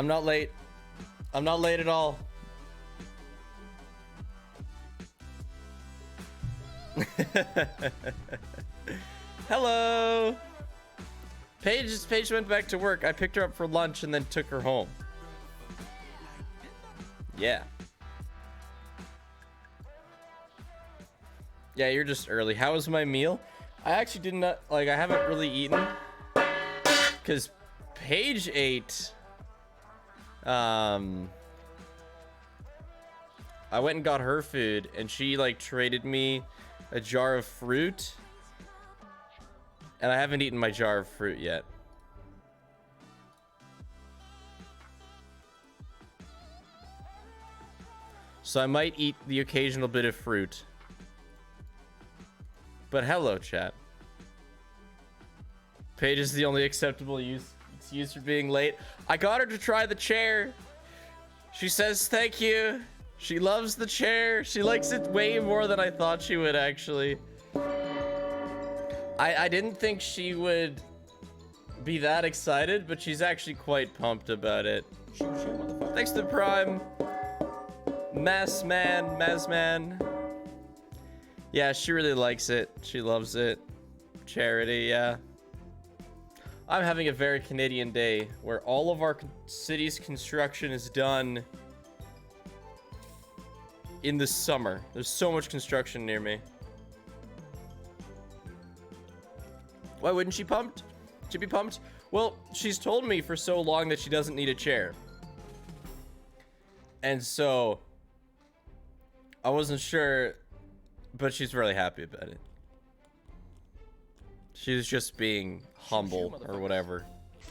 I'm not late. I'm not late at all. Hello. Paige went back to work. I picked her up for lunch and then took her home. Yeah. Yeah, you're just early. How was my meal? I actually did not, like, I haven't really eaten. Because Paige ate. I went and got her food, and she, like, traded me a jar of fruit. And I haven't eaten my jar of fruit yet. So I might eat the occasional bit of fruit. But hello, chat. Paige is the only acceptable excuse for being late. I got her to try the chair. She says thank you. She loves the chair. She likes it way more than I thought she would, actually. I didn't think she would be that excited, but she's actually quite pumped about it. Thanks to Prime. Mazman. Yeah, she really likes it. She loves it. Charity, yeah. I'm having a very Canadian day where all of our city's construction is done in the summer. There's so much construction near me. Why wouldn't she pumped? She'd be pumped? Well, she's told me for so long that she doesn't need a chair. And so I wasn't sure, but she's really happy about it. She's just being humble or whatever.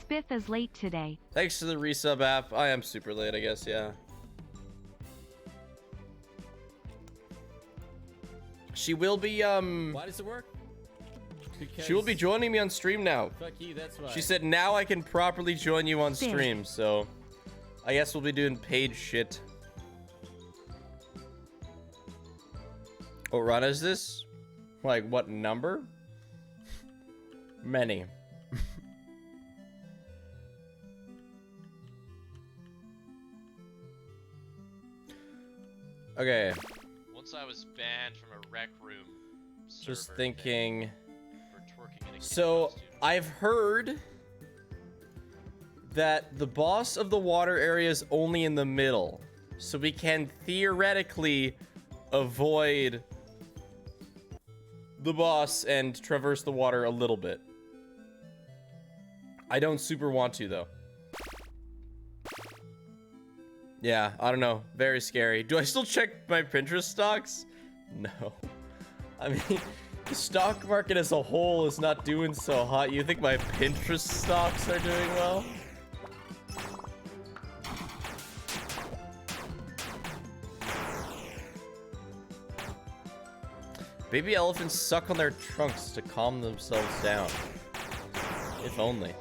Spiff is late today. Thanks to the resub app. I am super late, I guess, yeah. She will be, Why does it work? Because she will be joining me on stream now. Fuck you, that's why. She said now I can properly join you on stream, so I guess we'll be doing paid shit. What run is this? Like, what number? Many. Okay. Once I was banned from a rec room server Just thinking. for twerking in a kid So, costume. I've heard that the boss of the water area is only in the middle. So we can theoretically avoid the boss and traverse the water a little bit. I don't super want to, though. Yeah, I don't know. Very scary. Do I still check my Pinterest stocks? No. I mean, the stock market as a whole is not doing so hot. You think my Pinterest stocks are doing well? Baby elephants suck on their trunks to calm themselves down. If only.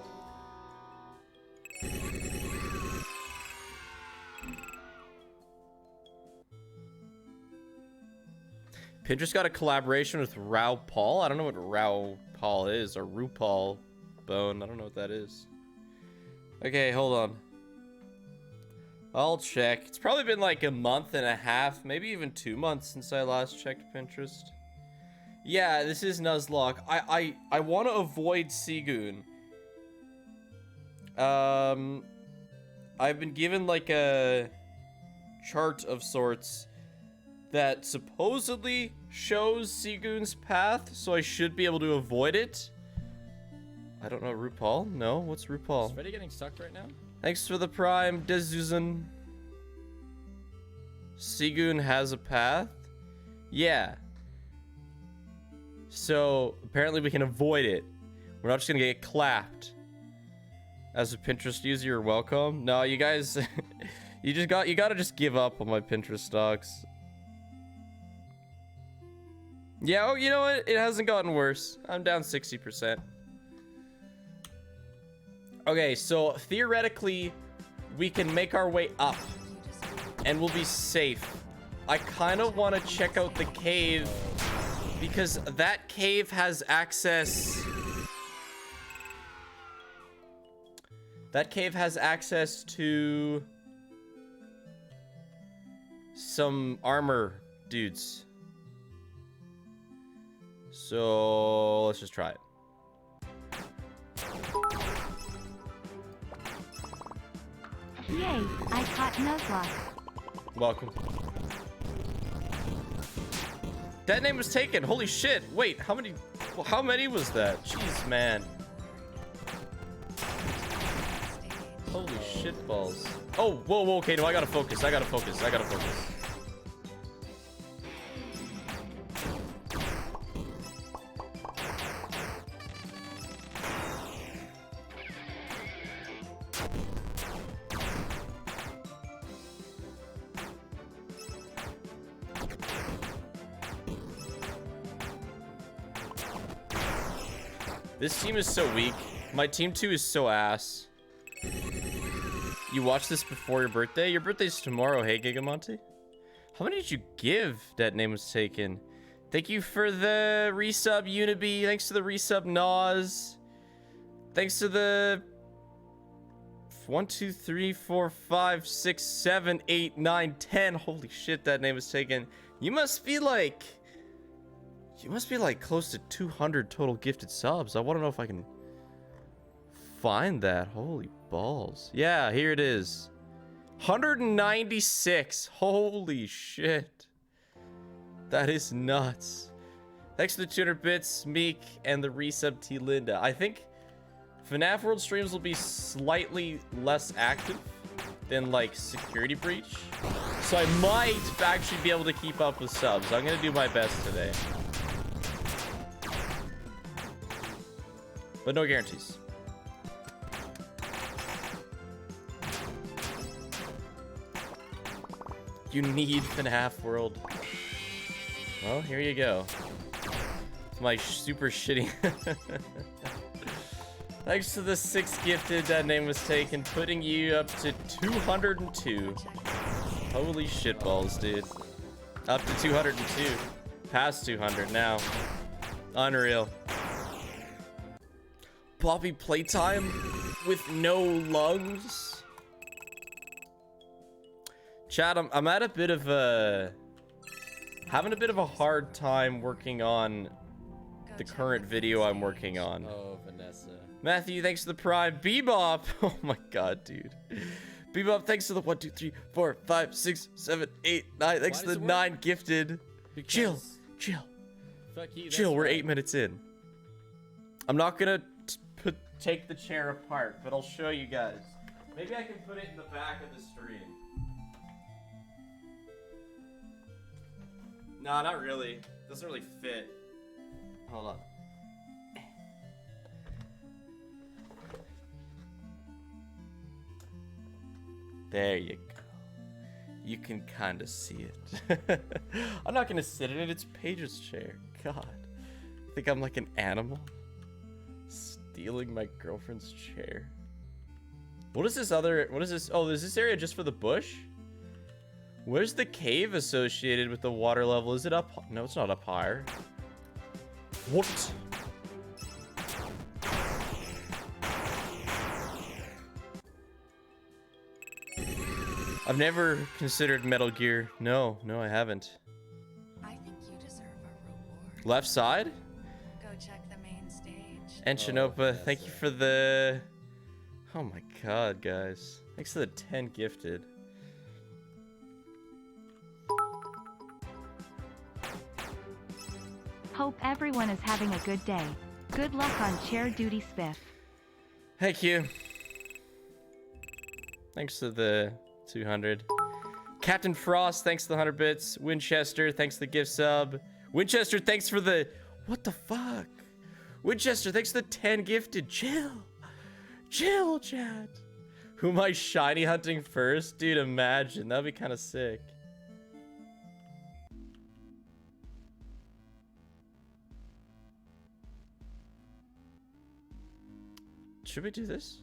Pinterest got a collaboration with RuPaul. I don't know what RuPaul is, or RuPaul Bone. I don't know what that is. Okay, hold on. I'll check. It's probably been like a month and a half, maybe even 2 months since I last checked Pinterest. Yeah, this is Nuzlocke. I want to avoid Seagoon. I've been given like a chart of sorts that supposedly shows Seagoon's path, so I should be able to avoid it. I don't know, RuPaul? No? What's RuPaul? Is Freddy getting sucked right now? Thanks for the prime, Dezuzan. Seagoon has a path? Yeah. So, apparently we can avoid it. We're not just gonna get clapped. As a Pinterest user, you're welcome. No, you guys... you gotta just give up on my Pinterest stocks. Yeah, oh, you know what? It hasn't gotten worse. I'm down 60%. Okay, so theoretically, we can make our way up. And we'll be safe. I kind of want to check out the cave. Because that cave has access That cave has access to some armor dudes. So let's just try it. Yay, I caught Nuzlocke. Welcome. That name was taken. Holy shit. Wait, how many was that? Jeez, man. Holy shit balls. Oh, whoa, whoa, okay, no, I gotta focus. This team is so weak. My team 2 is so ass. You watch this before your birthday? Your birthday's tomorrow, hey Gigamonte? How many did you give? That name was taken. Thank you for the resub, Unibi. Thanks to the resub, Nas. Thanks to the 1, 2, 3, 4, 5, 6, 7, 8, 9, 10. Holy shit, that name was taken. You must be like close to 200 total gifted subs. I want to know if I can find that. Holy balls. Yeah, here it is. 196. Holy shit. That is nuts. Thanks to the 200 bits, Meek, and the resub T Linda. I think FNaF World streams will be slightly less active than like Security Breach. So I might actually be able to keep up with subs. I'm gonna do my best today. But no guarantees. You need FNaF World. Well, here you go. It's my super shitty. Thanks to the 6 gifted, that name was taken, putting you up to 202. Holy shitballs, dude. Up to 202. Past 200 now. Unreal. Poppy playtime with no lungs. Chat, I'm at a bit of a... having a bit of a hard time working on the current video I'm working on. Oh, Vanessa. Matthew, thanks to the prime. Bebop! Oh my god, dude. Bebop, thanks to the 1, 2, 3, 4, 5, 6, 7, 8, 9. Thanks to the 9 gifted. Because Chill. Fuck you, Chill, we're right. 8 minutes in. I'm not gonna take the chair apart, but I'll show you guys. Maybe I can put it in the back of the stream. No, not really. Doesn't really fit. Hold on. There you go. You can kind of see it. I'm not gonna sit in it. It's Paige's chair. God. I think I'm like an animal. Stealing my girlfriend's chair. What is this? Oh, is this area just for the bush? Where's the cave associated with the water level? Is it up? No, it's not up higher. What? I've never considered Metal Gear. No, I haven't. I think you deserve a reward. Left side? Go check the main stage. And Shinopa, thank you for the... Oh my god, guys. Thanks to the 10 gifted. Hope everyone is having a good day. Good luck on chair duty, Spiff. Thank you. Thanks to the 200. Captain Frost, thanks to the 100 bits. Winchester, thanks to the gift sub. Winchester, thanks for the... What the fuck? Winchester, thanks to the 10 gifted. Chill. Chill, chat. Who am I shiny hunting first? Dude, imagine. That'd be kind of sick. Should we do this?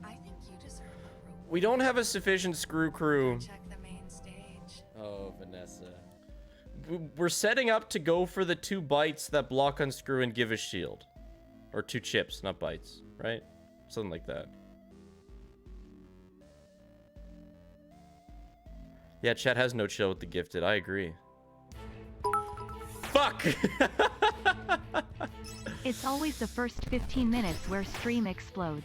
I think you deserve a reward. We don't have a sufficient screw crew. Check the main stage. Oh, Vanessa. we're setting up to go for the 2 bites that block, unscrew, and give a shield. Or 2 chips, not bites, right? Something like that. Yeah, chat has no chill with the gifted. I agree. Fuck! It's always the first 15 minutes where stream explodes.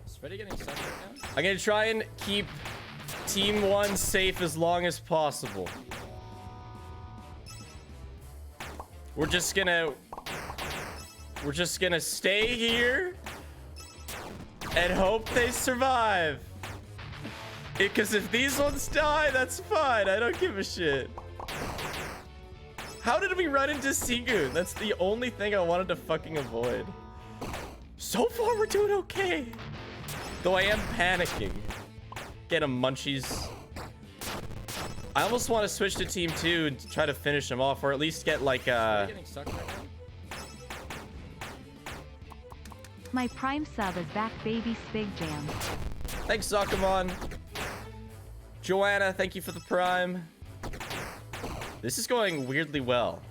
Is Freddy getting sucked right now? I'm gonna try and keep Team 1 safe as long as possible. We're just gonna stay here and hope they survive. Because if these ones die, that's fine. I don't give a shit. How did we run into Sigoon? That's the only thing I wanted to fucking avoid. So far, we're doing okay. Though I am panicking. Get him, munchies. I almost want to switch to team 2 and try to finish him off, or at least get like Freddy getting sucked right now? My prime sub is back, baby. Spig jam. Thanks, Zakamon. Joanna, thank you for the prime. This is going weirdly well.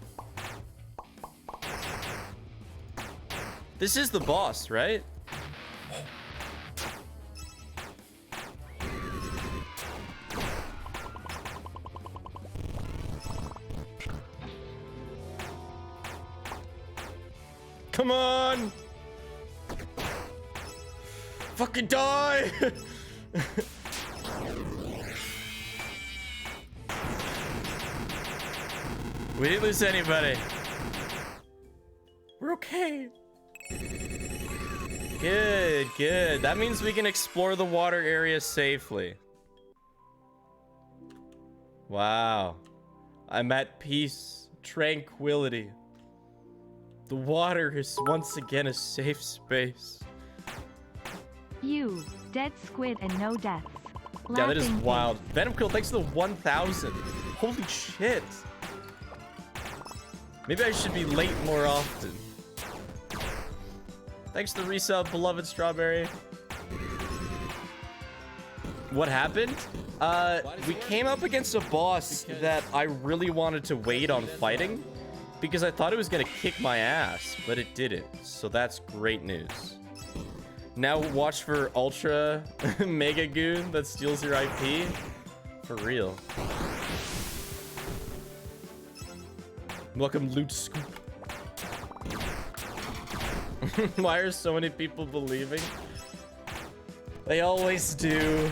This is the boss, right? Come on! Fucking die! We didn't lose anybody. We're okay. Good, good. That means we can explore the water area safely. Wow. I'm at peace, tranquility. The water is once again a safe space. You, dead squid and no deaths. Yeah, that is Laughing wild. face. Venom Kill, thanks to the 1,000. Holy shit. Maybe I should be late more often. Thanks to the resub, beloved Strawberry. What happened? We came up against a boss that I really wanted to wait on fighting because I thought it was gonna kick my ass, but it didn't. So that's great news. Now watch for Ultra Mega Goon that steals your IP. For real. Welcome, Loot Scoop. Why are so many people believing? They always do.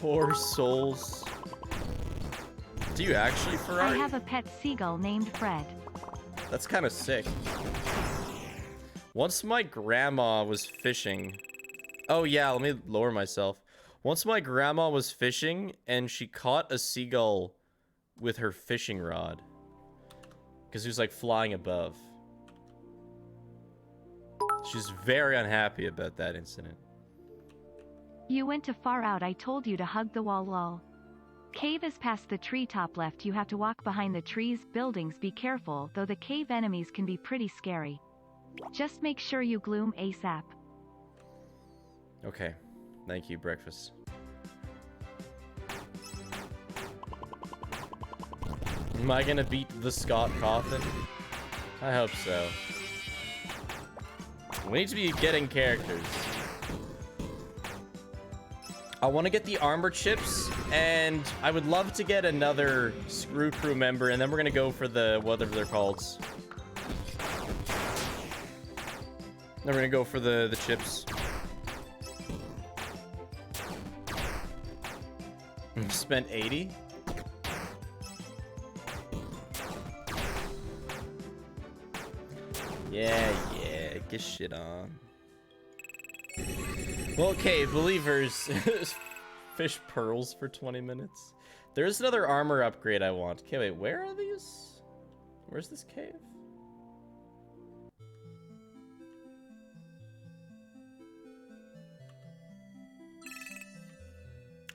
Poor souls. Do you actually, I Ferrari? have a pet seagull named Fred. That's kind of sick. Once my grandma was fishing. Oh yeah, let me lower myself. Once my grandma was fishing and she caught a seagull with her fishing rod. Because he was like flying above. She's very unhappy about that incident. You went too far out. I told you to hug the wall. Lol. Cave is past the treetop left. You have to walk behind the trees, buildings. Be careful, though the cave enemies can be pretty scary. Just make sure you gloom ASAP. Okay. Thank you, breakfast. Am I gonna beat the Scott Coffin? I hope so. We need to be getting characters. I want to get the armor chips, and I would love to get another Screw Crew member, and then we're gonna go for the whatever they're called. Then we're gonna go for the chips. Spent 80. Yeah, get shit on. Well, okay, believers. Fish pearls for 20 minutes. There's another armor upgrade I want. Okay, wait, where are these? Where's this cave?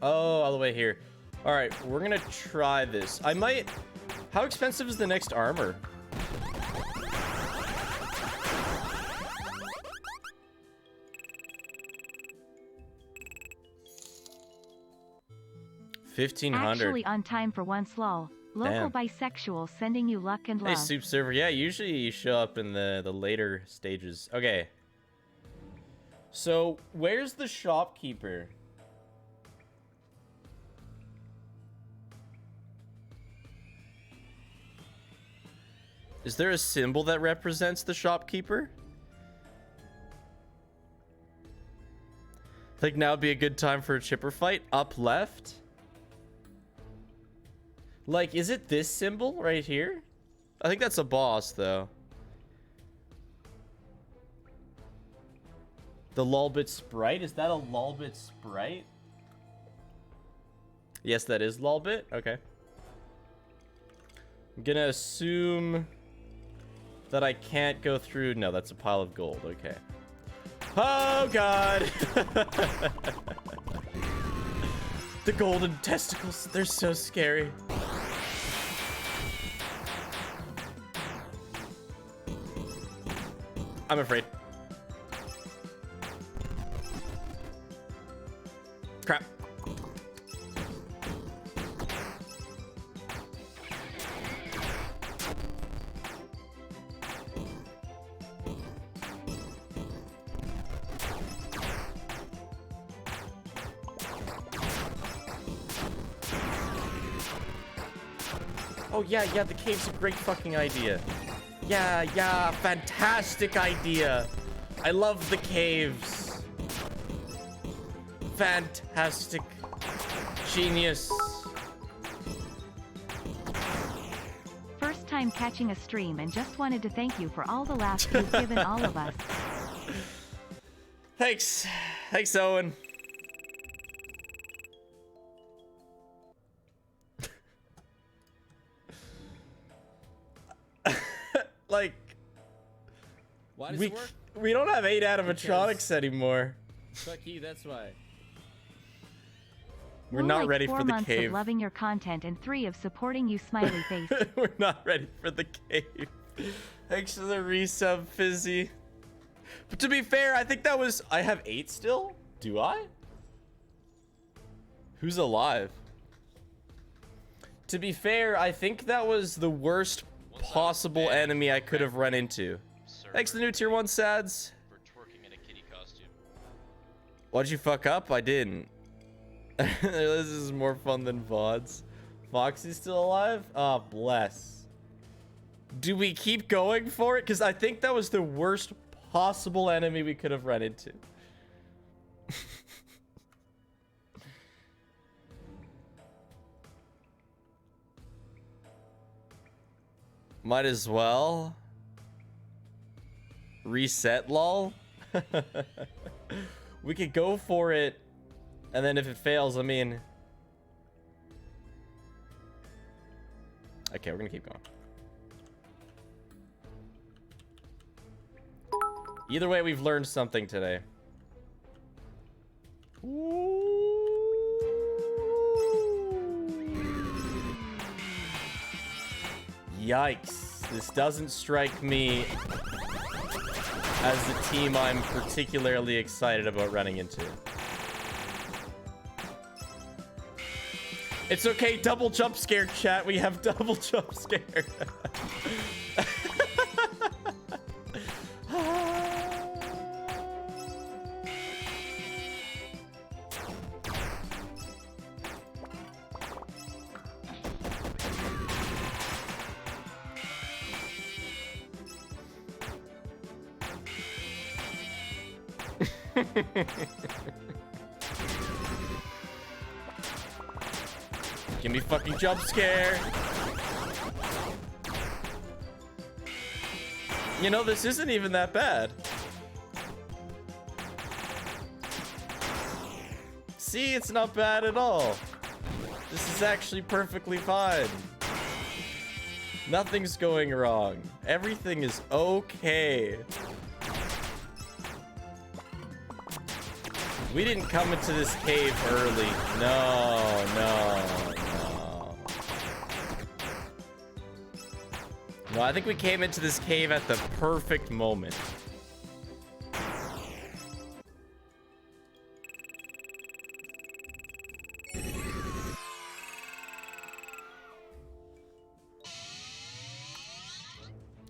Oh, all the way here. All right, we're gonna try this. I might. How expensive is the next armor? $1,500. Actually on time for once, lol. Local Damn. bisexual sending you luck and Hey, love. Soup Server. Yeah, usually you show up in the later stages. Okay. So, where's the shopkeeper? Is there a symbol that represents the shopkeeper? I think now would be a good time for a chipper fight. Up left? Like, is it this symbol right here? I think that's a boss, though. The Lolbit Sprite? Is that a Lolbit Sprite? Yes, that is Lolbit. Okay. I'm gonna assume that I can't go through. No, that's a pile of gold. Okay. Oh, God. The golden testicles. They're so scary. I'm afraid. Crap. Oh, yeah, the cave's a great fucking idea. Yeah, fantastic idea. I love the caves. Fantastic. Genius. First time catching a stream and just wanted to thank you for all the laughs you've given all of us. Thanks, Owen. Like, Why does we it work? we don't have 8 animatronics anymore. Fuck you, that's why. We're We'll not like ready 4 for the months cave. of loving your content and 3 of supporting you, smiley face. We're not ready for the cave. Thanks for the resub, Fizzy. But to be fair, I think that was... I have 8 still? Do I? Who's alive? To be fair, I think that was the worst possible enemy I could have run into. Thanks to the new tier 1 sads. For twerking in a kitty costume. Why'd you fuck up? I didn't. This is more fun than VODs. Foxy's still alive? Ah, bless. Do we keep going for it? Because I think that was the worst possible enemy we could have run into. Might as well. Reset, lol. We could go for it. And then if it fails, I mean... Okay, we're gonna keep going. Either way, we've learned something today. Yikes. This doesn't strike me as the team I'm particularly excited about running into. It's okay, double jump scare, chat. We have double jump scare. Give me fucking jump scare. You know, this isn't even that bad. See, it's not bad at all. This is actually perfectly fine. Nothing's going wrong. Everything is okay. We didn't come into this cave early. No. No, I think we came into this cave at the perfect moment.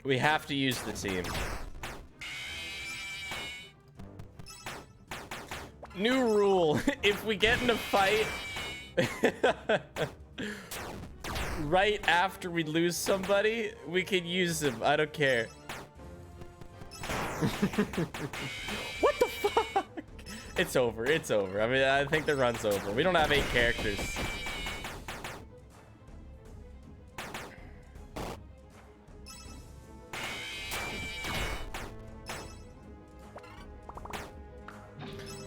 We have to use the team. New rule. If we get in a fight right after we lose somebody, we can use them. I don't care. What the fuck? It's over. It's over. I mean, I think the run's over. We don't have 8 characters.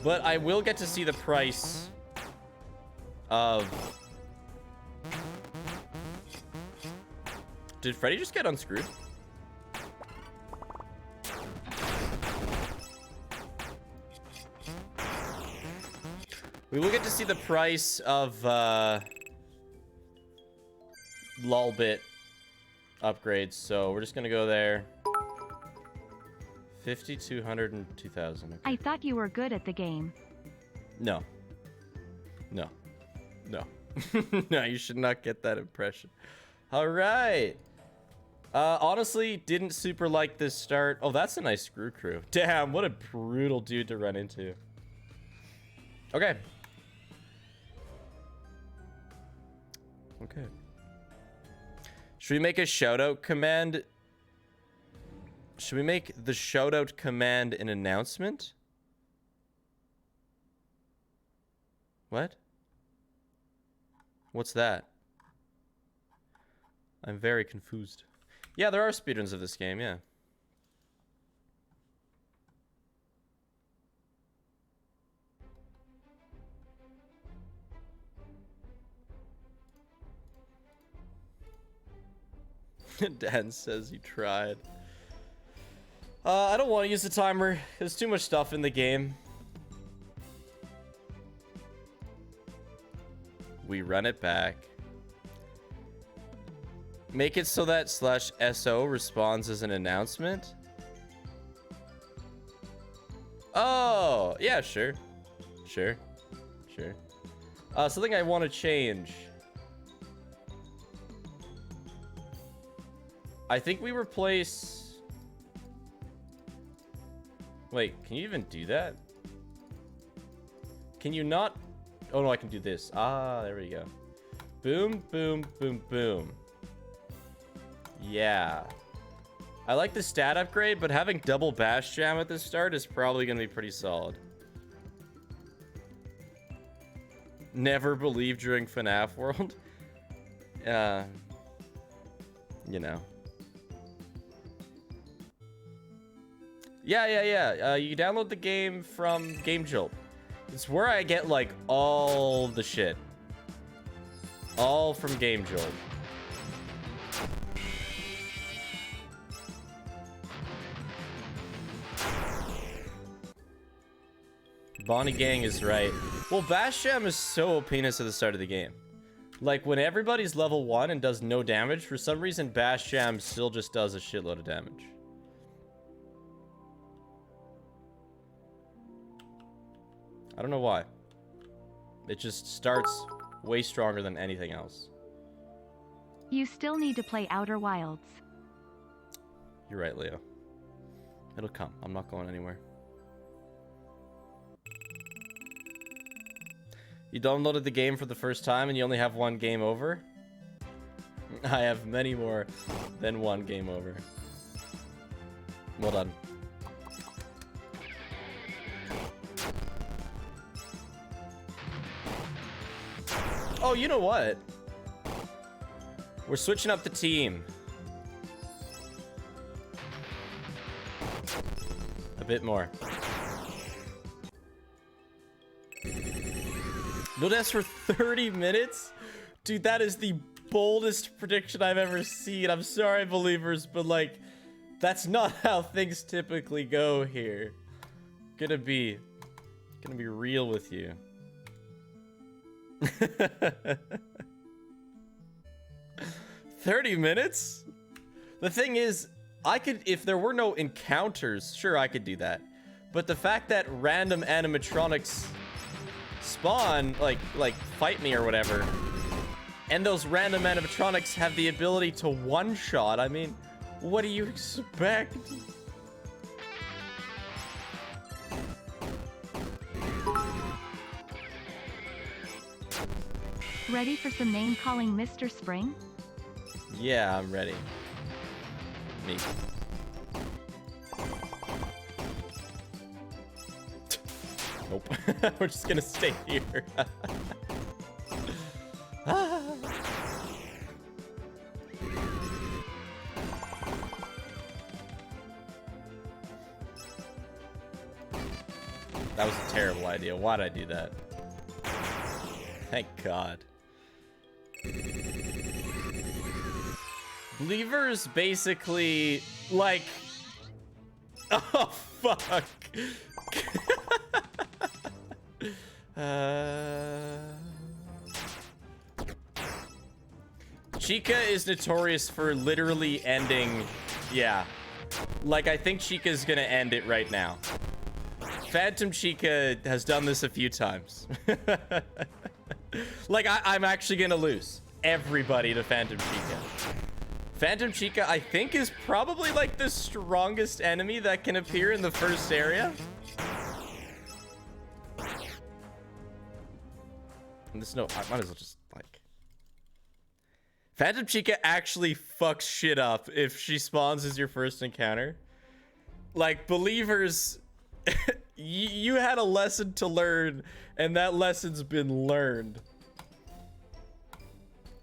But I will get to see the price of... Did Freddy just get unscrewed? We will get to see the price of lolbit upgrades, so we're just gonna go there. 50, 200, and 2,000. Okay. I thought you were good at the game. No. No. No. No, you should not get that impression. All right. Honestly, didn't super like this start. Oh, that's a nice screw crew. Damn, what a brutal dude to run into. Okay. Okay. Should we make a shoutout command? Should we make the shoutout command an announcement? What? What's that? I'm very confused. Yeah, there are speedruns of this game, yeah. Dan says he tried. I don't want to use the timer. There's too much stuff in the game. We run it back. Make it so that /SO responds as an announcement. Oh, yeah, sure. Sure. Sure. Something I want to change. I think we replace... Wait, can you even do that? Can you not? Oh no, I can do this. Ah, there we go. Boom, boom, boom, boom. Yeah. I like the stat upgrade, but having double bash jam at the start is probably going to be pretty solid. Never believe during FNaF World. You know. Yeah. You download the game from Game Jolt. It's where I get, like, all the shit. All from Game Jolt. Bonnie Gang is right. Well, Bash Jam is so OP-ness at the start of the game. Like, when everybody's level 1 and does no damage, for some reason, Bash Jam still just does a shitload of damage. I don't know why. It just starts way stronger than anything else. You still need to play Outer Wilds. You're right, Leo. It'll come. I'm not going anywhere. You downloaded the game for the first time and you only have one game over? I have many more than one game over. Well done. Oh, you know what? We're switching up the team. A bit more. No deaths for 30 minutes? Dude, that is the boldest prediction I've ever seen. I'm sorry, believers, but like, that's not how things typically go here. Gonna be real with you. 30 minutes? The thing is, I could, if there were no encounters, sure, I could do that. But the fact that random animatronics spawn, like fight me or whatever, and those random animatronics have the ability to one-shot, I mean, what do you expect? Ready for some name-calling, Mr. Spring? Yeah, I'm ready. Me. Nope. We're just gonna stay here. Ah. That was a terrible idea. Why'd I do that? Thank God. Believer's basically like... Oh, fuck. Chica is notorious for literally ending... Yeah. Like, I think Chica's gonna end it right now. Phantom Chica has done this a few times. Like, I'm actually gonna lose everybody to Phantom Chica. Phantom Chica, I think, is probably like the strongest enemy that can appear in the first area. And there's no, I might as well just like... Phantom Chica actually fucks shit up if she spawns as your first encounter. Like, believers, you had a lesson to learn, and that lesson's been learned.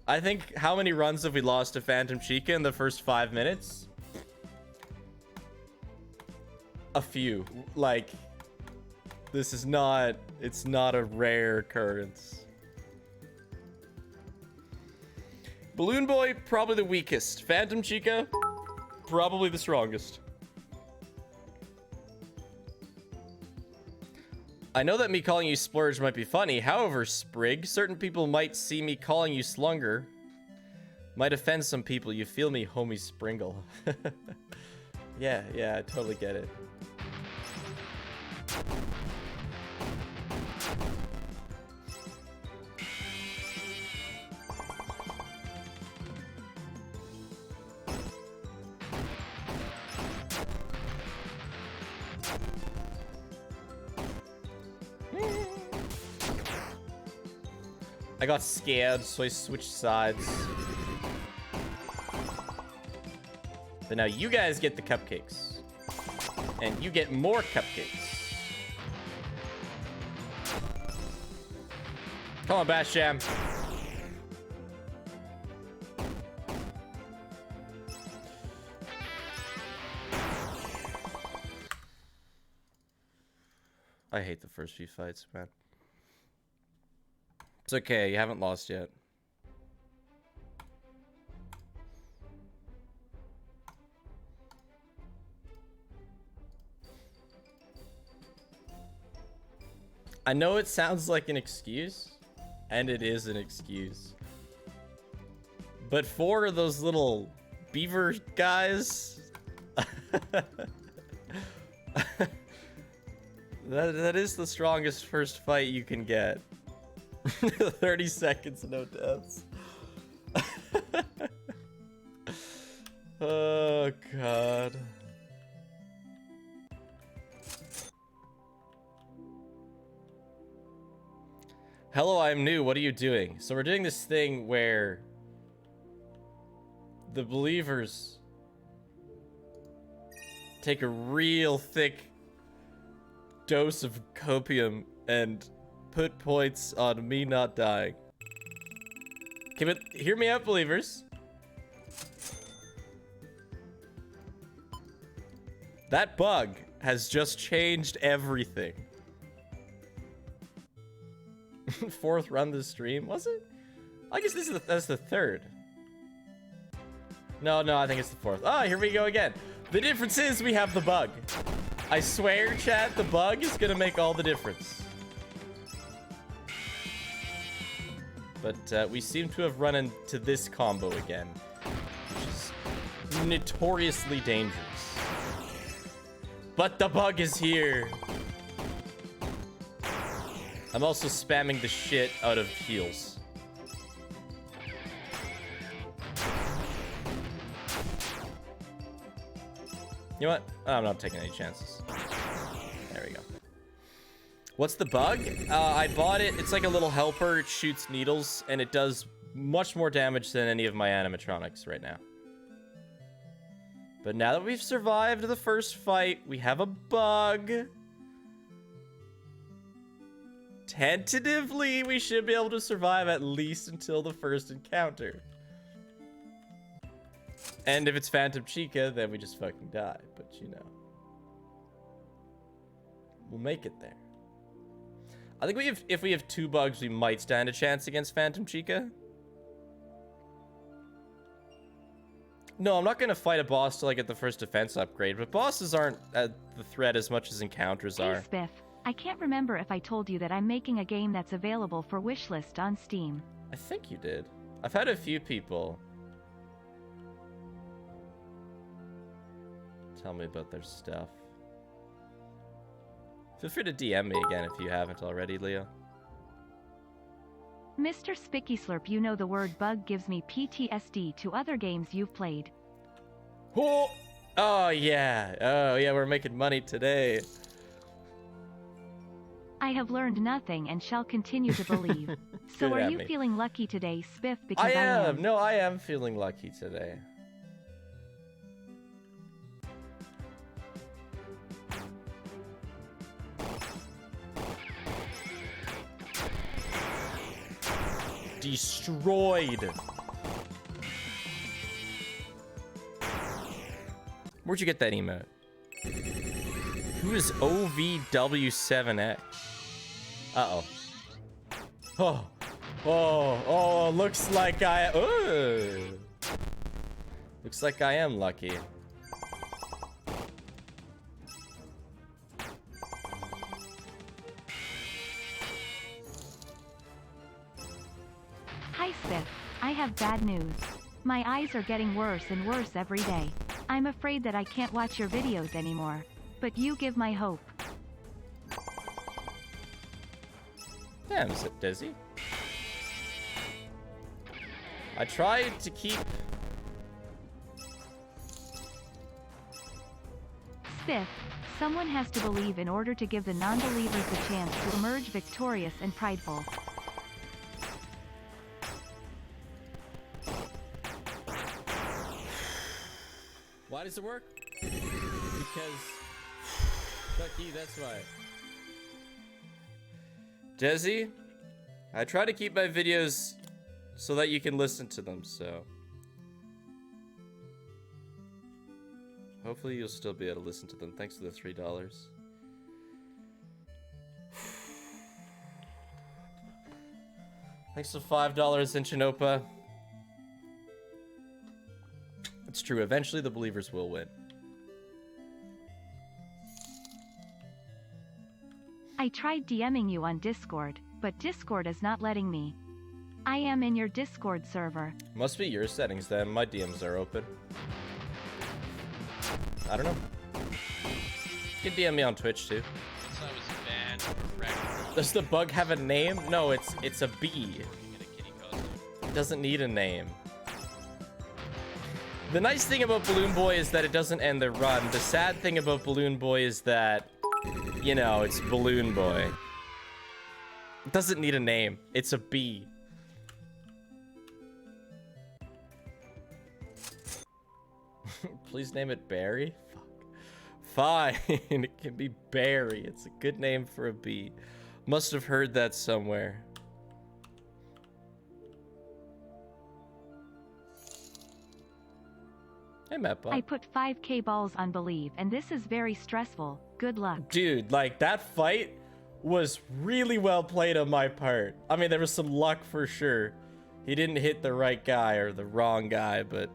I think, how many runs have we lost to Phantom Chica in the first 5 minutes? A few. Like, this is not, it's not a rare occurrence. Balloon Boy, probably the weakest. Phantom Chica, probably the strongest. I know that me calling you Splurge might be funny. However, Sprig, certain people might see me calling you Slunger. Might offend some people. You feel me, homie Springle. Yeah, I totally get it. I got scared, so I switched sides. But now you guys get the cupcakes. And you get more cupcakes. Come on, Bash Jam. I hate the first few fights, man. It's okay, you haven't lost yet. I know it sounds like an excuse, and it is an excuse. But for those little beaver guys, that is the strongest first fight you can get. 30 seconds, no deaths. Oh, God. Hello, I'm new. What are you doing? So we're doing this thing where the believers take a real thick dose of copium and put points on me not dying. Okay, but hear me out, believers. That bug has just changed everything. Fourth run this stream, was it? I guess that's the third. No, I think it's the fourth. Oh, here we go again. The difference is we have the bug. I swear, chat, the bug is gonna make all the difference. But we seem to have run into this combo again, which is notoriously dangerous. But the bug is here. I'm also spamming the shit out of heals. You know what? I'm not taking any chances. There we go. What's the bug? I bought it. It's like a little helper. It shoots needles, and it does much more damage than any of my animatronics right now. But now that we've survived the first fight, we have a bug. Tentatively, we should be able to survive at least until the first encounter. And if it's Phantom Chica, then we just fucking die. But you know, we'll make it there. I think if we have 2 bugs, we might stand a chance against Phantom Chica. No, I'm not gonna fight a boss till I get the first defense upgrade, but bosses aren't the threat as much as encounters are. Hey Spiff, I can't remember if I told you that I'm making a game that's available for wishlist on Steam. I think you did. I've had a few people tell me about their stuff. Feel free to DM me again if you haven't already, Leo. Mr. Spicky Slurp, you know the word bug gives me PTSD to other games you've played. Oh yeah. Oh yeah, we're making money today. I have learned nothing and shall continue to believe. So Good are at you me. feeling lucky today, Spiff? Because I am. No, I am feeling lucky today. Destroyed. Where'd you get that emote? Who is OVW7X? Uh-oh. Oh, looks like looks like I am lucky. Hi Spiff, I have bad news. My eyes are getting worse and worse every day. I'm afraid that I can't watch your videos anymore. But you give my hope. Damn, is it dizzy? I tried to keep... Spiff, someone has to believe in order to give the non-believers a chance to emerge victorious and prideful. Why does it work? Because... Fuck you, that's why. Desi, I try to keep my videos so that you can listen to them, so... Hopefully you'll still be able to listen to them. Thanks for the $3. Thanks for $5 in Chinopa. It's true, eventually the believers will win. I tried DMing you on Discord, but Discord is not letting me. I am in your Discord server. Must be your settings then. My DMs are open. I don't know. You can DM me on Twitch too. Once I was banned from a rec room, Does the bug have a name? No, it's a bee. working in a kitty costume. It doesn't need a name. The nice thing about Balloon Boy is that it doesn't end the run. The sad thing about Balloon Boy is that, you know, it's Balloon Boy. It doesn't need a name. It's a bee. Please name it Barry? Fuck. Fine. It can be Barry. It's a good name for a bee. Must have heard that somewhere. Hey, Matt Bob. I put 5k balls on Believe, and this is very stressful. Good luck. Dude, like, that fight was really well played on my part. I mean, there was some luck for sure. He didn't hit the right guy or the wrong guy, but...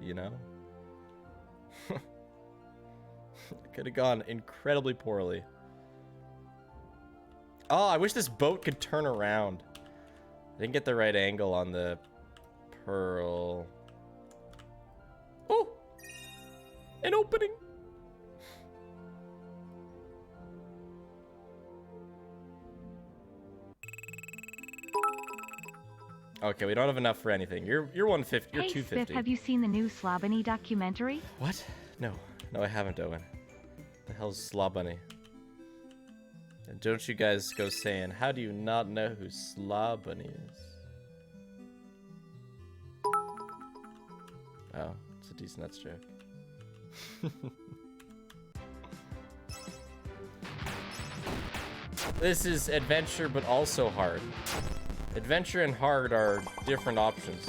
You know? It could have gone incredibly poorly. Oh, I wish this boat could turn around. I didn't get the right angle on the pearl. An opening. Okay, we don't have enough for anything. You're 150. You're Hey 250. Spiff, have you seen the new Slobony documentary? What? No, I haven't, Owen. The hell's Slobony? And don't you guys go saying, how do you not know who Slobony is? Oh, it's a decent nuts joke. This is adventure, but also hard. Adventure and hard are different options.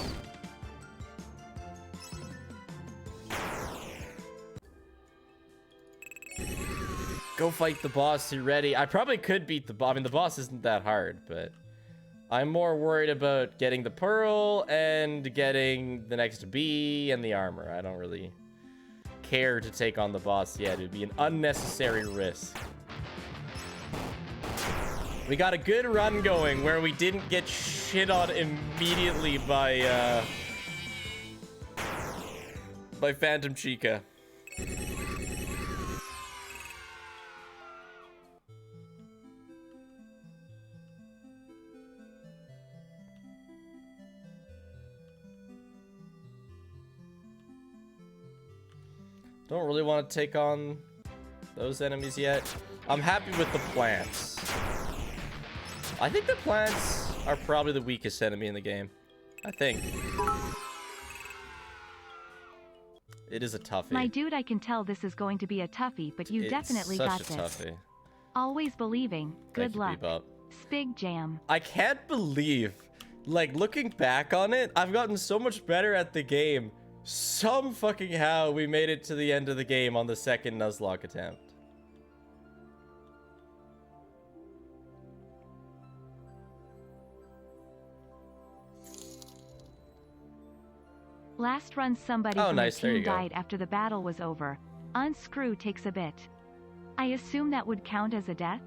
Go fight the boss, you ready? I probably could beat the boss. I mean, the boss isn't that hard, but I'm more worried about getting the pearl and getting the next bee and the armor. I don't really care to take on the boss yet. It'd be an unnecessary risk. We got a good run going where we didn't get shit on immediately by Phantom Chica. Don't really want to take on those enemies yet. I'm happy with the plants. I think the plants are probably the weakest enemy in the game. I think. It is a toughie. My dude, I can tell this is going to be a toughie, but you definitely got this. It's such a toughie. Always believing. Good luck. Spig Jam. I can't believe, like, looking back on it, I've gotten so much better at the game. Some fucking how we made it to the end of the game on the second Nuzlocke attempt. Last run somebody from the team died after the battle was over. Unscrew takes a bit. I assume that would count as a death?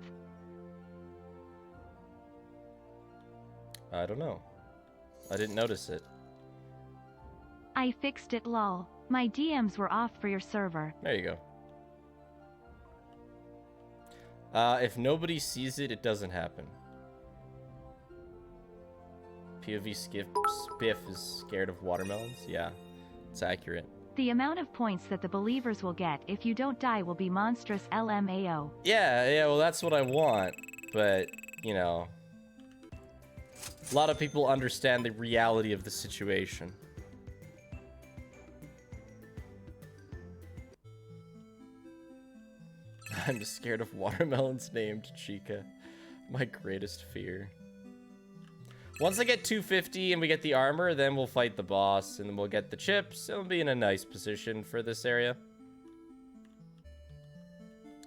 I don't know. I didn't notice it. I fixed it, lol. My DMs were off for your server. There you go. If nobody sees it, it doesn't happen. POV Spiff is scared of watermelons? Yeah, it's accurate. The amount of points that the believers will get if you don't die will be monstrous LMAO. Yeah, well, that's what I want. But, you know, a lot of people understand the reality of the situation. I'm scared of watermelons named Chica. My greatest fear. Once I get 250 and we get the armor, then we'll fight the boss, and then we'll get the chips, and we'll be in a nice position for this area.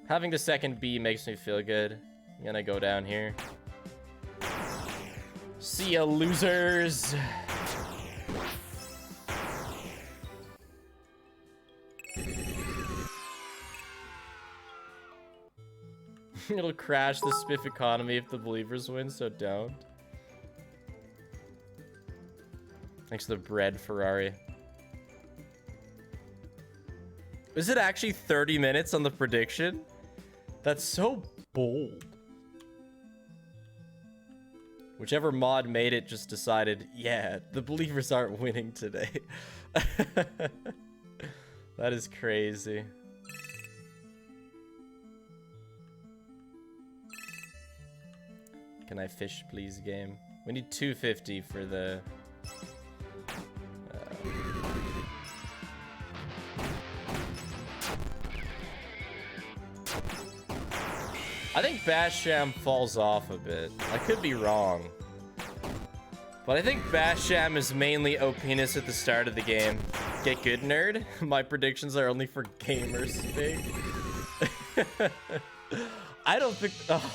Having the second B makes me feel good. I'm gonna go down here. See ya, losers! It'll crash the Spiff economy if the believers win, so don't. Thanks to the bread, Ferrari. Is it actually 30 minutes on the prediction? That's so bold. Whichever mod made it just decided, yeah, the believers aren't winning today. That is crazy. Can I fish, please, game? We need 250 for the... I think Basham falls off a bit. I could be wrong. But I think Basham is mainly OPness at the start of the game. Get good, nerd? My predictions are only for gamers, big. I don't think... Oh.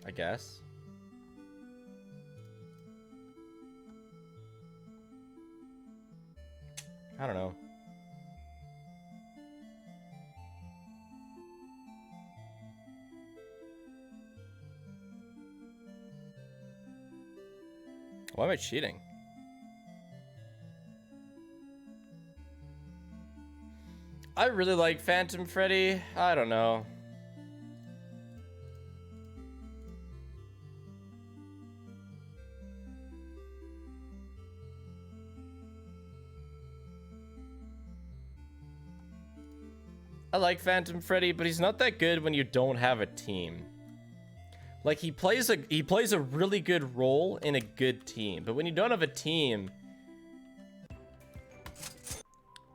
I guess. I don't know. Why am I cheating? I really like Phantom Freddy. I don't know. I like Phantom Freddy, but he's not that good when you don't have a team. Like he plays a really good role in a good team, but when you don't have a team,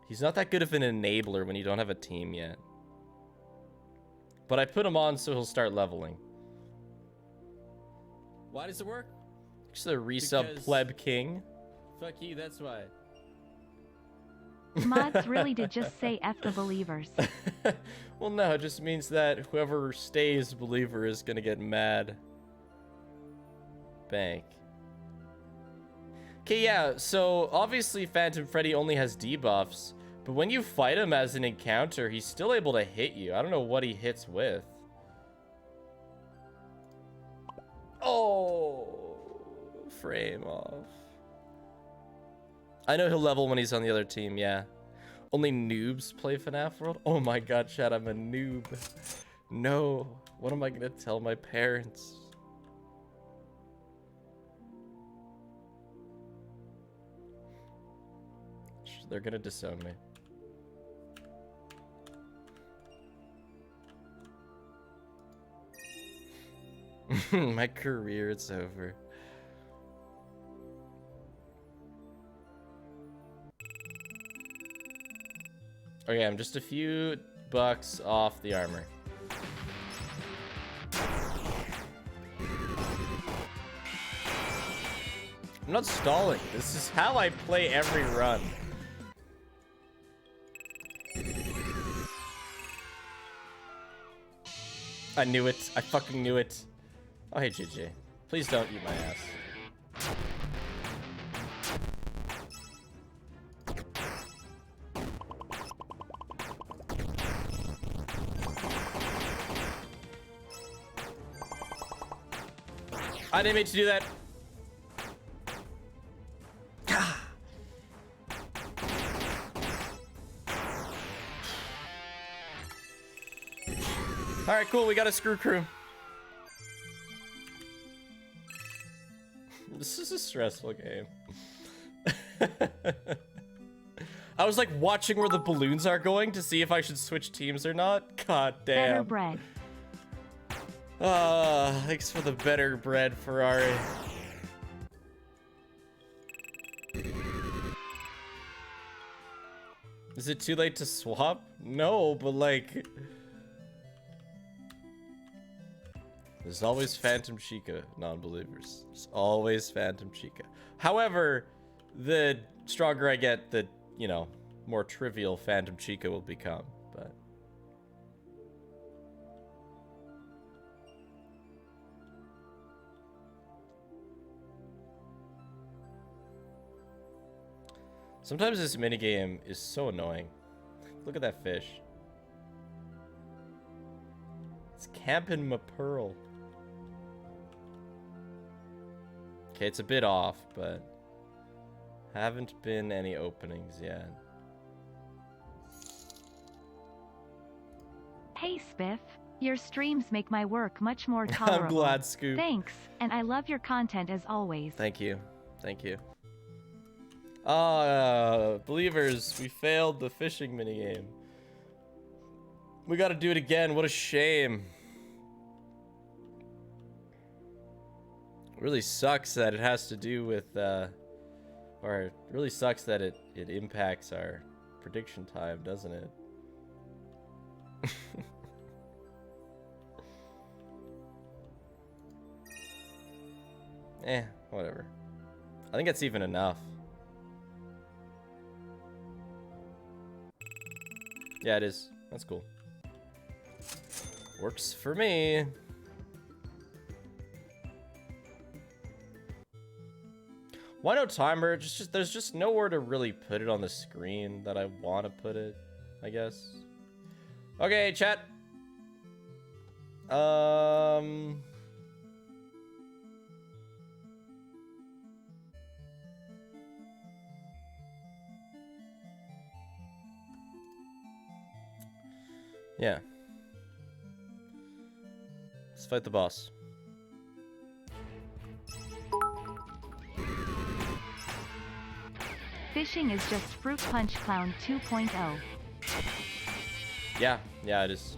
he's not that good of an enabler when you don't have a team yet. But I put him on so he'll start leveling. Why does it work? Just a resub Because- pleb king. Fuck you, that's why. Mods really did just say F the believers. Well, no, it just means that whoever stays believer is gonna get mad. Bank. Okay, yeah, so obviously Phantom Freddy only has debuffs, but when you fight him as an encounter, he's still able to hit you. I don't know what he hits with. Oh, frame off. I know he'll level when he's on the other team, yeah. Only noobs play FNaF World? Oh my god, Chad, I'm a noob. No, what am I gonna tell my parents? They're gonna disown me. My career, it's over. Okay, I'm just a few bucks off the armor. I'm not stalling. This is how I play every run. I knew it. I fucking knew it. Oh, hey, JJ. Please don't eat my ass. I didn't mean to do that. All right, cool. We got a screw crew. This is a stressful game. I was like watching where the balloons are going to see if I should switch teams or not. God damn. Better bread. Thanks for the better bread, Ferrari. Is it too late to swap? No, but like... There's always Phantom Chica, non-believers. There's always Phantom Chica. However, the stronger I get, the, you know, more trivial Phantom Chica will become, but... Sometimes this minigame is so annoying. Look at that fish. It's camping my pearl. Okay, it's a bit off, but haven't been any openings yet. Hey Spiff, your streams make my work much more tolerable. I'm glad, Scoop. Thanks, and I love your content as always. Thank you. Thank you. Believers, we failed the fishing minigame. We gotta do it again. What a shame. It really sucks that it has to do with, or it really sucks that it impacts our prediction time, doesn't it? Whatever. I think that's even enough. Yeah, it is. That's cool. Works for me. Why no timer? Just there's just nowhere to really put it on the screen that I want to put it, I guess. Okay, chat. Yeah. Let's fight the boss. Fishing is just Fruit Punch Clown 2.0. Yeah, it is.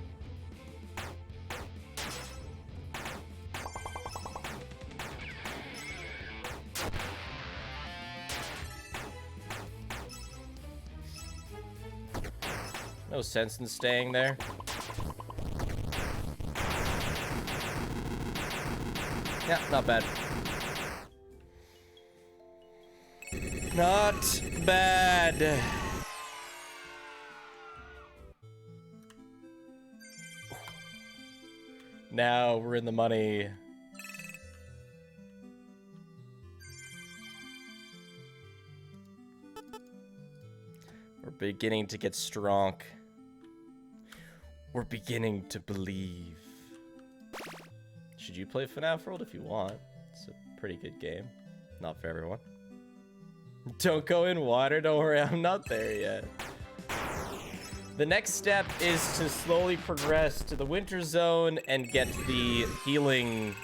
No sense in staying there. Yeah, not bad. Not bad. Now we're in the money. We're beginning to get strong. We're beginning to believe. Should you play FNaF World if you want? It's a pretty good game. Not for everyone. Don't go in water, don't worry, I'm not there yet. The next step is to slowly progress to the winter zone and get the healing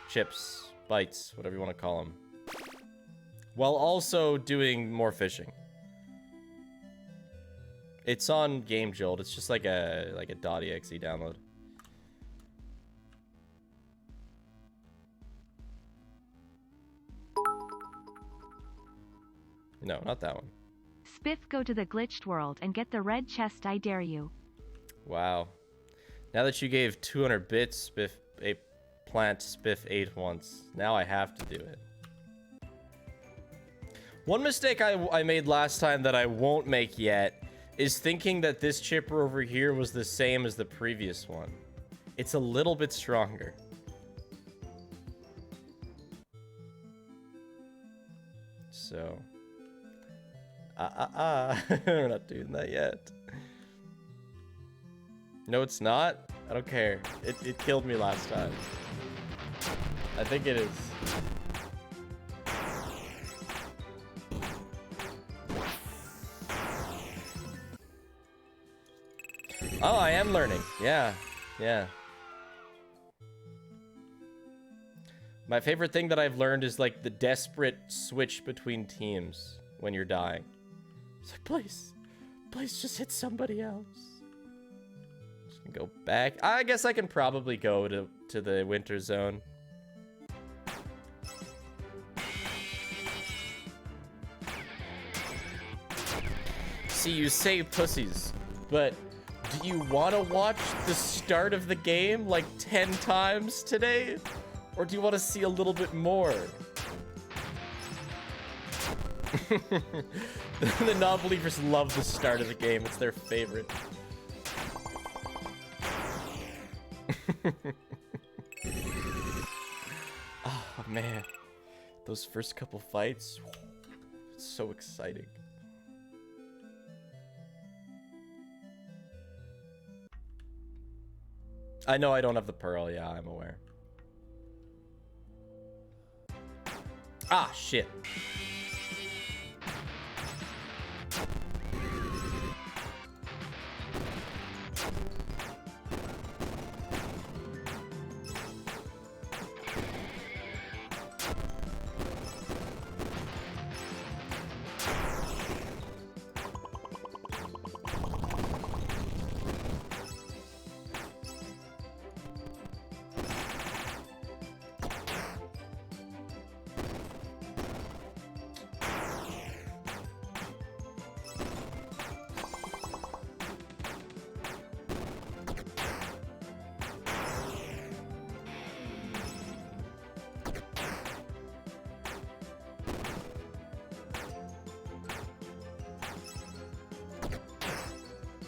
chips, bites, whatever you want to call them. While also doing more fishing. It's on Game Jolt. It's just like a .exe download. No, not that one. Spiff, go to the glitched world and get the red chest, I dare you. Wow. Now that you gave 200 bits, Spiff a plant Spiff ate once. Now I have to do it. One mistake I made last time that I won't make yet is thinking that this chipper over here was the same as the previous one. It's a little bit stronger. So... We're not doing that yet. No, it's not. I don't care. It killed me last time. I think it is. Oh, I am learning. Yeah. My favorite thing that I've learned is like the desperate switch between teams when you're dying. It's like, please just hit somebody else. Just gonna go back. I guess I can probably go to the winter zone. See, you say pussies, but do you want to watch the start of the game like 10 times today? Or do you want to see a little bit more? The non-believers love the start of the game. It's their favorite. Oh, man. Those first couple fights. It's so exciting. I know I don't have the pearl. Yeah, I'm aware. Ah, shit.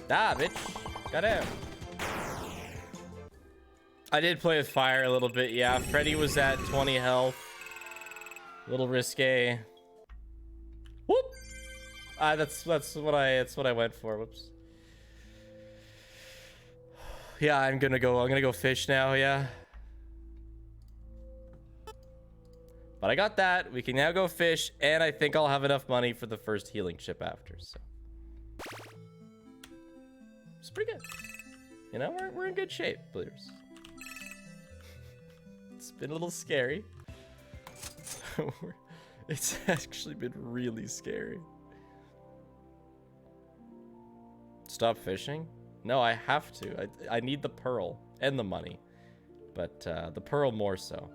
Ah, bitch. Got him. I did play with fire a little bit, yeah. Freddy was at 20 health. A little risque. Whoop! That's what I went for. Whoops. Yeah, I'm gonna go fish now, yeah. But I got that. We can now go fish, and I think I'll have enough money for the first healing chip after, so. It's pretty good. You know, we're in good shape, believers. It's been a little scary. It's actually been really scary. Stop fishing? No, I have to. I need the pearl and the money. But the pearl more so.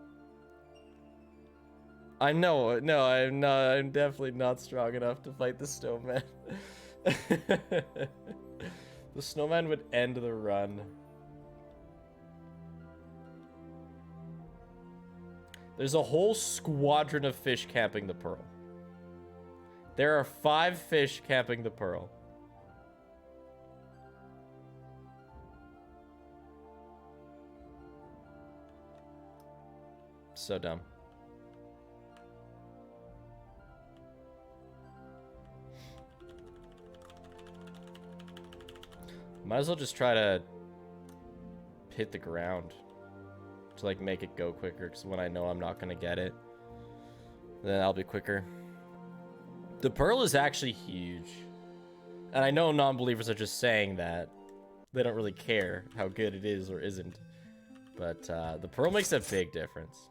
I'm definitely not strong enough to fight the snowman. The snowman would end the run. There's a whole squadron of fish camping the pearl. There are 5 fish camping the pearl. So dumb. Might as well just try to hit the ground to like make it go quicker, because when I know I'm not gonna get it, then I'll be quicker. The pearl is actually huge, and I know non-believers are just saying that. They don't really care how good it is or isn't, but the pearl makes a big difference.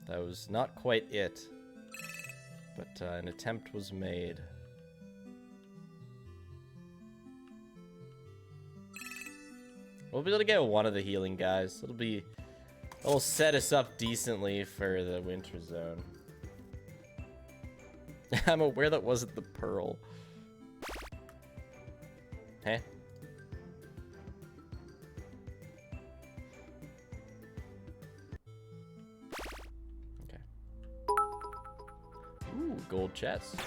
That was not quite it, but an attempt was made. We'll be able to get one of the healing guys. It'll set us up decently for the winter zone. I'm aware that wasn't the pearl. Huh? Ooh, gold chest.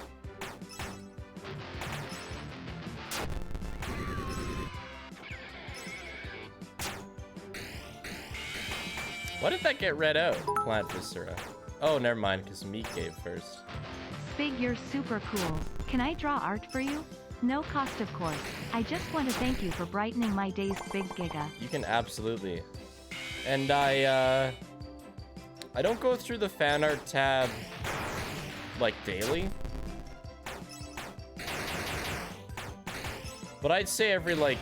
Why did that get read out? Plant viscera. Oh, never mind, because meat cave first. Spig, you're super cool. Can I draw art for you? No cost, of course. I just want to thank you for brightening my days, Big Giga. You can absolutely. And I don't go through the fan art tab like daily, but I'd say every like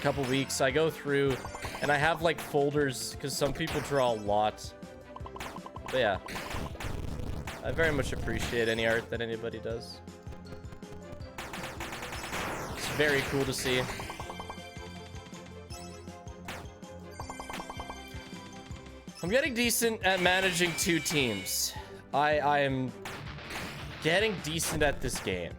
couple weeks I go through and I have like folders, because some people draw a lot. But yeah, I very much appreciate any art that anybody does. It's very cool to see. I'm getting decent at managing 2 teams. I am getting decent at this game.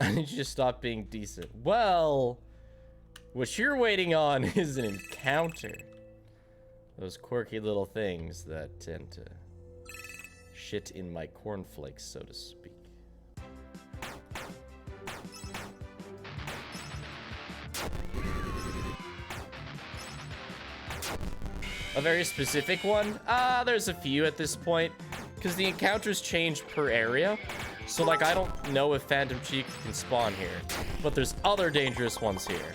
I need you to stop being decent. Well, what you're waiting on is an encounter. Those quirky little things that tend to shit in my cornflakes, so to speak. A very specific one? There's a few at this point, because the encounters change per area. So, like, I don't know if Phantom Cheek can spawn here, but there's other dangerous ones here.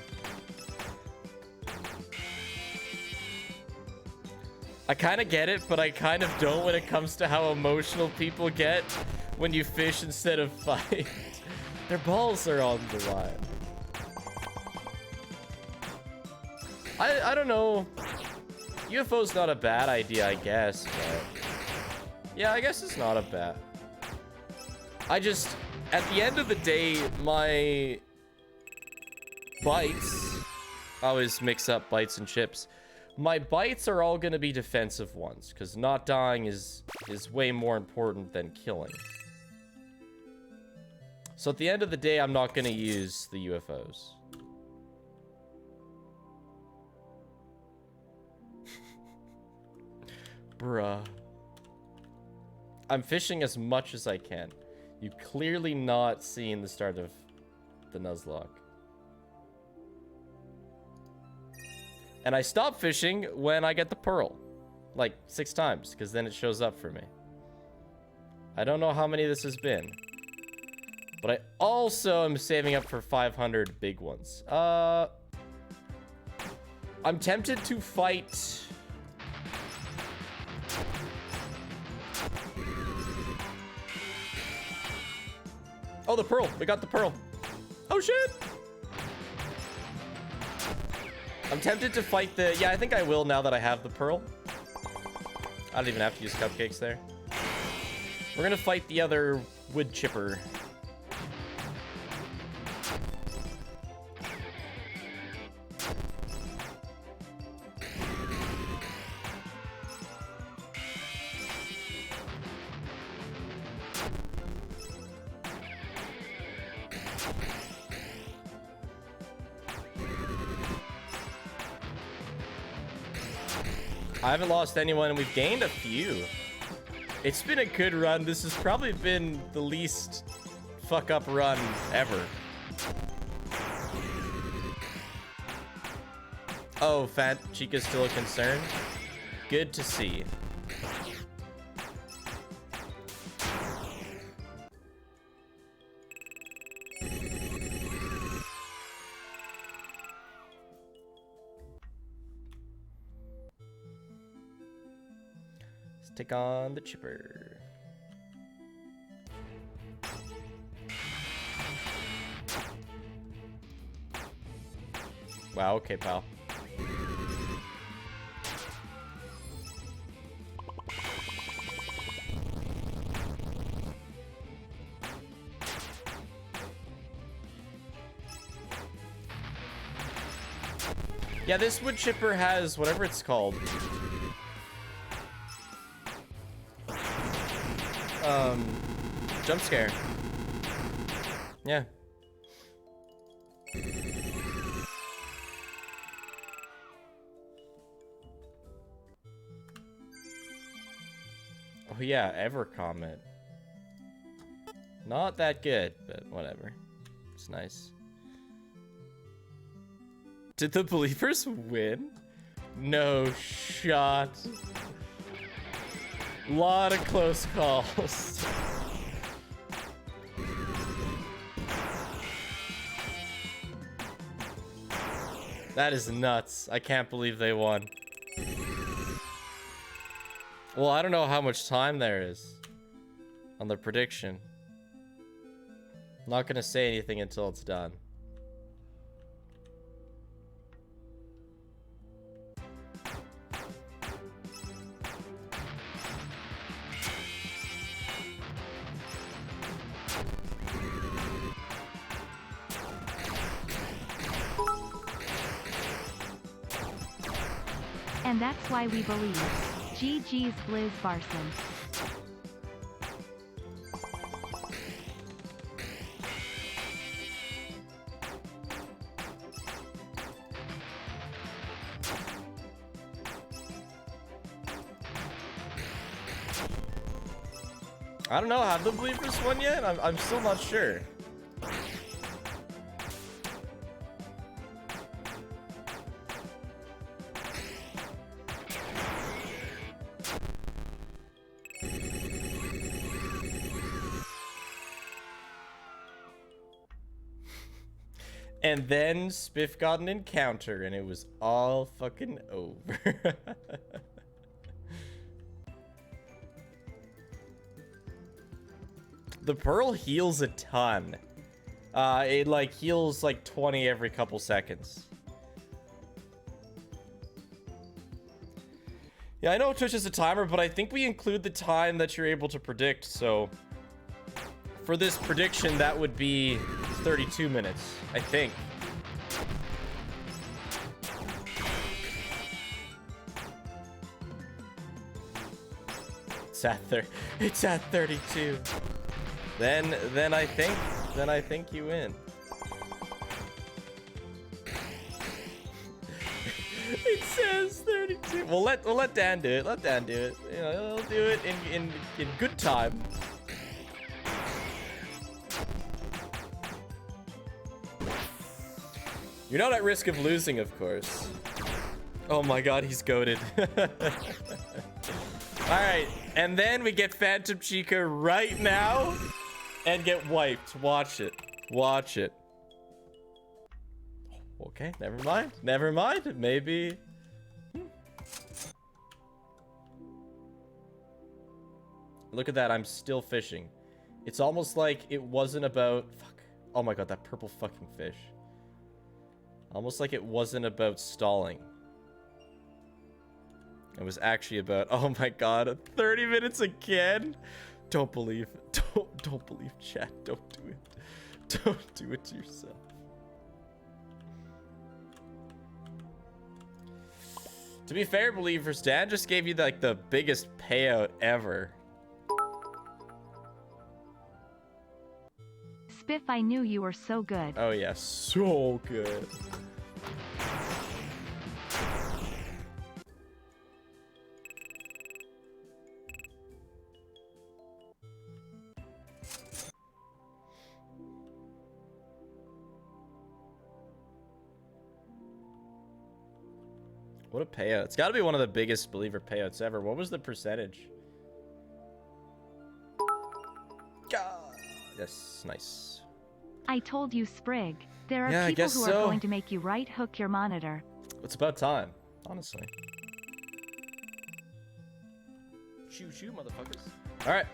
I kind of get it, but I kind of don't when it comes to how emotional people get when you fish instead of fight. Their balls are on the line. I don't know. UFO's not a bad idea, I guess, but yeah, I guess it's not a bad. I just, at the end of the day, my bites, I always mix up bites and chips. My bites are all going to be defensive ones, because not dying is is way more important than killing. So at the end of the day, I'm not going to use the UFOs. Bruh. I'm fishing as much as I can. You've clearly not seen the start of the Nuzlocke. And I stop fishing when I get the pearl. Like 6 times, because then it shows up for me. I don't know how many this has been. But I also am saving up for 500 big ones. I'm tempted to fight... Oh, the pearl. We got the pearl. Oh, shit. I'm tempted to fight the... Yeah, I think I will now that I have the pearl. I don't even have to use cupcakes there. We're gonna fight the other wood chipper. I haven't lost anyone, and we've gained a few. It's been a good run. This has probably been the least fuck-up run ever. Oh, Fat Chica's still a concern? Good to see. Take on the chipper. Wow, okay, pal. Yeah, this wood chipper has whatever it's called. Jump scare. Yeah. Oh yeah, ever comment. Not that good, but whatever. It's nice. Did the believers win? No shot. Lot of close calls. That is nuts. I can't believe they won. Well, I don't know how much time there is on the prediction. I'm not gonna say anything until it's done. And that's why we believe. GG's Blizz Barson. I don't know, have the believers won yet? I'm still not sure. And then Spiff got an encounter and it was all fucking over. The pearl heals a ton. It like heals like 20 every couple seconds. Yeah, I know Twitch is a timer, but I think we include the time that you're able to predict. So for this prediction, that would be 32 minutes, I think. It's at 32. Then I think you win. It says 32. We'll let Dan do it. Let Dan do it. You know, he'll do it in good time. You're not at risk of losing, of course. Oh my god, he's goated. Alright, and then we get Phantom Chica right now and get wiped. Watch it. Watch it. Okay, never mind. Never mind. Maybe. Look at that. I'm still fishing. It's almost like it wasn't about... Fuck. Oh my god, that purple fucking fish. Almost like it wasn't about stalling. It was actually about... Oh my god, 30 minutes again? Don't believe... Don't believe chat. Don't do it. Don't do it to yourself. To be fair, believers, Dan just gave you like the biggest payout ever. Spiff, I knew you were so good. Oh yeah, so good. What a payout. It's got to be one of the biggest believer payouts ever. What was the percentage? Yes, nice. I told you, Sprig. There are Yeah, I people guess who so. are going to make you right hook your monitor. It's about time, honestly. Shoo shoo, motherfuckers. All right.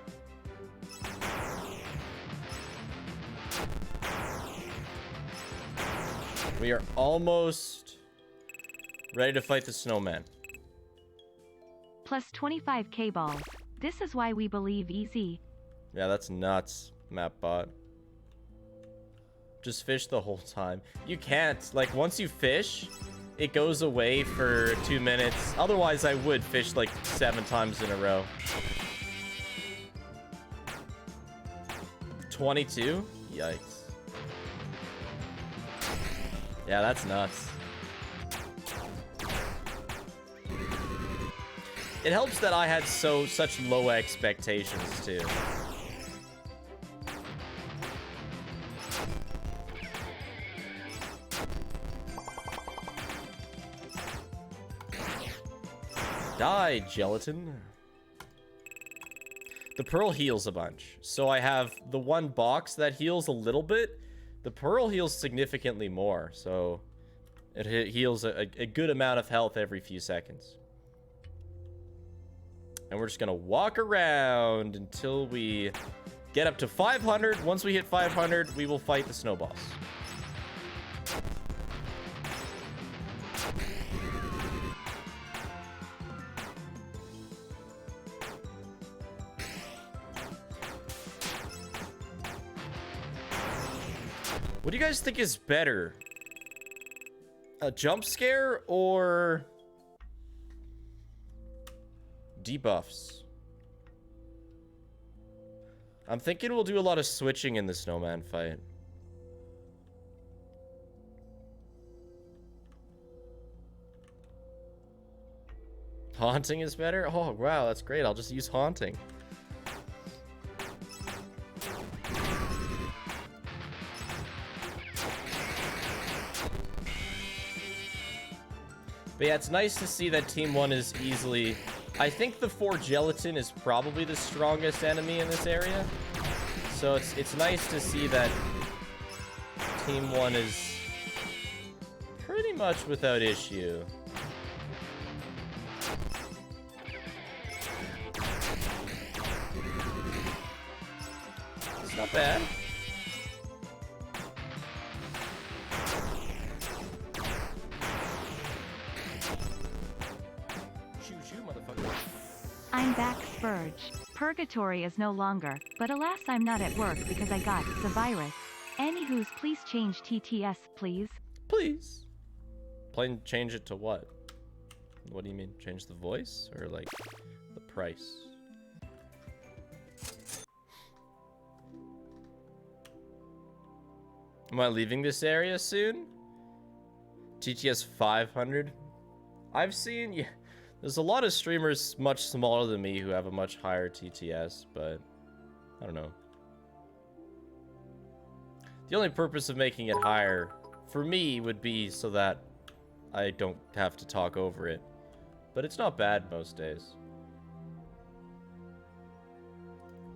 We are almost ready to fight the snowman. Plus 25k balls. This is why we believe easy. Yeah, that's nuts, MapBot. Just fish the whole time. You can't. Like, once you fish, it goes away for 2 minutes. Otherwise, I would fish like 7 times in a row. 22? Yikes. Yeah, that's nuts. It helps that I had such low expectations too. Die, gelatin. The pearl heals a bunch. So I have the one box that heals a little bit. The pearl heals significantly more. So it heals a good amount of health every few seconds. And we're just going to walk around until we get up to 500. Once we hit 500, we will fight the snow boss. What do you guys think is better? A jump scare or debuffs? I'm thinking we'll do a lot of switching in the snowman fight. Haunting is better? Oh, wow, that's great. I'll just use haunting. But yeah, it's nice to see that Team 1 is easily... I think the 4 gelatin is probably the strongest enemy in this area. So it's nice to see that Team 1 is pretty much without issue. It's not bad. I'm back, Spurge. Purgatory is no longer, but alas I'm not at work because I got the virus. Anywho's, please change TTS, please. Please. Change it to what? What do you mean? Change the voice? Or like the price? Am I leaving this area soon? TTS 500. I've seen, yeah, there's a lot of streamers much smaller than me who have a much higher TTS, but I don't know. The only purpose of making it higher for me would be so that I don't have to talk over it. But it's not bad most days.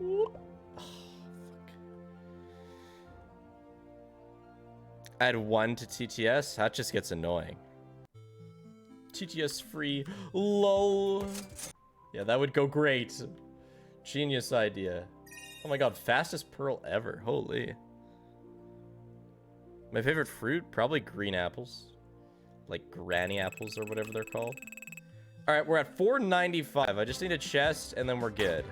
Oh, fuck. Add 1 to TTS? That just gets annoying. TTS free. LOL. Yeah, that would go great. Genius idea. Oh my god, fastest pearl ever. Holy. My favorite fruit? Probably green apples. Like granny apples or whatever they're called. Alright, we're at 495. I just need a chest and then we're good.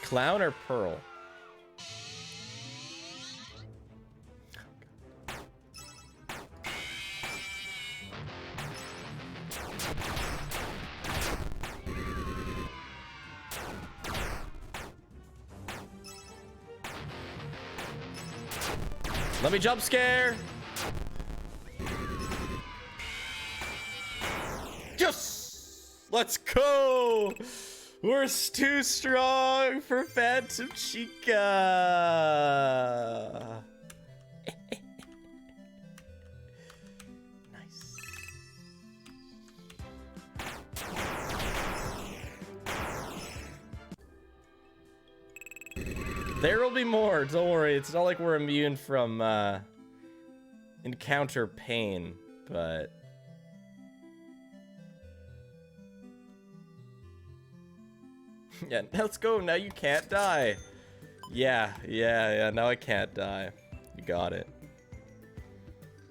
Clown or pearl? Let me jump scare. Yes! Let's go! We're too strong for Phantom Chica. Nice. There will be more, don't worry. It's not like we're immune from encounter pain, but yeah, let's go. Now you can't die. Yeah, now I can't die. You got it.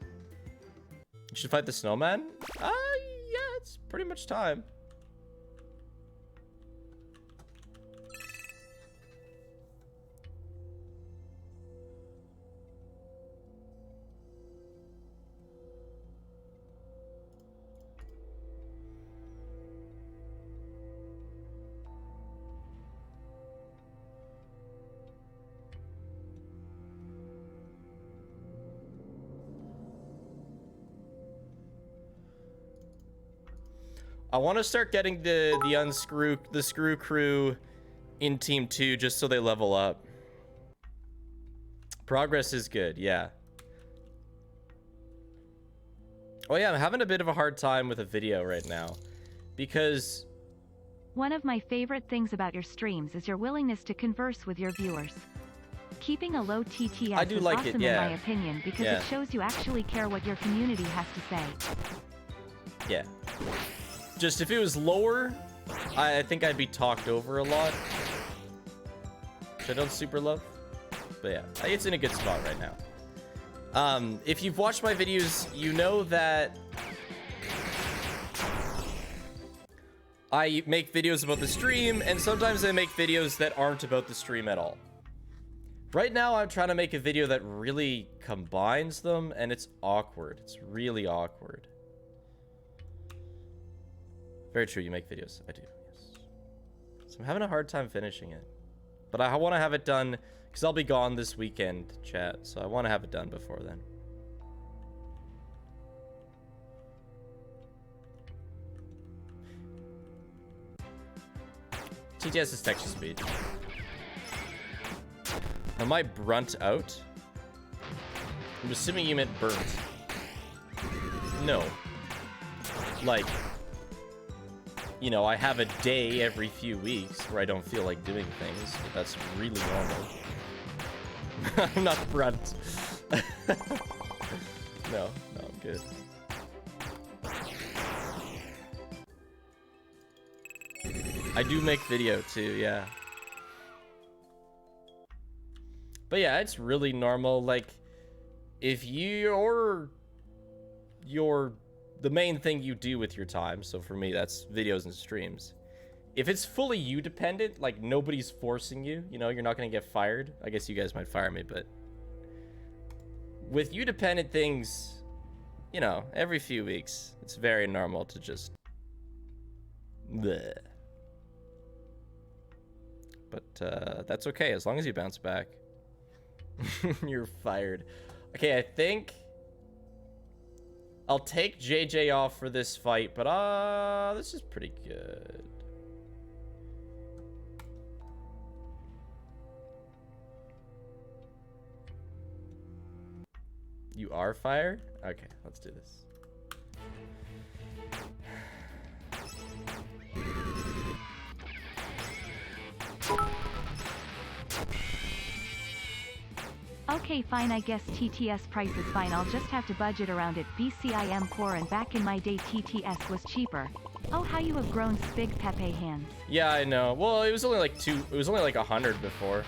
You should fight the snowman? Yeah, it's pretty much time. I want to start getting the screw crew in team 2 just so they level up. Progress is good, yeah. Oh yeah, I'm having a bit of a hard time with a video right now because one of my favorite things about your streams is your willingness to converse with your viewers. Keeping a low TTS is like awesome it, yeah. in my opinion because it shows you actually care what your community has to say. Yeah. Just if it was lower, I think I'd be talked over a lot. Which I don't super love. But yeah, it's in a good spot right now. If you've watched my videos, you know that I make videos about the stream, and sometimes I make videos that aren't about the stream at all. Right now, I'm trying to make a video that really combines them, and it's awkward. It's really awkward. Very true, you make videos. I do, yes. So I'm having a hard time finishing it. But I want to have it done, because I'll be gone this weekend, chat. So I want to have it done before then. TTS is texture speed. Am I brunt out? I'm assuming you meant burnt. No. Like, you know, I have a day every few weeks where I don't feel like doing things, but that's really normal. I'm not brunt. No, I'm good. I do make video too, yeah. But yeah, it's really normal. Like, if you're the main thing you do with your time, so for me that's videos and streams, if it's fully you dependent, like nobody's forcing you, you know, you're not gonna get fired. I guess you guys might fire me, but with you dependent things, you know, every few weeks, it's very normal to just... Bleh. But that's okay, as long as you bounce back. You're fired. Okay, I think I'll take JJ off for this fight, but this is pretty good. You are fired? Okay, let's do this. Okay, fine, I guess TTS price is fine. I'll just have to budget around it. BCIM core, and back in my day TTS was cheaper. Oh, how you have grown, big Pepe hands. Yeah, I know. Well, it was only like it was only like 100 before.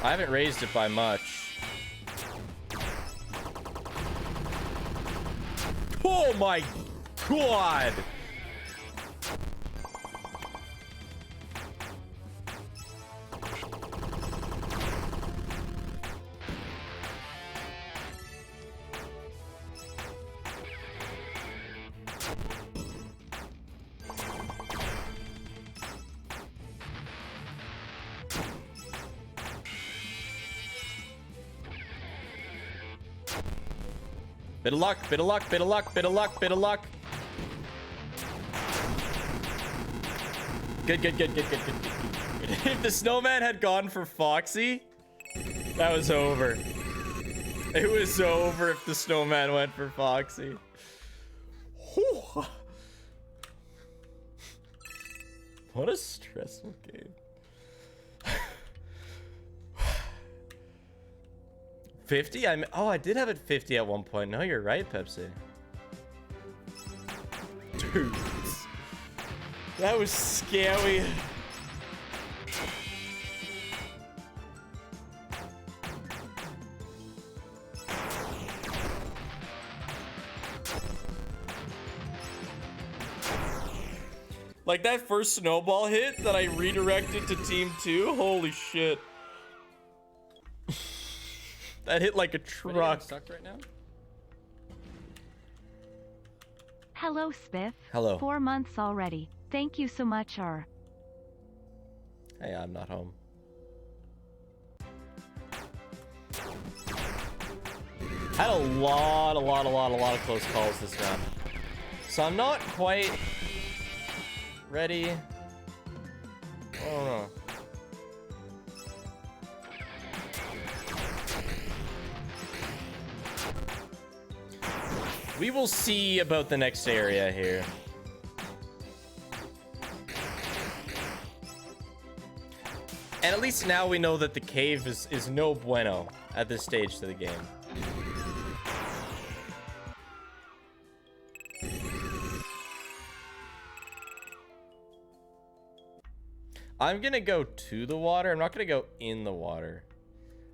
I haven't raised it by much. Oh my god! Bit of luck, bit of luck, bit of luck, bit of luck, bit of luck. Good, good, good, good, good, good, good. If the snowman had gone for Foxy, that was over. It was over if the snowman went for Foxy. Whew. What a stressful game. 50? Oh, I did have it 50 at one point. No, you're right, Pepsi. Dude. That was scary. Like that first snowball hit that I redirected to team 2. Holy shit. That hit like a truck. Stuck right now? Hello, Spiff. Hello. 4 months already. Thank you so much, Hey, I'm not home. Had a lot of close calls this round. So I'm not quite ready. I don't know. We will see about the next area here. And at least now we know that the cave is no bueno at this stage to the game. I'm gonna go to the water. I'm not gonna go in the water.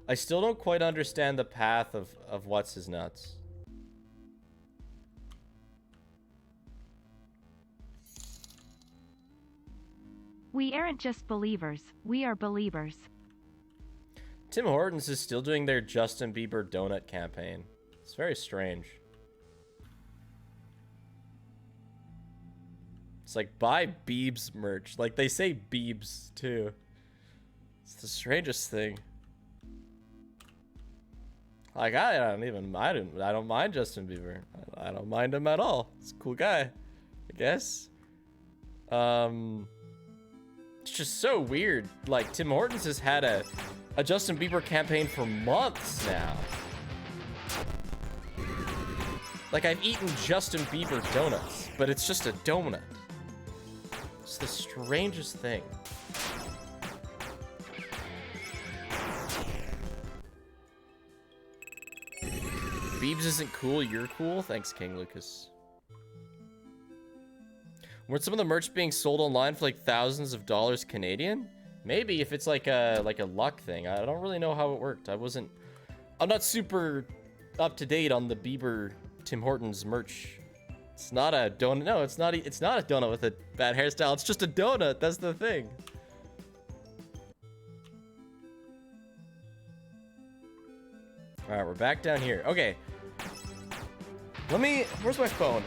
I still don't quite understand the path of what's his nuts. We aren't just believers, we are believers. Tim Hortons is still doing their Justin Bieber donut campaign. It's very strange. It's like, buy Biebs merch. Like, they say Biebs, too. It's the strangest thing. Like, I don't mind Justin Bieber. I don't mind him at all. He's a cool guy, I guess. It's just so weird. Like, Tim Hortons has had a Justin Bieber campaign for months now. Like, I've eaten Justin Bieber donuts, but it's just a donut. It's the strangest thing. Biebs isn't cool, you're cool? Thanks, King Lucas. Weren't some of the merch being sold online for like thousands of dollars Canadian? Maybe, if it's like a luck thing. I don't really know how it worked. I'm not super up to date on the Bieber Tim Hortons merch. It's not a donut. No, it's not a donut with a bad hairstyle. It's just a donut. That's the thing. All right, we're back down here. Okay. Where's my phone?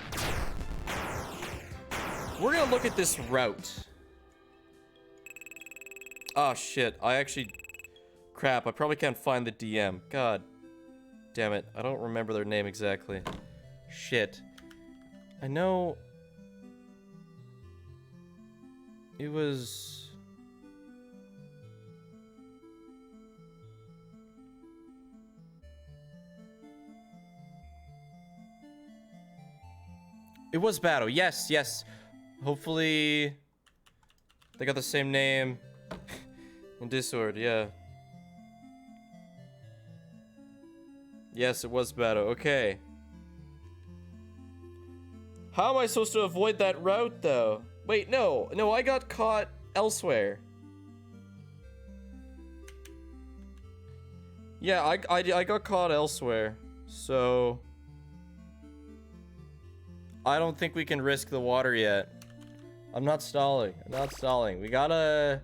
We're gonna look at this route. Oh, shit. Crap, I probably can't find the DM. God damn it. I don't remember their name exactly. Shit. I know... It was... It was Battle. Yes, yes. Hopefully... They got the same name in Discord, yeah. Yes, it was Battle. Okay. How am I supposed to avoid that route, though? Wait, no. No, I got caught elsewhere. Yeah, I got caught elsewhere. So... I don't think we can risk the water yet. I'm not stalling. I'm not stalling. We gotta...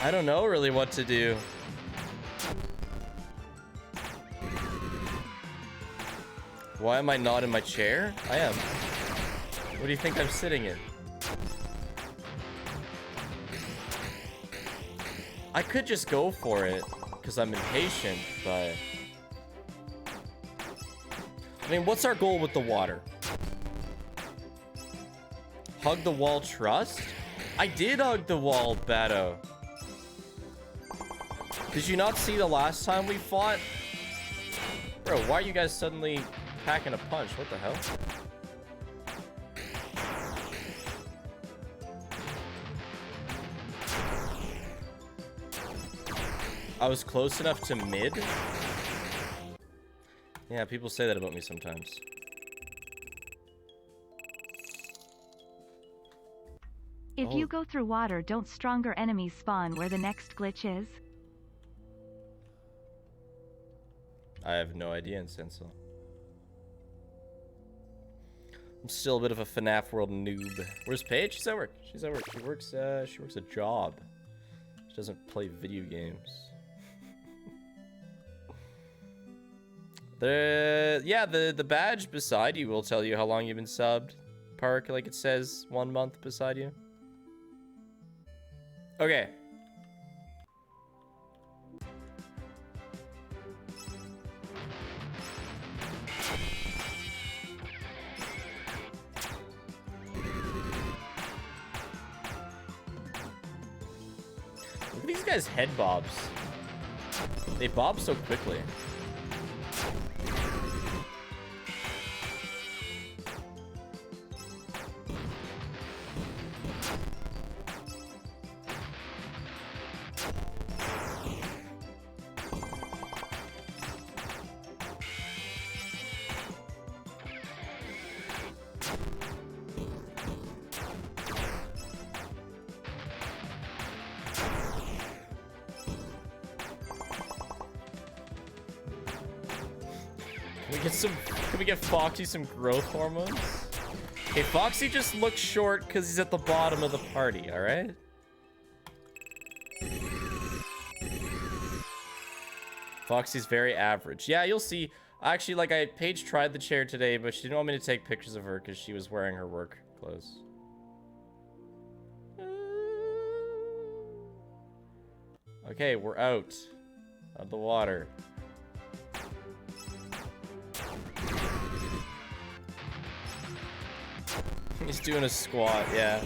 I don't know really what to do. Why am I not in my chair? I am. What do you think I'm sitting in? I could just go for it, because I'm impatient, but... I mean, what's our goal with the water? Hug the wall, trust? I did hug the wall, Bato. Did you not see the last time we fought? Bro, why are you guys suddenly packing a punch? What the hell? I was close enough to mid? Yeah, people say that about me sometimes. If you go through water, don't stronger enemies spawn where the next glitch is? I have no idea, Insensil. I'm still a bit of a FNaF world noob. Where's Paige? She's at work. She's at work. She works a job. She doesn't play video games. The badge beside you will tell you how long you've been subbed. Park, like it says 1 month beside you. Okay. Look at these guys' head bobs. They bob so quickly. Can we get Foxy some growth hormones? Okay, Foxy just looks short because he's at the bottom of the party, alright? Foxy's very average. Yeah, you'll see. Actually, like, Paige tried the chair today, but she didn't want me to take pictures of her because she was wearing her work clothes. Okay, we're out of the water. He's doing a squat, yeah.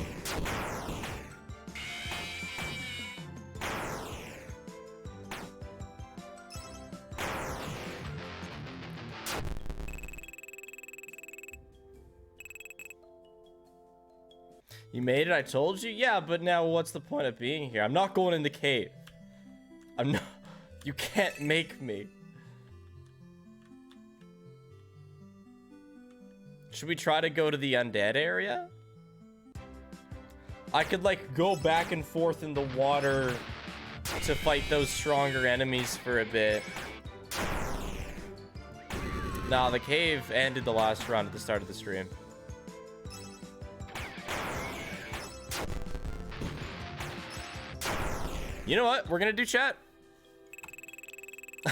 You made it, I told you? Yeah, but now what's the point of being here? I'm not going in the cave. I'm not... You can't make me. Should we try to go to the undead area? I could, like, go back and forth in the water to fight those stronger enemies for a bit. Nah, the cave ended the last round at the start of the stream. You know what? We're gonna do chat.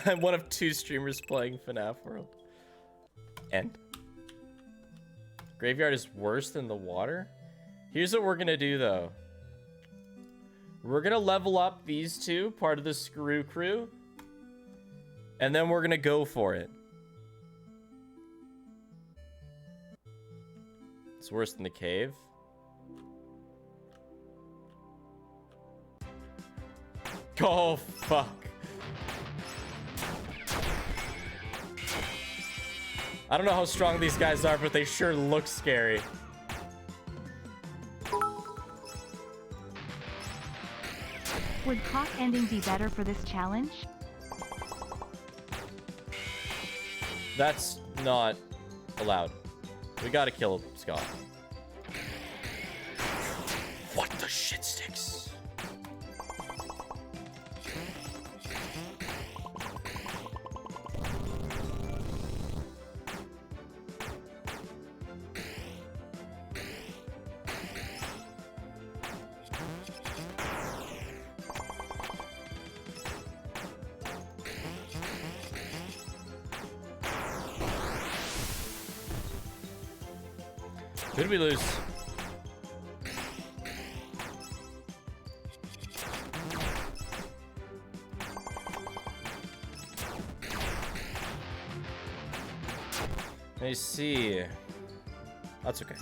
I'm one of 2 streamers playing FNaF World. And graveyard is worse than the water? Here's what we're gonna do though. We're gonna level up these 2, part of the Screw Crew. And then we're gonna go for it. It's worse than the cave. Oh, fuck. I don't know how strong these guys are, but they sure look scary. Would clock ending be better for this challenge? That's not allowed. We gotta kill Scott. What the shit sticks? Who did we lose? Let me see. That's okay.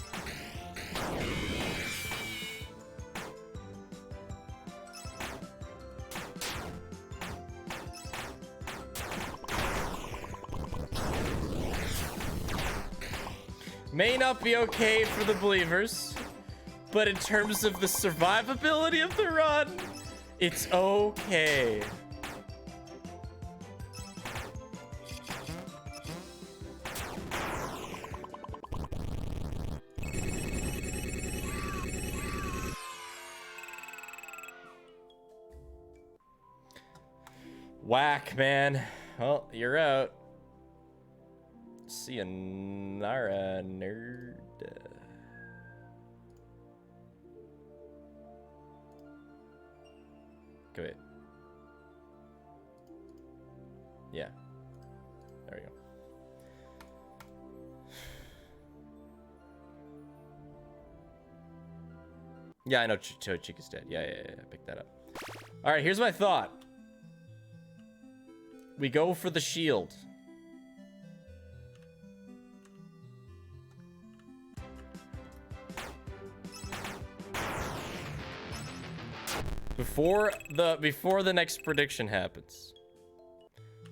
May not be okay for the believers, but in terms of the survivability of the run, it's okay. Whack, man. Well, you're out. See you, Nara nerd. Okay, wait. Yeah. There we go. Yeah, I know Chica's dead. Yeah, pick that up. All right, here's my thought. We go for the shield. Before the next prediction happens,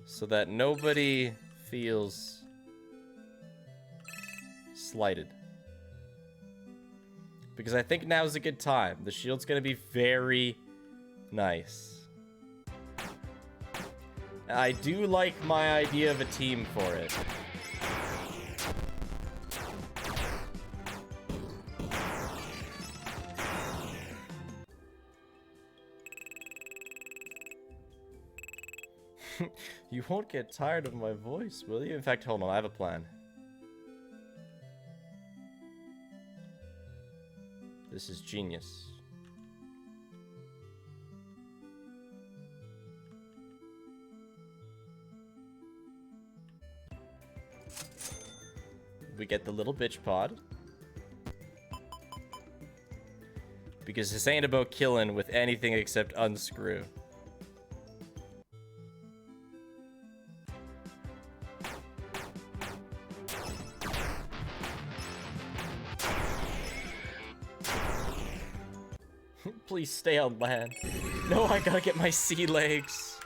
so that nobody feels slighted, because I think now's a good time. The shield's gonna be very nice. I do like my idea of a team for it. You won't get tired of my voice, will you? In fact, hold on, I have a plan. This is genius. We get the little bitch pod. Because this ain't about killing with anything except unscrew. Please stay on land. No, I gotta get my sea legs.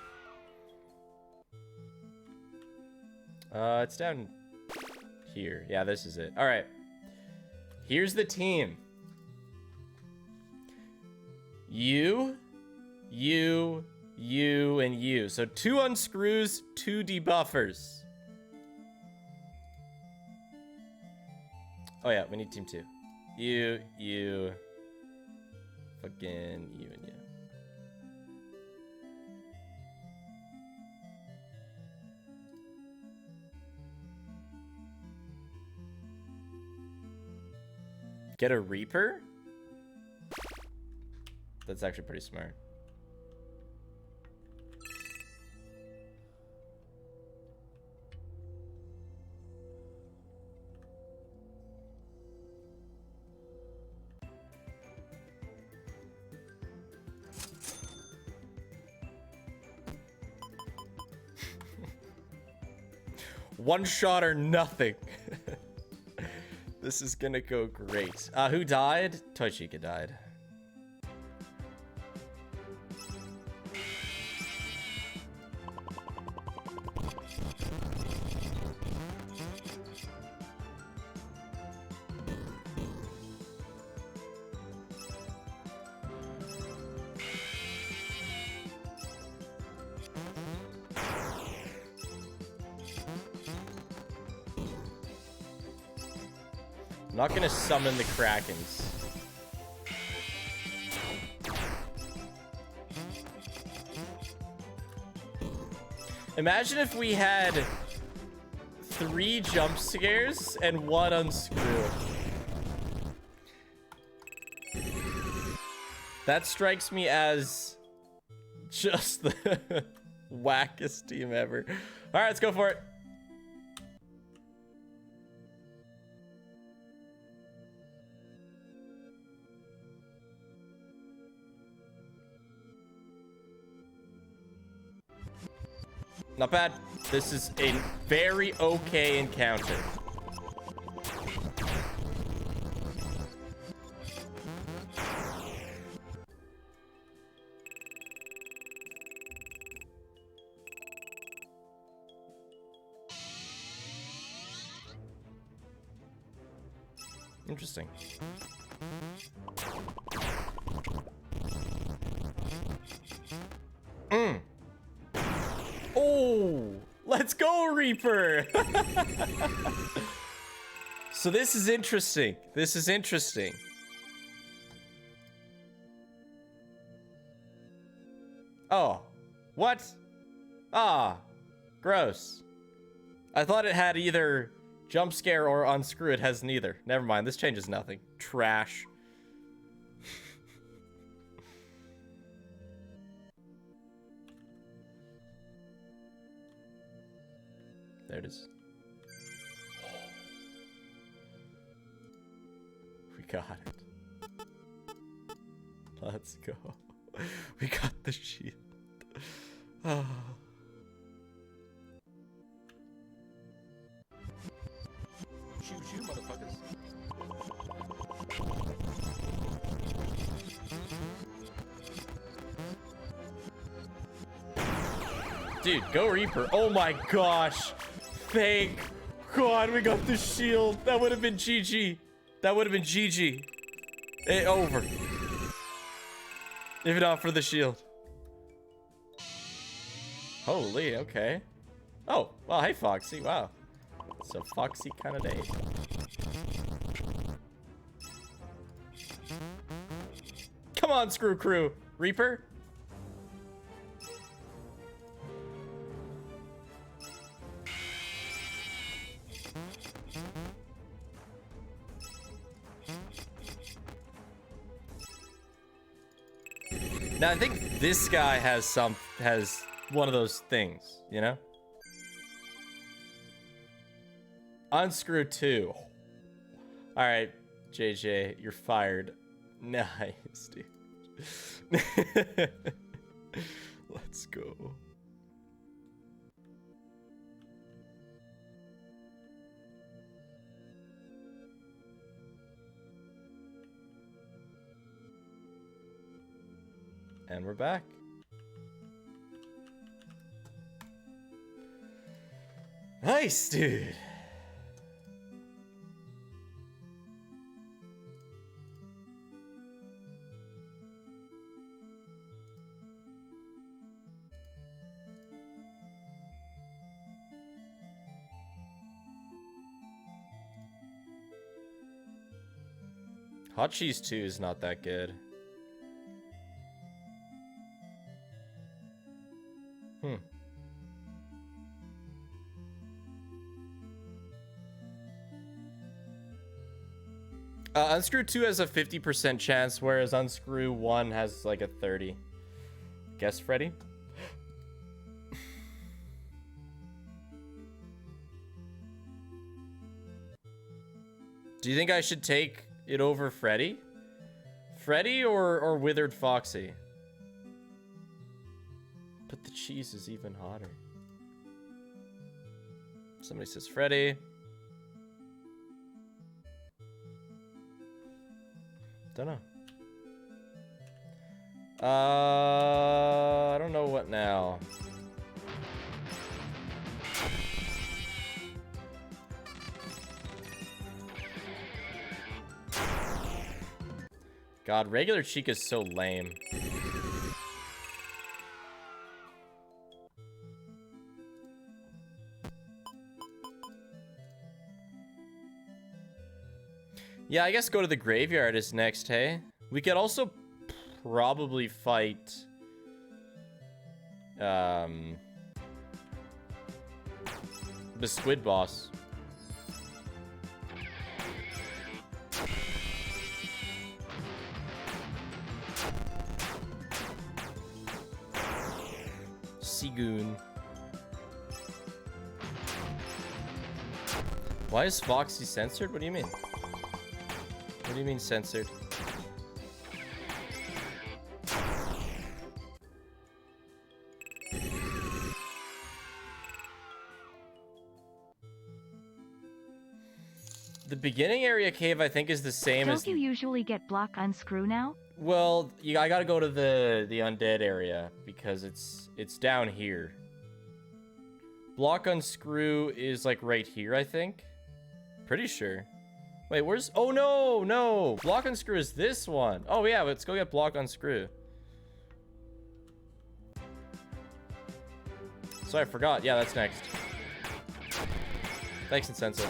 It's down here. Yeah, this is it. All right. Here's the team. You, and you. So 2 unscrews, 2 debuffers. Oh yeah, we need team 2. You. Fucking you and you. Get a Reaper? That's actually pretty smart. One shot or nothing. This is gonna go great. Who died? Toy Chica died. I'm not gonna summon the Krakens. Imagine if we had 3 jump scares and 1 unscrew. That strikes me as just the wackest team ever. All right, let's go for it. Not bad. This is a very okay encounter. Interesting. Oh, let's go, Reaper. So this is interesting. This is interesting. Oh, what? Ah, gross. I thought it had either jump scare or unscrew. It has neither. Never mind. This changes nothing. Trash. There it is. We got it. Let's go. We got the shield. Oh. Shoo shoo, motherfuckers. Dude, go Reaper. Oh my gosh. Thank God we got the shield. That would have been GG. That would have been GG. Over. If not for the shield. Holy, okay. Oh, well, hey, Foxy. Wow. It's a Foxy kind of day. Come on, Screw Crew. Reaper? Now I think this guy has one of those things, you know? Unscrew 2. All right, JJ, you're fired. Nice, dude. Let's go. And we're back. Nice, dude. Hot Cheese 2 is not that good. Unscrew 2 has a 50% chance, whereas Unscrew 1 has like a 30. Guess, Freddy? Do you think I should take it over Freddy? Freddy or Withered Foxy? But the cheese is even hotter. Somebody says Freddy. Don't know. I don't know what now. God, regular Chica is so lame. Yeah, I guess go to the graveyard is next, hey? We could also probably fight... the squid boss. Seagoon. Why is Foxy censored? What do you mean? What do you mean censored? The beginning area cave, I think, is the same as... Don't you usually get block unscrew now? Well, I gotta go to the undead area because it's down here. Block unscrew is like right here, I think. Pretty sure. Wait, where's... Oh, no, no. Block unscrew is this one. Oh, yeah, let's go get block unscrew. Sorry, I forgot. Yeah, that's next. Thanks, Incenso.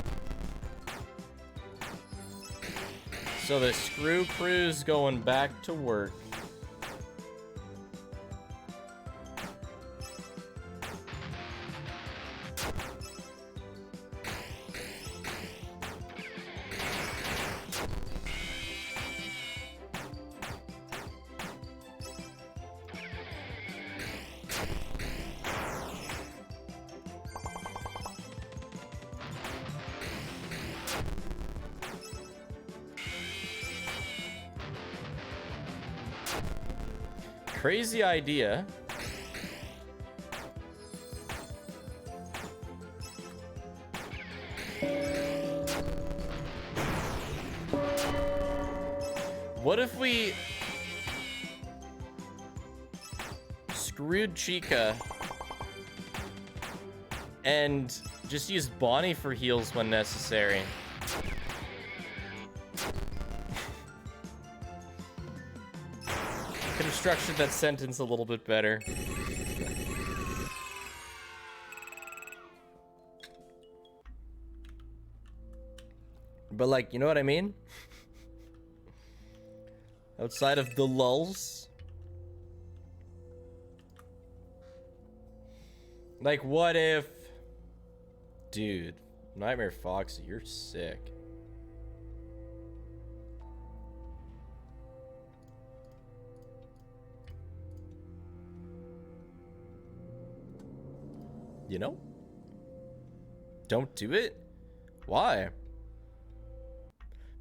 So the screw crew's going back to work. Crazy idea. What if we screwed Chica and just used Bonnie for heals when necessary? Could have structured that sentence a little bit better. But like, you know what I mean? Outside of the lulls. Like, what if... Dude, Nightmare Foxy, you're sick. You know? Don't do it? Why?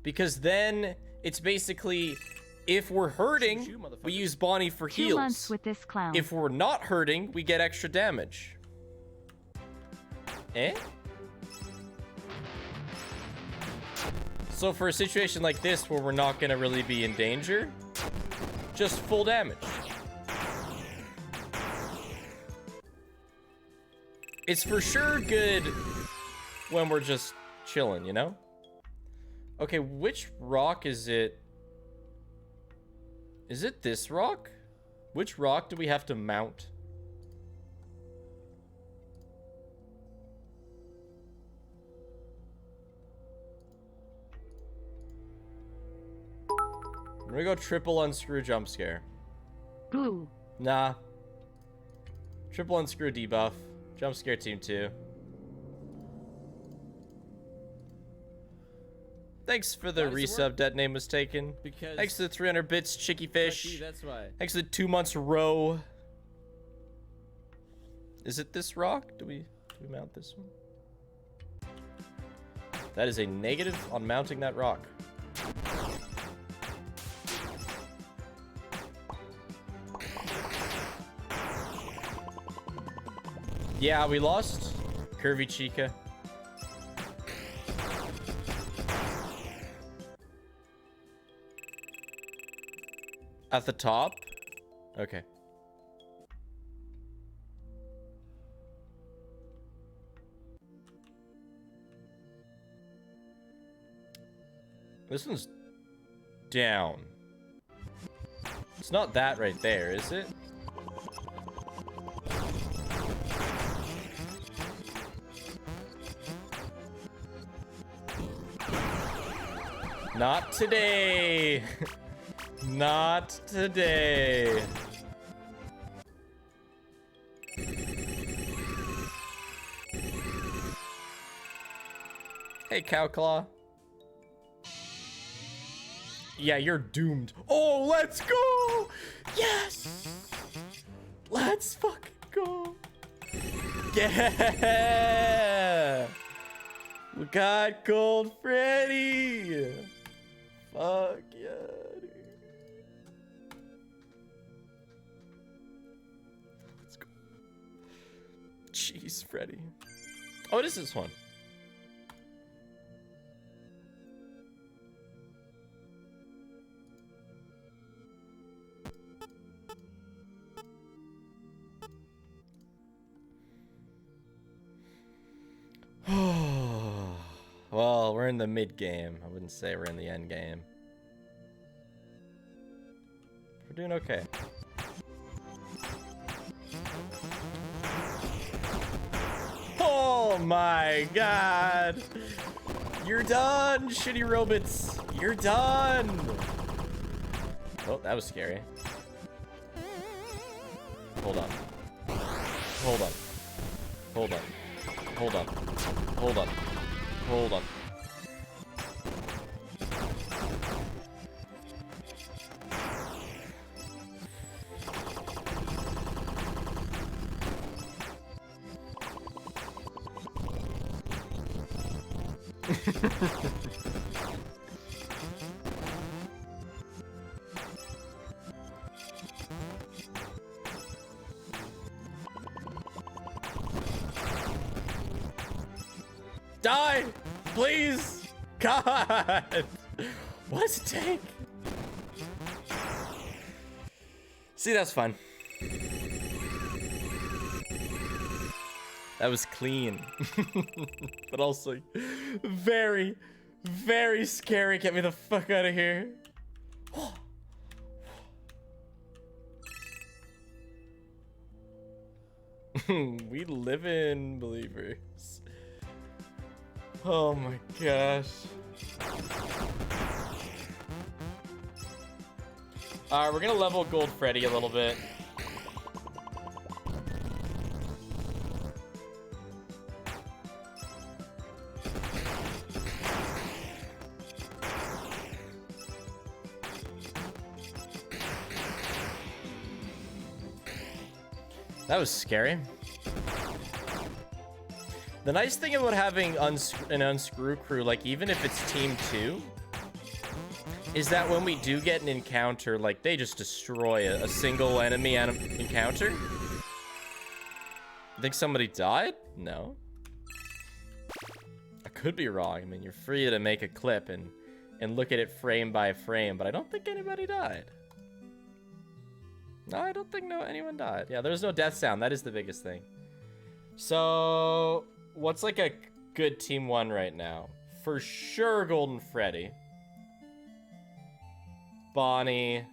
Because then it's basically, if we're hurting, we use Bonnie for 2 heals. months with this clown. If we're not hurting, we get extra damage. Eh? So for a situation like this where we're not gonna really be in danger, just full damage. It's for sure good when we're just chilling, you know? Okay, which rock is it? Is it this rock? Which rock do we have to mount? I'm gonna go triple unscrew jump scare. Boo. Nah. Triple unscrew debuff. Jump scare team 2. Thanks for the resub. That name was taken. Because thanks to the 300 bits, Chicky Fish. that's why. Thanks to the 2 months row. Is it this rock? Do we mount this one? That is a negative on mounting that rock. Yeah, we lost Curvy Chica. At the top? Okay. This one's down. It's not that right there, is it? Not today. Not today. Hey, Cowclaw. Yeah, you're doomed. Oh, let's go! Yes! Let's fucking go. Yeah! We got Gold Freddy! Fuck yeah, dude. Let's go. Jeez, Freddy. Oh, what is this one? Well, we're in the mid game. I wouldn't say we're in the end game. We're doing okay. Oh my god! You're done, shitty robots! You're done! Oh, that was scary. Hold on. Hold on. Hold on. Hold on. Hold on. Hold on. Die! Please! God! What does it take? See, that's fun. That was clean. But also very, very scary. Get me the fuck out of here. We live in believers. Oh my gosh. Alright, we're gonna level Gold Freddy a little bit. That was scary. The nice thing about having an unscrew crew, like even if it's team 2, is that when we do get an encounter, like they just destroy a single enemy encounter. I think somebody died? No. I could be wrong. I mean, you're free to make a clip and look at it frame by frame, but I don't think anybody died. No, I don't think anyone died. Yeah, there's no death sound. That is the biggest thing. So, what's like a good team 1 right now? For sure, Golden Freddy. Bonnie.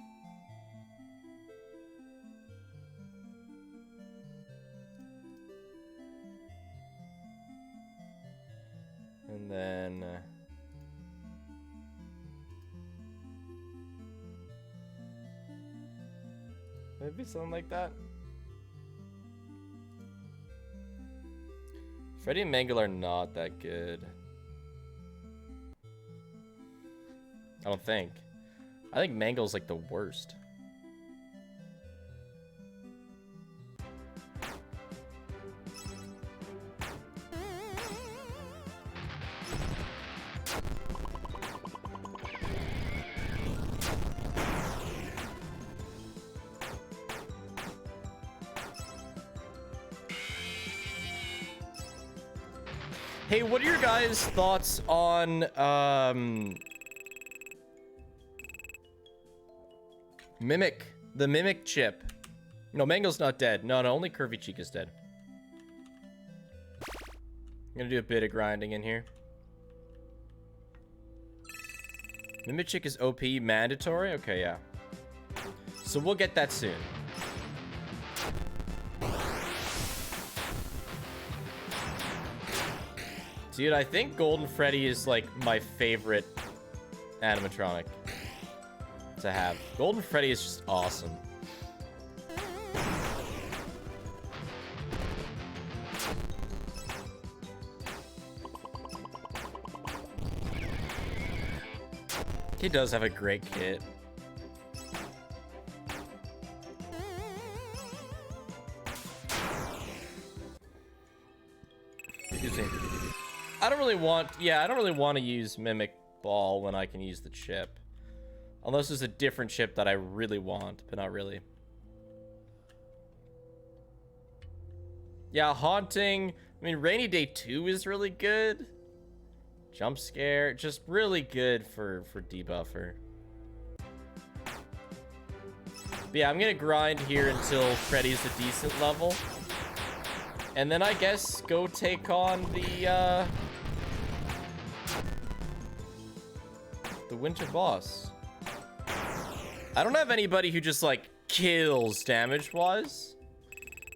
And then... maybe something like that. Freddy and Mangle are not that good. I don't think. I think Mangle's like the worst. Hey, what are your guys' thoughts on Mimic. The Mimic chip. No, Mango's not dead. No, only Curvy Cheek is dead. I'm gonna do a bit of grinding in here. Mimic Chick is OP mandatory? Okay, yeah. So we'll get that soon. Dude, I think Golden Freddy is like my favorite animatronic to have. Golden Freddy is just awesome. He does have a great kit. Excuse me. I don't really want to use Mimic Ball when I can use the chip. Unless there's a different chip that I really want, but not really. Yeah, Haunting. I mean, Rainy Day 2 is really good. Jump Scare, just really good for debuffer. But yeah, I'm gonna grind here until Freddy's a decent level. And then I guess go take on the winter boss. I don't have anybody who just like kills damage-wise.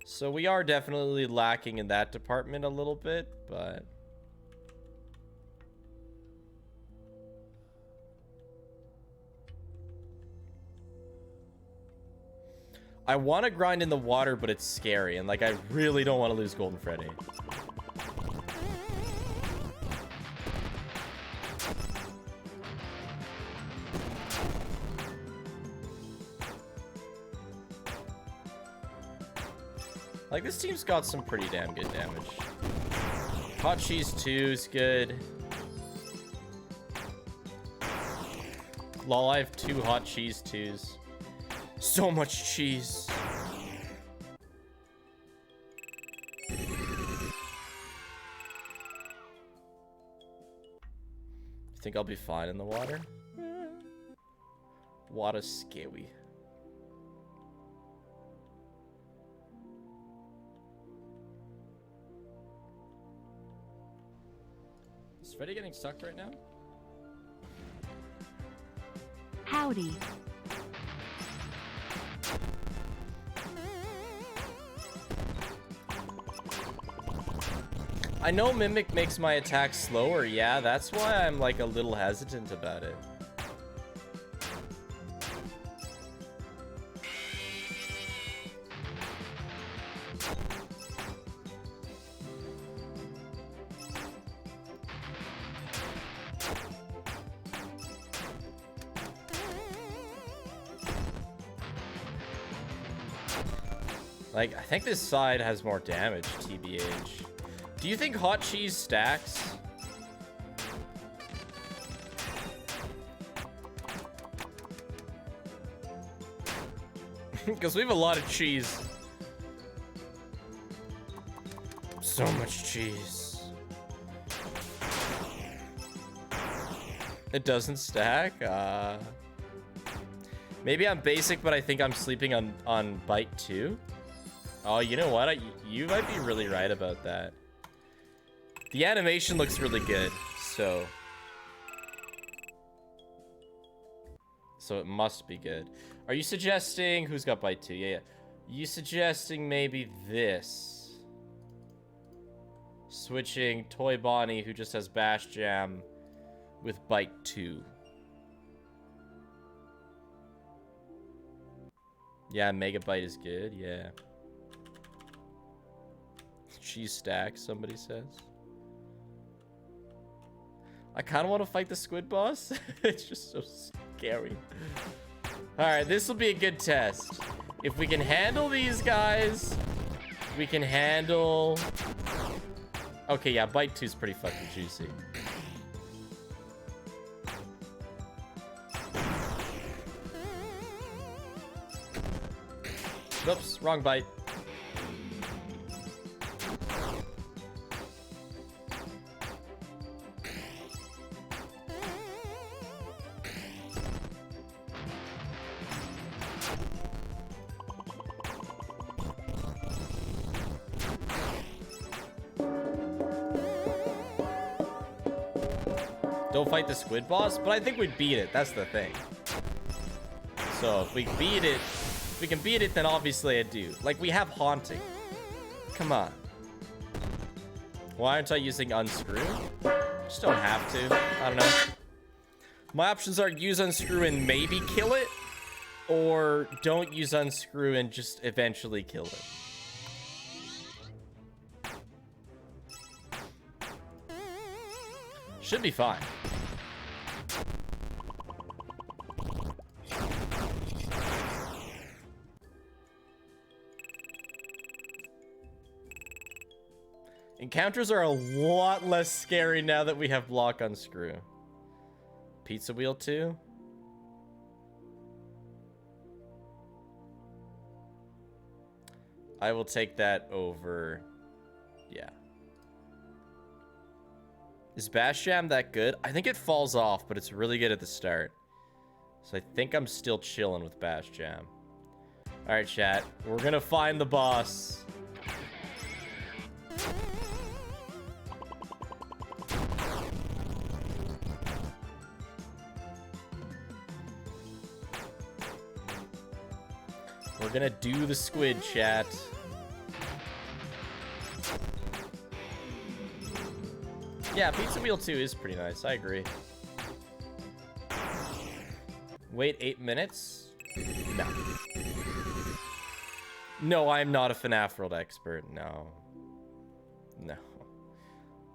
So we are definitely lacking in that department a little bit, but I want to grind in the water, but it's scary. And, like, I really don't want to lose Golden Freddy. Like, this team's got some pretty damn good damage. Hot Cheese 2 is good. Lol, I have 2 Hot Cheese 2s. So much cheese. I think I'll be fine in the water. Water's scary. Is Freddy getting stuck right now? Howdy. I know Mimic makes my attack slower, yeah, that's why I'm like a little hesitant about it. Like, I think this side has more damage, TBH. Do you think Hot Cheese stacks? Because we have a lot of cheese. So much cheese. It doesn't stack? Maybe I'm basic, but I think I'm sleeping on Bite 2. Oh, you know what? You might be really right about that. The animation looks really good, so it must be good. Are you suggesting who's got Bite 2? Yeah. You suggesting maybe this? Switching Toy Bonnie, who just has Bash Jam, with Bite 2. Yeah, Megabyte is good. Yeah. Cheese stack, somebody says. I kind of want to fight the squid boss. It's just so scary. Alright, this will be a good test. If we can handle these guys, we can handle... Okay, yeah, Bite 2 is pretty fucking juicy. Oops, wrong bite. Don't fight the squid boss, but I think we'd beat it. That's the thing. So if we beat it, if we can beat it, then obviously I do. Like, we have haunting. Come on. Why aren't I using unscrew? Just don't have to. I don't know. My options are use unscrew and maybe kill it, or don't use unscrew and just eventually kill it. Should be fine. Encounters are a lot less scary now that we have block unscrew. Pizza wheel too? I will take that over. Yeah. Is Bash Jam that good? I think it falls off, but it's really good at the start. So I think I'm still chilling with Bash Jam. Alright, chat. We're gonna find the boss. We're gonna do the squid, chat. Yeah, Pizza Wheel 2 is pretty nice. I agree. Wait 8 minutes? No. No, I'm not a FNaF World expert. No. No.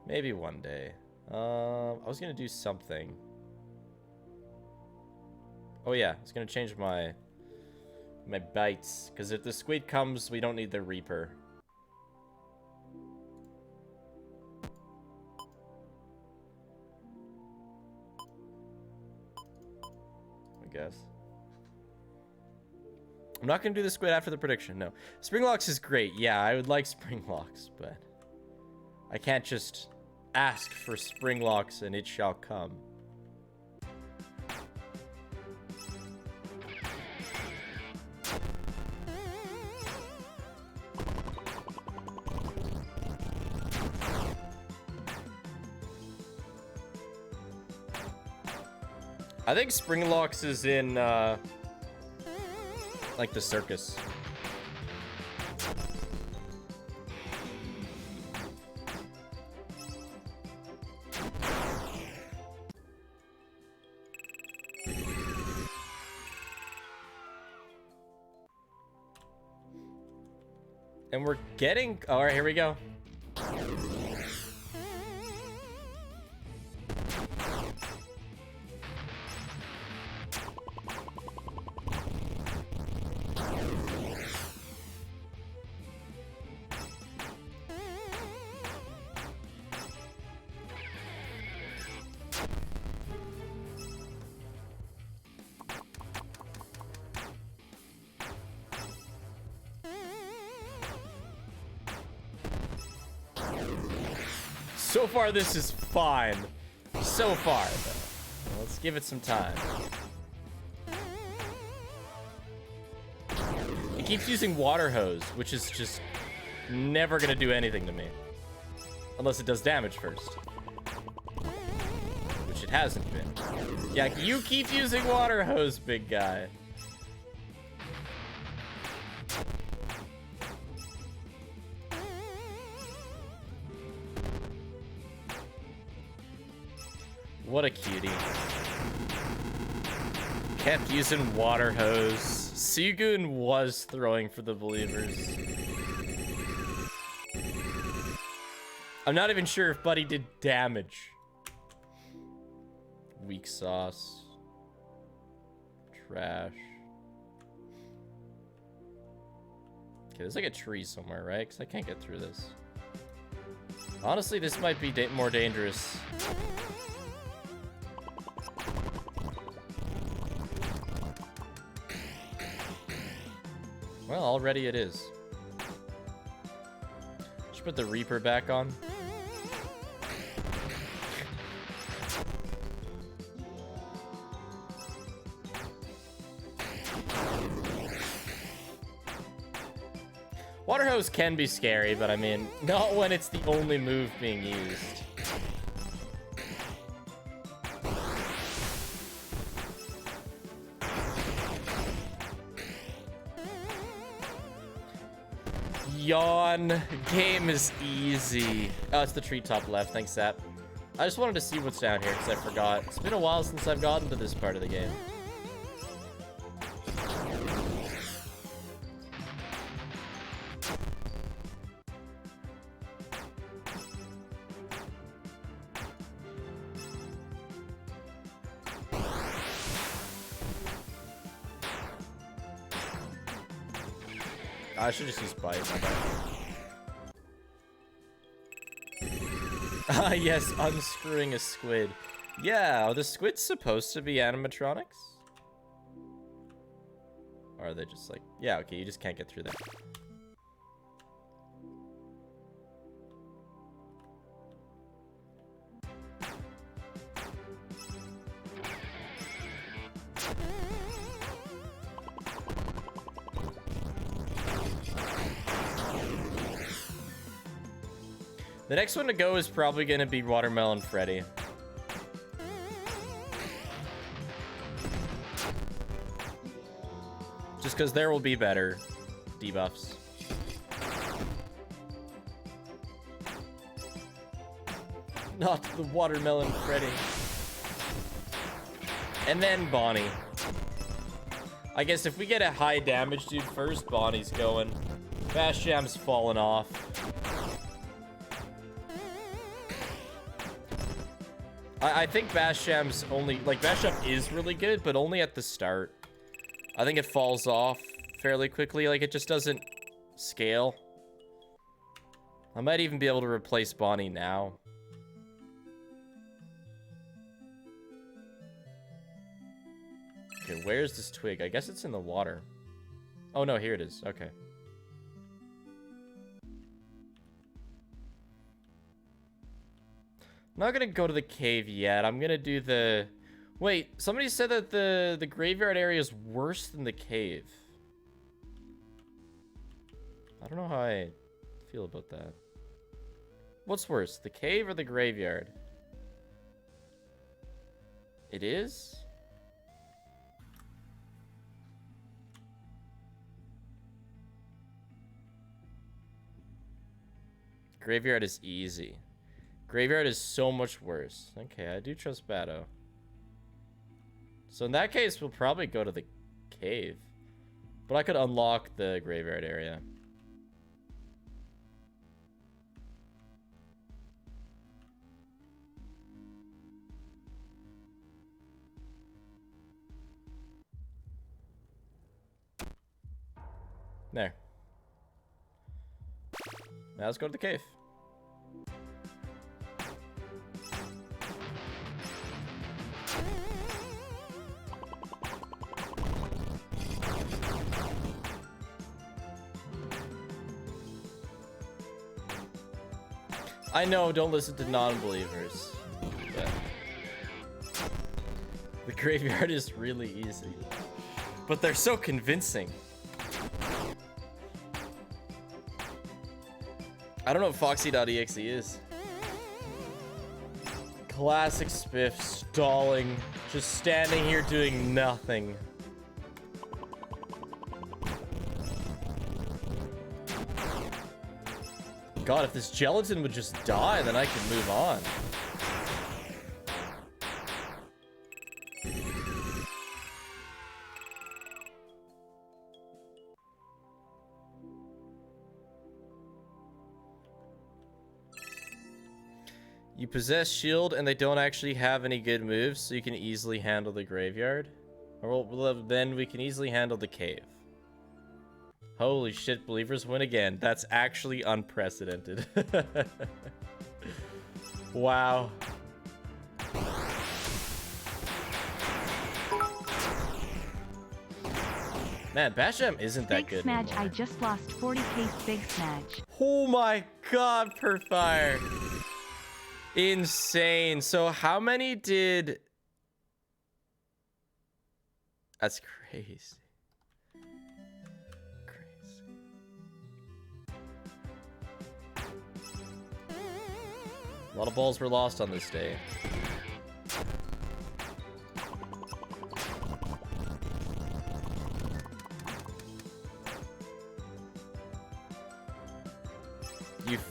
Maybe one day. I was gonna do something. Oh yeah, I was gonna change my bites, because if the squid comes, we don't need the Reaper. I guess. I'm not gonna do the squid after the prediction, no. Springlocks is great, yeah, I would like Springlocks, but I can't just ask for Springlocks and it shall come. I think Springlocks is in, like, the circus. And we're getting... Alright, here we go. So far, this is fine. So far, though. Let's give it some time. It keeps using water hose, which is just never gonna do anything to me. Unless it does damage first. Which it hasn't been. Yeah, you keep using water hose, big guy. What a cutie. Kept using water hose. Seagoon was throwing for the believers. I'm not even sure if Buddy did damage. Weak sauce. Trash. Okay, there's like a tree somewhere, right? Because I can't get through this. Honestly, this might be more dangerous. Well, already it is. Should put the Reaper back on. Water hose can be scary, but I mean, not when it's the only move being used. Yawn. Game is easy. Oh, it's the treetop left. Thanks, Zap. I just wanted to see what's down here because I forgot. It's been a while since I've gotten to this part of the game. I should just use bite. My bad. Ah, yes, unscrewing a squid. Yeah, are the squids supposed to be animatronics? Or are they just like... Yeah, okay, you just can't get through there. The next one to go is probably going to be Watermelon Freddy. Just because there will be better debuffs. Not the Watermelon Freddy. And then Bonnie. I guess if we get a high damage dude first, Bonnie's going. Bash Jam's falling off. I think Bash Jam's only... Like, Bash Jam is really good, but only at the start. I think it falls off fairly quickly. Like, it just doesn't scale. I might even be able to replace Bonnie now. Okay, where's this twig? I guess it's in the water. Oh, no, here it is. Okay. I'm not gonna go to the cave yet. I'm gonna do the... Wait, somebody said that the graveyard area is worse than the cave. I don't know how I feel about that. What's worse, the cave or the graveyard? It is? Graveyard is easy. Graveyard is so much worse. Okay, I do trust Batto. So in that case, we'll probably go to the cave. But I could unlock the graveyard area. There. Now let's go to the cave. I know, don't listen to non-believers. But the graveyard is really easy. But they're so convincing. I don't know what Foxy.exe is. Classic Spiff stalling. Just standing here doing nothing. God, if this gelatin would just die, then I can move on. You possess shield and they don't actually have any good moves, so you can easily handle the graveyard. Or then we can easily handle the cave. Holy shit, believers win again. That's actually unprecedented. Wow. Man, Bash Jam isn't that good Big Smadge, anymore. I just lost 40k Big Smadge. Oh my god, Perfire. Insane. So how many did... That's crazy. A lot of balls were lost on this day.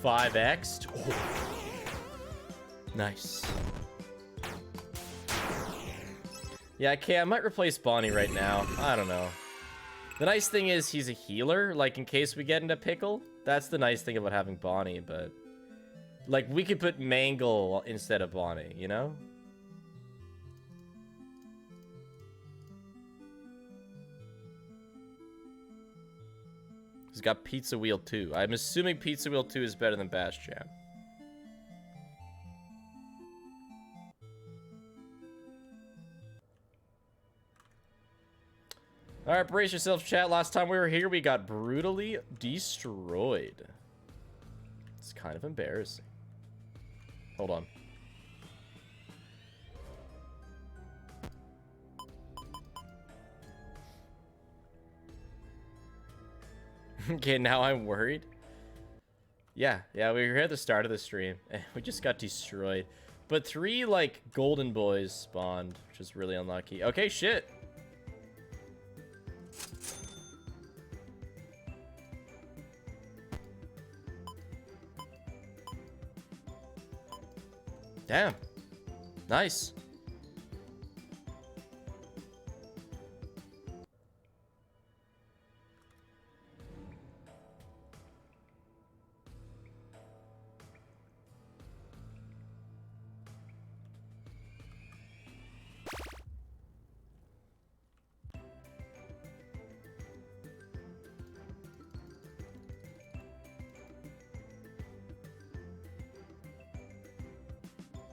5x'd. Oh. Nice. Yeah, okay, I might replace Bonnie right now. I don't know. The nice thing is he's a healer, like in case we get into pickle. That's the nice thing about having Bonnie, but like we could put Mangle instead of Bonnie, you know? He's got Pizza Wheel 2. I'm assuming Pizza Wheel 2 is better than Bash Jam. Alright, brace yourselves, chat. Last time we were here, we got brutally destroyed. It's kind of embarrassing. Hold on. Okay, now I'm worried. Yeah, we were here at the start of the stream, and we just got destroyed. But 3, like, golden boys spawned, which is really unlucky. Okay, shit. Damn. Nice.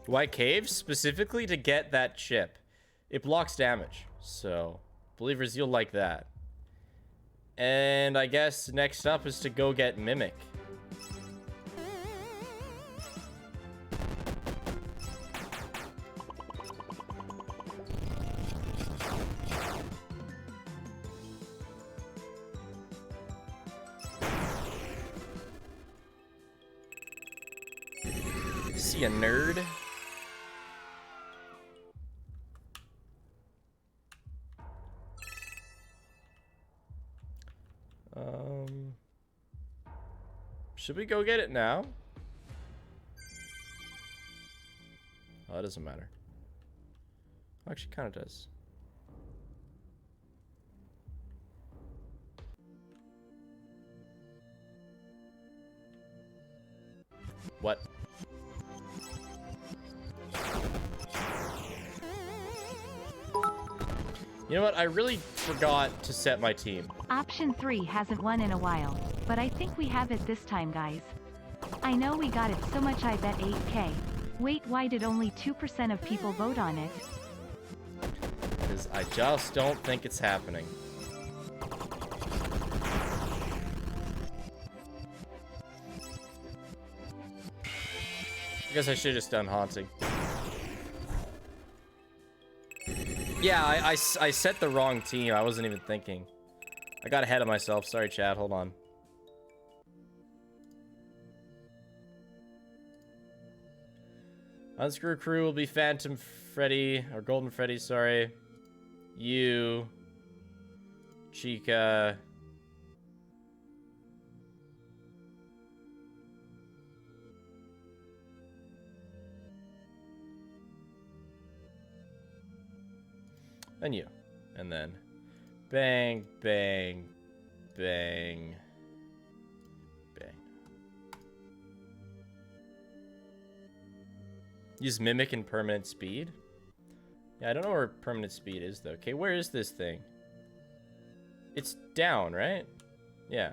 Why caves? Specifically to get that chip. It blocks damage. So, believers, you'll like that. And I guess next up is to go get Mimic. See a nerd? Should we go get it now? Oh, it doesn't matter. Actually, kind of does. What? You know what? I really forgot to set my team. Option 3 hasn't won in a while, but I think we have it this time, guys. I know we got it so much I bet 8k. Wait, why did only 2% of people vote on it? Because I just don't think it's happening. I guess I should have just done Haunting. Yeah, I set the wrong team. I wasn't even thinking. I got ahead of myself. Sorry, chat. Hold on. Unscrew crew will be Phantom Freddy, or Golden Freddy, sorry. You. Chica. And you. And then bang, bang, bang, bang. Use Mimic and Permanent Speed? Yeah, I don't know where Permanent Speed is, though. Okay, where is this thing? It's down, right? Yeah.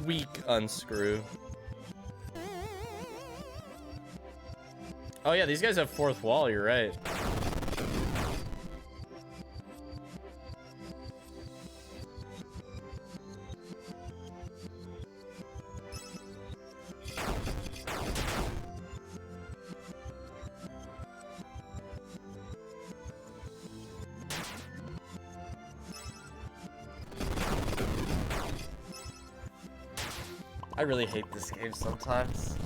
Weak unscrew. Oh yeah, these guys have fourth wall, you're right. I really hate this game sometimes.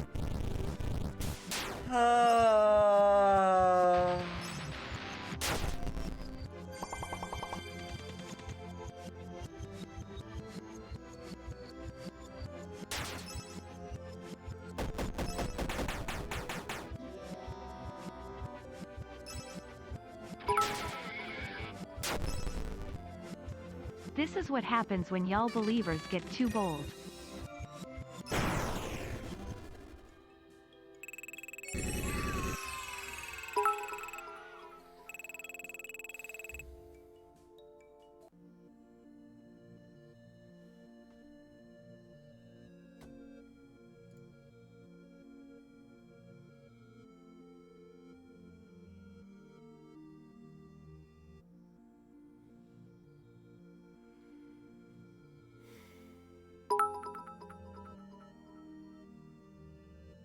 This is what happens when y'all believers get too bold.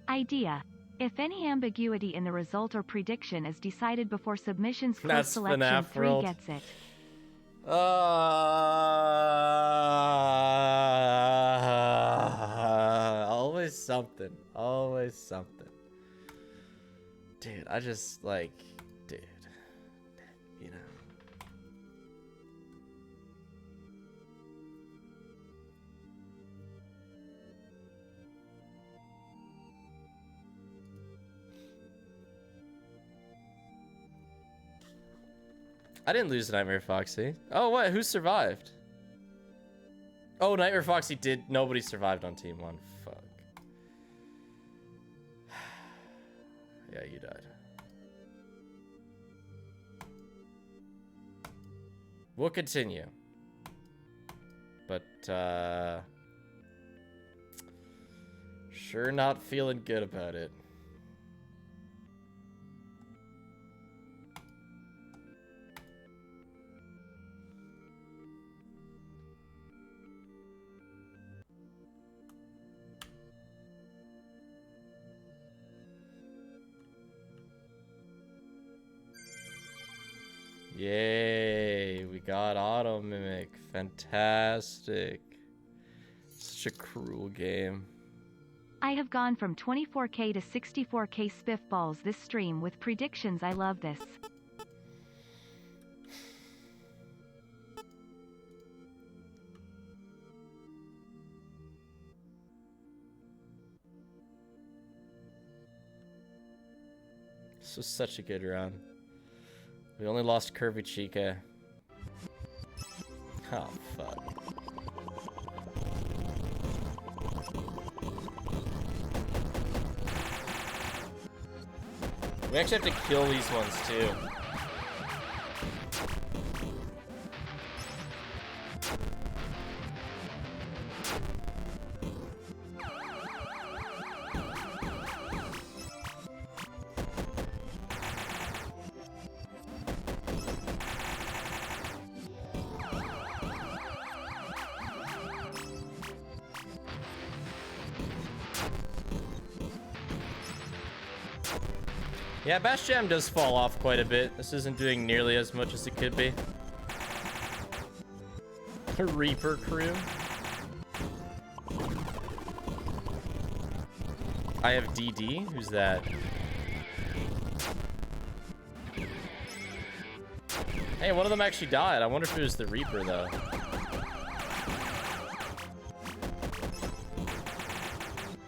Idea. If any ambiguity in the result or prediction is decided before submission's close That's selection, FNaF 3 world. gets it. Always something. Always something. Dude, I just like, dude, you know. I didn't lose Nightmare Foxy. Oh, what? Who survived? Oh, Nightmare Foxy did. Nobody survived on Team 1. Fuck. Yeah, you died. We'll continue. But, sure not feeling good about it. Yay, we got Auto Mimic. Fantastic. Such a cruel game. I have gone from 24K to 64K spiffballs this stream with predictions. I love this. This was such a good run. We only lost Curvy Chica. Oh, fuck. We actually have to kill these ones, too. Yeah, Bash Jam does fall off quite a bit. This isn't doing nearly as much as it could be. The Reaper crew. I have DD. Who's that? Hey, one of them actually died. I wonder if it was the Reaper, though.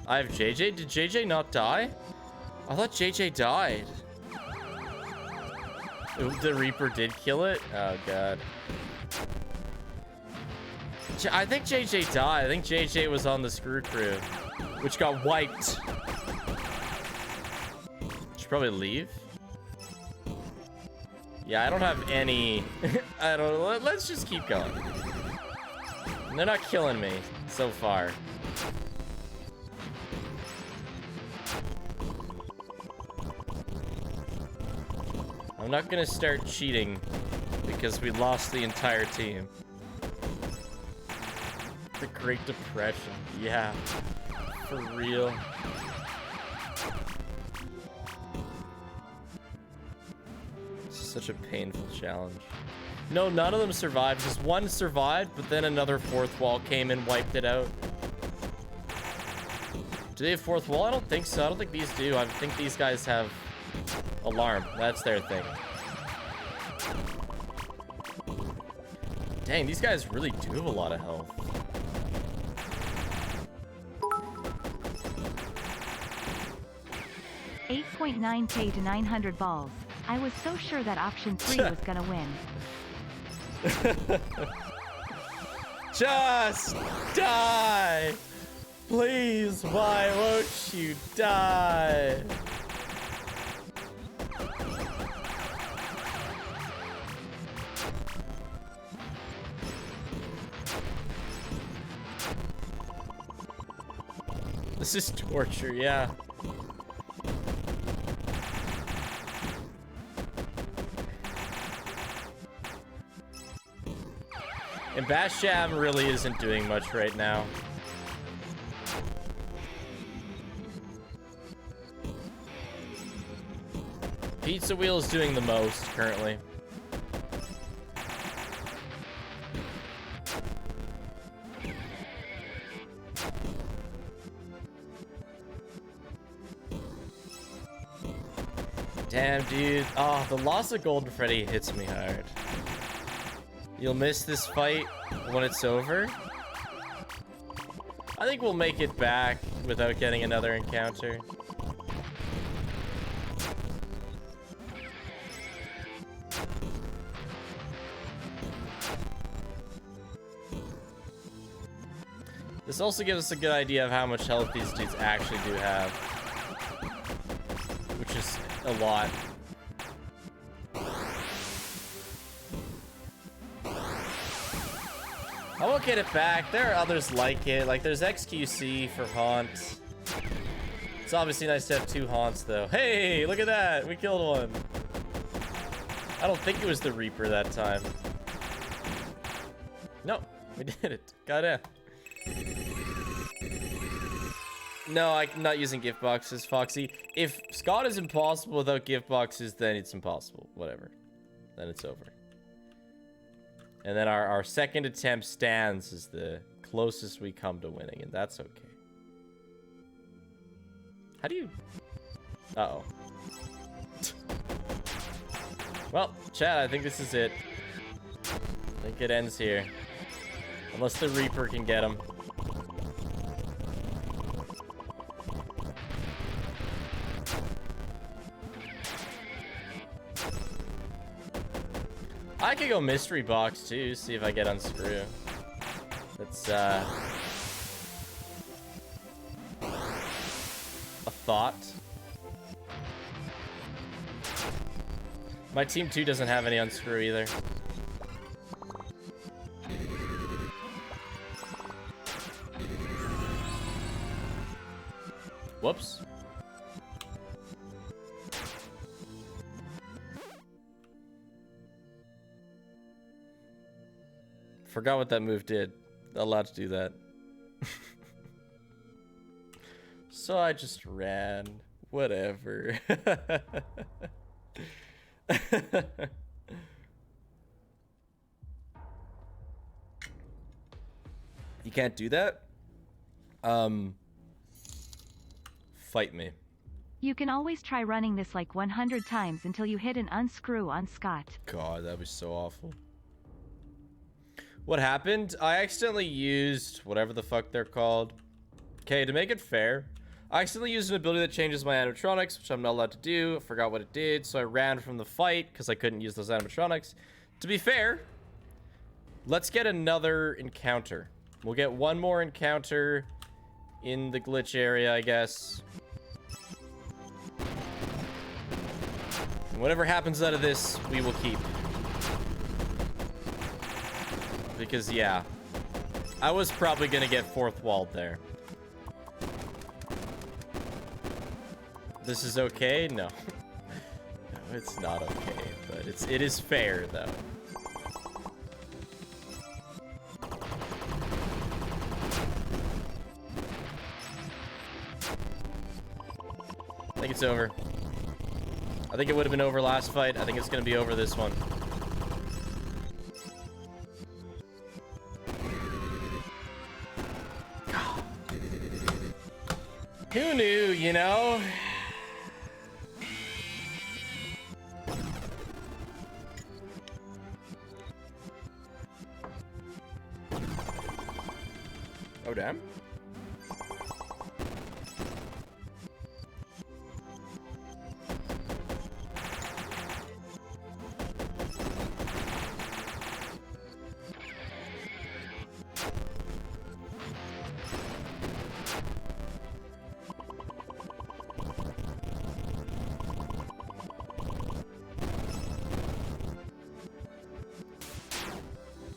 I have JJ. Did JJ not die? I thought JJ died. The Reaper did kill it? Oh, God. I think JJ died. I think JJ was on the Screw Crew, which got wiped. Should probably leave. Yeah, I don't have any... I don't know. Let's just keep going. They're not killing me so far. I'm not gonna start cheating because we lost the entire team. The Great Depression, yeah, for real. It's such a painful challenge. No, none of them survived. Just one survived, but then another fourth wall came and wiped it out. Do they have fourth wall? I don't think so. I don't think these do. I think these guys have alarm. That's their thing. Dang, these guys really do have a lot of health. $8.9K to 900 balls. I was so sure that option 3 was gonna win. Just die! Please, why won't you die? This is torture, yeah. And Basham really isn't doing much right now. Pizza Wheel is doing the most currently. Damn, dude. Oh, the loss of Golden Freddy hits me hard. You'll miss this fight when it's over. I think we'll make it back without getting another encounter. This also gives us a good idea of how much health these dudes actually do have, which is a lot. I won't get it back. There are others like it. Like, there's XQC for Haunt. It's obviously nice to have 2 Haunts, though. Hey, look at that. We killed one. I don't think it was the Reaper that time. No, we did it. Got it. No, I'm not using gift boxes, Foxy. If Scott is impossible without gift boxes, then it's impossible. Whatever. Then it's over. And then our second attempt stands is the closest we come to winning, and that's okay. How do you... Uh-oh. Well, chat, I think this is it. I think it ends here. Unless the Reaper can get him. I could go mystery box too, see if I get unscrew. That's a thought. My team 2 doesn't have any unscrew either. Whoops. Forgot what that move did. Not allowed to do that. So I just ran. Whatever. You can't do that? Fight me. You can always try running this like 100 times until you hit an unscrew on Scott. God, that'd be so awful. What happened? I accidentally used whatever the fuck they're called. Okay, to make it fair, I accidentally used an ability that changes my animatronics, which I'm not allowed to do. I forgot what it did, so I ran from the fight because I couldn't use those animatronics. To be fair, let's get another encounter. We'll get one more encounter in the glitch area, I guess. And whatever happens out of this, we will keep. Because, yeah, I was probably going to get fourth walled there. This is okay? No. No, it's not okay, but it is fair, though. I think it's over. I think it would have been over last fight. I think it's going to be over this one. Who knew, you know? Oh, damn.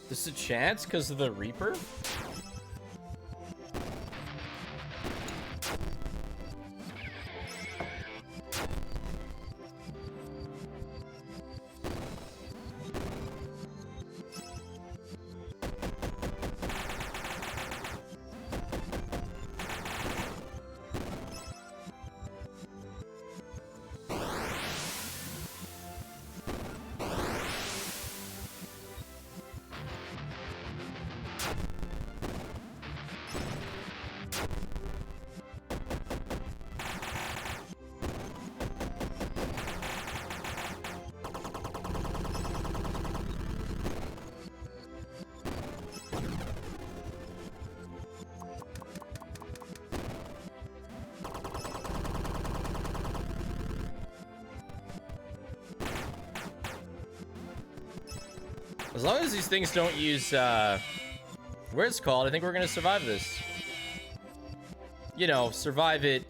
There's a chance because of the Reaper? As long as these things don't use, what it's called, I think we're gonna survive this. You know, survive it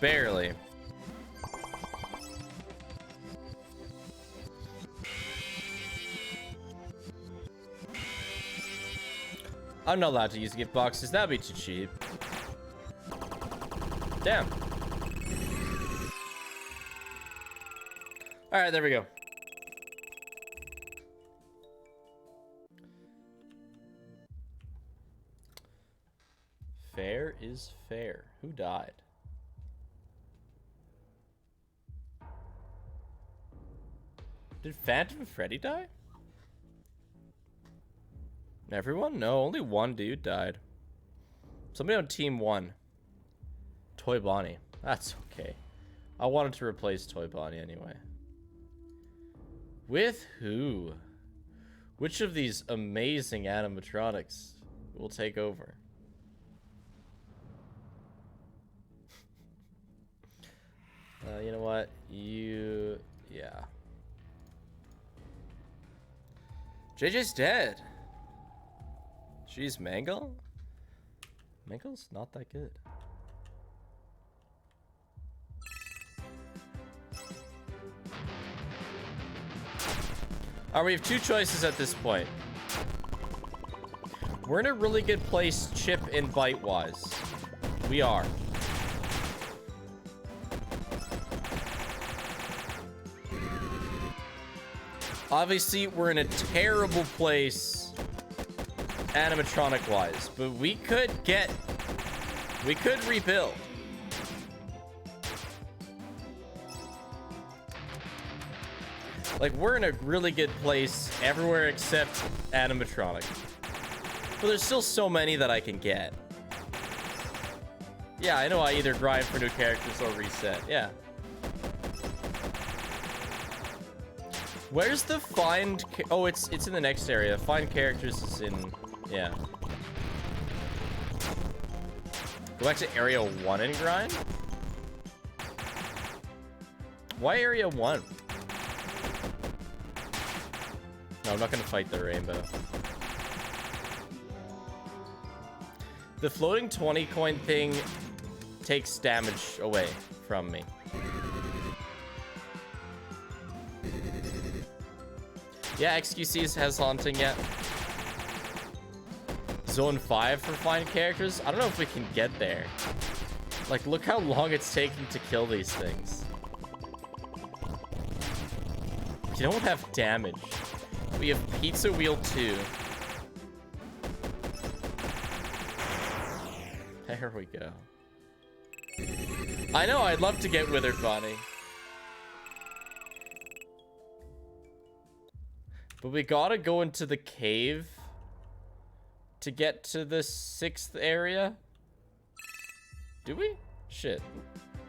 barely. I'm not allowed to use gift boxes. That'd be too cheap. Damn. All right, there we go. Fair is fair. Who died? Did Phantom Freddy die? Everyone? No, only one dude died. Somebody on team 1. Toy Bonnie. That's okay. I wanted to replace Toy Bonnie anyway. With who? Which of these amazing animatronics will take over? You know what? Yeah. JJ's dead. Jeez, Mangle? Mangle's not that good. Alright, we have two choices at this point. We're in a really good place chip and bite-wise. We are. Obviously, we're in a terrible place animatronic-wise, but we could rebuild. Like, we're in a really good place everywhere except animatronic. But there's still so many that I can get. Yeah, I know I either grind for new characters or reset. Yeah. Where's the find? Oh, it's in the next area. Find characters is in, yeah. Go back to area 1 and grind? Why area 1? No, I'm not gonna fight the rainbow. The floating 20 coin thing takes damage away from me. Yeah, XQC has haunting yet. Zone 5 for find characters? I don't know if we can get there. Like, look how long it's taking to kill these things. You don't have damage. We have Pizza Wheel 2. There we go. I know, I'd love to get Withered Bonnie. But we gotta go into the cave to get to the 6th area. Do we? Shit.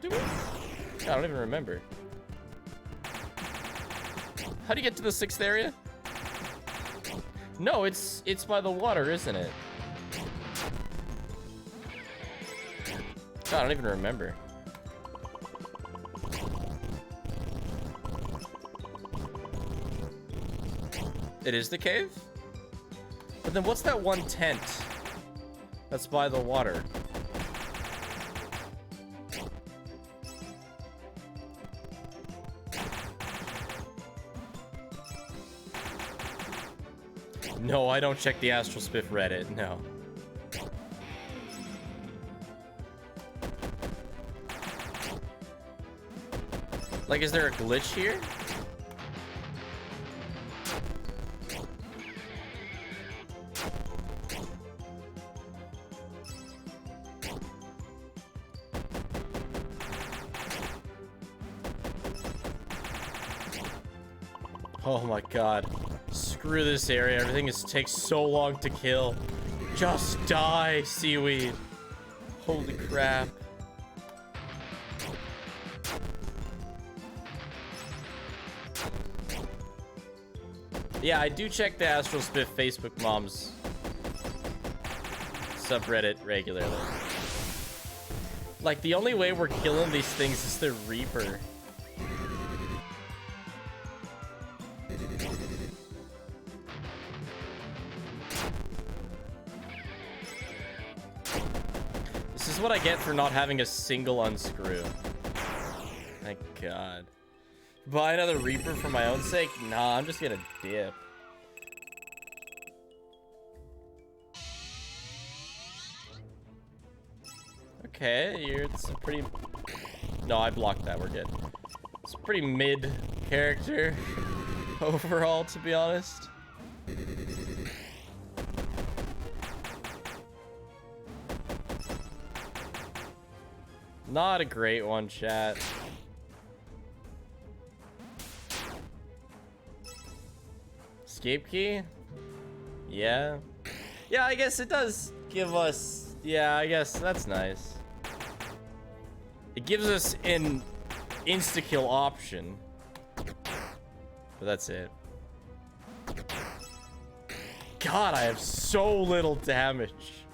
Do we? I don't even remember. How do you get to the 6th area? No, it's by the water, isn't it? I don't even remember. It is the cave? But then what's that one tent that's by the water? No, I don't check the Astral Spiff Reddit, no. Like, is there a glitch here? Oh my god. Screw this area. Everything takes so long to kill. Just die, seaweed. Holy crap. Yeah, I do check the Astral Spiff Facebook Moms subreddit regularly. Like, the only way we're killing these things is the Reaper. This is what I get for not having a single unscrew. Thank God. Buy another Reaper for my own sake? Nah, I'm just gonna dip. Okay, it's a pretty... No, I blocked that, we're good. It's a pretty mid character overall, to be honest. Not a great one, chat. Escape key? Yeah. Yeah, I guess it does give us... Yeah, I guess that's nice. It gives us an insta-kill option. But that's it. God, I have so little damage.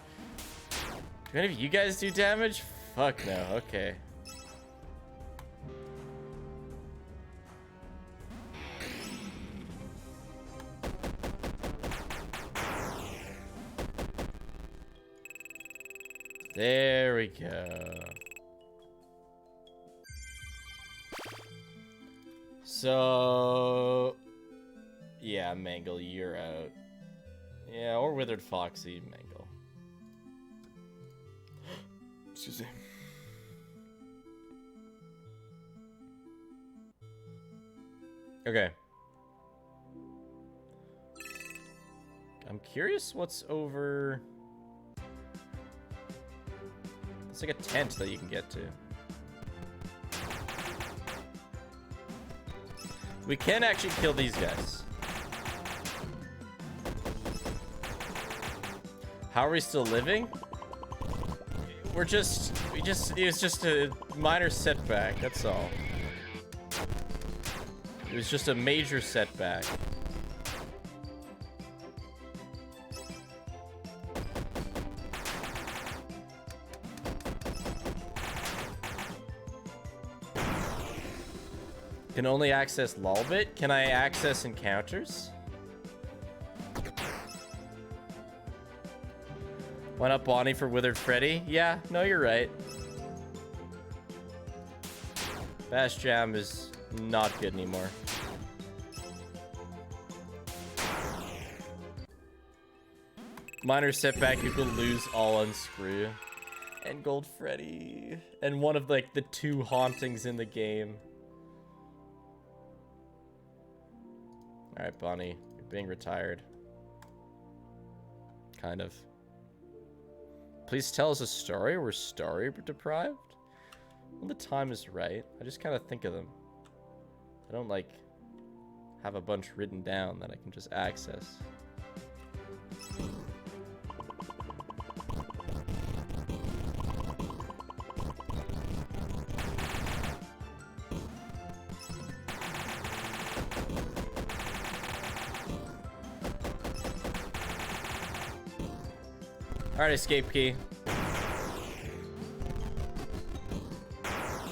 Do any of you guys do damage? Fuck no, okay. There we go. So... Yeah, Mangle, you're out. Yeah, or Withered Foxy, Mangle. Excuse me. Okay. I'm curious what's over... It's like a tent that you can get to. We can actually kill these guys. How are we still living? It was just a minor setback, that's all. It was just a major setback. Can only access Lolbit? Can I access encounters? Why not Bonnie for Withered Freddy? Yeah, no, you're right. Bash Jam is not good anymore. Minor setback, you could lose all unscrew. And Gold Freddy. And one of like the 2 hauntings in the game. Alright, Bonnie. You're being retired. Kind of. Please tell us a story. We're story deprived? When the time is right, I just kind of think of them. I don't, like, have a bunch written down that I can just access. Alright, escape key.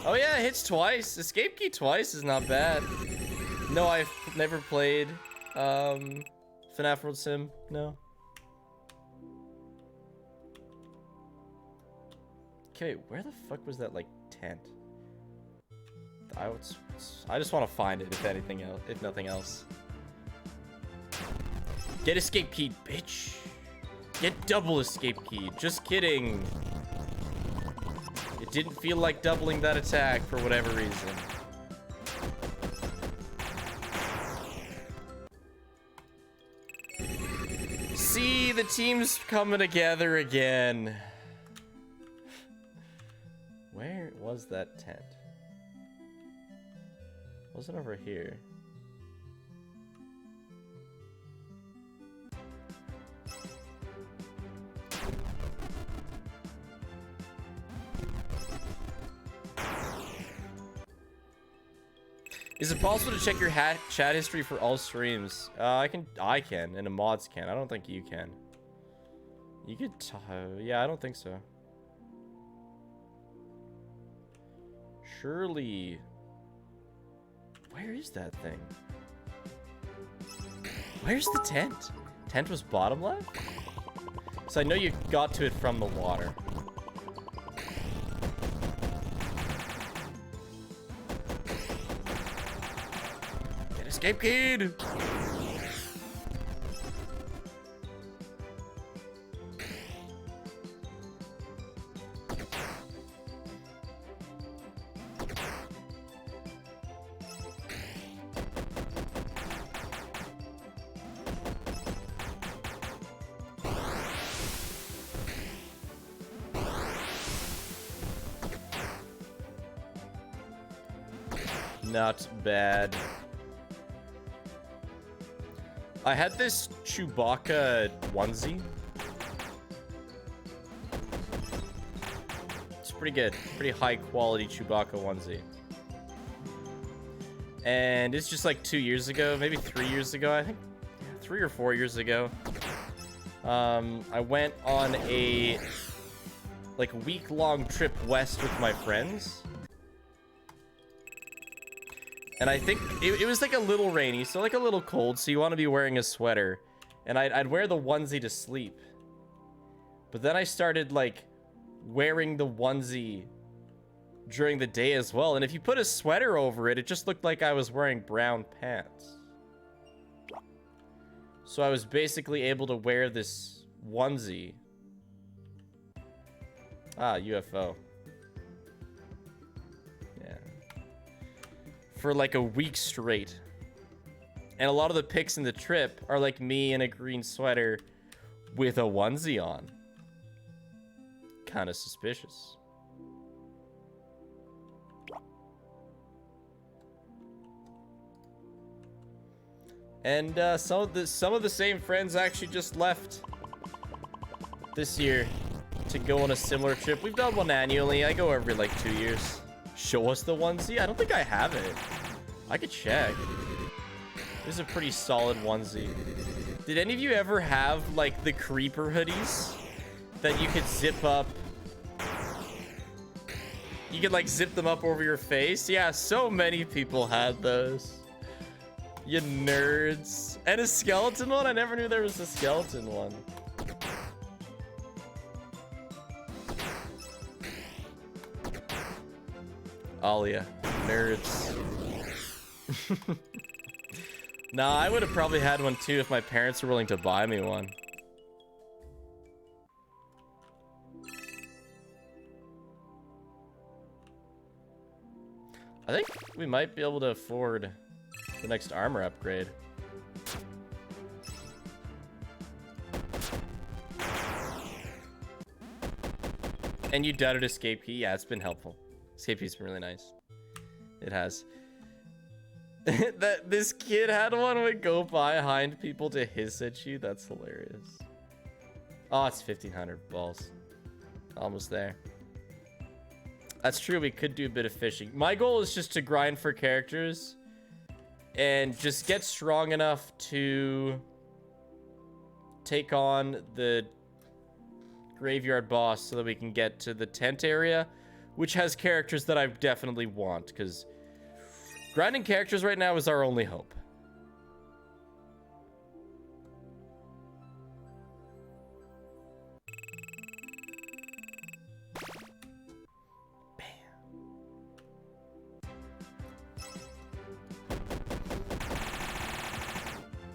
Oh yeah, it hits twice. Escape key twice is not bad. No, I've never played FNaF World Sim. No. Okay, where the fuck was that like tent? I just want to find it if anything else, if nothing else. Get escape key, bitch. Get double escape key. Just kidding. It didn't feel like doubling that attack for whatever reason. See, the team's coming together again. Where was that tent? Wasn't over here. Is it possible to check your chat history for all streams? I can, and the mods can. I don't think you can. You could, yeah, I don't think so. Surely. Where is that thing? Where's the tent? Tent was bottom left? So I know you got to it from the water. Get escape keyed! Not bad. I had this Chewbacca onesie. It's pretty good. Pretty high quality Chewbacca onesie. And it's just like 2 years ago, maybe 3 years ago, I think. 3 or 4 years ago. I went on a like week-long trip west with my friends. And I think it was like a little rainy, so like a little cold, so you want to be wearing a sweater. And I'd wear the onesie to sleep. But then I started like wearing the onesie during the day as well. And if you put a sweater over it, it just looked like I was wearing brown pants. So I was basically able to wear this onesie. Ah, UFO. For like a week straight. And a lot of the pics in the trip are like me in a green sweater with a onesie on. Kind of suspicious. And some of the same friends actually just left this year to go on a similar trip. We've done one annually. I go every like 2 years. Show us the onesie? I don't think I have it. I could check. This is a pretty solid onesie. Did any of you ever have like the creeper hoodies that you could zip up? You could like zip them up over your face. Yeah, so many people had those. You nerds. And a skeleton one? I never knew there was a skeleton one. Alia. Nerds. Nah, I would have probably had one too if my parents were willing to buy me one. I think we might be able to afford the next armor upgrade. And you doubted escape key? Yeah, it's been helpful. Escape key's been really nice. It has. That this kid had one would go behind people to hiss at you. That's hilarious. Oh, it's 1,500 balls. Almost there. That's true. We could do a bit of fishing. My goal is just to grind for characters and just get strong enough to take on the graveyard boss so that we can get to the tent area, which has characters that I definitely want, because grinding characters right now is our only hope.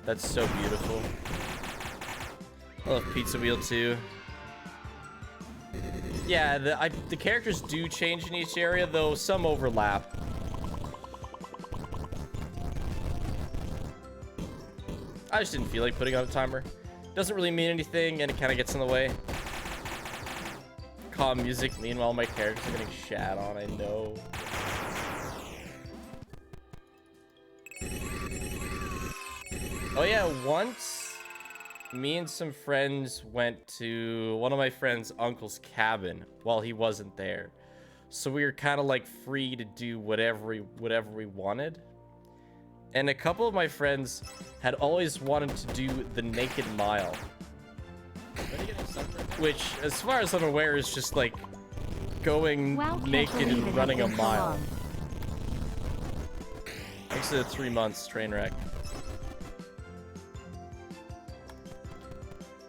That's so beautiful. I love Pizza Wheel too. Yeah, the characters do change in each area, though some overlap. I just didn't feel like putting on a timer. Doesn't really mean anything, and it kind of gets in the way. Calm music. Meanwhile, my characters are getting shat on. I know. Oh yeah, once me and some friends went to one of my friend's uncle's cabin while he wasn't there. So we were kind of like free to do whatever we wanted. And a couple of my friends had always wanted to do the Naked Mile. Which, as far as I'm aware, is just like going naked and running a mile. Thanks to the 3 months train wreck.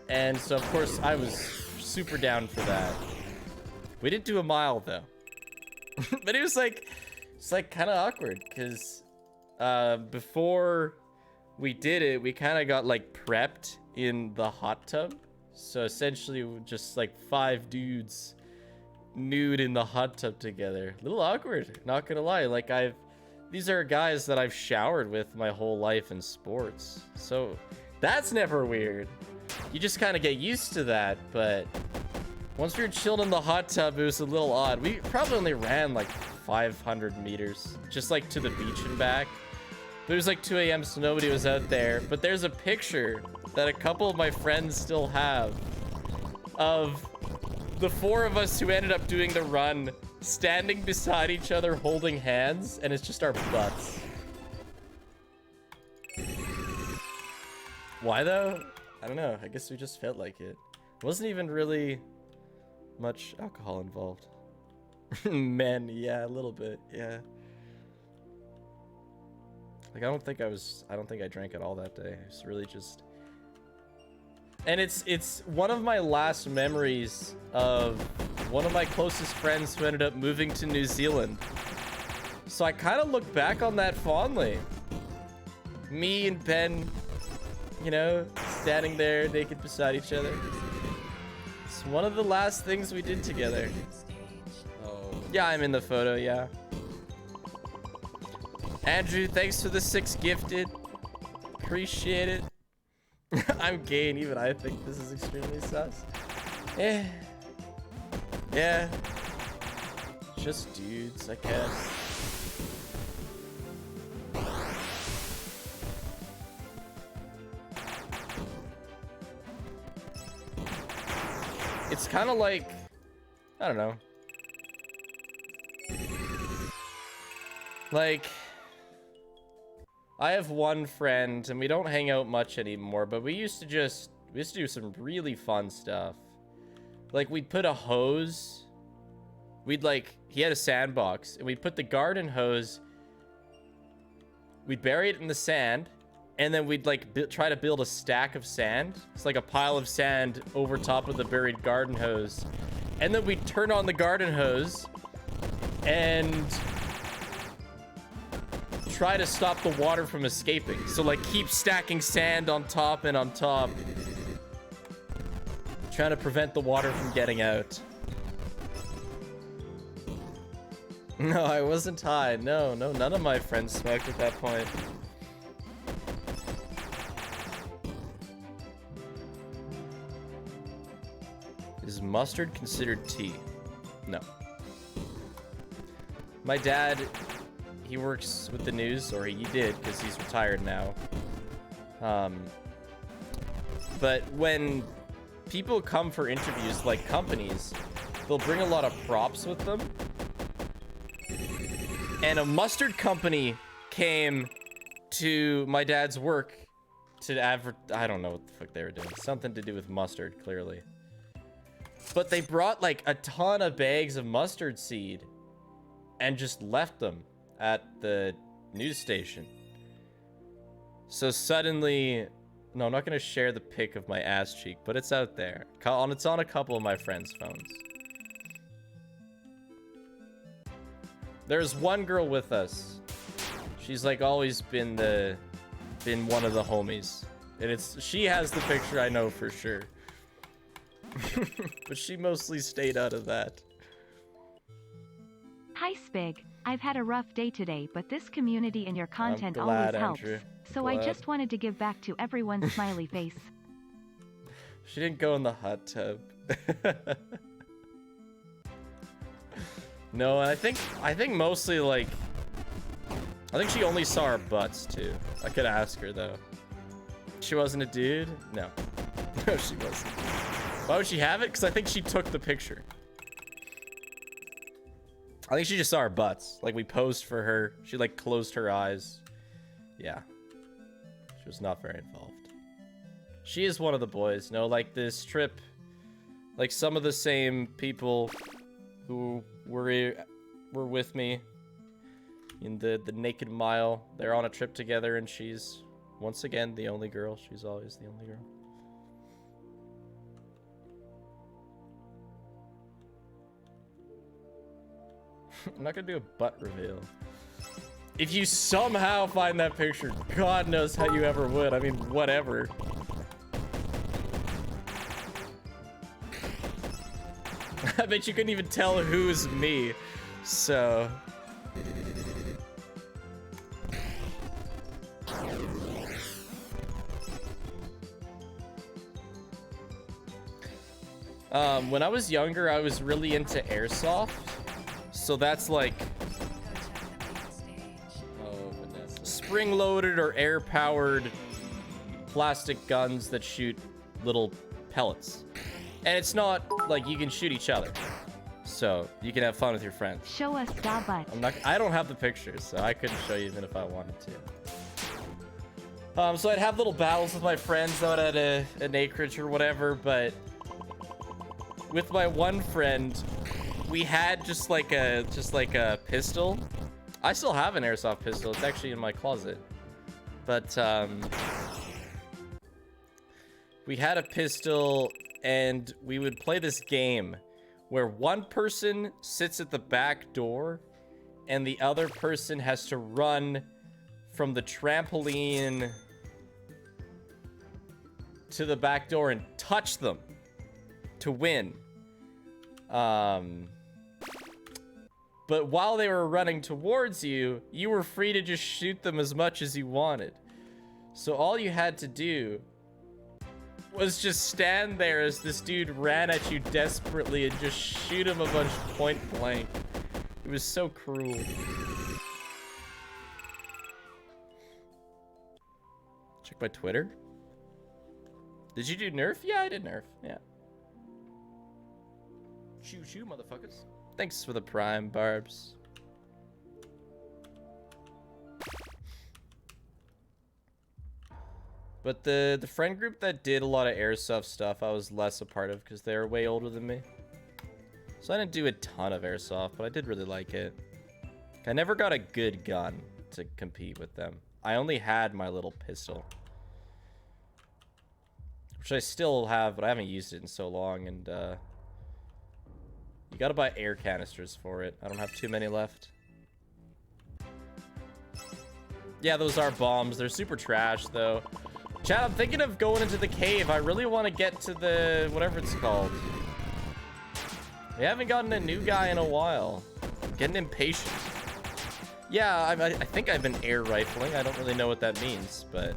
And so, of course, I was super down for that. We didn't do a mile, though. But it was like, it's like kind of awkward, because before we did it, we kind of got like prepped in the hot tub. So essentially, just like 5 dudes nude in the hot tub together. A little awkward, not gonna lie. Like these are guys that I've showered with my whole life in sports. So that's never weird. You just kind of get used to that, but once we were chilled in the hot tub, it was a little odd. We probably only ran like 500 meters, just like to the beach and back. But it was like 2 a.m., so nobody was out there. But there's a picture that a couple of my friends still have of the 4 of us who ended up doing the run standing beside each other holding hands, and it's just our butts. Why though? I don't know. I guess we just felt like it. Wasn't even really much alcohol involved. Men, yeah, a little bit, yeah. Like I don't think I drank at all that day. It's really just, and it's one of my last memories of one of my closest friends who ended up moving to New Zealand. So I kind of look back on that fondly. Me and Ben, you know, standing there naked beside each other. It's one of the last things we did together. Oh. Yeah, I'm in the photo, yeah. Andrew, thanks for the 6 gifted. Appreciate it. I'm gay, and even I think this is extremely sus. Eh. Yeah. Just dudes, I guess. It's kind of like, I don't know. Like, I have one friend, and we don't hang out much anymore, but we used to do some really fun stuff. Like, we'd put a hose, he had a sandbox, and we'd put the garden hose, we'd bury it in the sand, and then we'd try to build a stack of sand. It's like a pile of sand over top of the buried garden hose. And then we'd turn on the garden hose and try to stop the water from escaping. So like keep stacking sand on top and on top, trying to prevent the water from getting out. No, I wasn't high. No, none of my friends smoked at that point. Is mustard considered tea? No. My dad, he works with the news, or he did, because he's retired now. But when people come for interviews, like companies, they'll bring a lot of props with them. And a mustard company came to my dad's work to I don't know what the fuck they were doing. Something to do with mustard, clearly. But they brought like a ton of bags of mustard seed and just left them at the news station. So suddenly, no, I'm not gonna share the pic of my ass cheek, but it's out there. It's on a couple of my friends' phones. There's one girl with us. She's like always been one of the homies. And she has the picture, I know for sure. But she mostly stayed out of that. Hi Spig, I've had a rough day today, but this community and your content glad, always helps. Andrew. So Glad. I just wanted to give back to everyone's smiley face. She didn't go in the hot tub. No, and I think mostly like, I think she only saw our butts too. I could ask her though. She wasn't a dude? No. No, she wasn't. Why would she have it? Because I think she took the picture. I think she just saw our butts. Like we posed for her. She like closed her eyes. Yeah. She was not very involved. She is one of the boys. No, like this trip, like some of the same people who were with me in the Naked Mile. They're on a trip together and she's once again the only girl. She's always the only girl. I'm not gonna do a butt reveal. If you somehow find that picture, God knows how you ever would. I mean, whatever. I bet you couldn't even tell who's me. So. When I was younger, I was really into airsoft. So that's like spring-loaded or air-powered plastic guns that shoot little pellets. And it's not like you can shoot each other. So you can have fun with your friends. Show us da butt. I don't have the pictures, so I couldn't show you even if I wanted to. So I'd have little battles with my friends out at an acreage or whatever, but with my one friend, we had just like a pistol. I still have an airsoft pistol. It's actually in my closet. But we had a pistol and we would play this game where one person sits at the back door and the other person has to run from the trampoline to the back door and touch them to win. But while they were running towards you, you were free to just shoot them as much as you wanted. So all you had to do was just stand there as this dude ran at you desperately and just shoot him a bunch point blank. It was so cruel. Check my Twitter. Did you do Nerf? Yeah, I did Nerf. Yeah. Shoo shoo, motherfuckers. Thanks for the prime, Barbs. But the friend group that did a lot of airsoft stuff, I was less a part of because they were way older than me. So I didn't do a ton of airsoft, but I did really like it. I never got a good gun to compete with them. I only had my little pistol. Which I still have, but I haven't used it in so long, and you gotta buy air canisters for it. I don't have too many left. Yeah, those are bombs. They're super trash, though. Chad, I'm thinking of going into the cave. I really want to get to the... whatever it's called. We haven't gotten a new guy in a while. I'm getting impatient. Yeah, I think I've been air rifling. I don't really know what that means, but...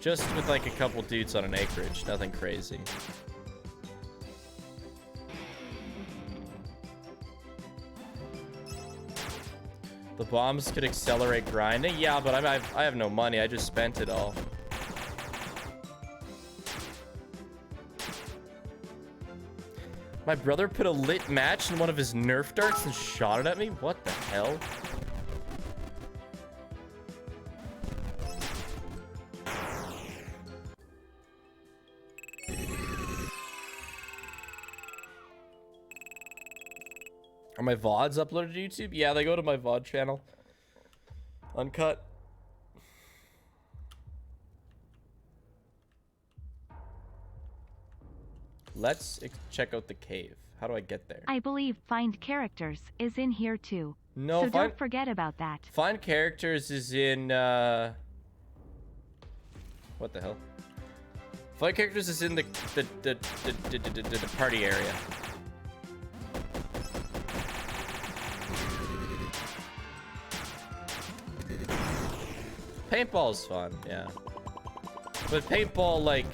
just with, like, a couple dudes on an acreage. Nothing crazy. The bombs could accelerate grinding? Yeah, but I have no money. I just spent it all. My brother put a lit match in one of his Nerf darts and shot it at me? What the hell? Are my VODs uploaded to YouTube? Yeah, they go to my VOD channel. Uncut. Let's check out the cave. How do I get there? I believe find characters is in here too. No, so don't forget about that. Find characters is in, what the hell? Find characters is in the party area. Paintball's fun, yeah. But paintball, like...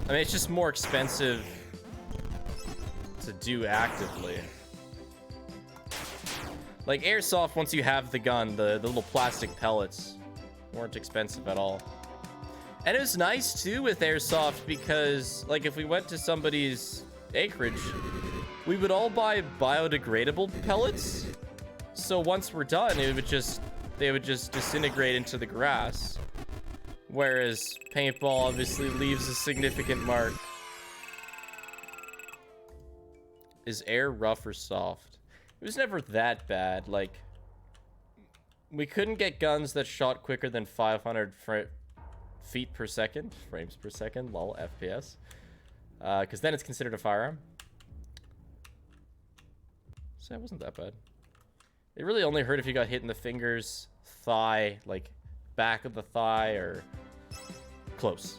I mean, it's just more expensive to do actively. Like airsoft, once you have the gun, the little plastic pellets weren't expensive at all. And it was nice too with airsoft because, like, if we went to somebody's acreage, we would all buy biodegradable pellets. So once we're done, they would just disintegrate into the grass. Whereas paintball obviously leaves a significant mark. Is air rough or soft? It was never that bad. Like, we couldn't get guns that shot quicker than 500 feet per second. Frames per second, lol, FPS. Because then it's considered a firearm. So it wasn't that bad. It really only hurt if you got hit in the fingers, thigh, like back of the thigh, or close.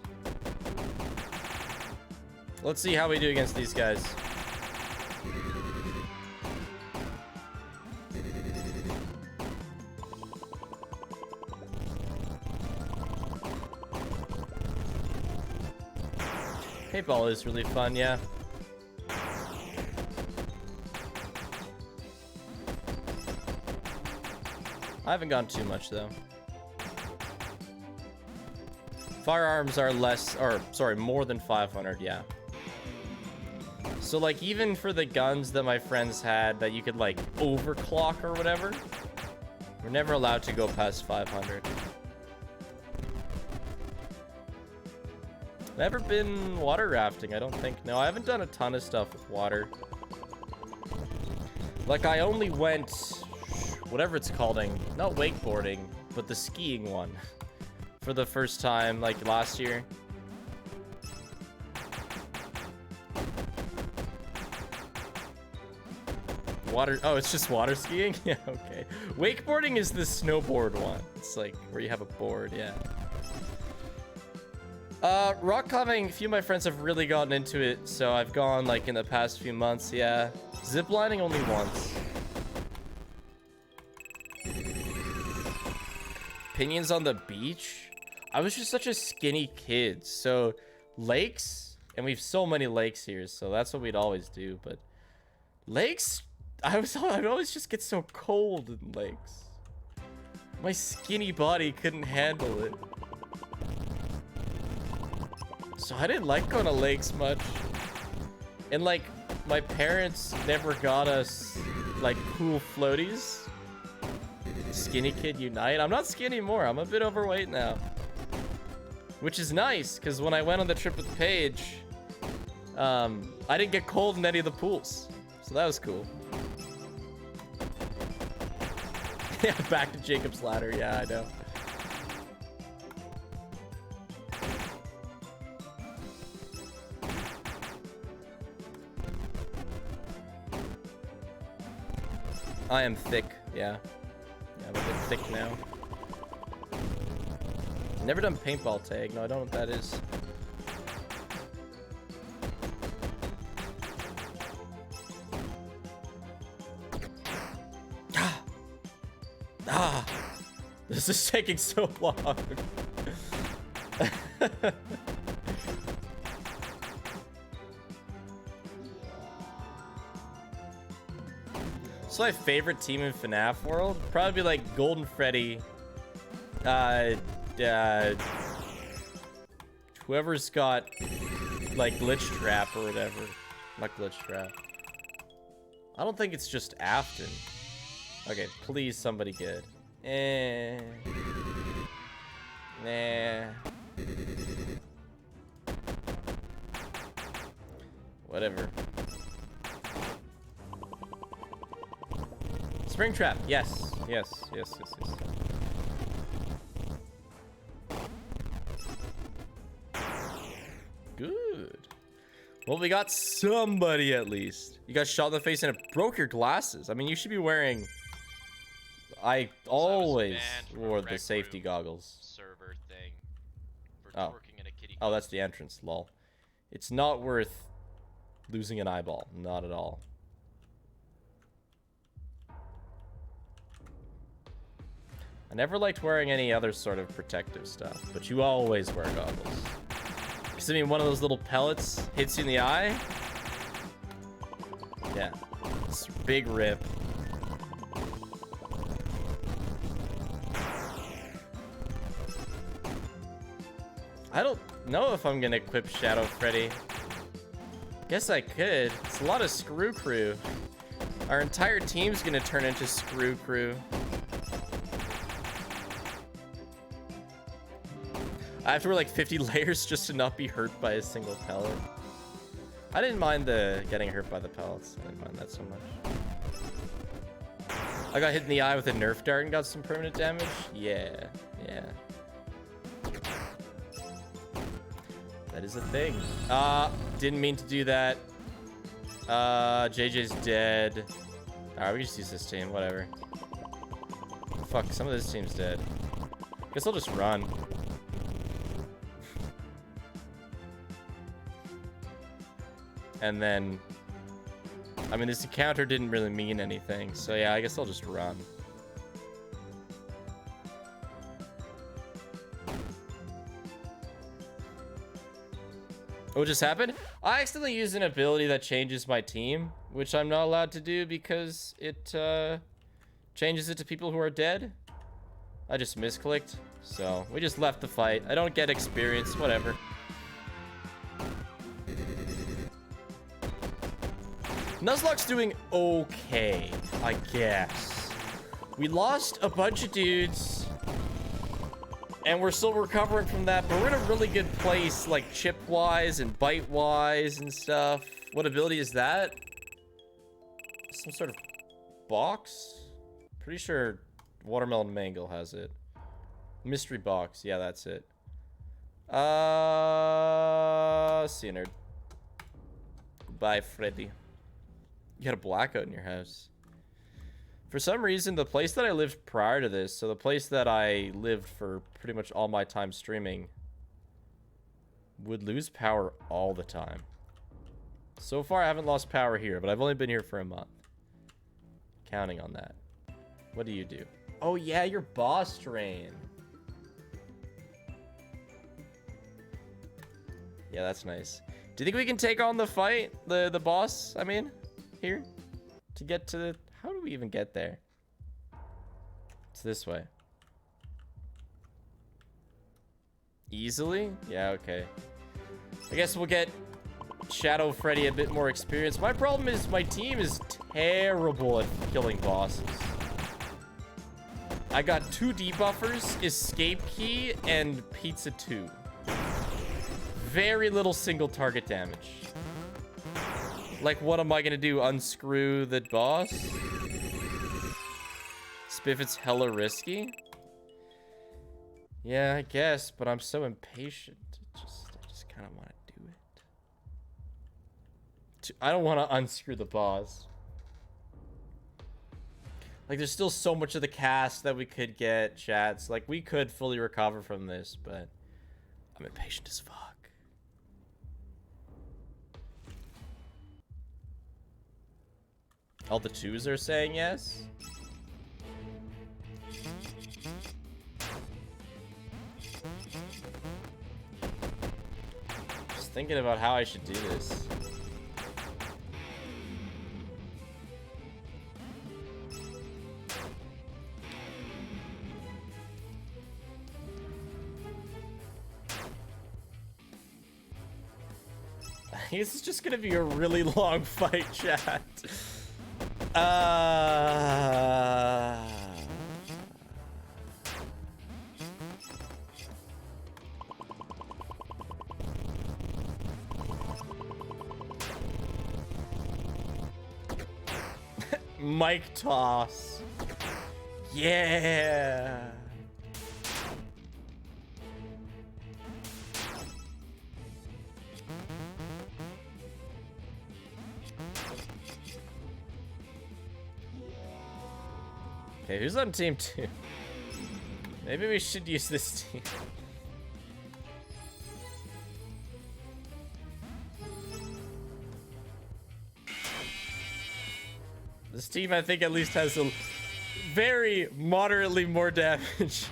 Let's see how we do against these guys. Paintball is really fun, yeah. I haven't gone too much though. Firearms are less, or sorry, more than 500, yeah. So like even for the guns that my friends had that you could like overclock or whatever, we're never allowed to go past 500. Never been water rafting, I don't think. No, I haven't done a ton of stuff with water. Like I only went, whatever it's called, not wakeboarding, but the skiing one. For the first time, like last year. Water, oh, it's just water skiing? Yeah, okay. Wakeboarding is the snowboard one. It's like where you have a board, yeah. Rock climbing, a few of my friends have really gotten into it, so I've gone like in the past few months, yeah. Ziplining only once. Opinions on the beach? I was just such a skinny kid, so lakes, and we have so many lakes here, so that's what we'd always do, but lakes, I'd always just get so cold in lakes. My skinny body couldn't handle it. So I didn't like going to lakes much. And like, my parents never got us like cool floaties. Skinny kid unite. I'm not skinny anymore. I'm a bit overweight now. Which is nice, because when I went on the trip with Paige, I didn't get cold in any of the pools. So that was cool. Yeah, back to Jacob's Ladder. Yeah, I know. I am thick, yeah. Yeah, I'm a bit thick now. Never done paintball tag. No, I don't know what that is. Ah! This is taking so long. So my favorite team in FNaF world? Probably be like Golden Freddy. Whoever's got like Glitch Trap or whatever. Not Glitch Trap. I don't think it's just Afton. Okay, please somebody good. Nah. Whatever. Springtrap. Yes. Yes. Yes. Yes. Yes. Good. Well, we got somebody at least. You got shot in the face and it broke your glasses. I mean, you should be wearing... I always wore the safety goggles. Server thing for Oh. twerking in a kitty. Oh, that's the entrance. Lol. It's not worth losing an eyeball. Not at all. I never liked wearing any other sort of protective stuff, but you always wear goggles. Because, I mean, one of those little pellets hits you in the eye. Yeah. It's a big rip. I don't know if I'm gonna equip Shadow Freddy. Guess I could. It's a lot of Screw Crew. Our entire team's gonna turn into Screw Crew. I have to wear like 50 layers just to not be hurt by a single pellet. I didn't mind the getting hurt by the pellets. I didn't mind that so much. I got hit in the eye with a Nerf dart and got some permanent damage. Yeah, yeah. That is a thing. Didn't mean to do that. JJ's dead. Alright, we can just use this team, whatever. Fuck, some of this team's dead. Guess I'll just run. And then... I mean, this encounter didn't really mean anything, so yeah, I guess I'll just run. What just happened? I accidentally used an ability that changes my team, which I'm not allowed to do because it changes it to people who are dead. I just misclicked, so we just left the fight. I don't get experience, whatever. Nuzlocke's doing okay, I guess. We lost a bunch of dudes, and we're still recovering from that, but we're in a really good place, like chip-wise and bite-wise and stuff. What ability is that? Some sort of box? Pretty sure Watermelon Mango has it. Mystery box, yeah, that's it. See you, nerd. Goodbye, Freddy. You had a blackout in your house. For some reason, the place that I lived prior to this, so the place that I lived for pretty much all my time streaming, would lose power all the time. So far, I haven't lost power here, but I've only been here for a month. Counting on that. What do you do? Oh yeah, your boss train. Yeah, that's nice. Do you think we can take on the fight? The boss, I mean? Here to get to the... How do we even get there? It's this way. Easily? Yeah, okay. I guess we'll get Shadow Freddy a bit more experience. My problem is my team is terrible at killing bosses. I got 2 debuffers, Escape Key, and Pizza 2. Very little single target damage. Like, what am I gonna do? Unscrew the boss? Spiffet's hella risky? Yeah, I guess, but I'm so impatient. I just kind of want to do it. I don't want to unscrew the boss. Like, there's still so much of the cast that we could get, chats. Like, we could fully recover from this, but I'm impatient as fuck. All the 2s are saying yes? Just thinking about how I should do this. This is just gonna be a really long fight, chat. Mic toss. Yeah. Okay, who's on team 2? Maybe we should use this team. This team, I think, at least has a very moderately more damage.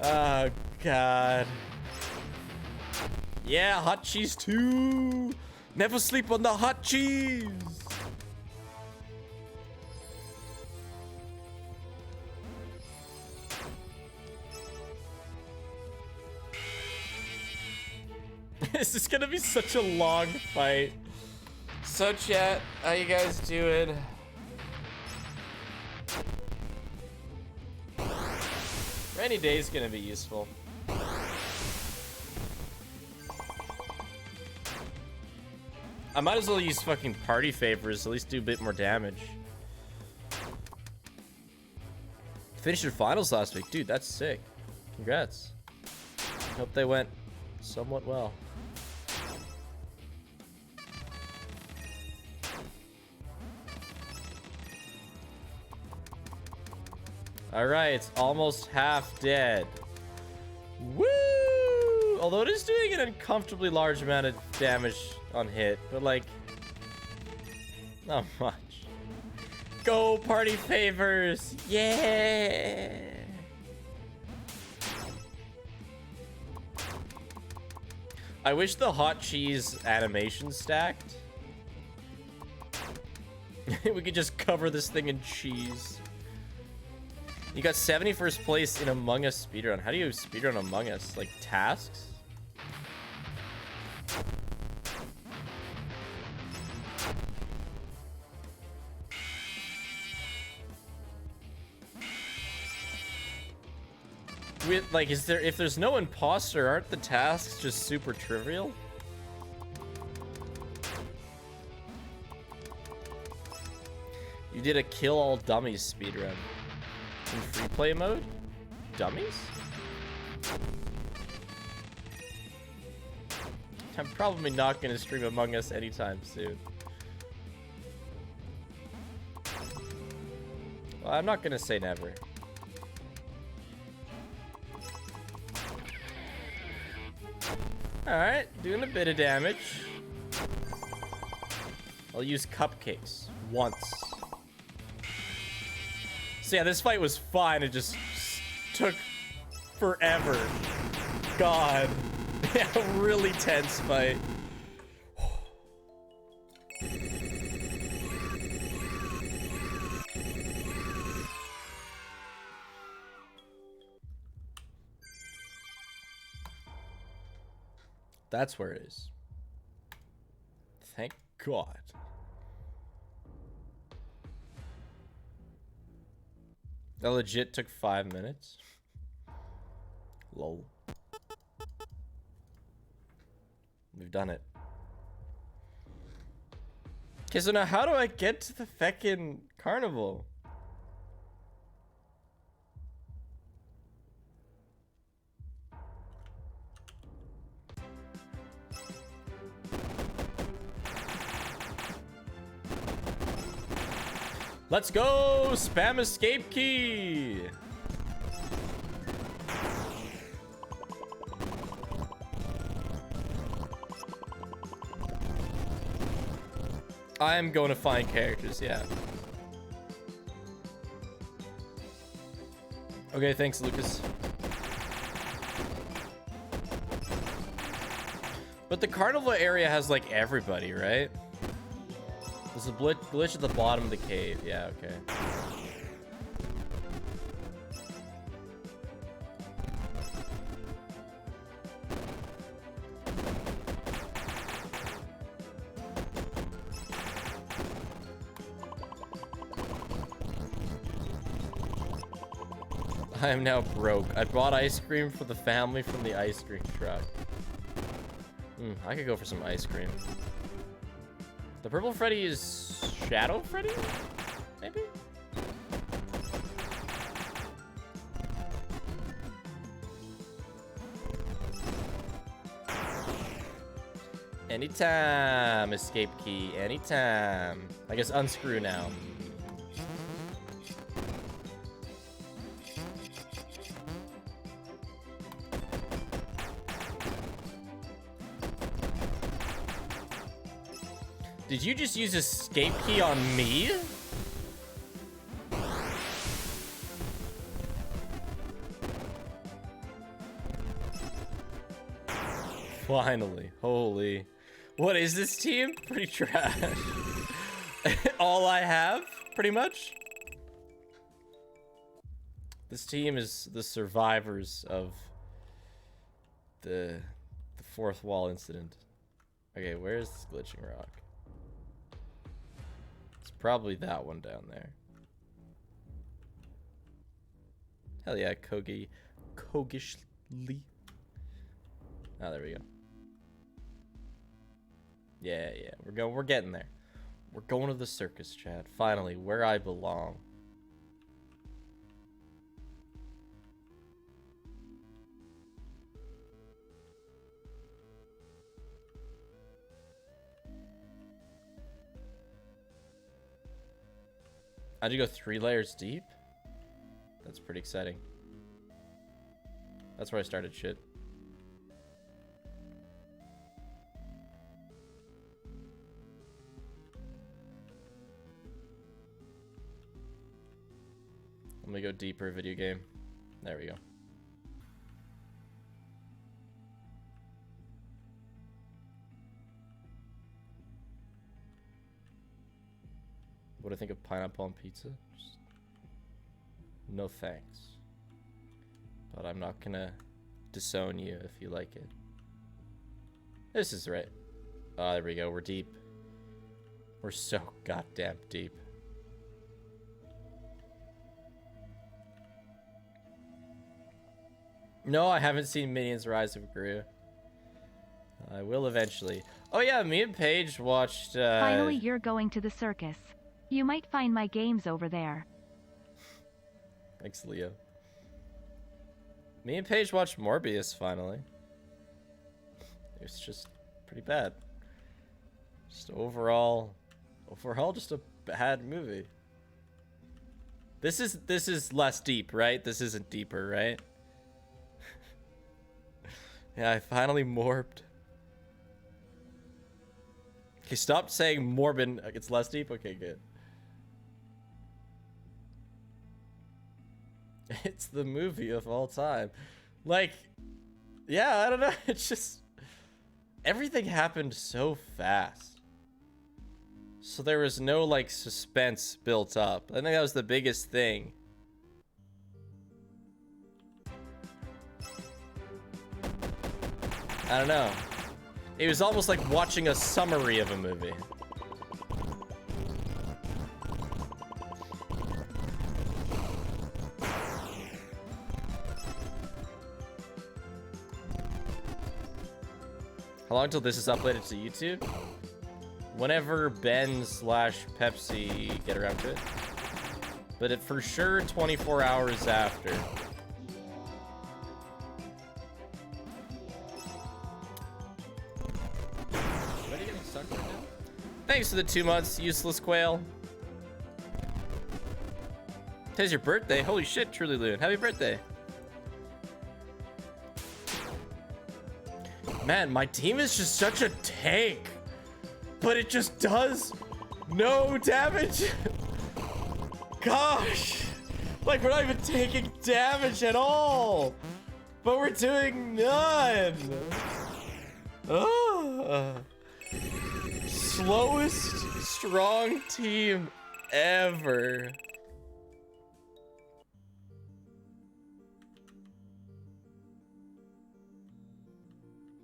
Oh, God. Yeah, hot cheese too. Never sleep on the hot cheese. This is gonna be such a long fight. So chat, how you guys doing? Rainy day's gonna be useful. I might as well use fucking party favors, at least do a bit more damage. Finished your finals last week. Dude, that's sick. Congrats. Hope they went somewhat well. Alright, it's almost half dead. Woo! Although it is doing an uncomfortably large amount of damage on hit, but like, not much. Go party favors! Yeah! I wish the hot cheese animation stacked. We could just cover this thing in cheese. You got 71st place in Among Us speedrun. How do you speedrun Among Us? Like tasks? With like, if there's no imposter, aren't the tasks just super trivial? You did a kill all dummies speedrun. In free play mode? Dummies? I'm probably not gonna stream Among Us anytime soon. Well, I'm not gonna say never. Alright, doing a bit of damage. I'll use cupcakes once. So yeah, this fight was fine. It just took forever. God. Yeah, really tense fight. That's where it is. Thank God. That legit took 5 minutes. Lol. We've done it. Okay, so now how do I get to the feckin' carnival? Let's go! Spam escape key! I'm going to find characters, yeah. Okay, thanks, Lucas. But the carnival area has, like, everybody, right? There's a glitch at the bottom of the cave. Yeah, okay. I am now broke. I bought ice cream for the family from the ice cream truck. I could go for some ice cream. The purple Freddy is Shadow Freddy? Maybe? Anytime, escape key, anytime. I guess unscrew now. Did you just use escape key on me? Finally, holy. What is this team? Pretty trash. All I have, pretty much. This team is the survivors of the fourth wall incident. Okay, where's this glitching rock? It's probably that one down there. Hell yeah, Kogishly. Oh, there we go. Yeah, we're getting there. We're going to the circus, Chad. Finally, where I belong. How'd you go 3 layers deep? That's pretty exciting. That's where I started shit. Let me go deeper, video game. There we go. What do I think of pineapple on pizza? Just no thanks. But I'm not gonna disown you if you like it. This is right. Oh, there we go. We're deep. We're so goddamn deep. No, I haven't seen Minions Rise of Gru. I will eventually. Oh yeah, me and Paige watched Finally, you're going to the circus. You might find my games over there. Thanks, Leo. Me and Paige watched Morbius finally. It was just pretty bad. Just overall just a bad movie. This is less deep, right? This isn't deeper, right? Yeah, I finally morbed. Okay, stop saying morbid. It's less deep? Okay, good. It's the movie of all time. Like, yeah, I don't know. It's just... everything happened so fast. So there was no, like, suspense built up. I think that was the biggest thing. I don't know. It was almost like watching a summary of a movie. How long till this is uploaded to YouTube? Whenever Ben/Pepsi get around to it. But it for sure 24 hours after. Thanks for the 2 months, useless quail. Today's your birthday. Holy shit, Truly Loon. Happy birthday. Man, my team is just such a tank. But it just does no damage. Gosh. Like, we're not even taking damage at all. But we're doing none. Slowest strong team ever.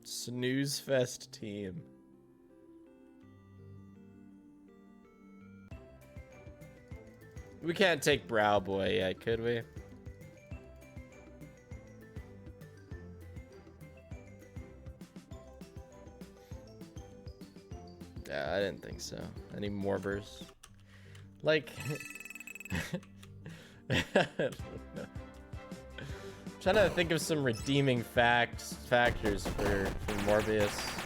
Snooze fest team. We can't take Brow Boy yet, could we? Yeah, I didn't think so. Any morbers? Like, Trying to think of some redeeming factors for Morbius.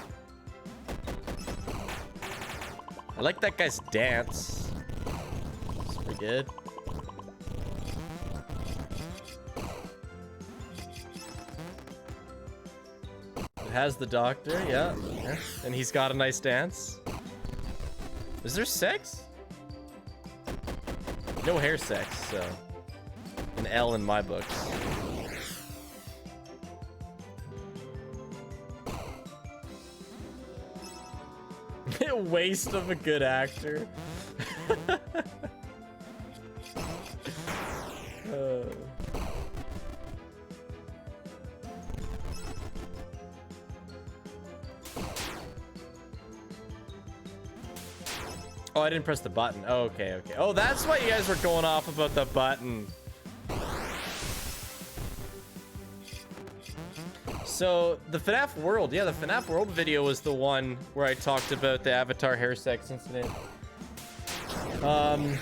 I like that guy's dance. It's pretty good. It has the doctor, yeah. And he's got a nice dance. Is there sex? No hair sex, so an L in my books. Waste of a good actor. Oh, I didn't press the button. Oh, okay. Oh, that's why you guys were going off about the button. So, the FNaF World. Yeah, the FNaF World video was the one where I talked about the Avatar hair sex incident. I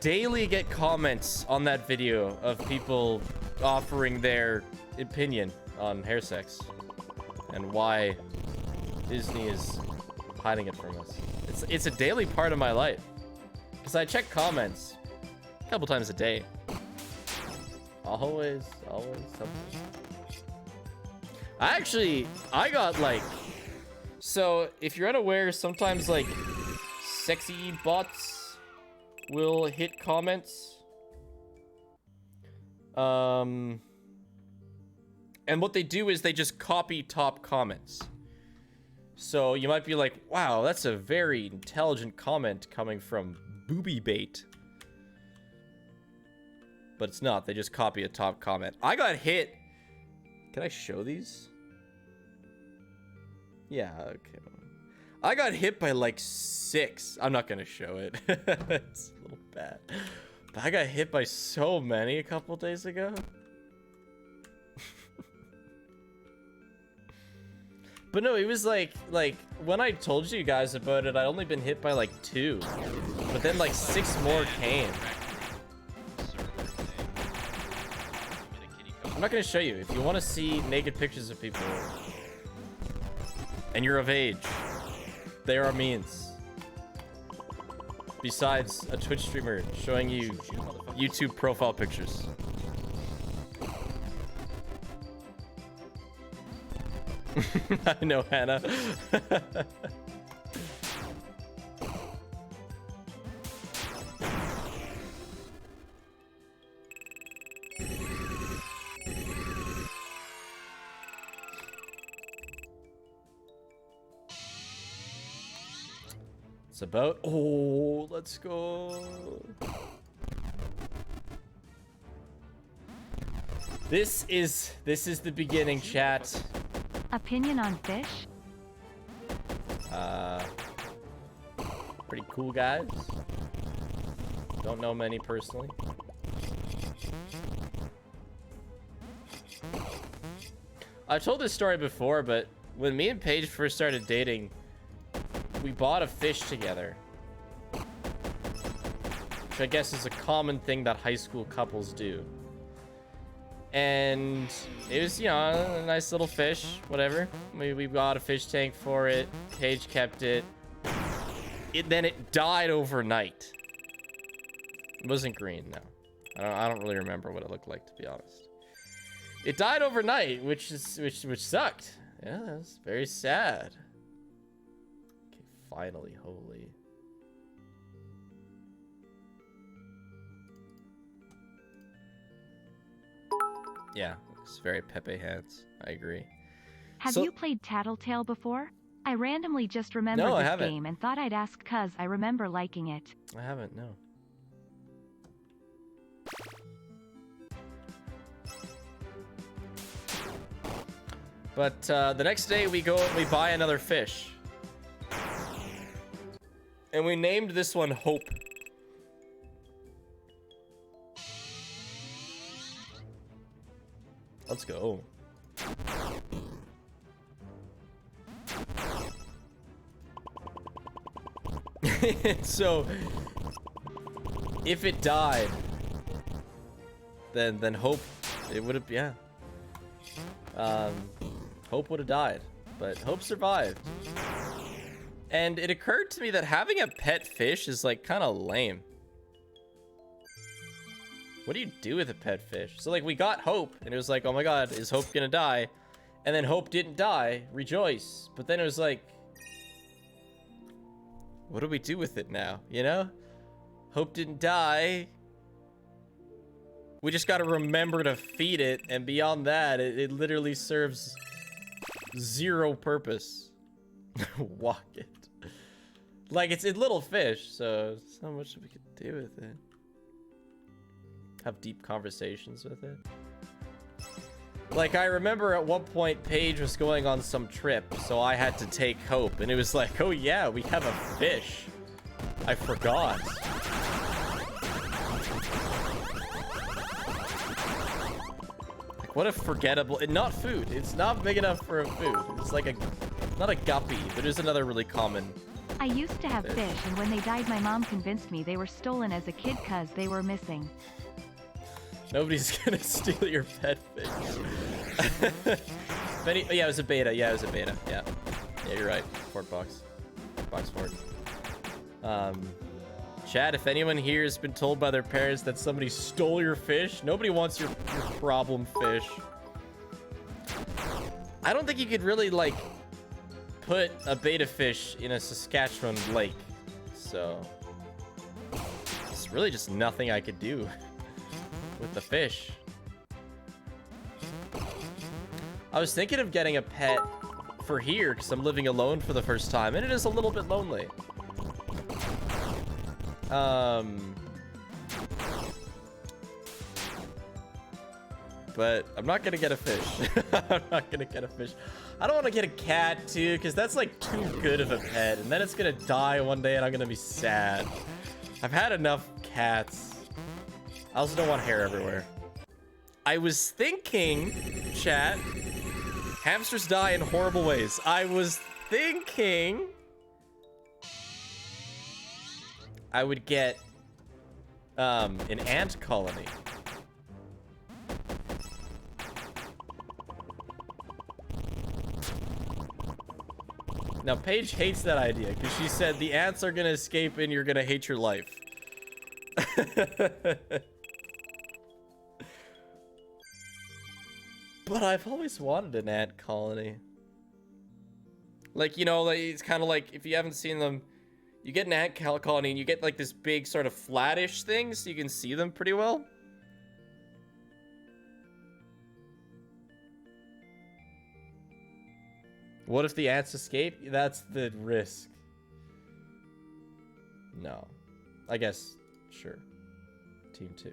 daily get comments on that video of people offering their opinion on hair sex and why Disney is hiding it from us. It's a daily part of my life because I check comments a couple times a day. Always something. I got like, so if you're unaware, sometimes like sexy bots will hit comments. And what they do is they just copy top comments. So you might be like, wow, that's a very intelligent comment coming from Booby Bait. But it's not, they just copy a top comment. I got hit. Can I show these? Yeah, okay. I got hit by like 6. I'm not gonna show it. It's a little bad. But I got hit by so many a couple days ago. But no, it was like when I told you guys about it, I'd only been hit by like 2. But then like 6 more came. I'm not gonna show you. If you want to see naked pictures of people and you're of age, there are means. Besides a Twitch streamer showing you YouTube profile pictures. I know, Hannah. It's about, oh, let's go. This is the beginning, chat. Opinion on fish? Pretty cool guys. Don't know many personally. I've told this story before, but when me and Paige first started dating, we bought a fish together. Which I guess is a common thing that high school couples do. And it was, you know, a nice little fish, whatever. We bought a fish tank for it. Paige kept it. Then it died overnight. It wasn't green, no. I don't really remember what it looked like, to be honest. It died overnight, which sucked. Yeah, that was very sad. Okay, finally, holy. Yeah, it's very Pepe hands. I agree. Have you played Tattletale before? I randomly just remembered this game and thought I'd ask cuz I remember liking it. I haven't, no. But the next day we go and we buy another fish. And we named this one Hope. Let's go. So if it died, then Hope, it would have, yeah. Hope would have died, but Hope survived. And it occurred to me that having a pet fish is like kind of lame. What do you do with a pet fish? So like we got Hope and it was like, oh my god, is Hope gonna die? And then Hope didn't die, rejoice. But then it was like, what do we do with it now, you know? Hope didn't die. We just gotta remember to feed it, and beyond that, it literally serves zero purpose. Walk it. Like, it's a little fish, so there's not much we could do with it. Have deep conversations with it. Like, I remember at one point, Paige was going on some trip, so I had to take Hope, and it was like, oh yeah, we have a fish. I forgot. Like, what a forgettable... Not food. It's not big enough for a food. It's like a... Not a guppy, but it's another really common... I used to have fish, and when they died my mom convinced me they were stolen as a kid cause they were missing. Nobody's gonna steal your pet fish. Benny, oh, yeah, it was a beta. Yeah, it was a beta. Yeah. Yeah, you're right. Fort box. Box fort. Chat, if anyone here has been told by their parents that somebody stole your fish, nobody wants your problem fish. I don't think you could really, like, put a beta fish in a Saskatchewan lake. So, it's really just nothing I could do with the fish. I was thinking of getting a pet for here because I'm living alone for the first time, and it is a little bit lonely. But I'm not gonna get a fish. I'm not gonna get a fish. I don't want to get a cat too, because that's like too good of a pet, and then it's gonna die one day and I'm gonna be sad. I've had enough cats. I also don't want hair everywhere. I was thinking, chat, hamsters die in horrible ways. I was thinking I would get an ant colony. Now, Paige hates that idea because she said the ants are gonna escape and you're gonna hate your life. But I've always wanted an ant colony. Like, you know, like, it's kind of like, if you haven't seen them, you get an ant colony and you get like this big sort of flattish thing so you can see them pretty well. What if the ants escape? That's the risk. No. I guess, sure. Team 2.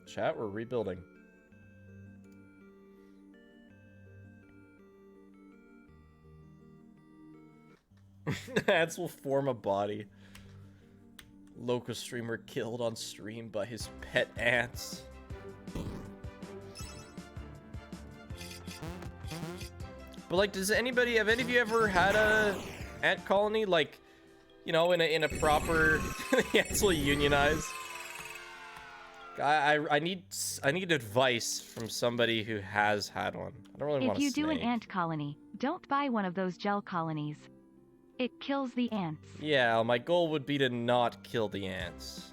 Chat, we're rebuilding. Ants will form a body. Local streamer killed on stream by his pet ants. But like, have any of you ever had a ant colony? Like, you know, in a proper ants will unionize. I need advice from somebody who has had one. I don't really want to. If you do an ant colony, don't buy one of those gel colonies. It kills the ants. Yeah, my goal would be to not kill the ants.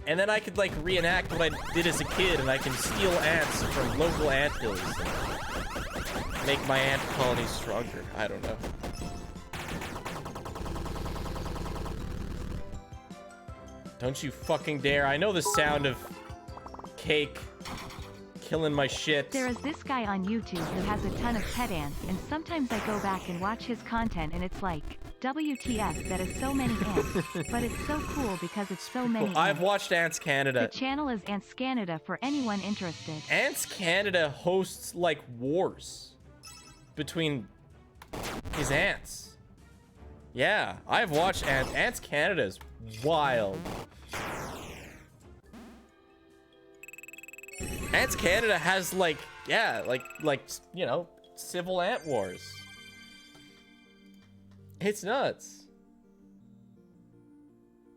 And then I could like reenact what I did as a kid, and I can steal ants from local ant hills. Make my ant colony stronger. I don't know. Don't you fucking dare. I know the sound of cake killing my shit. There is this guy on YouTube who has a ton of pet ants, and sometimes I go back and watch his content and it's like, WTF, that is so many ants. But it's so cool because it's so many ants. I've watched Ants Canada. The channel is Ants Canada for anyone interested. Ants Canada hosts like wars between his ants. Yeah, I've watched Ants. Ants Canada is wild. Ants Canada has like, yeah, like you know, civil ant wars. It's nuts.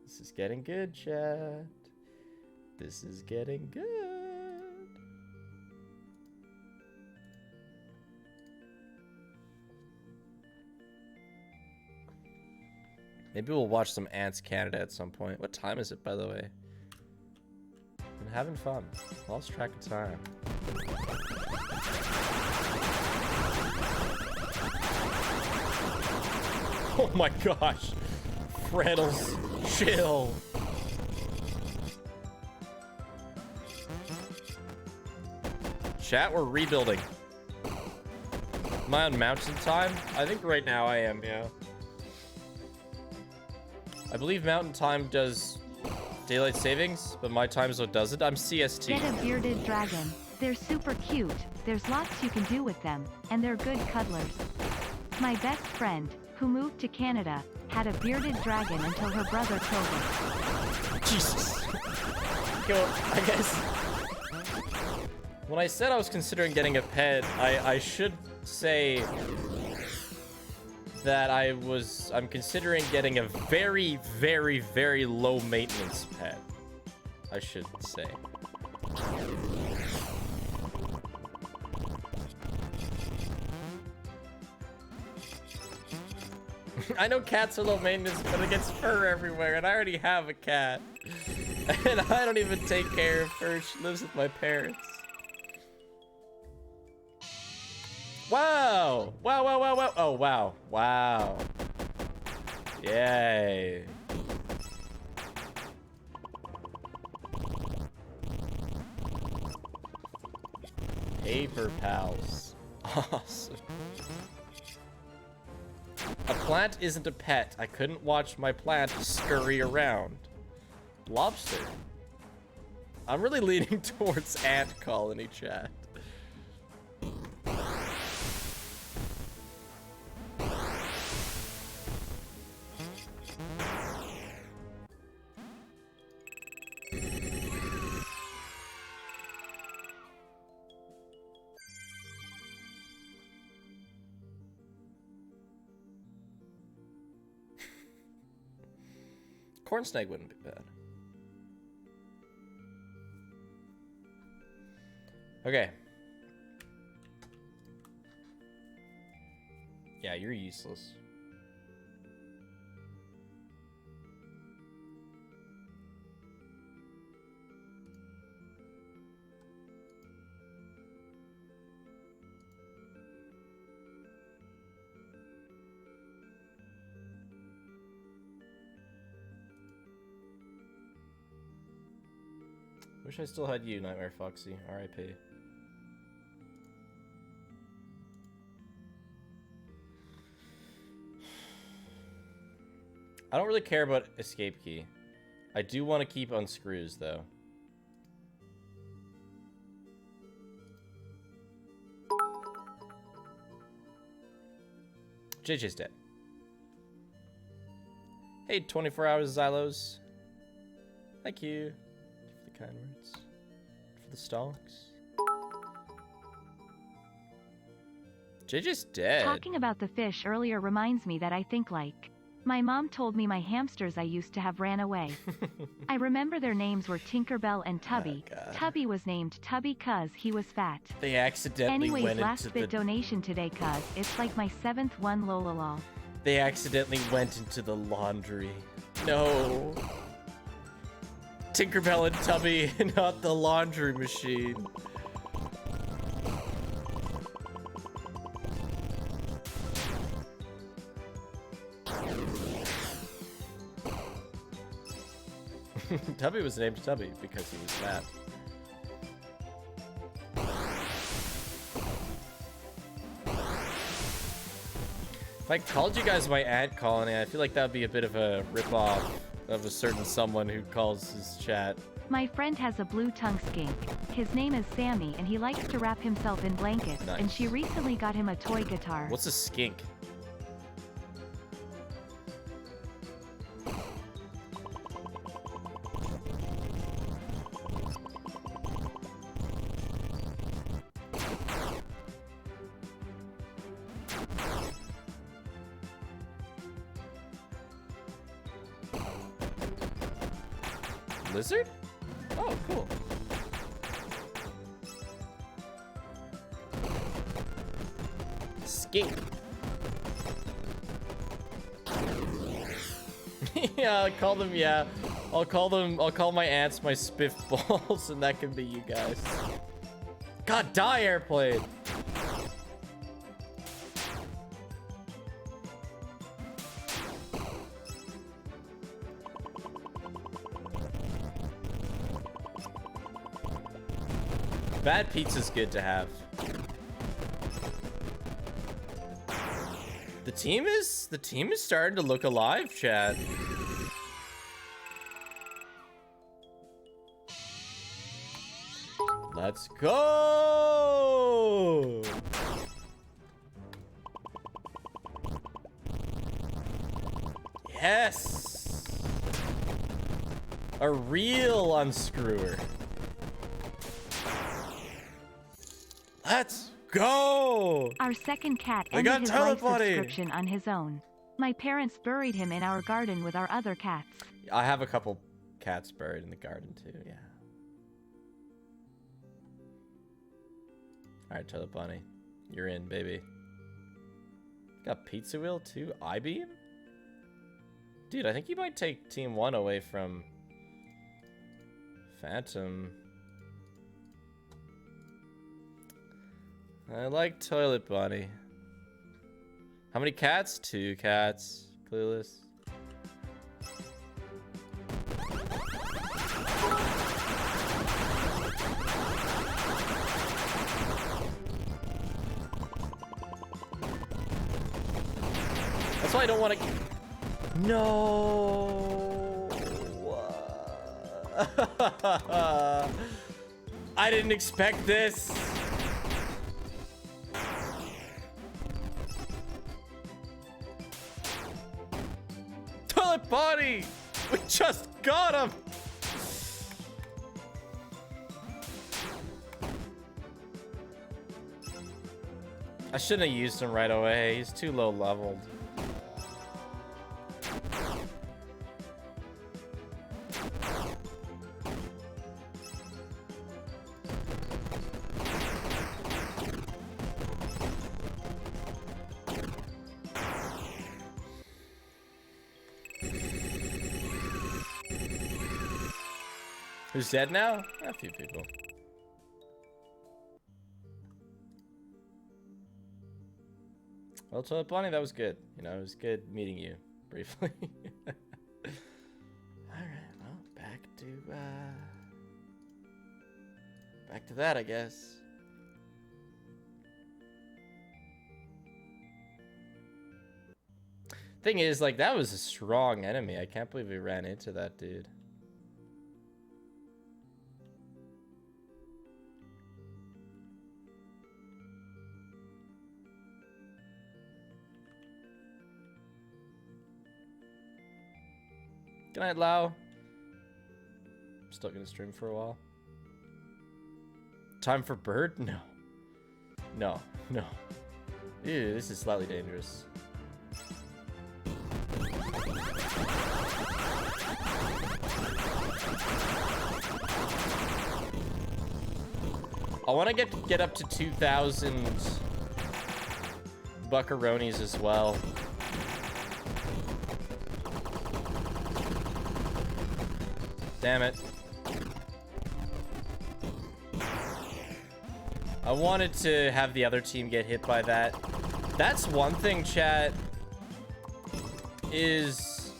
This is getting good, chat. This is getting good. Maybe we'll watch some Ants Canada at some point. What time is it, by the way? I'm having fun. Lost track of time. Oh my gosh. Freddles, chill. Chat, we're rebuilding. Am I on mountain time? I think right now I am, yeah. I believe mountain time does daylight savings, but my time zone doesn't. I'm CST. Get a bearded dragon. They're super cute. There's lots you can do with them, and they're good cuddlers. My best friend, who moved to Canada, had a bearded dragon until her brother killed it. Jesus. Yo, I guess when I said I was considering getting a pet, I should say that I'm considering getting a very, very, very low maintenance pet. I should say. I know cats are low maintenance, but it gets fur everywhere, and I already have a cat. And I don't even take care of her. She lives with my parents. Wow! Wow, wow, wow, wow. Oh, wow. Wow. Yay. Paper pals. Awesome. A plant isn't a pet. I couldn't watch my plant scurry around. Lobster. I'm really leaning towards ant colony chat. Corn snake wouldn't be bad. Okay. Yeah, you're useless. Wish I still had you, Nightmare Foxy. R.I.P. I don't really care about escape key. I do want to keep unscrews, though. JJ's dead. Hey, 24 hours, Xylos. Thank you. Kind words for the stalks. JJ's dead. Talking about the fish earlier reminds me that I think like my mom told me my hamsters I used to have ran away. I remember their names were Tinkerbell and Tubby. Oh, Tubby was named Tubby cuz he was fat. They accidentally Anyways, went last into bit the donation today cuz it's like my 7th one lol. They accidentally went into the laundry. No. Tinkerbell and Tubby, not the laundry machine. Tubby was named Tubby because he was fat. If I called you guys my ant colony, I feel like that would be a bit of a ripoff of a certain someone who calls his chat. My friend has a blue tongue skink. His name is Sammy and he likes to wrap himself in blankets, Nice. and she recently got him a toy guitar. What's a skink? Lizard? Oh, cool. Skink. Yeah, I call them, yeah. I'll call my ants my spiff balls, and that can be you guys. God, die, airplane! Bad pizza's good to have. The team is starting to look alive, chat. Let's go! Yes! A real unscrewer. Let's go! Our second cat We ended got his life teleporting. subscription on his own. My parents buried him in our garden with our other cats. I have a couple cats buried in the garden too, yeah. Alright, Toilet Bunny. You're in, baby. Got Pizza Wheel too? I-Beam? Dude, I think you might take Team 1 away from Phantom. I like Toilet Bunny. How many cats? 2 cats. Clueless. That's why I don't want to... No. I didn't expect this. Toilet Bunny! We just got him! I shouldn't have used him right away. He's too low leveled. Who's dead now? A few people. Well, Toilet Bunny, that was good. You know, it was good meeting you briefly. Alright, well, back to that, I guess. Thing is, like, that was a strong enemy. I can't believe we ran into that dude. Good night, Lau. I'm still gonna stream for a while. Time for bird? No. No. No. Ew, this is slightly dangerous. I want to get up to 2,000 buckaronis as well. Damn it. I wanted to have the other team get hit by that. That's one thing, chat, is...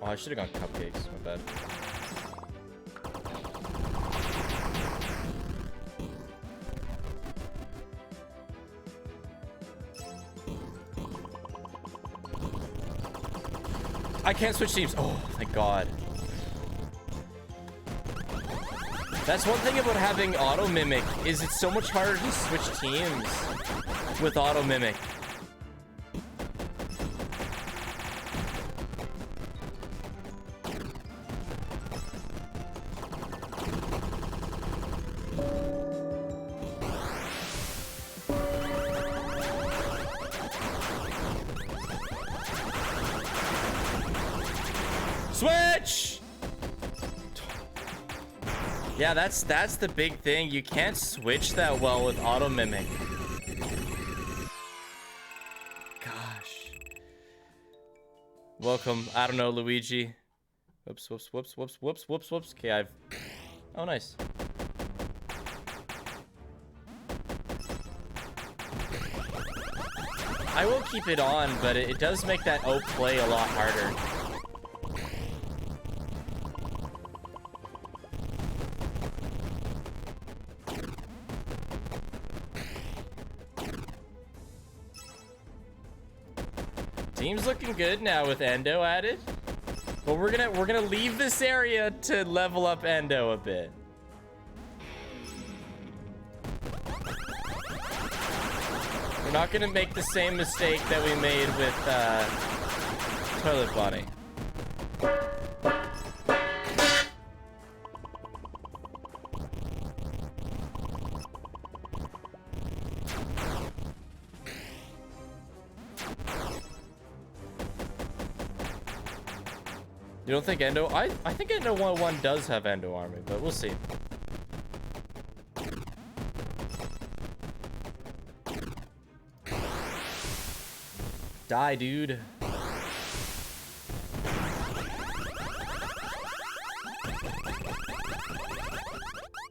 Oh, I should have gone cupcakes. My bad. I can't switch teams. Oh, thank God. That's one thing about having auto mimic, is it's so much harder to switch teams with auto mimic. Switch! Yeah, that's the big thing. You can't switch that well with auto mimic. Gosh. Welcome. I don't know, Luigi. Whoops, whoops, whoops, whoops, whoops, whoops, whoops. Okay, I've... Oh, nice. I will keep it on, but it does make that O play a lot harder. Team's looking good now with Endo added. But we're gonna leave this area to level up Endo a bit. We're not gonna make the same mistake that we made with Toilet Bunny. You don't think Endo? I think Endo 1 does have Endo Army, but we'll see. Die, dude.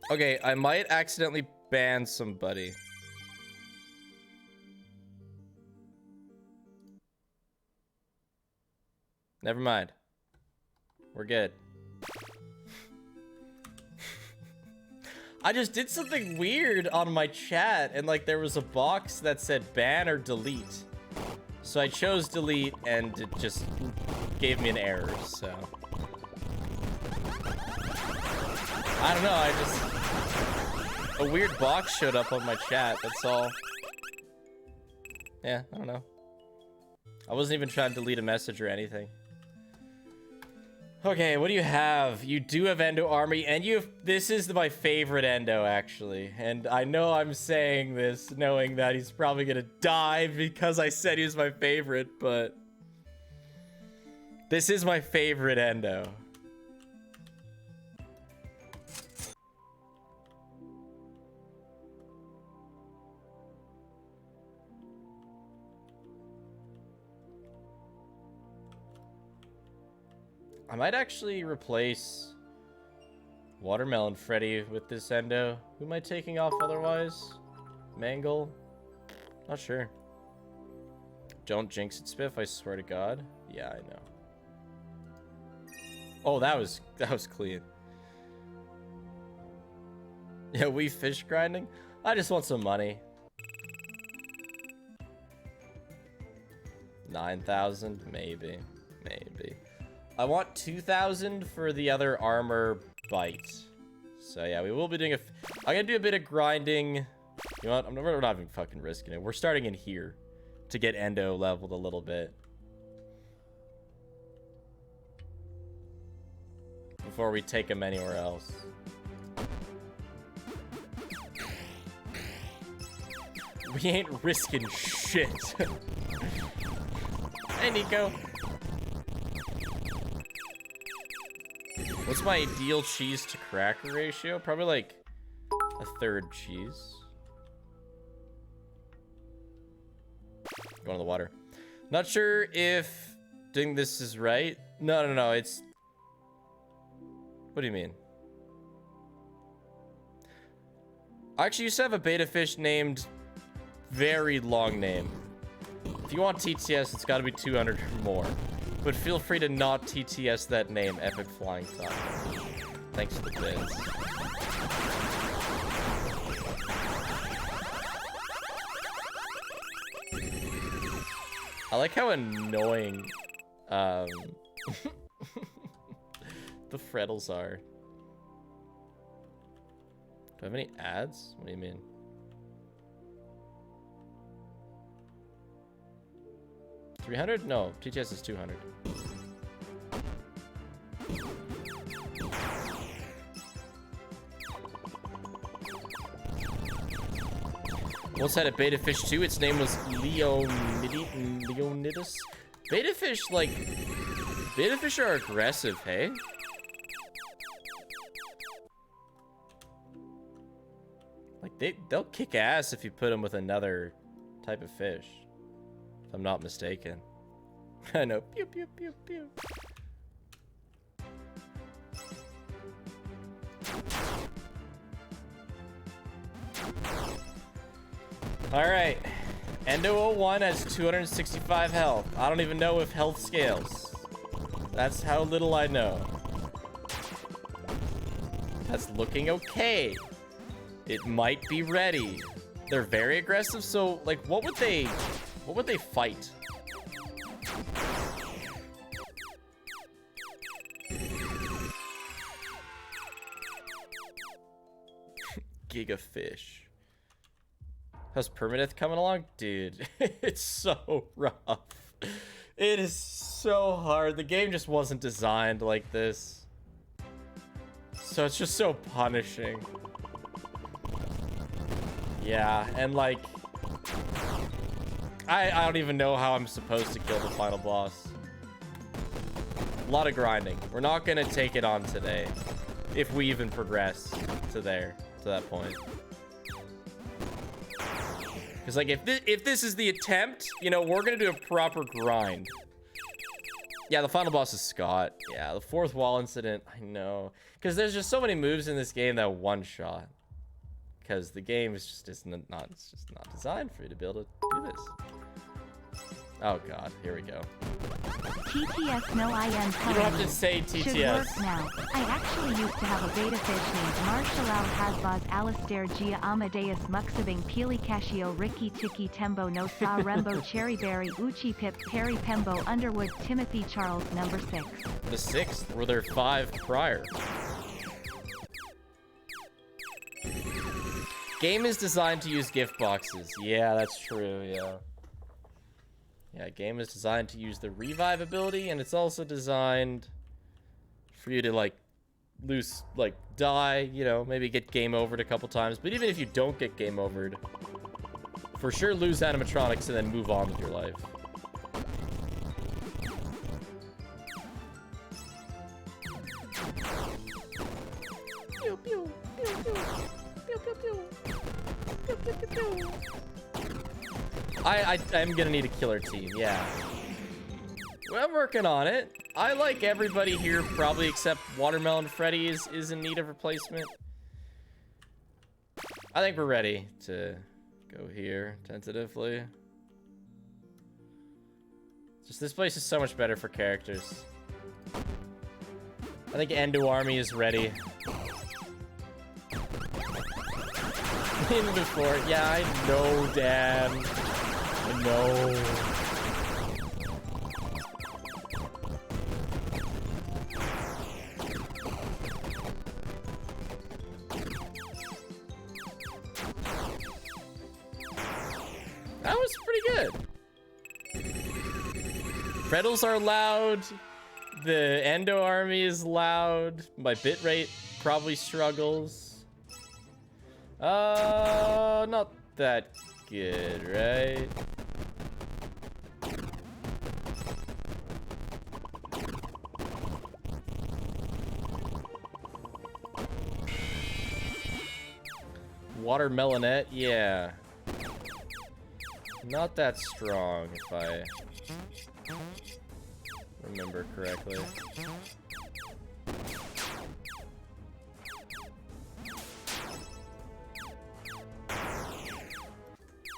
Okay, I might accidentally ban somebody. Never mind. We're good. I just did something weird on my chat, and like there was a box that said ban or delete. So I chose delete, and it just gave me an error, so. I don't know, a weird box showed up on my chat, that's all. Yeah, I don't know. I wasn't even trying to delete a message or anything. Okay, what do you have? You do have Endo Army, and you have... This is my favorite Endo, actually. And I know I'm saying this knowing that he's probably gonna die because I said he was my favorite, but... This is my favorite Endo. I might actually replace Watermelon Freddy with this Endo. Who am I taking off otherwise? Mangle? Not sure. Don't jinx it, Spiff, I swear to God. Yeah, I know. Oh, that was clean. Yeah, we fish grinding? I just want some money. 9,000? Maybe. Maybe. I want 2,000 for the other armor bite. So yeah, we will be doing I'm gonna do a bit of grinding. You know what? We're not even fucking risking it. We're starting in here to get Endo leveled a little bit. Before we take him anywhere else. We ain't risking shit. Hey, Nico. What's my ideal cheese to cracker ratio? Probably like a third cheese. Going to the water. Not sure if doing this is right. No, it's... What do you mean? I actually used to have a beta fish named... Very long name. If you want TTS, it's gotta be 200 or more. But feel free to not TTS that name, Epic Flying Top. Thanks for the bits. I like how annoying the Freddles are. Do I have any ads? What do you mean? $300? No, TTS is 200. Once had a beta fish too. Its name was Leonidas. Beta fish, like, beta fish are aggressive, hey? Like, they'll kick ass if you put them with another type of fish. If I'm not mistaken. I know. Pew, pew, pew, pew. Alright. Endo 01 has 265 health. I don't even know if health scales. That's how little I know. That's looking okay. It might be ready. They're very aggressive, so like what would they fight? Gigafish. How's Permanith coming along? Dude, it's so rough. It is so hard. The game just wasn't designed like this. So it's just so punishing. Yeah, and like... I don't even know how I'm supposed to kill the final boss. A lot of grinding. We're not gonna take it on today. If we even progress to that point. Because like if this is the attempt, you know, we're gonna do a proper grind. Yeah, the final boss is Scott. Yeah, the fourth wall incident, I know. Because there's just so many moves in this game that one shot. Because the game is just not designed for you to be able to do this. Oh god, here we go. TTS no IM You don't telling have to me. say Should TTS. work now. I actually used to have a beta fish named Marshall Hasbaz Alistair Gia Amadeus Muxabing Peely Casio Ricky Tiki Tembo No Sa Rembo Cherryberry Uchi Pip Perry Pembo Underwood Timothy Charles number 6. The sixth, were there 5 prior? Game is designed to use gift boxes. Yeah, that's true, yeah. Yeah, game is designed to use the revive ability, and it's also designed for you to, like, die, you know, maybe get game overed a couple times. But even if you don't get game overed, for sure lose animatronics and then move on with your life. Pew, pew, pew, pew. Pew, pew, pew. Pew, pew, pew, pew. I'm gonna need a killer team, yeah. We're working on it. I like everybody here, probably except Watermelon Freddy is in need of replacement. I think we're ready to go here, tentatively. Just this place is so much better for characters. I think Endo Army is ready. In before, yeah, I know, Dan. I know. That was pretty good. Freddles are loud. The Endo Army is loud. My bitrate probably struggles. Not that good, right? Watermelonette, yeah. Not that strong, if I remember correctly.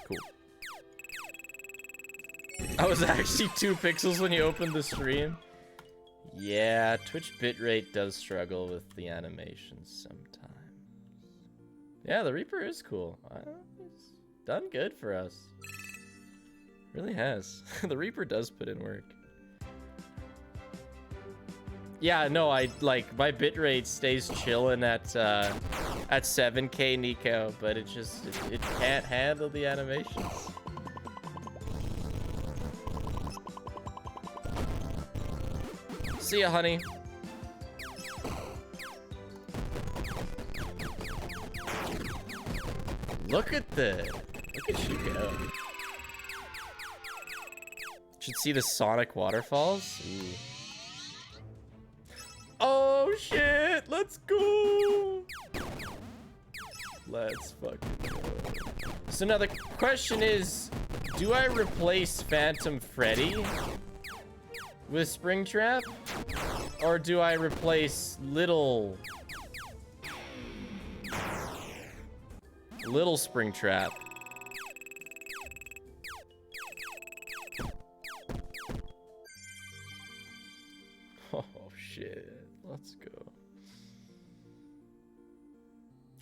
Cool. I was actually 2 pixels when you opened the stream. Yeah, Twitch bitrate does struggle with the animations sometimes. Yeah, the Reaper is cool. It's done good for us. Really has. The Reaper does put in work. Yeah, no, my bitrate stays chilling at 7K Nico, but it can't handle the animations. See ya, honey. Look at you go. Should see the Sonic waterfalls. Ooh. Oh shit! Let's go! Let's fucking go. So now the question is, do I replace Phantom Freddy with Springtrap? Or do I replace Little Springtrap? Oh shit, let's go.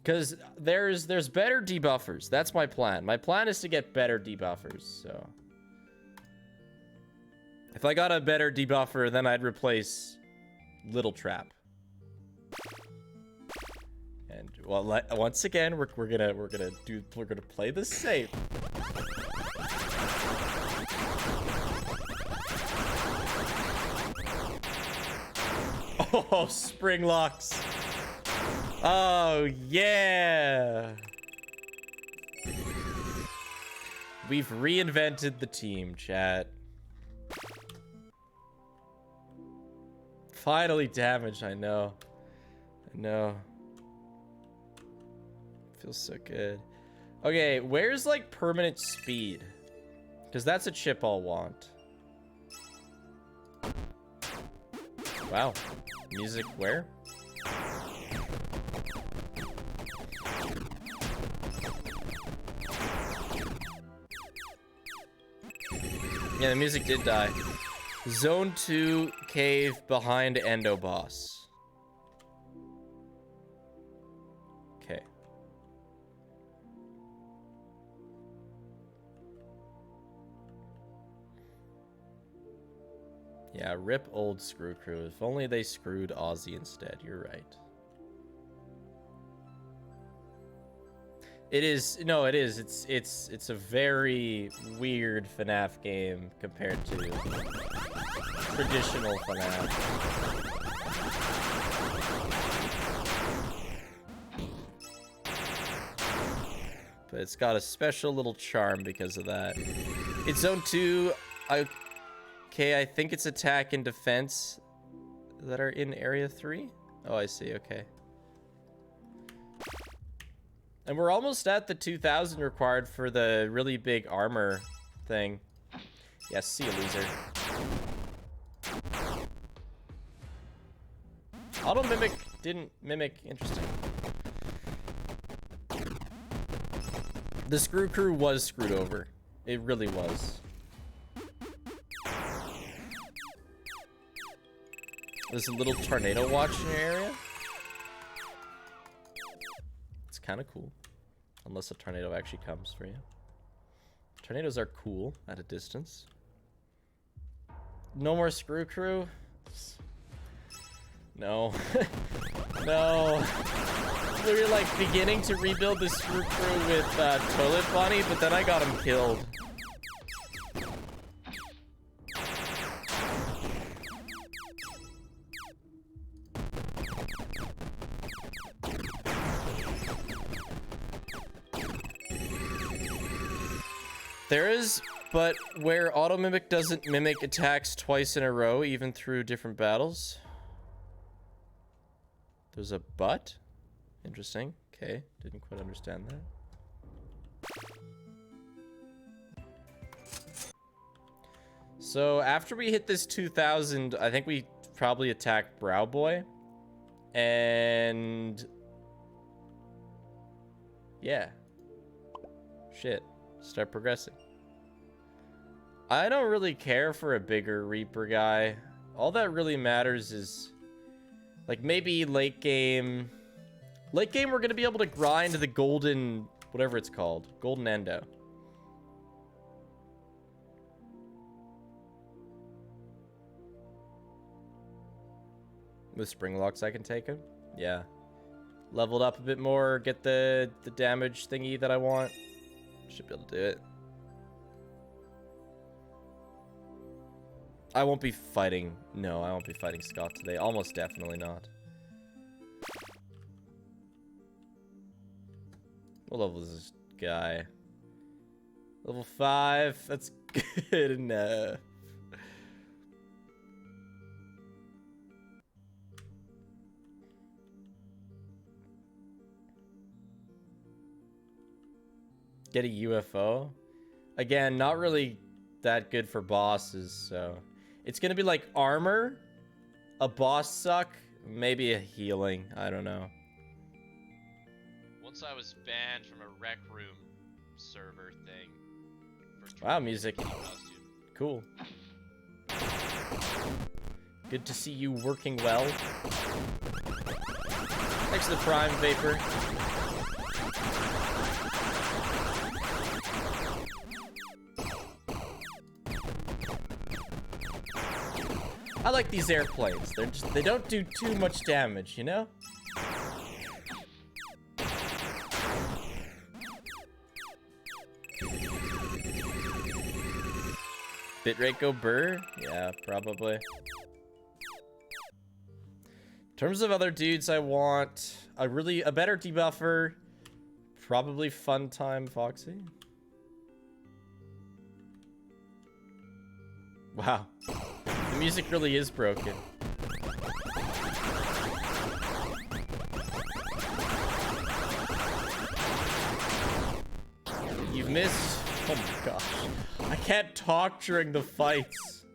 Because there's better debuffers. That's my plan. My plan is to get better debuffers, so. If I got a better debuffer, then I'd replace Little Trap. And well, once again, we're gonna play this safe. Oh, spring locks. Oh, yeah. We've reinvented the team, chat. Finally damage, I know. I know. Feels so good. Okay, where's like permanent speed? Because that's a chip I'll want. Wow. Music where? Yeah, the music did die. Zone 2 cave behind Endo boss. Okay. Yeah, rip old Screw Crew. If only they screwed Ozzy instead. You're right. It is, no, it is. It's a very weird FNaF game compared to traditional FNaF. But it's got a special little charm because of that. It's Zone 2. Okay, I think it's attack and defense that are in Area 3. Oh, I see. Okay. And we're almost at the 2,000 required for the really big armor thing. Yes, see you, loser. Auto mimic didn't mimic. Interesting. The Screw Crew was screwed over. It really was. There's a little tornado watch in your area. It's kind of cool. Unless a tornado actually comes for you. Tornadoes are cool at a distance. No more Screw Crew? No. No. We were like beginning to rebuild the Screw Crew with Toilet Bunny, but then I got him killed. There is, but where auto mimic doesn't mimic attacks twice in a row, even through different battles. There's a but? Interesting. Okay, didn't quite understand that. So after we hit this 2,000, I think we probably attack Brow Boy. And yeah. Shit. Start progressing. I don't really care for a bigger Reaper guy. All that really matters is like maybe late game. Late game we're gonna be able to grind the golden, whatever it's called, golden endo. With spring locks I can take him. Yeah. Leveled up a bit more, get the damage thingy that I want. Should be able to do it. I won't be fighting. No, I won't be fighting Scott today. Almost definitely not. What level is this guy? Level 5. That's good enough. Get a UFO. Again, not really that good for bosses, so it's gonna be like armor, a boss suck, maybe a healing. I don't know. Once I was banned from a rec room server thing. For Wow, music. costume. Cool. Good to see you working well. Thanks to the Prime Vapor. I like these airplanes. They don't do too much damage, you know? Bitrate go burr? Yeah, probably. In terms of other dudes, I want a better debuffer. Probably Funtime Foxy. Wow. The music really is broken. You've missed. Oh my gosh. I can't talk during the fights.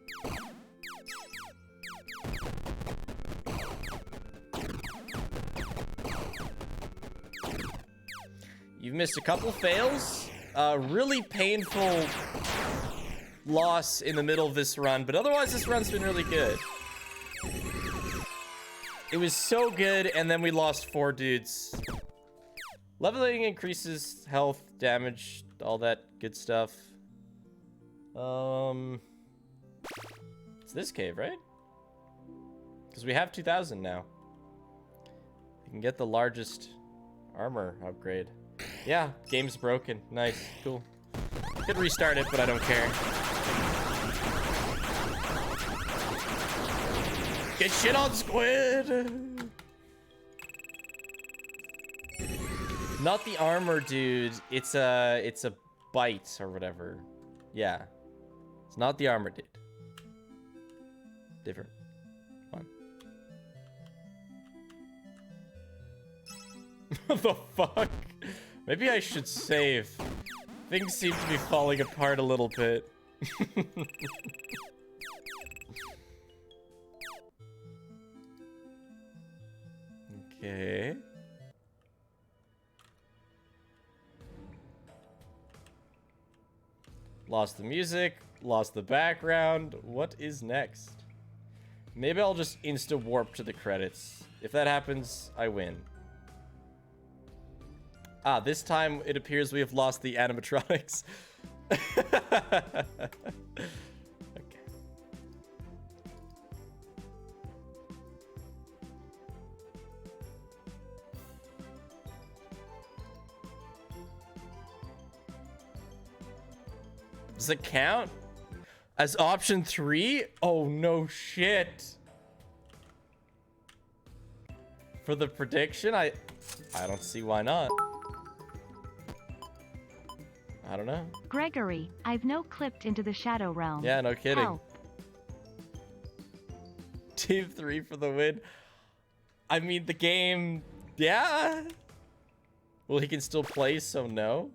You've missed a couple fails. Really painful loss in the middle of this run, but otherwise this run's been really good. It was so good, and then we lost 4 dudes. Leveling increases health, damage, all that good stuff. It's this cave, right? Because we have 2,000 now. You can get the largest armor upgrade. Yeah, game's broken. Nice, cool. Could restart it, but I don't care. Get shit on, squid! Not the armor, dude. It's a bite or whatever. Yeah. It's not the armor, dude. Different one. What the fuck? Maybe I should save. Things seem to be falling apart a little bit. Okay. Lost the music, lost the background. What is next? Maybe I'll just insta warp to the credits. If that happens, I win. Ah, this time it appears we have lost the animatronics. Okay. Does it count as option 3? Oh, no shit. For the prediction, I don't see why not. I don't know. Gregory, I've no clipped into the Shadow Realm. Yeah, no kidding. Help. Team 3 for the win. I mean, the game, yeah. Well, he can still play, so no.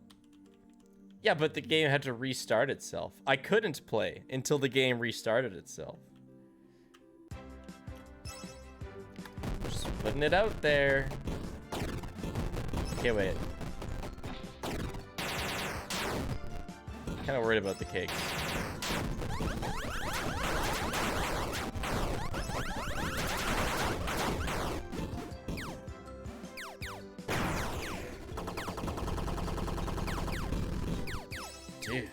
Yeah, but the game had to restart itself. I couldn't play until the game restarted itself. Just putting it out there. Okay, wait. Kind of worried about the cakes. Dude.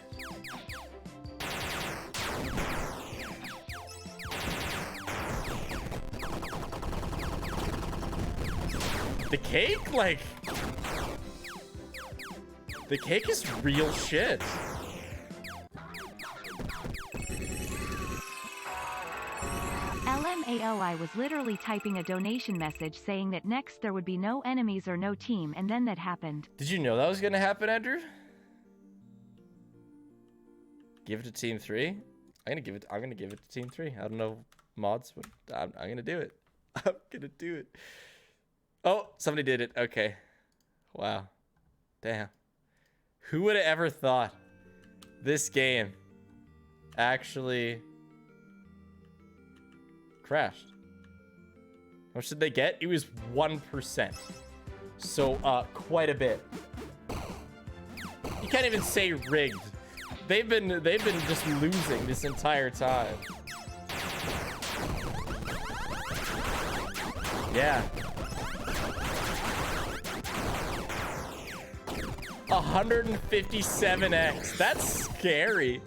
The cake, like... The cake is real shit. LMAO, I was literally typing a donation message saying that next there would be no enemies or no team, and then that happened. Did you know that was gonna happen, Andrew? Give it to Team 3? I'm gonna give it to Team 3. I don't know mods, but I'm gonna do it. I'm gonna do it. Oh, somebody did it. Okay. Wow. Damn. Who would have ever thought this game actually crashed? How much did they get? It was 1%. So, quite a bit. You can't even say rigged. They've been just losing this entire time. Yeah. 157x. That's scary.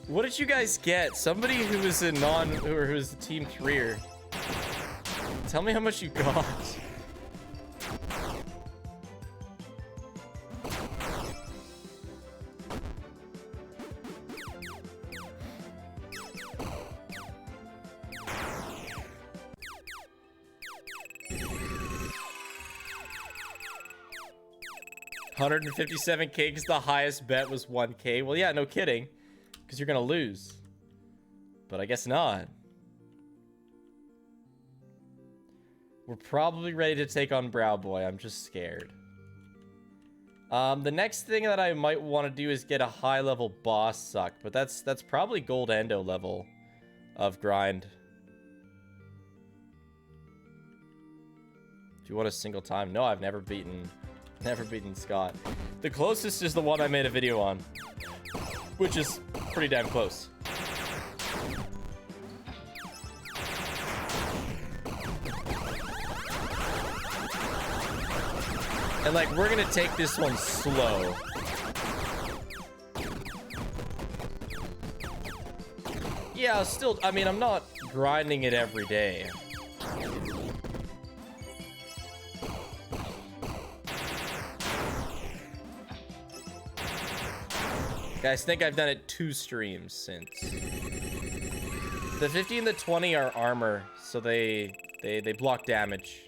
What did you guys get? Somebody who was a who was a team 3er. Tell me how much you got. $157K because the highest bet was 1K. Well, yeah, no kidding. Because you're going to lose. But I guess not. We're probably ready to take on Brow Boy. I'm just scared. The next thing that I might want to do is get a high-level boss suck. But that's probably Gold Endo level of grind. Do you want a single time? No, I've never beaten Scott. The closest is the one I made a video on, which is pretty damn close. And like, we're gonna take this one slow. Yeah, still, I mean, I'm not grinding it every day. Guys, think I've done it 2 streams since. The 50 and the 20 are armor, so they block damage.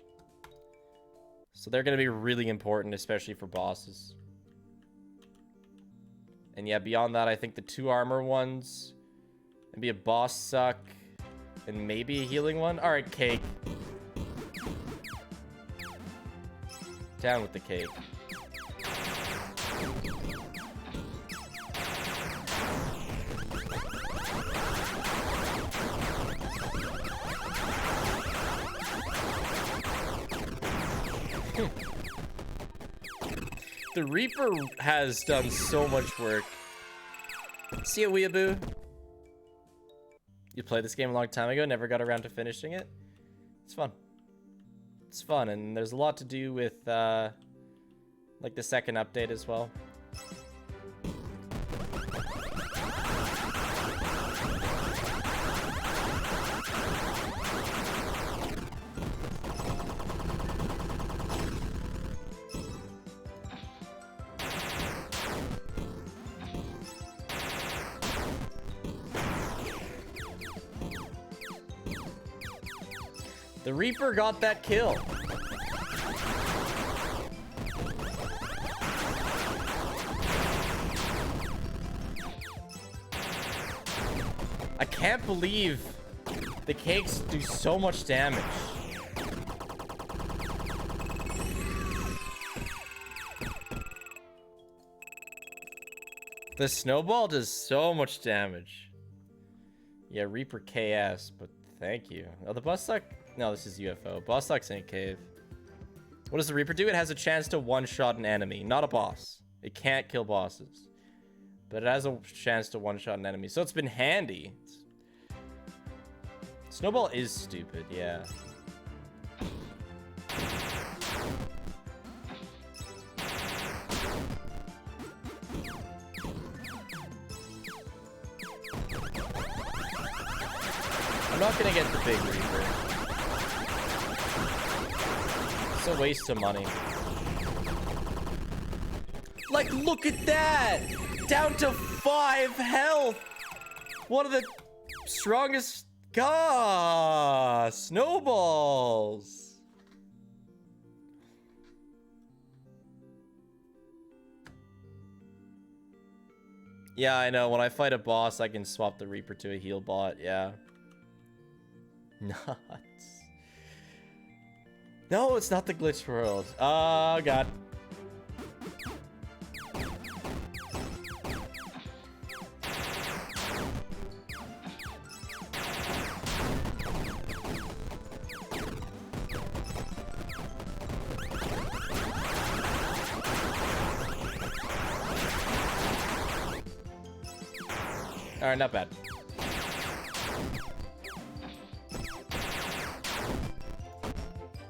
So they're gonna be really important, especially for bosses. And yeah, beyond that, I think the 2 armor ones, maybe a boss suck, and maybe a healing one. All right, cake. Down with the cake. The Reaper has done so much work. See ya, Weeaboo. You played this game a long time ago, never got around to finishing it. It's fun. It's fun, and there's a lot to do with, like the second update as well. The Reaper got that kill. I can't believe the cakes do so much damage. The snowball does so much damage. Yeah, Reaper KS, but thank you. Oh, the boss suck. No, this is UFO. Boss sucks in cave. What does the Reaper do? It has a chance to one-shot an enemy, not a boss. It can't kill bosses, but it has a chance to one-shot an enemy. So it's been handy. Snowball is stupid, yeah. I'm not gonna get the big Reaper. It's a waste of money. Like, look at that! Down to 5 health! One of the strongest... God! Snowballs! Yeah, I know. When I fight a boss, I can swap the Reaper to a heal bot. Yeah. Nuts. No, it's not the glitch world. Oh, God. Alright, not bad.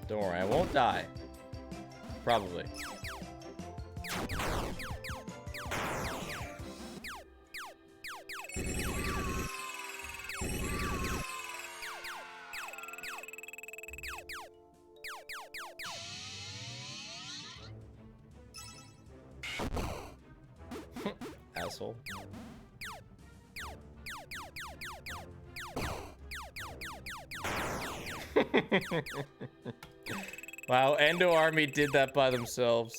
Don't worry, I won't die. Probably. Asshole. Wow, Endo Army did that by themselves.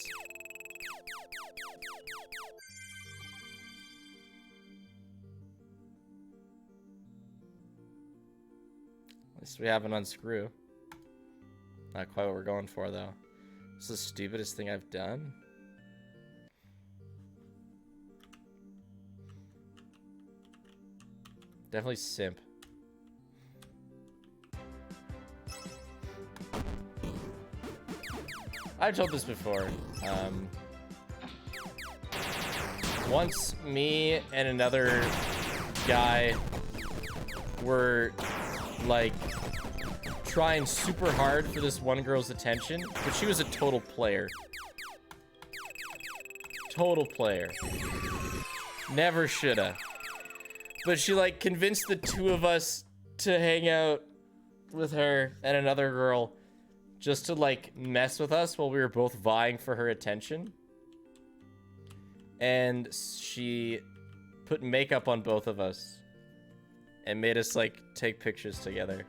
At least we have an unscrew. Not quite what we're going for, though. This is the stupidest thing I've done. Definitely simp. I've told this before. Once me and another guy were like trying super hard for this one girl's attention, but she was a total player. Total player. Never shoulda. But she like convinced the two of us to hang out with her and another girl just to like mess with us while we were both vying for her attention. And she put makeup on both of us and made us like take pictures together.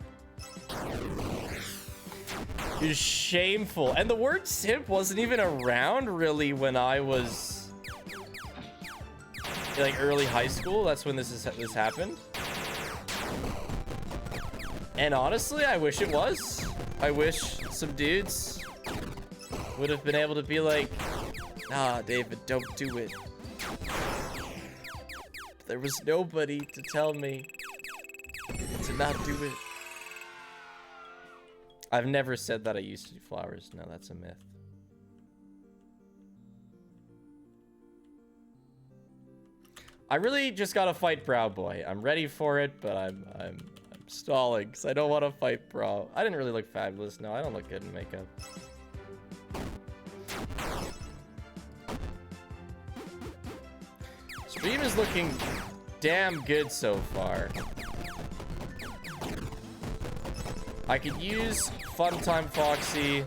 It was shameful. And the word simp wasn't even around really when I was like early high school. That's when this happened. And honestly, I wish it was. I wish some dudes would have been able to be like, nah, David, don't do it. But there was nobody to tell me to not do it. I've never said that I used to do flowers. No, that's a myth. I really just gotta fight Brow Boy. I'm ready for it, but I'm stalling because I don't want to fight Brow. I didn't really look fabulous. No, I don't look good in makeup. Stream is looking damn good so far. I could use Funtime Foxy.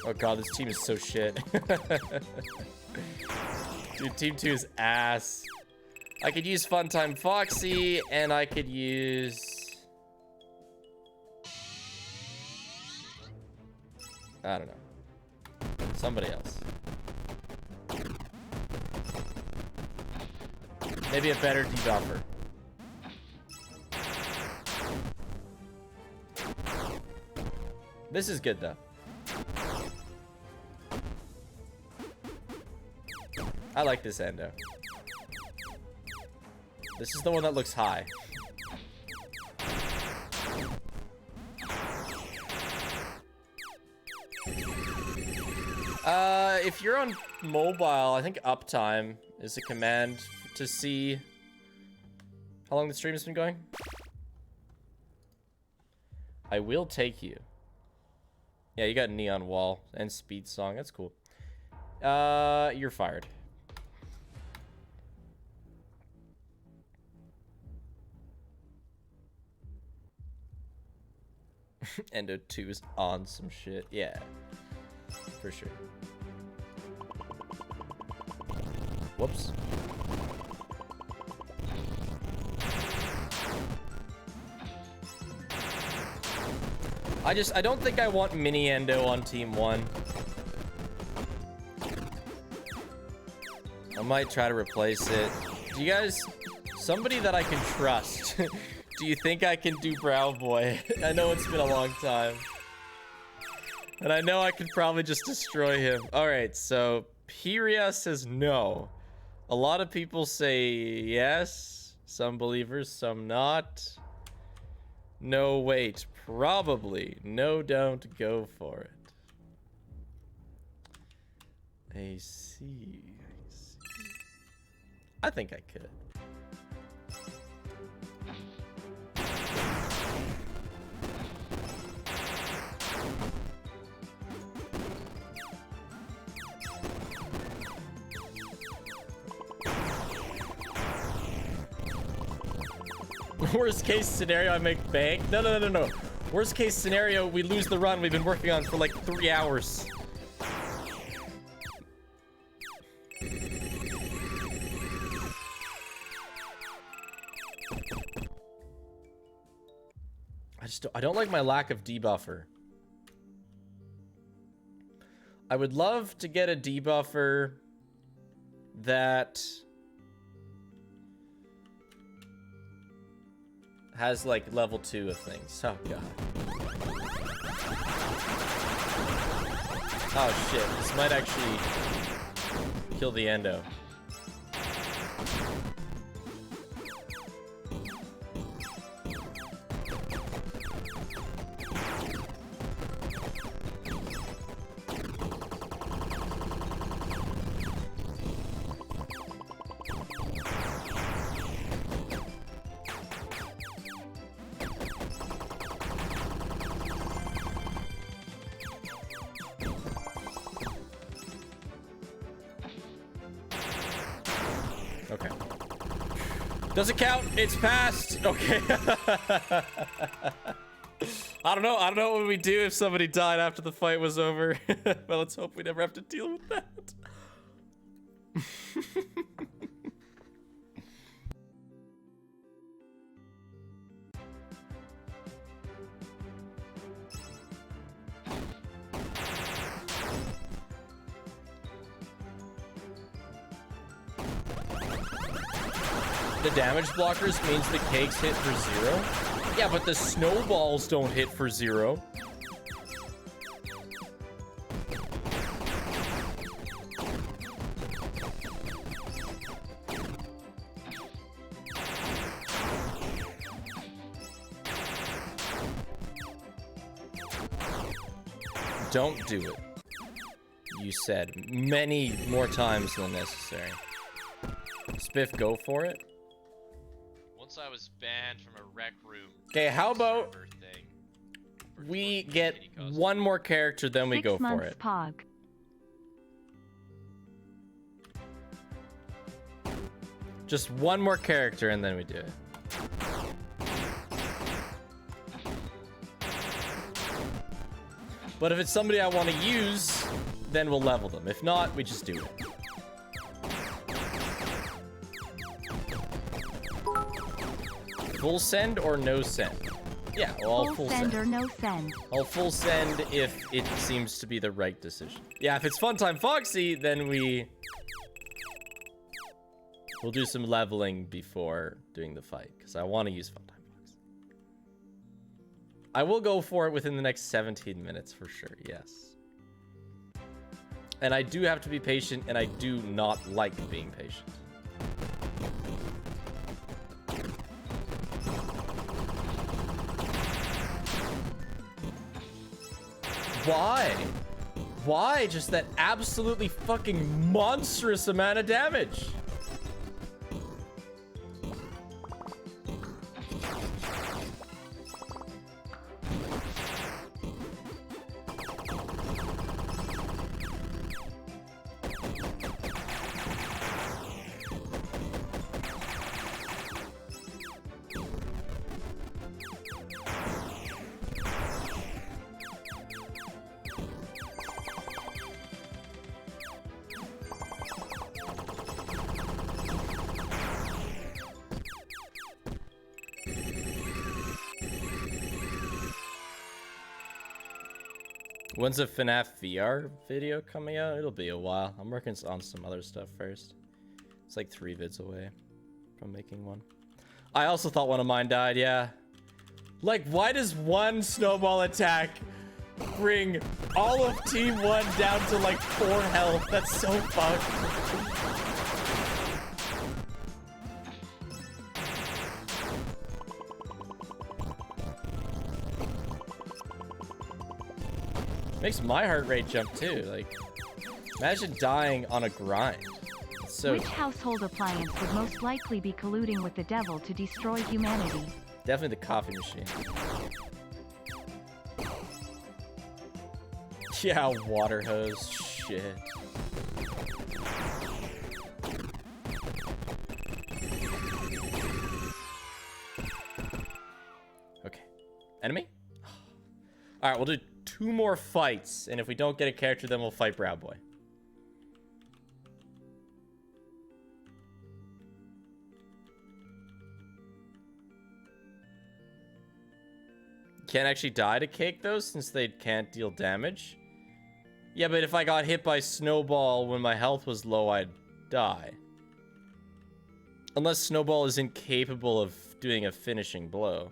Oh god, this team is so shit. Dude, Team 2 is ass. I could use Funtime Foxy, and I could use... I don't know. Somebody else. Maybe a better debuffer. This is good, though. I like this endo. This is the one that looks high. If you're on mobile, I think uptime is a command to see how long the stream has been going. I will take you. Yeah, you got Neon Wall and Speed Song. That's cool. You're fired. Endo 2 is on some shit. Yeah, for sure. Whoops. I don't think I want mini Endo on Team 1. I might try to replace it. Do you guys... Somebody that I can trust. Do you think I can do Brow Boy? I know it's been a long time. And I know I could probably just destroy him. Alright, so... Piria says no. A lot of people say yes. Some believers, some not. No, wait. Probably. No, don't go for it. I see. I think I could. Worst case scenario, I make bank. No. Worst case scenario, we lose the run we've been working on for like 3 hours. I don't like my lack of debuffer. I would love to get a debuffer that has like level 2 of things. Oh god. Oh shit, this might actually kill the endo. Okay. Doesn't count. It's passed. Okay. I don't know what we do if somebody died after the fight was over. Well, let's hope we never have to deal with that. The damage blockers means the cakes hit for 0. Yeah, but the snowballs don't hit for 0. Don't do it. You said many more times than necessary. Spiff, go for it. Once I was banned from a rec room. Okay, how about server thing for we fucking get kitty costume. one more character, then we 6 go for months it. Pog. Just one more character, and then we do it. But if it's somebody I want to use, then we'll level them. If not, we just do it. Full send or no send? Yeah, well, I'll full send. Or no send. I'll full send if it seems to be the right decision. Yeah, if it's Funtime Foxy, then we'll do some leveling before doing the fight, because I want to use Funtime Foxy. I will go for it within the next 17 minutes for sure, yes. And I do have to be patient, and I do not like being patient. Why? Why just that absolutely fucking monstrous amount of damage? When's a FNaF VR video coming out? It'll be a while. I'm working on some other stuff first. It's like 3 vids away from making one. I also thought one of mine died, yeah. Like, why does one snowball attack bring all of Team 1 down to like 4 health? That's so fucked. Makes my heart rate jump too, like Imagine dying on a grind. So Which household appliance would most likely be colluding with the devil to destroy humanity? definitely the coffee machine. Yeah, water hose. Shit. Okay. Enemy? Alright, we'll do 2 more fights, and if we don't get a character, then we'll fight Brow Boy. Can't actually die to Cake, though, since they can't deal damage. Yeah, but if I got hit by Snowball when my health was low, I'd die. Unless Snowball is incapable of doing a finishing blow.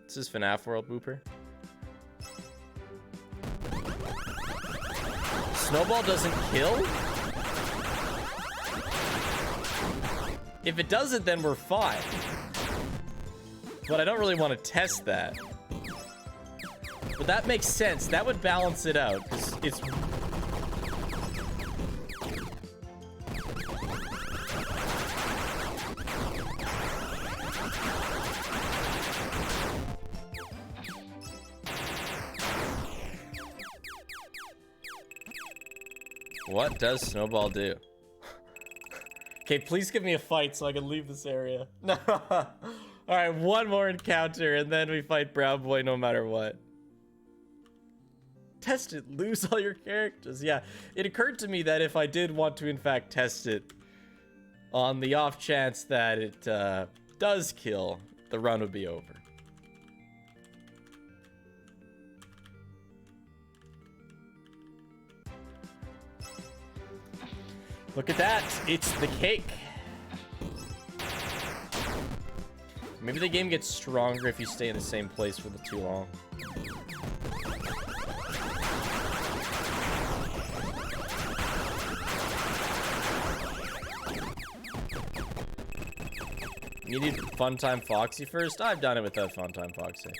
This is FNaF World, Whooper. Snowball doesn't kill? If it doesn't, then we're fine. But I don't really want to test that. But that makes sense. That would balance it out, because it's... What does Snowball do? Okay, please give me a fight so I can leave this area. No. Alright, 1 more encounter, and then we fight Brown Boy no matter what. Test it. Lose all your characters. Yeah, it occurred to me that if I did want to, in fact, test it, on the off chance that it does kill, the run would be over. Look at that. It's the cake. Maybe the game gets stronger if you stay in the same place for too long. You need Funtime Foxy first? I've done it without Funtime Foxy.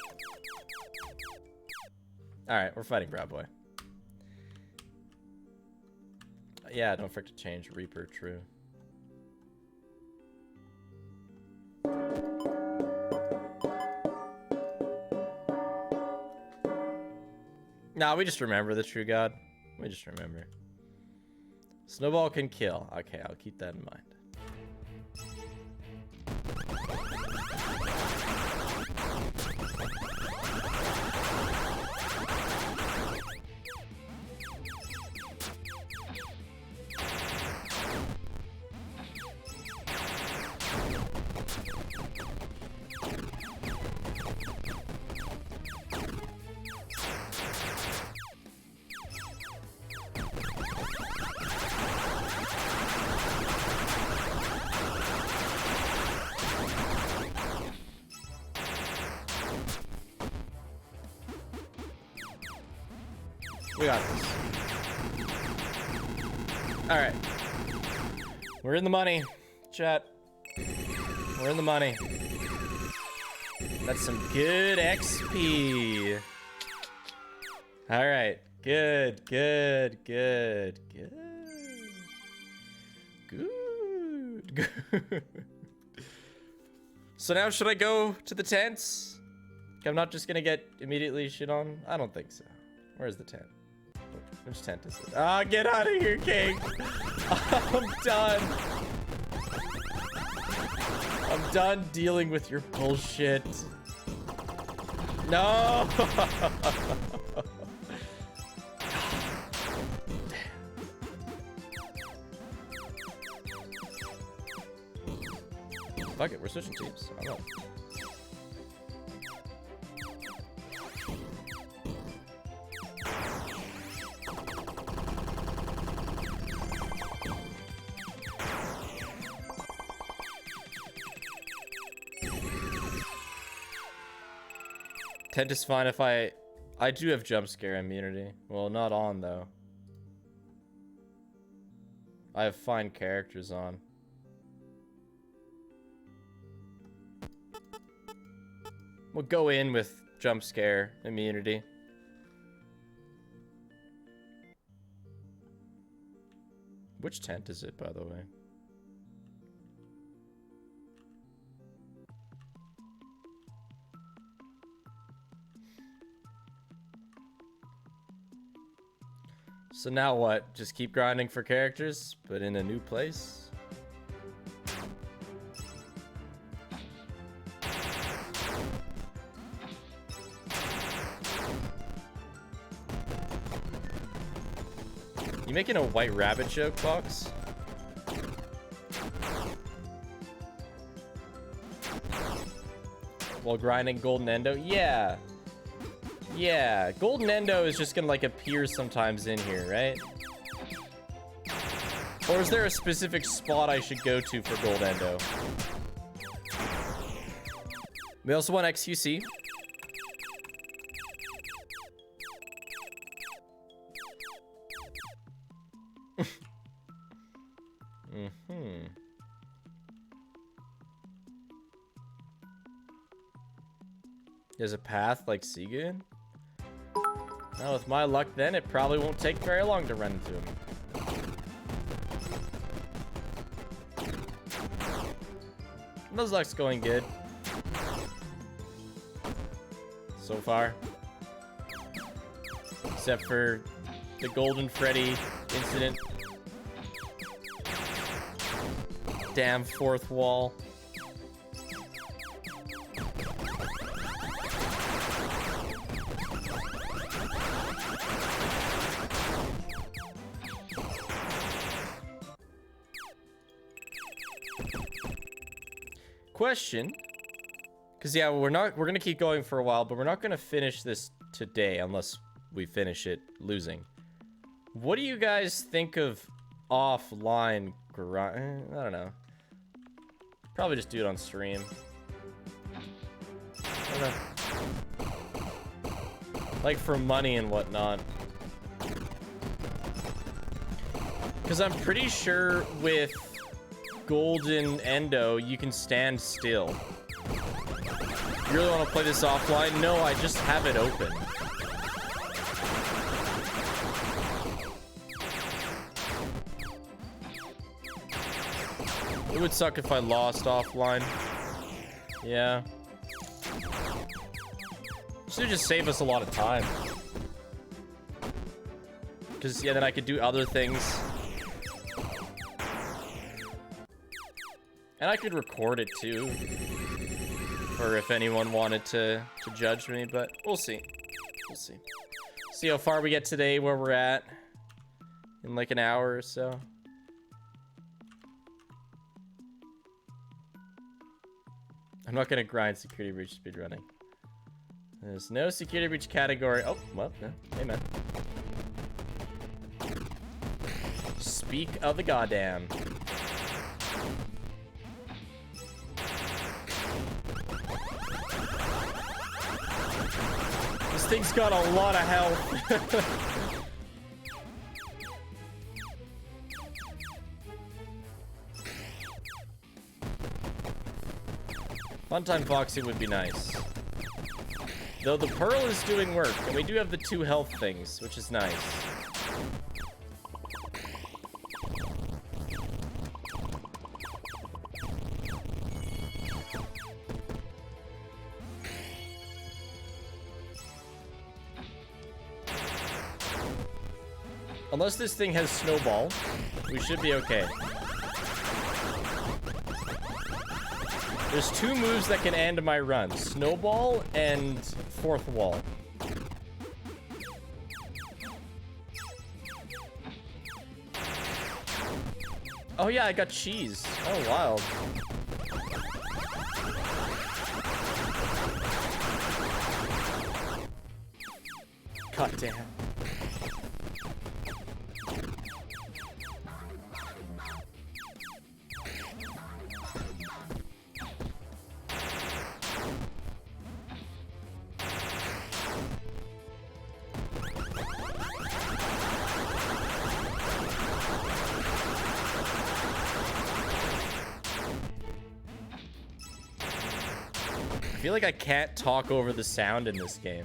Alright, we're fighting Brow Boy. Yeah, don't forget to change Reaper, true. Nah, we just remember the True God. We just remember. Snowball can kill. Okay, I'll keep that in mind. We got this. Alright. We're in the money, chat. We're in the money. That's some good XP. Alright. Good, good, good, good. Good, good. So now should I go to the tents? I'm not just gonna get immediately shit on? I don't think so. Where's the tent? Which tent is it? Ah, get out of here, Cake! I'm done. I'm done dealing with your bullshit. No! Fuck it, we're switching teams. I'm up. Tent is fine if I do have jump scare immunity. Well, not on though. I have fine characters on. We'll go in with jump scare immunity. Which tent is it, by the way? So now what? Just keep grinding for characters, but in a new place? You making a white rabbit joke, Fox? While grinding Golden Endo? Yeah. Yeah, Golden Endo is just gonna like appear sometimes in here, right? Or is there a specific spot I should go to for Gold Endo? We also want XQC. There's a path like Seagoon? Well, with my luck then, it probably won't take very long to run into him. Nuzlocke's going good. So far. Except for the Golden Freddy incident. Damn fourth wall. Question, because yeah, we're gonna keep going for a while, but we're not gonna finish this today unless we finish it losing. What do you guys think of offline grind? I don't know. Probably just do it on stream. I don't know. Like for money and whatnot. Because I'm pretty sure with Golden Endo, you can stand still. You really want to play this offline? No, I just have it open. It would suck if I lost offline. Yeah. Should just save us a lot of time. Because, yeah, then I could do other things. And I could record it too, or if anyone wanted to judge me, but we'll see. We'll see. See how far we get today, where we're at in like an hour or so. I'm not gonna grind security breach speedrunning. There's no security breach category. Oh, well, no. Hey, man. Speak of the goddamn. This thing's got a lot of health. Funtime Foxy would be nice. Though the Pearl is doing work, and we do have the 2 health things, which is nice. Unless this thing has Snowball, we should be okay. There's 2 moves that can end my run. Snowball and fourth wall. Oh yeah, I got cheese. Oh, wild. God damn. I feel like I can't talk over the sound in this game.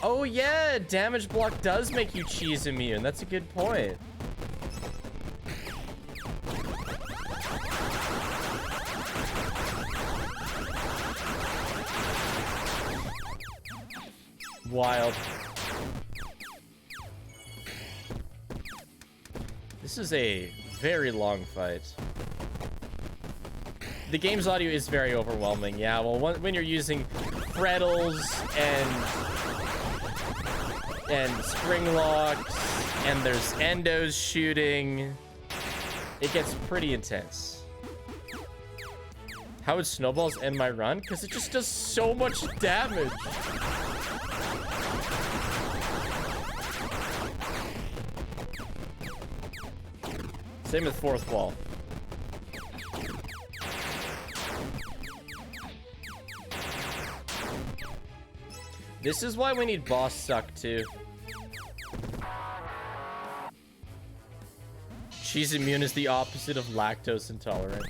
Oh yeah, damage block does make you cheese immune. That's a good point. Wild. This is a very long fight. The game's audio is very overwhelming. Yeah, well, when you're using frettles and spring locks and there's endos shooting, it gets pretty intense. How would snowballs end my run? Because it just does so much damage. Same with fourth wall. This is why we need boss suck too. Cheese immune is the opposite of lactose intolerant.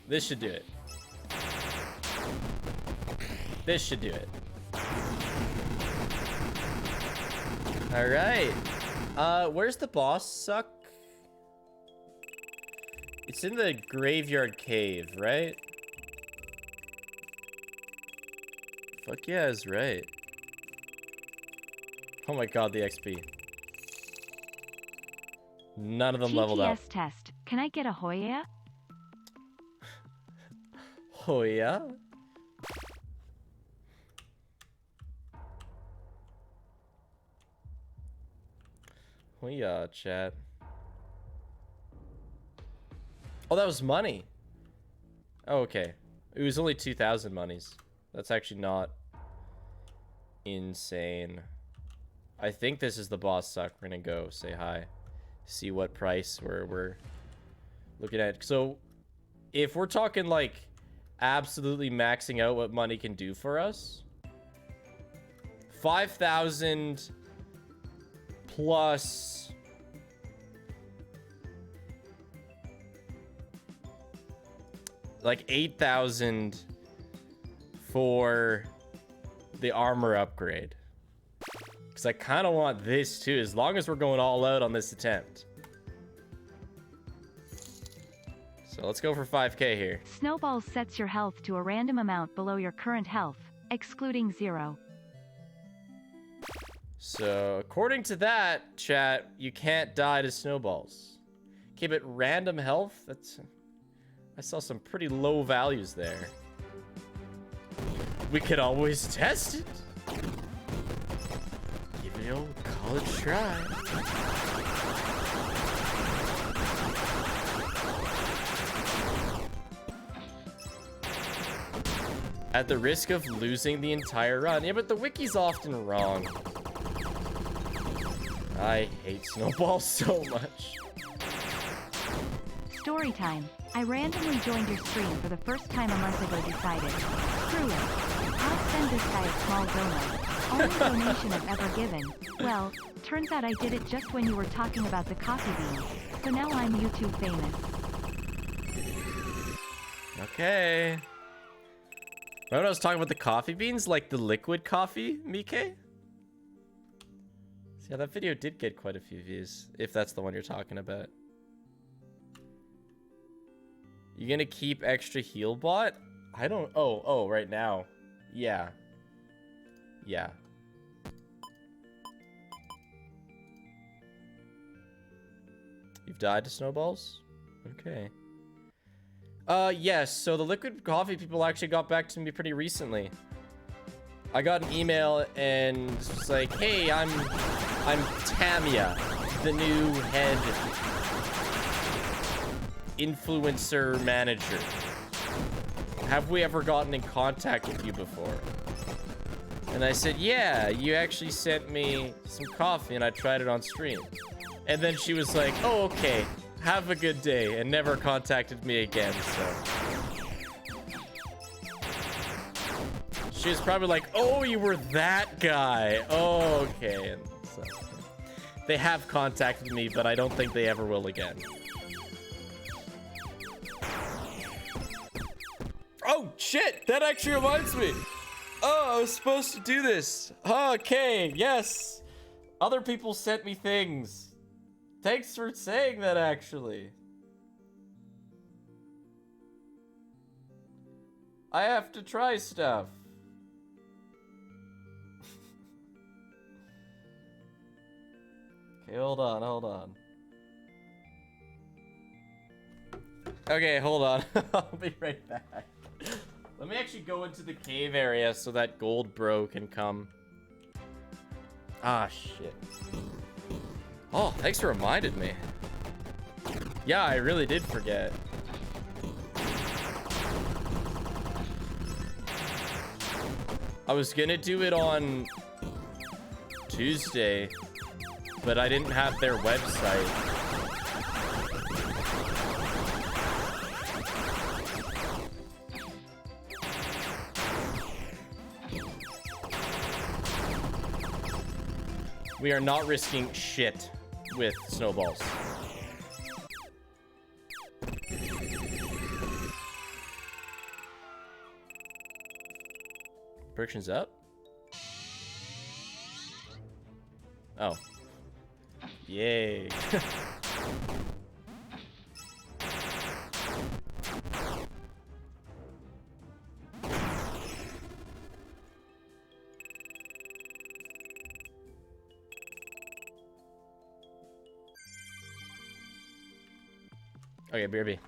This should do it. This should do it. All right. Where's the boss suck? It's in the graveyard cave, right? Fuck yeah, is right. Oh my god, the XP. None of them leveled up. GTS test. Can I get a Hoya? Hoya? Hoya, chat. Oh, that was money. Oh, okay. It was only 2,000 monies. That's actually not insane. I think this is the boss suck. We're gonna go say hi. See what price we're looking at. So, if we're talking like absolutely maxing out what money can do for us, 5,000 plus like 8,000 for the armor upgrade. Because I kind of want this too, as long as we're going all out on this attempt. So let's go for 5k here. Snowballs sets your health to a random amount below your current health, excluding 0. So according to that, chat, you can't die to snowballs. Okay, but random health? That's... I saw some pretty low values there. We could always test it. Give it the old college try. At the risk of losing the entire run. Yeah, but the wiki's often wrong. I hate snowballs so much. Story time. I randomly joined your stream for the first time a month ago. Decided, screw it. I'll send this guy a small donut. Only donation I've ever given. Well, turns out I did it just when you were talking about the coffee beans. So now I'm YouTube famous. Okay. Remember when I was talking about the coffee beans? Like the liquid coffee, Mike? Yeah, that video did get quite a few views, if that's the one you're talking about. You gonna keep extra heal bot? I don't... Oh, right now. Yeah. Yeah. You've died to snowballs? Okay. Yes, so the liquid coffee people actually got back to me pretty recently. I got an email and it's like, hey, I'm Tamia, the new head influencer manager. Have we ever gotten in contact with you before? And I said, yeah, you actually sent me some coffee and I tried it on stream. And then she was like, oh, okay, have a good day, and never contacted me again, so. She was probably like, oh, you were that guy. Oh, okay. And so, they have contacted me, but I don't think they ever will again. Shit, that actually reminds me. Oh, I was supposed to do this. Okay, yes. Other people sent me things. Thanks for saying that, actually. I have to try stuff. Okay, hold on. Okay, hold on. I'll be right back. Let me actually go into the cave area so that gold bro can come. Ah, shit. Oh, thanks for reminding me. Yeah, I really did forget. I was gonna do it on Tuesday, but I didn't have their website. We are not risking shit with snowballs. Predictions up? Oh. Yay. Okay, BRB.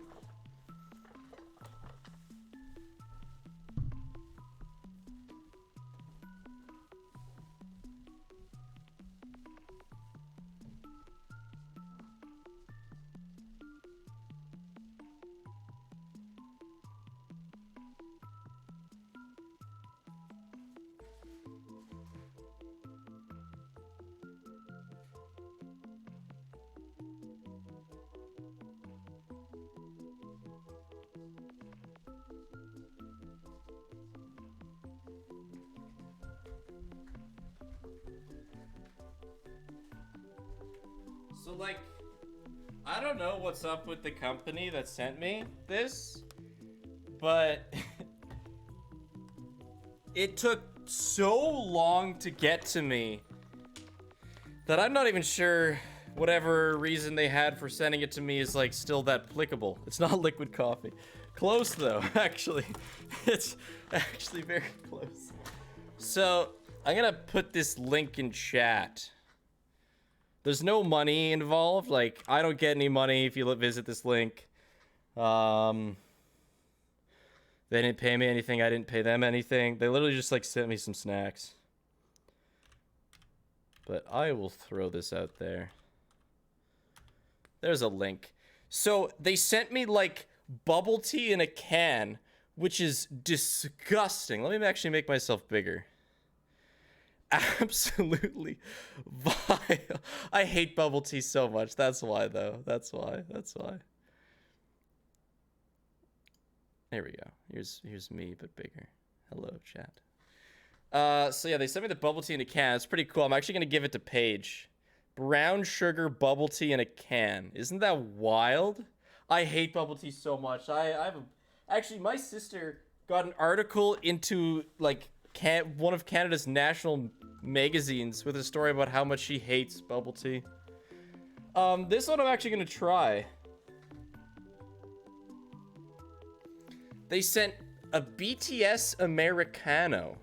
So, like, I don't know what's up with the company that sent me this, but it took so long to get to me that I'm not even sure whatever reason they had for sending it to me is, like, still that applicable. It's not liquid coffee. Close, though, actually. It's actually very close. So, I'm gonna put this link in chat. There's no money involved. Like, I don't get any money if you visit this link. They didn't pay me anything. I didn't pay them anything. They literally just, like, sent me some snacks. But I will throw this out there. There's a link. So, they sent me, like, bubble tea in a can, which is disgusting. Let me actually make myself bigger. Absolutely vile. I hate bubble tea so much. That's why, though. That's why. There we go. Here's me, but bigger. Hello, chat. So yeah, they sent me the bubble tea in a can. It's pretty cool. I'm actually gonna give it to Paige. Brown sugar bubble tea in a can. Isn't that wild? I hate bubble tea so much. Actually, my sister got an article into, like, one of Canada's national magazines with a story about how much she hates bubble tea. This one I'm actually gonna try. They sent a BTS Americano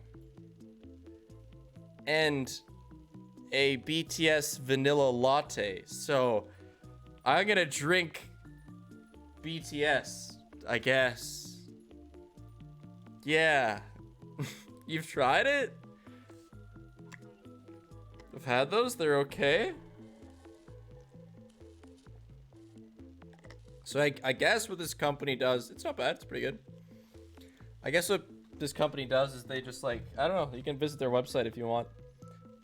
and a BTS vanilla latte. So I'm gonna drink BTS, I guess. Yeah. You've tried it? I've had those. They're okay. So I guess what this company does, it's not bad. It's pretty good. I guess what this company does is they just, like, I don't know. You can visit their website if you want.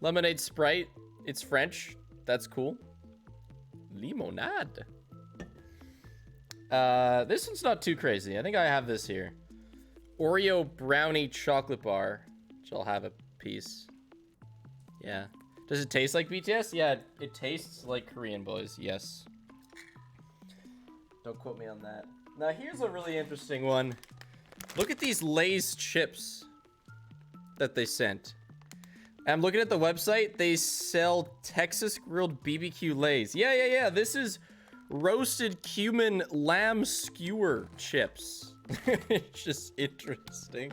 Lemonade Sprite. It's French. That's cool. Limonade. This one's not too crazy. I think I have this here. Oreo brownie chocolate bar, which I'll have a piece. Yeah. Does it taste like BTS? Yeah, it tastes like Korean boys. Yes. Don't quote me on that. Now here's a really interesting one. Look at these Lay's chips that they sent. I'm looking at the website. They sell Texas grilled BBQ Lay's. Yeah. This is roasted cumin lamb skewer chips. It's just interesting.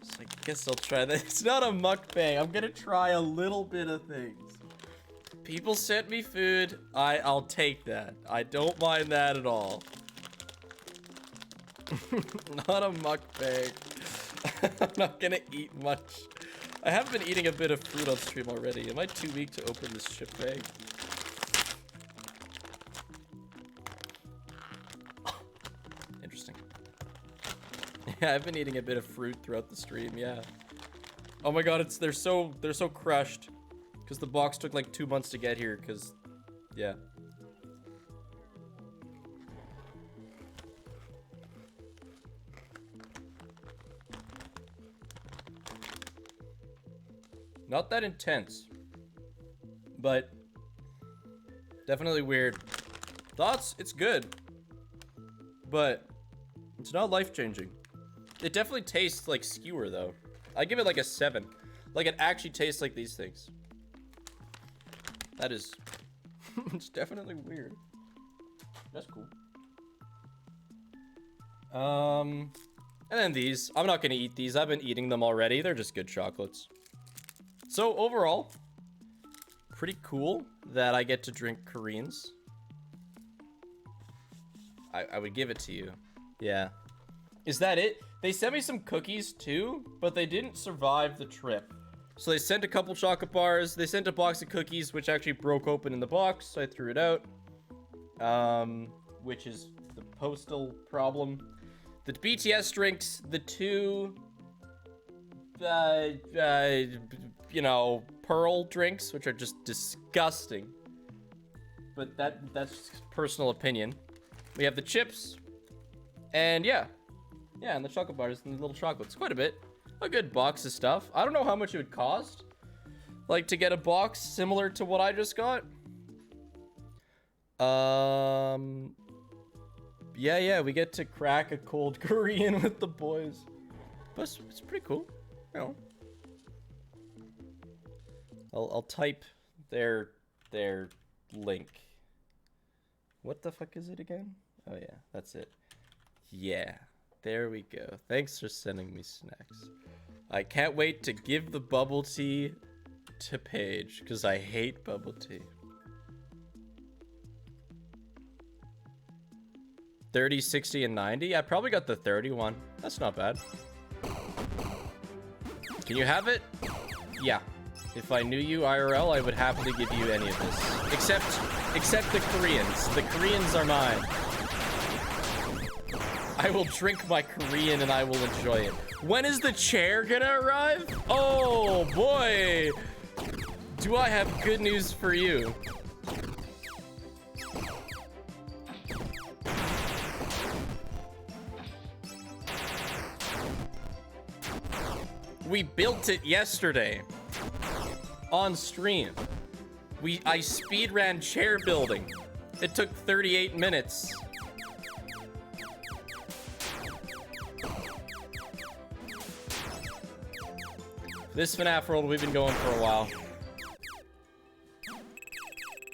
So I guess I'll try that. It's not a mukbang. I'm gonna try a little bit of things. People sent me food. I'll take that. I don't mind that at all. Not a mukbang. I'm not gonna eat much. I have been eating a bit of food on stream already. Am I too weak to open this chip bag? Interesting. Yeah, I've been eating a bit of fruit throughout the stream, yeah. Oh my god, they're so crushed. Because the box took like 2 months to get here, because, yeah. Not that intense, but definitely weird. Thoughts? It's good, but it's not life-changing. It definitely tastes like skewer, though. I give it like a 7. Like, it actually tastes like these things. That is... it's definitely weird. That's cool. And then these. I'm not gonna eat these. I've been eating them already. They're just good chocolates. So, overall, pretty cool that I get to drink Koreans. I would give it to you. Yeah. Is that it? They sent me some cookies, too, but they didn't survive the trip. So they sent a couple chocolate bars. They sent a box of cookies, which actually broke open in the box, so I threw it out. Which is the postal problem. The BTS drinks, the 2... you know, pearl drinks, which are just disgusting. But that's personal opinion. We have the chips, and yeah, and the chocolate bars and the little chocolates. Quite a bit. A good box of stuff. I don't know how much it would cost, like, to get a box similar to what I just got. Yeah, we get to crack a cold Korean with the boys. But it's pretty cool, you know. I'll type their link. What the fuck is it again? Oh yeah, that's it. Yeah, there we go. Thanks for sending me snacks. I can't wait to give the bubble tea to Paige, because I hate bubble tea. 30, 60, and 90? I probably got the 31. That's not bad. Can you have it? Yeah. If I knew you IRL, I would happily give you any of this. Except the Koreans. The Koreans are mine. I will drink my Korean and I will enjoy it. When is the chair gonna arrive? Oh boy! Do I have good news for you? We built it yesterday. On stream. I speed ran chair building. It took 38 minutes. This FNaF world we've been going for a while.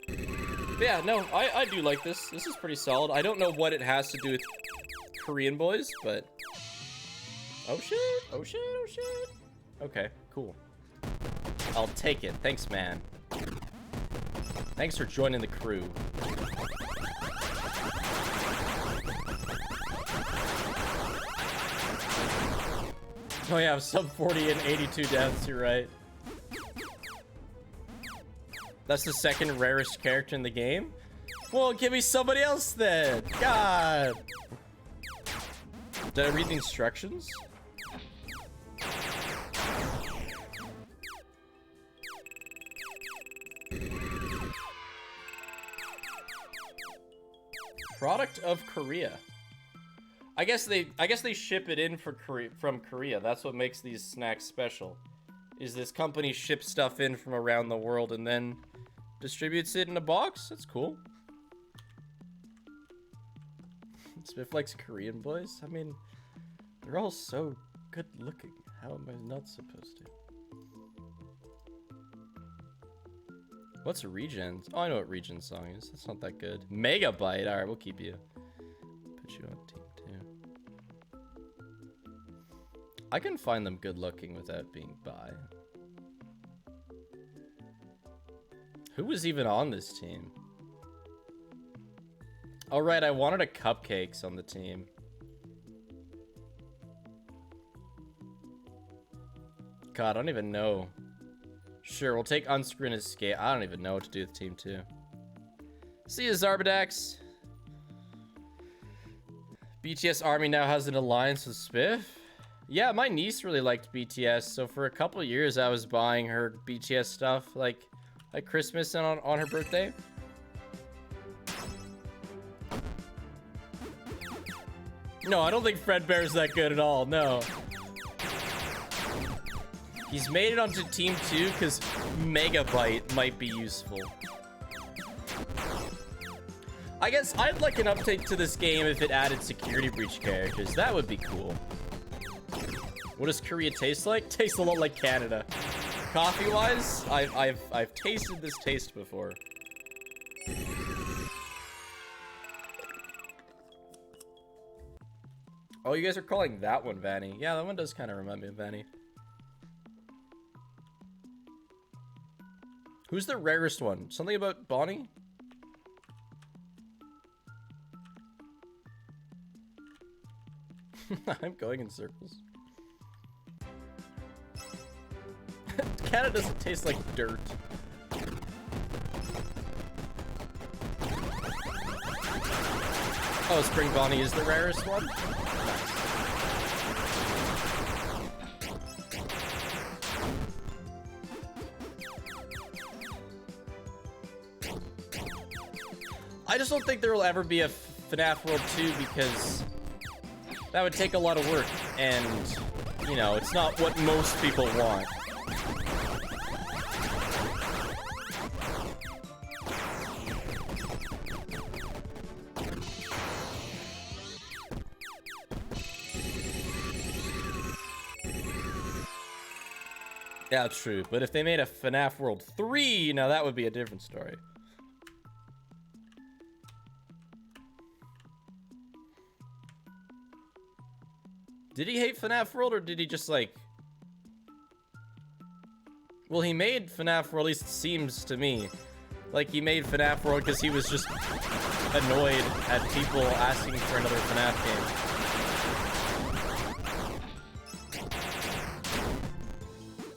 But yeah, no, I do like this. This is pretty solid. I don't know what it has to do with Korean boys, but... Oh shit, oh shit, oh shit. Okay, cool. I'll take it. Thanks, man. Thanks for joining the crew. Oh yeah, sub 40 and 82 deaths, you're right. That's the second rarest character in the game? Well, give me somebody else then. God. Did I read the instructions? Product of Korea. I guess they ship it in from Korea. That's what makes these snacks special. Is this company ships stuff in from around the world and then distributes it in a box? That's cool. Smith likes Korean boys. I mean, They're all so good looking. How am I not supposed to? What's Regen's? Oh, I know what Regen's song is. That's not that good. Megabyte. All right, we'll keep you. Put you on team 2. I can find them good looking without being bi. Who was even on this team? All right, I wanted a Cupcakes on the team. God, I don't even know. Sure, we'll take Unscrew and Escape. I don't even know what to do with Team 2. See you, Zarbadex. BTS Army now has an alliance with Spiff. Yeah, my niece really liked BTS, so for a couple years I was buying her BTS stuff, like at Christmas and on her birthday. No, I don't think Fredbear's that good at all, no. He's made it onto Team 2 because Megabyte might be useful. I guess I'd like an update to this game if it added security breach characters. That would be cool. What does Korea taste like? Tastes a lot like Canada. Coffee-wise, I've tasted this taste before. Oh, you guys are calling that one Vanny. Yeah, that one does kind of remind me of Vanny. Who's the rarest one? Something about Bonnie? I'm going in circles. Canada doesn't taste like dirt. Oh, Spring Bonnie is the rarest one? Nice. I just don't think there will ever be a FNaF World 2 because that would take a lot of work and, you know, it's not what most people want. Yeah, true. But if they made a FNaF World 3, now that would be a different story. Did he hate FNaF World or did he just like... Well, he made FNaF World, at least it seems to me. Like he made FNaF World because he was just annoyed at people asking for another FNaF game.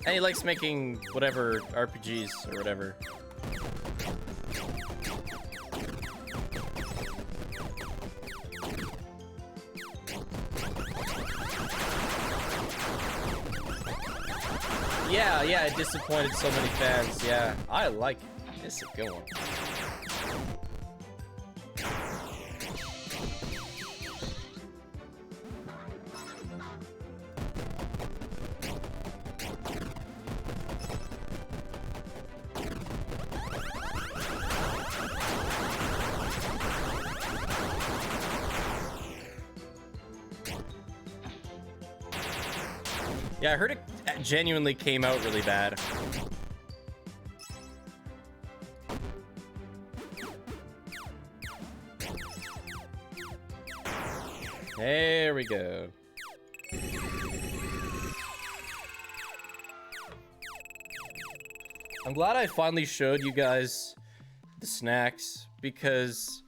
And he likes making whatever RPGs or whatever. Yeah, it disappointed so many fans. Yeah, I like it. It's a good one. Yeah, I heard it genuinely came out really bad. There we go. I'm glad I finally showed you guys the snacks because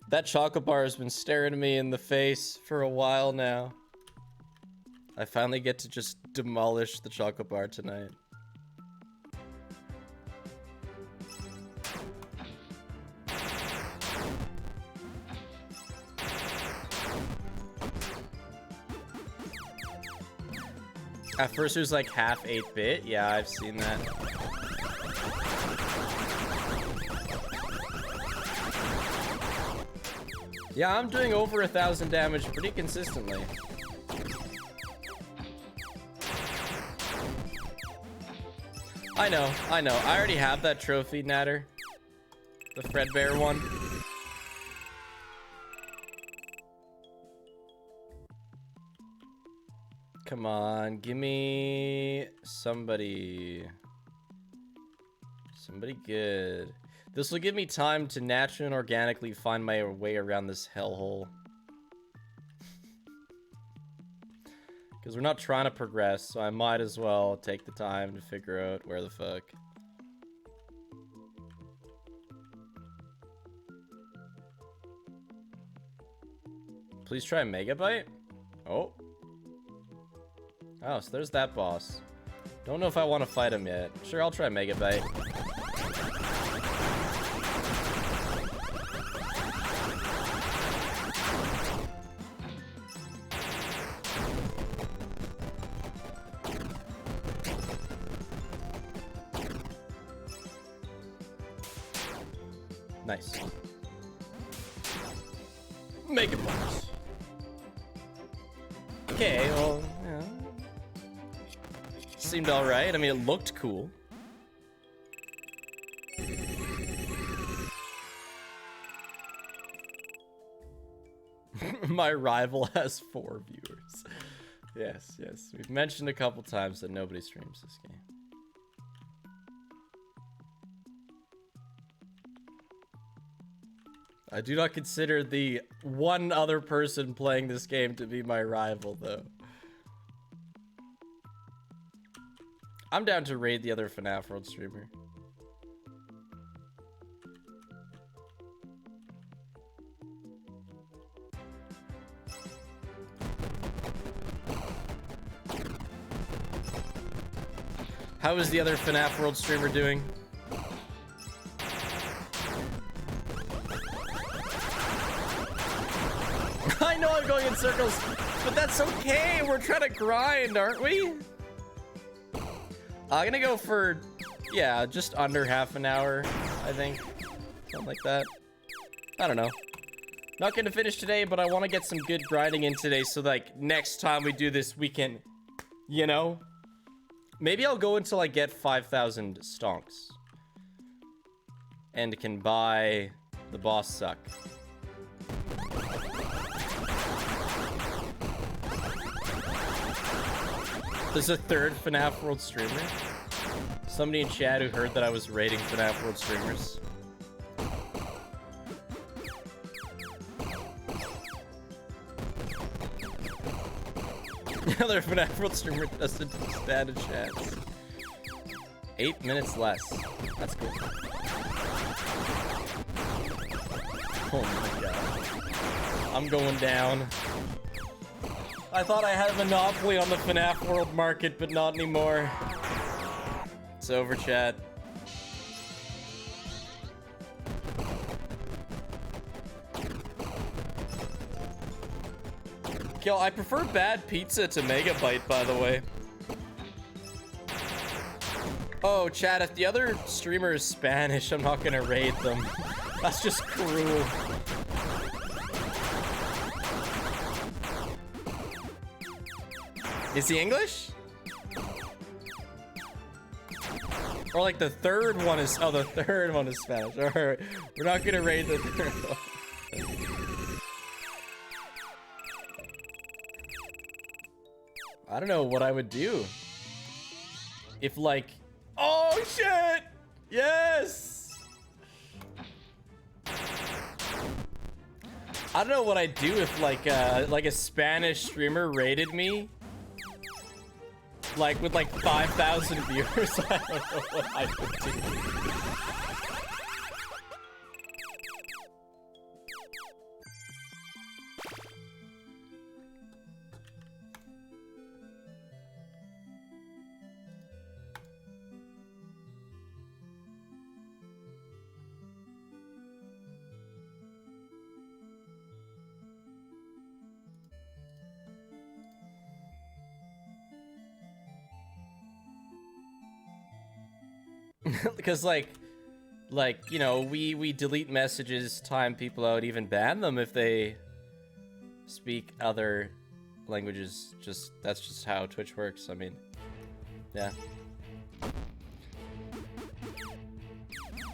that chocolate bar has been staring me in the face for a while now. I finally get to just demolish the chocolate bar tonight. At first it was like half 8-bit. Yeah, I've seen that. Yeah, I'm doing over 1,000 damage pretty consistently. I know. I already have that trophy, Natter. The Fredbear one. Come on, give me somebody. Somebody good. This will give me time to naturally and organically find my way around this hellhole. Because we're not trying to progress, so I might as well take the time to figure out where the fuck. Please try Megabyte? Oh. Oh, so there's that boss. Don't know if I want to fight him yet. Sure, I'll try Megabyte. Nice. Megabyte. Okay, well, yeah. Seemed alright. I mean, it looked cool. My rival has 4 viewers. Yes, yes. We've mentioned a couple times that nobody streams this game. I do not consider the one other person playing this game to be my rival, though. I'm down to raid the other FNaF World streamer. How is the other FNaF World streamer doing? I know I'm going in circles, but that's okay. We're trying to grind, aren't we? I'm gonna go for, yeah, just under half an hour, I think. Something like that. I don't know. Not gonna finish today, but I want to get some good grinding in today so like next time we do this we can, you know? Maybe I'll go until I get 5,000 stonks. And can buy the boss suck. There's a third FNaF World streamer. Somebody in chat who heard that I was rating FNaF World streamers. Another FNaF World streamer doesn't stand a chance. 8 minutes less. That's cool. Oh my god. I'm going down. I thought I had a monopoly on the FNaF World market, but not anymore. It's over, chat. Yo, I prefer bad pizza to Megabyte, by the way. Oh, chat, if the other streamer is Spanish, I'm not gonna raid them. That's just cruel. Is he English? Or like the third one is, oh, the third one is Spanish. All right, we're not gonna raid the third one. I don't know what I would do. If like, oh shit! Yes! I don't know what I'd do if like a Spanish streamer raided me. Like with like 5,000 viewers. I don't know what I would do. Because like you know, we delete messages, time people out, even ban them if they speak other languages. That's just how Twitch works. I mean, yeah.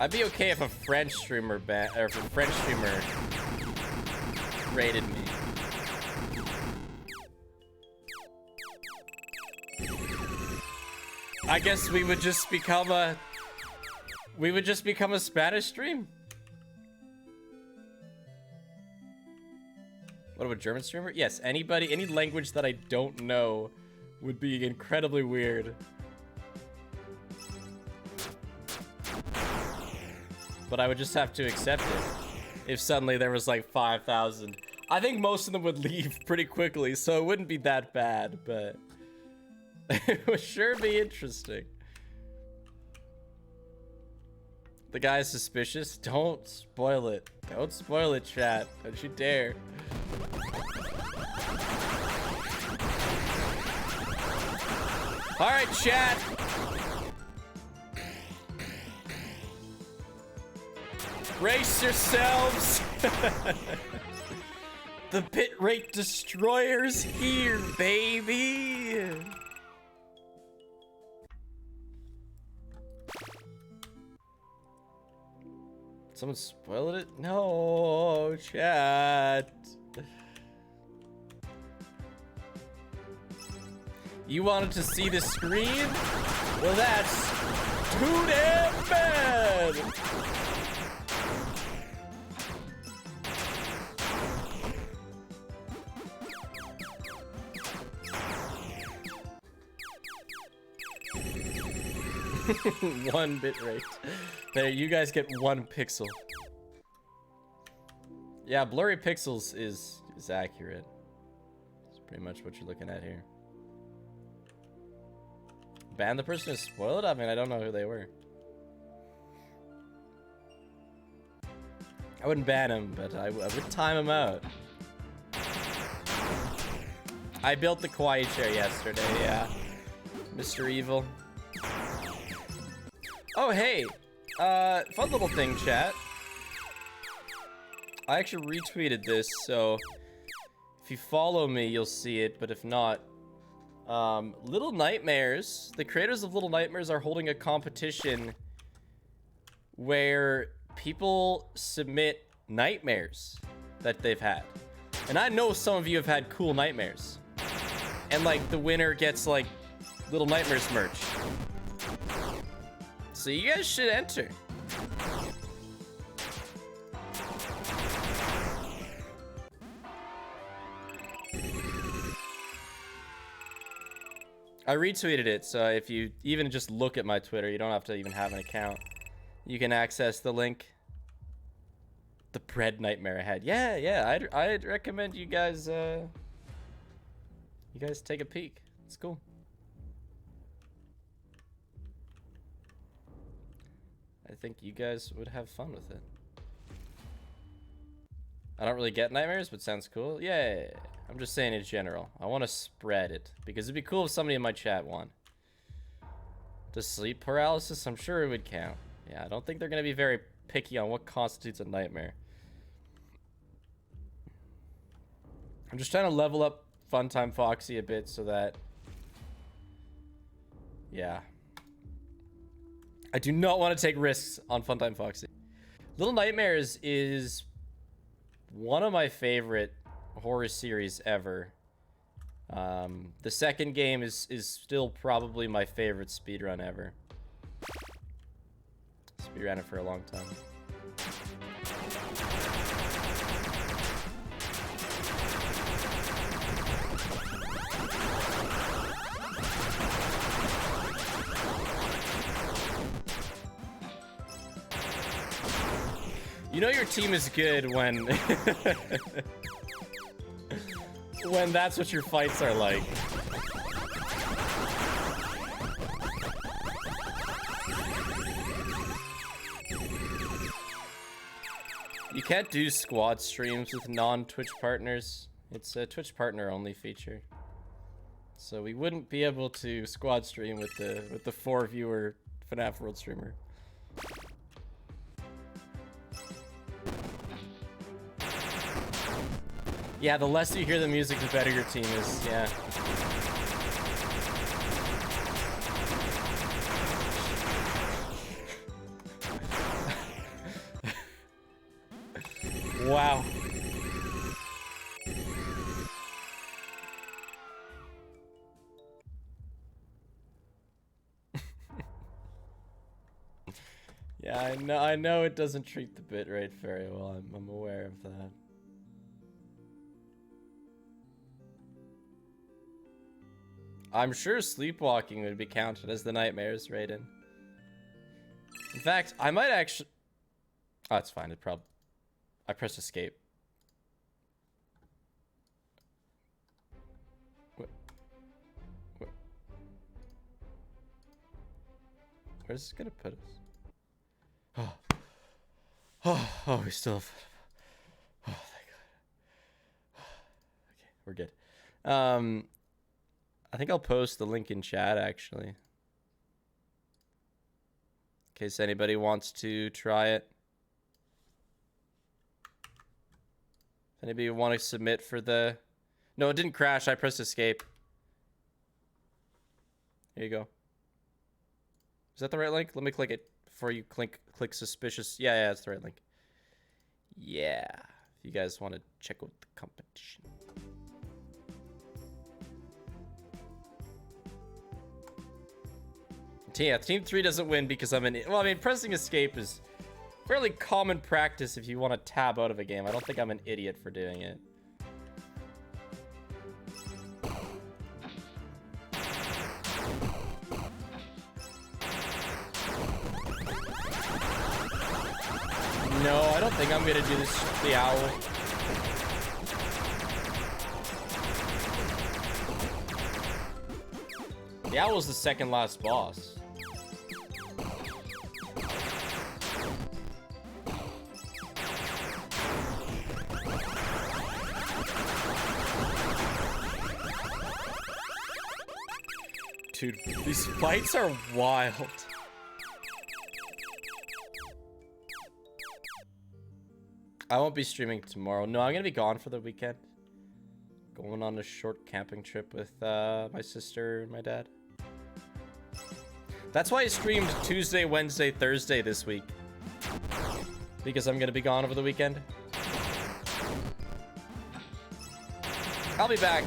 I'd be okay if a French streamer raided me. I guess we would just become a Spanish stream. What about German streamer? Yes, anybody, any language that I don't know would be incredibly weird. But I would just have to accept it if suddenly there was like 5,000. I think most of them would leave pretty quickly, so it wouldn't be that bad, but it would sure be interesting. The guy's suspicious. Don't spoil it. Don't spoil it, chat. Don't you dare. All right, chat. Brace yourselves. The bitrate destroyer's here, baby. Someone spoiled it? No, chat. You wanted to see the screen? Well, that's too damn bad. One bit rate. There, you guys get 1 pixel. Yeah, blurry pixels is accurate. It's pretty much what you're looking at here. Ban the person who spoiled it? I mean, I don't know who they were. I wouldn't ban him, but I would time him out. I built the quiet chair yesterday, yeah. Mr. Evil. Oh, hey! Fun little thing, chat. I actually retweeted this, so if you follow me, you'll see it, but if not, Little Nightmares, the creators of Little Nightmares are holding a competition where people submit nightmares that they've had. And I know some of you have had cool nightmares. And, like, the winner gets, like, Little Nightmares merch. So you guys should enter. I retweeted it, so if you even just look at my Twitter, you don't have to even have an account. You can access the link. The bread nightmare I had. Yeah, I'd recommend you guys take a peek. It's cool. I think you guys would have fun with it. I don't really get nightmares, but sounds cool. Yeah, I'm just saying in general. I want to spread it because it'd be cool if somebody in my chat won. Does sleep paralysis? I'm sure it would count. Yeah, I don't think they're going to be very picky on what constitutes a nightmare. I'm just trying to level up Funtime Foxy a bit so that... Yeah. I do not want to take risks on Funtime Foxy. Little Nightmares is one of my favorite horror series ever. The second game is still probably my favorite speedrun ever. Speedrun it for a long time. You know your team is good when when that's what your fights are like. You can't do squad streams with non-Twitch partners. It's a Twitch partner only feature. So we wouldn't be able to squad stream with the 4 viewer FNaF World streamer. Yeah, the less you hear the music, the better your team is, yeah. Wow. Yeah, I know it doesn't treat the bitrate very well. I'm aware of that. I'm sure sleepwalking would be counted as the nightmares, Raiden. In fact, I might actually... Oh, it's fine. I pressed escape. What? Where's this gonna put us? Oh, we still have... Oh, thank God. Okay, we're good. I think I'll post the link in chat, actually. In case anybody wants to try it. If anybody want to submit for the... No, it didn't crash. I pressed escape. Here you go. Is that the right link? Let me click it before you click suspicious. Yeah, that's the right link. Yeah. If you guys want to check out the competition. Yeah, Team 3 doesn't win because I'm an... Well, I mean, pressing escape is fairly common practice if you want to tab out of a game. I don't think I'm an idiot for doing it. No, I don't think I'm going to do this. The owl. The owl's the second last boss. Dude, these fights are wild. I won't be streaming tomorrow. No, I'm gonna be gone for the weekend. Going on a short camping trip with my sister and my dad. That's why I streamed Tuesday, Wednesday, Thursday this week. Because I'm gonna be gone over the weekend. I'll be back.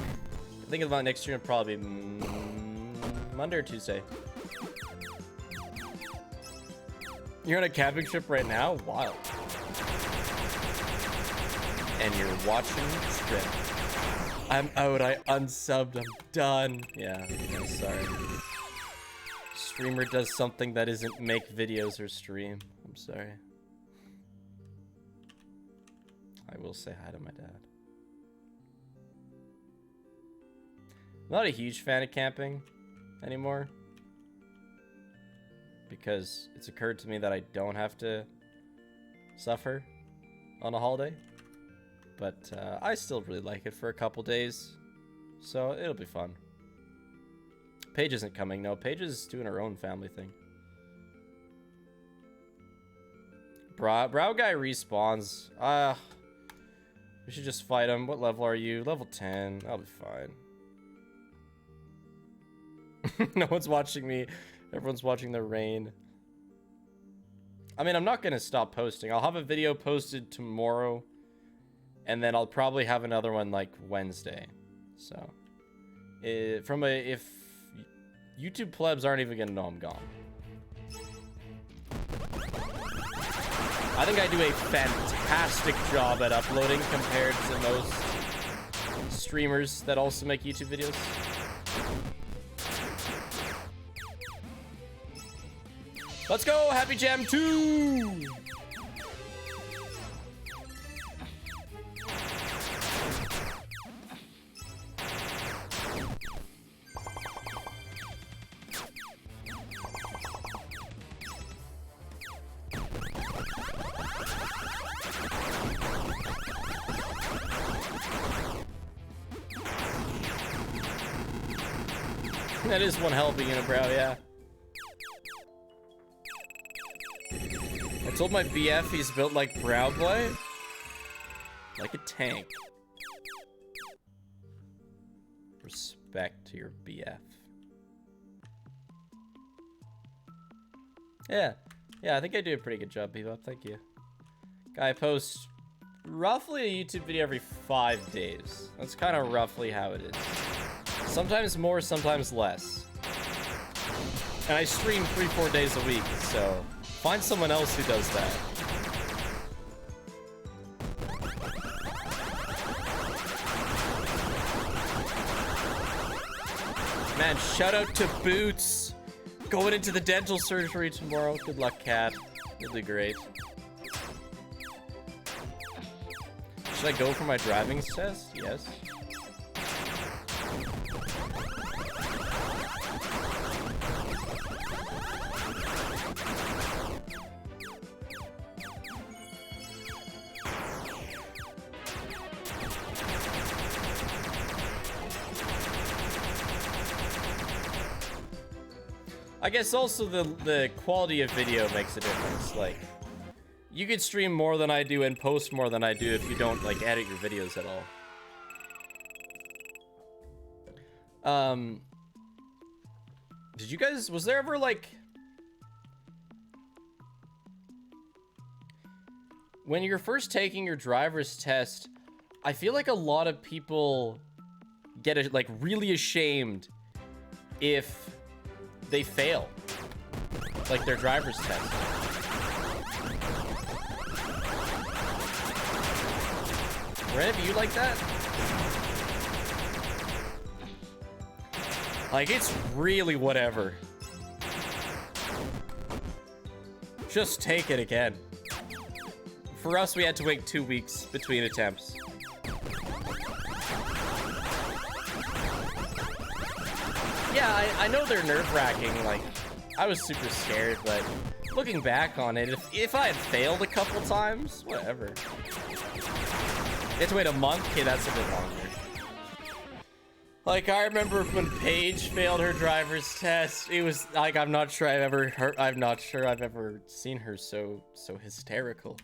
Thinking about next year, it'll probably be Monday or Tuesday. You're on a camping trip right now? Wild. And you're watching strip. I'm out. I unsubbed. I'm done. Yeah, I'm sorry. Streamer does something that isn't make videos or stream. I'm sorry. I will say hi to my dad. I'm not a huge fan of camping anymore. Because it's occurred to me that I don't have to suffer on a holiday. But I still really like it for a couple days. So it'll be fun. Paige isn't coming. No, Paige is doing her own family thing. Brow guy respawns. We should just fight him. What level are you? Level 10. I'll be fine. No one's watching me. Everyone's watching the rain. I mean, I'm not going to stop posting. I'll have a video posted tomorrow. And then I'll probably have another one like Wednesday. So, if YouTube plebs aren't even gonna know I'm gone. I think I do a fantastic job at uploading compared to most streamers that also make YouTube videos. Let's go, Happy Jam 2! That is one hell of a unibrow, yeah. I told my BF he's built like Brow Boy. Like a tank. Respect to your BF. Yeah. Yeah, I think I do a pretty good job, Bebop. Thank you. Guy posts roughly a YouTube video every 5 days. That's kind of roughly how it is. Sometimes more, sometimes less. And I stream 3-4 days a week, so Find someone else who does that. Man, shout out to Boots. Going into the dental surgery tomorrow. Good luck, Cat. You'll do great. Should I go for my driving test? Yes. I guess also the quality of video makes a difference. Like, you could stream more than I do and post more than I do if you don't like edit your videos at all. Did you guys, was there ever like, when you're first taking your driver's test, I feel like a lot of people get like really ashamed if they fail like their driver's test. Were any of you like that? Like, it's really whatever. Just take it again. For us, we had to wait 2 weeks between attempts. Yeah, I know they're nerve-wracking. Like, I was super scared, but looking back on it, if I had failed a couple times, whatever. You have to wait a month? Okay, that's a bit longer. Like, I remember when Paige failed her driver's test, it was like, I'm not sure I've ever seen her so hysterical.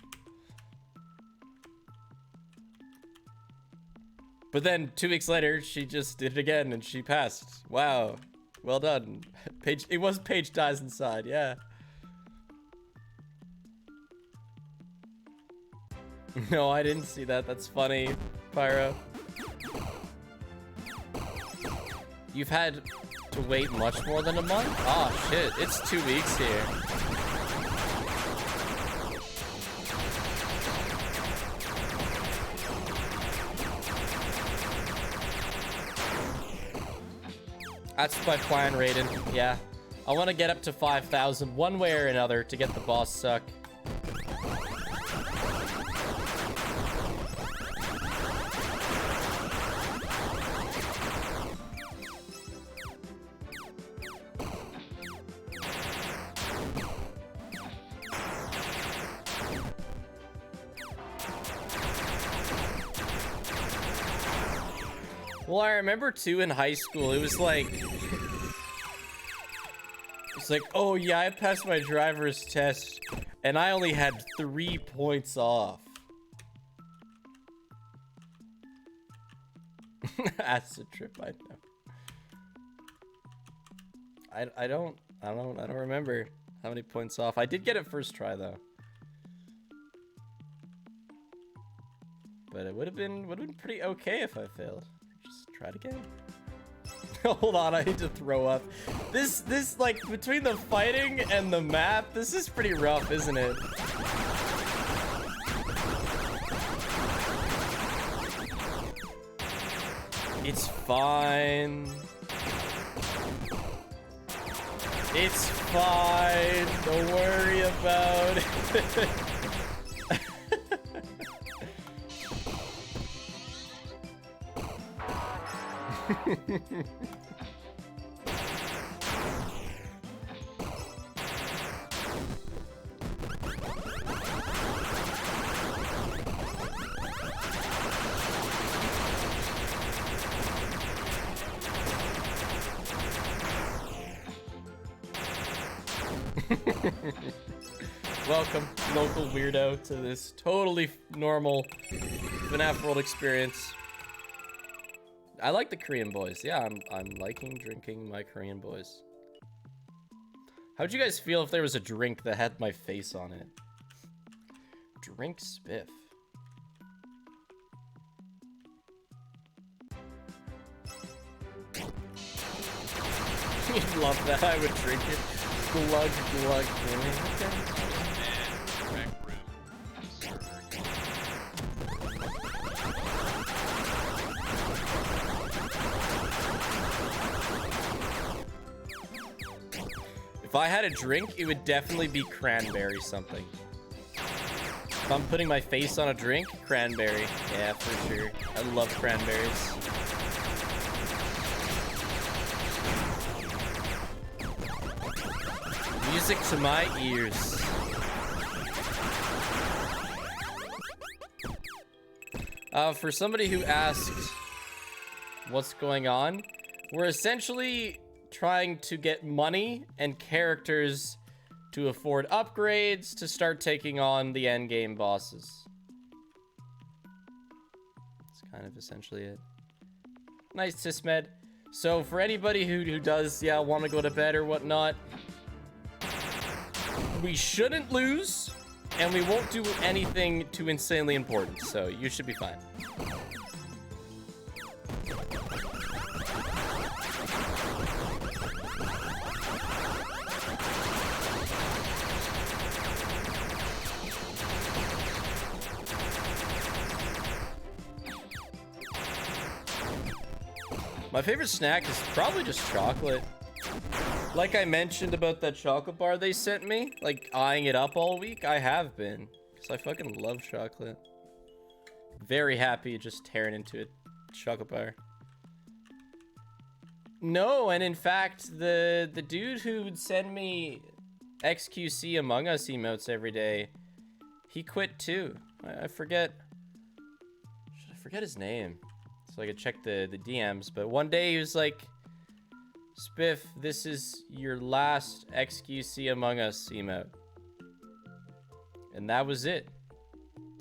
But then 2 weeks later, she just did it again and she passed. Wow. Well done. Paige, it was Paige dies inside, yeah. No, I didn't see that. That's funny, Pyro. You've had to wait much more than a month? Oh shit, it's 2 weeks here. That's my plan, Raiden. Yeah. I want to get up to 5,000 one way or another to get the boss suck. Well, I remember too in high school, it was like, oh yeah, I passed my driver's test and I only had 3 points off. Acid trip, I know. I don't remember how many points off. I did get it first try though. But it would have been pretty okay if I failed. Just try it again. Hold on, I need to throw up. This like between the fighting and the map, this is pretty rough, isn't it? It's fine. It's fine. Don't worry about it. Welcome, local weirdo, to this totally normal FNaF World experience. I like the Korean boys. Yeah, I'm liking drinking my Korean boys. How'd you guys feel if there was a drink that had my face on it? Drink spiff. You'd love that. I would drink it. Glug glug. Okay. And Rec Room server. If I had a drink, it would definitely be cranberry something. If I'm putting my face on a drink, cranberry. Yeah, for sure. I love cranberries. Music to my ears. For somebody who asked what's going on, we're essentially trying to get money and characters to afford upgrades to start taking on the endgame bosses. That's kind of essentially it. Nice, Sysmed. So for anybody who does, yeah, want to go to bed or whatnot, we shouldn't lose, and we won't do anything too insanely important, so you should be fine. My favorite snack is probably just chocolate. Like I mentioned about that chocolate bar they sent me, like eyeing it up all week, I have been. Because I fucking love chocolate. Very happy just tearing into a chocolate bar. No, and in fact, the dude who would send me XQC Among Us emotes every day, he quit too. I forget. Should I forget his name? So I could check the DMs, but one day he was like, Spiff, this is your last XQC Among Us emote. And that was it.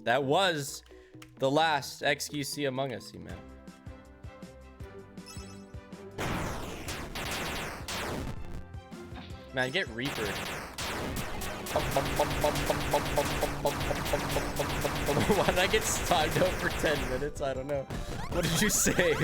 That was the last XQC Among Us emote. Man, get Reaper. Why did I get timed out for 10 minutes? I don't know. What did you say?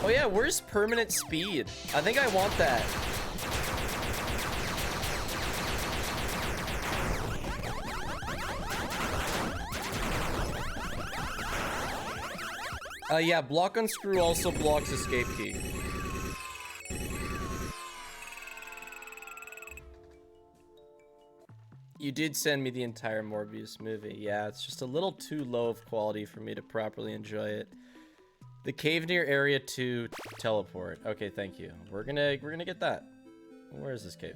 Oh yeah, where's permanent speed? I think I want that. Yeah, block unscrew also blocks escape key. You did send me the entire Morbius movie. Yeah, it's just a little too low of quality for me to properly enjoy it. The cave near area 2 teleport. Okay, thank you. We're gonna get that. Where is this cave?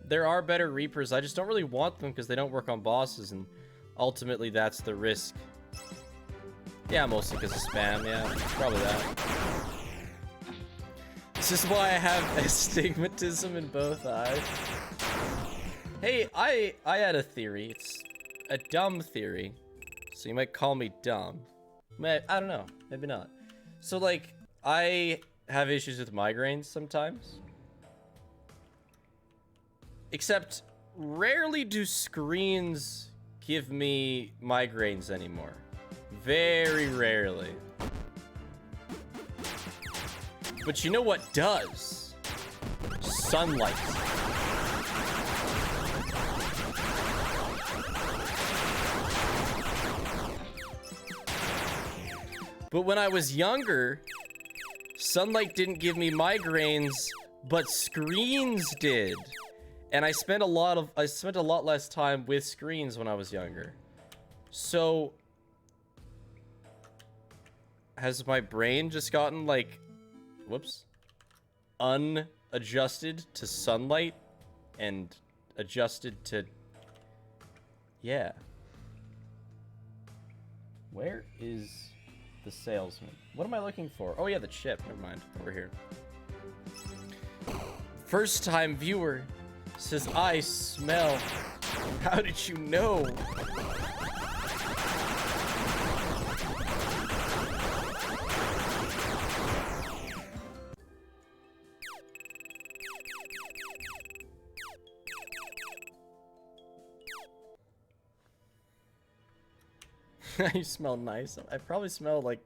There are better Reapers. I just don't really want them because they don't work on bosses, and ultimately that's the risk. Yeah, mostly because of spam. Yeah, probably that. This is why I have astigmatism in both eyes. Hey, I had a theory. It's a dumb theory, so you might call me dumb. I don't know. Maybe not. So, like, I have issues with migraines sometimes. Except, rarely do screens give me migraines anymore. Very rarely. But you know what does? Sunlight. But when I was younger, sunlight didn't give me migraines, but screens did. And I spent a lot less time with screens when I was younger. So has my brain just gotten like, whoops, unadjusted to sunlight and adjusted to, yeah. Where is the salesman? What am I looking for? Oh yeah, the chip. Never mind. Over here. First time viewer says, I smell. How did you know? You smell nice. I probably smell like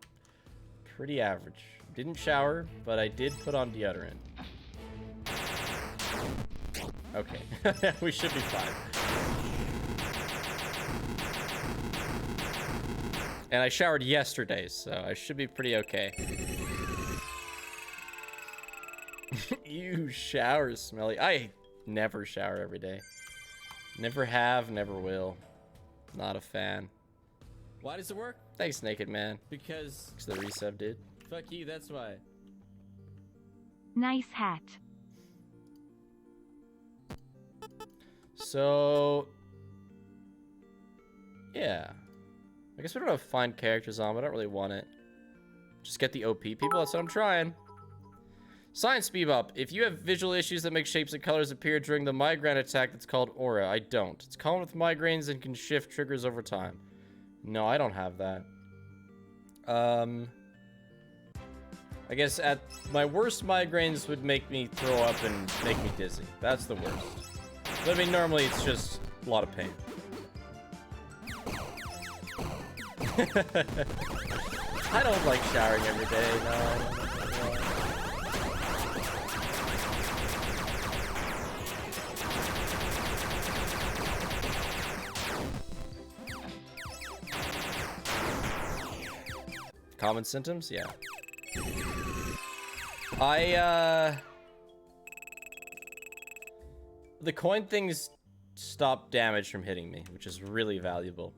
pretty average. Didn't shower, but I did put on deodorant. Okay, we should be fine. And I showered yesterday, so I should be pretty okay. You shower smelly. I never shower every day. Never have, never will. Not a fan. Why does it work? Thanks, Naked Man. Because The resub did. fuck you, that's why. Nice hat. So, yeah. I guess we don't have find characters on, but I don't really want it. Just get the OP people, that's what I'm trying. Science Bebop. If you have visual issues that make shapes and colors appear during the migraine attack, that's called aura. I don't. It's common with migraines and can shift triggers over time. No, I don't have that. I guess at my worst, migraines would make me throw up and make me dizzy. That's the worst. But I mean, normally it's just a lot of pain. I don't like showering every day, no. Common symptoms? Yeah. The coin things stop damage from hitting me, which is really valuable.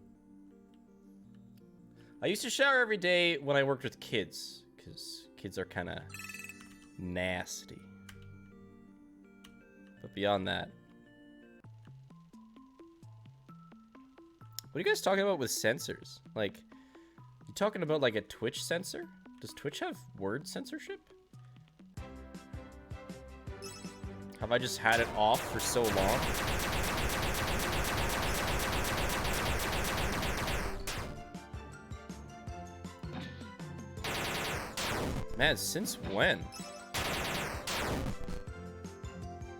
I used to shower every day when I worked with kids, because kids are kind of nasty. But beyond that. What are you guys talking about with censors? Like, you talking about like a Twitch censor? Does Twitch have word censorship? Have I just had it off for so long? Man, since when?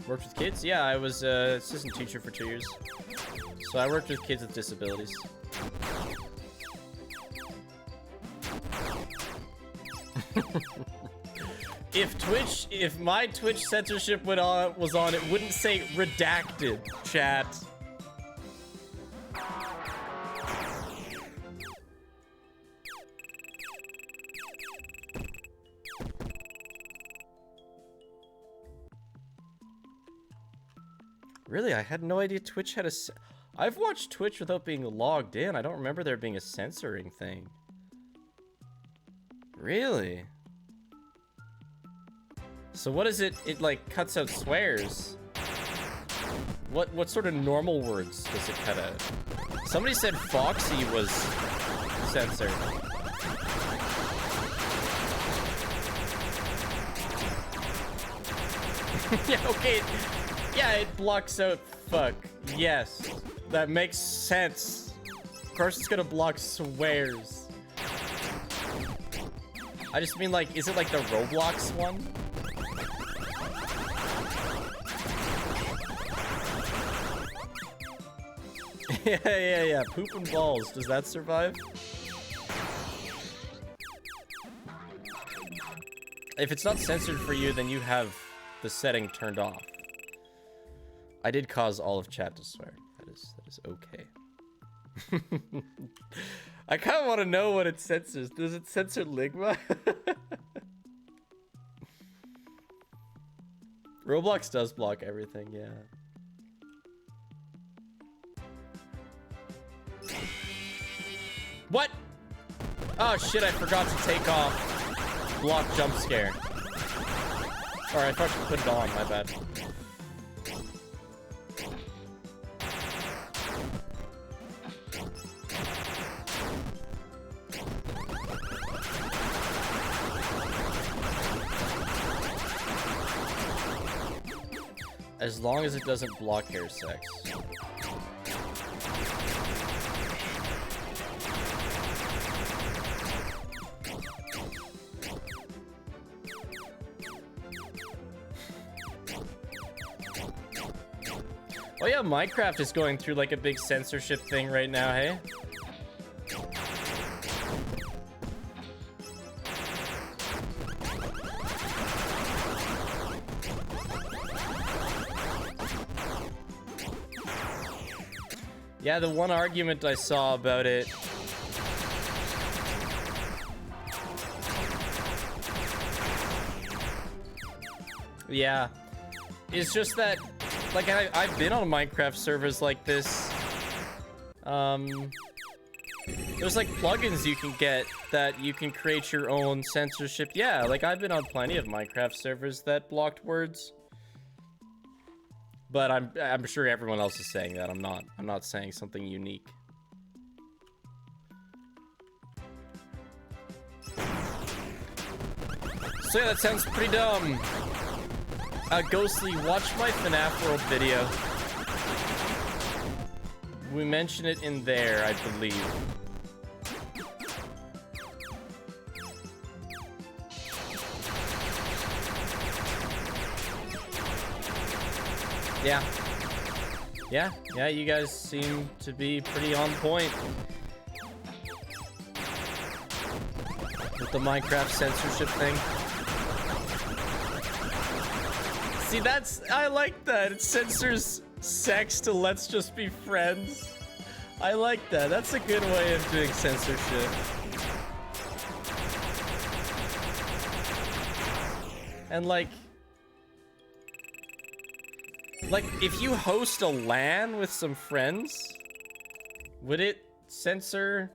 Worked with kids? Yeah, I was an assistant teacher for 2 years. So I worked with kids with disabilities. If my Twitch censorship was on, it wouldn't say redacted, chat. Really, I had no idea Twitch had a... I've watched Twitch without being logged in. I don't remember there being a censoring thing. Really? So what is it? It like cuts out swears. What sort of normal words does it cut out? Somebody said Foxy was censored. Yeah, okay. Yeah, it blocks out fuck. Yes. That makes sense. Of course it's gonna block swears. I just mean like, is it like the Roblox one? Yeah. Poop and balls. Does that survive? If it's not censored for you, then you have the setting turned off. I did cause all of chat to swear. That is okay. I kind of want to know what it censors. Does it censor Ligma? Roblox does block everything, yeah. What? Oh shit, I forgot to take off block jump scare. Sorry, I thought you put it on, my bad. As long as it doesn't block hair sex. Oh yeah, Minecraft is going through like a big censorship thing right now, hey? Yeah, the one argument I saw about it. Yeah. It's just that, like, I've been on Minecraft servers like this. There's like plugins you can get that you can create your own censorship. Yeah, like I've been on plenty of Minecraft servers that blocked words. But I'm sure everyone else is saying that. I'm not saying something unique. So yeah, that sounds pretty dumb. Ghostly, watch my FNaF World video. We mention it in there, I believe. Yeah, you guys seem to be pretty on point with the Minecraft censorship thing. See, I like that. It censors sex to let's just be friends. I like that. That's a good way of doing censorship. And like if you host a LAN with some friends, would it censor?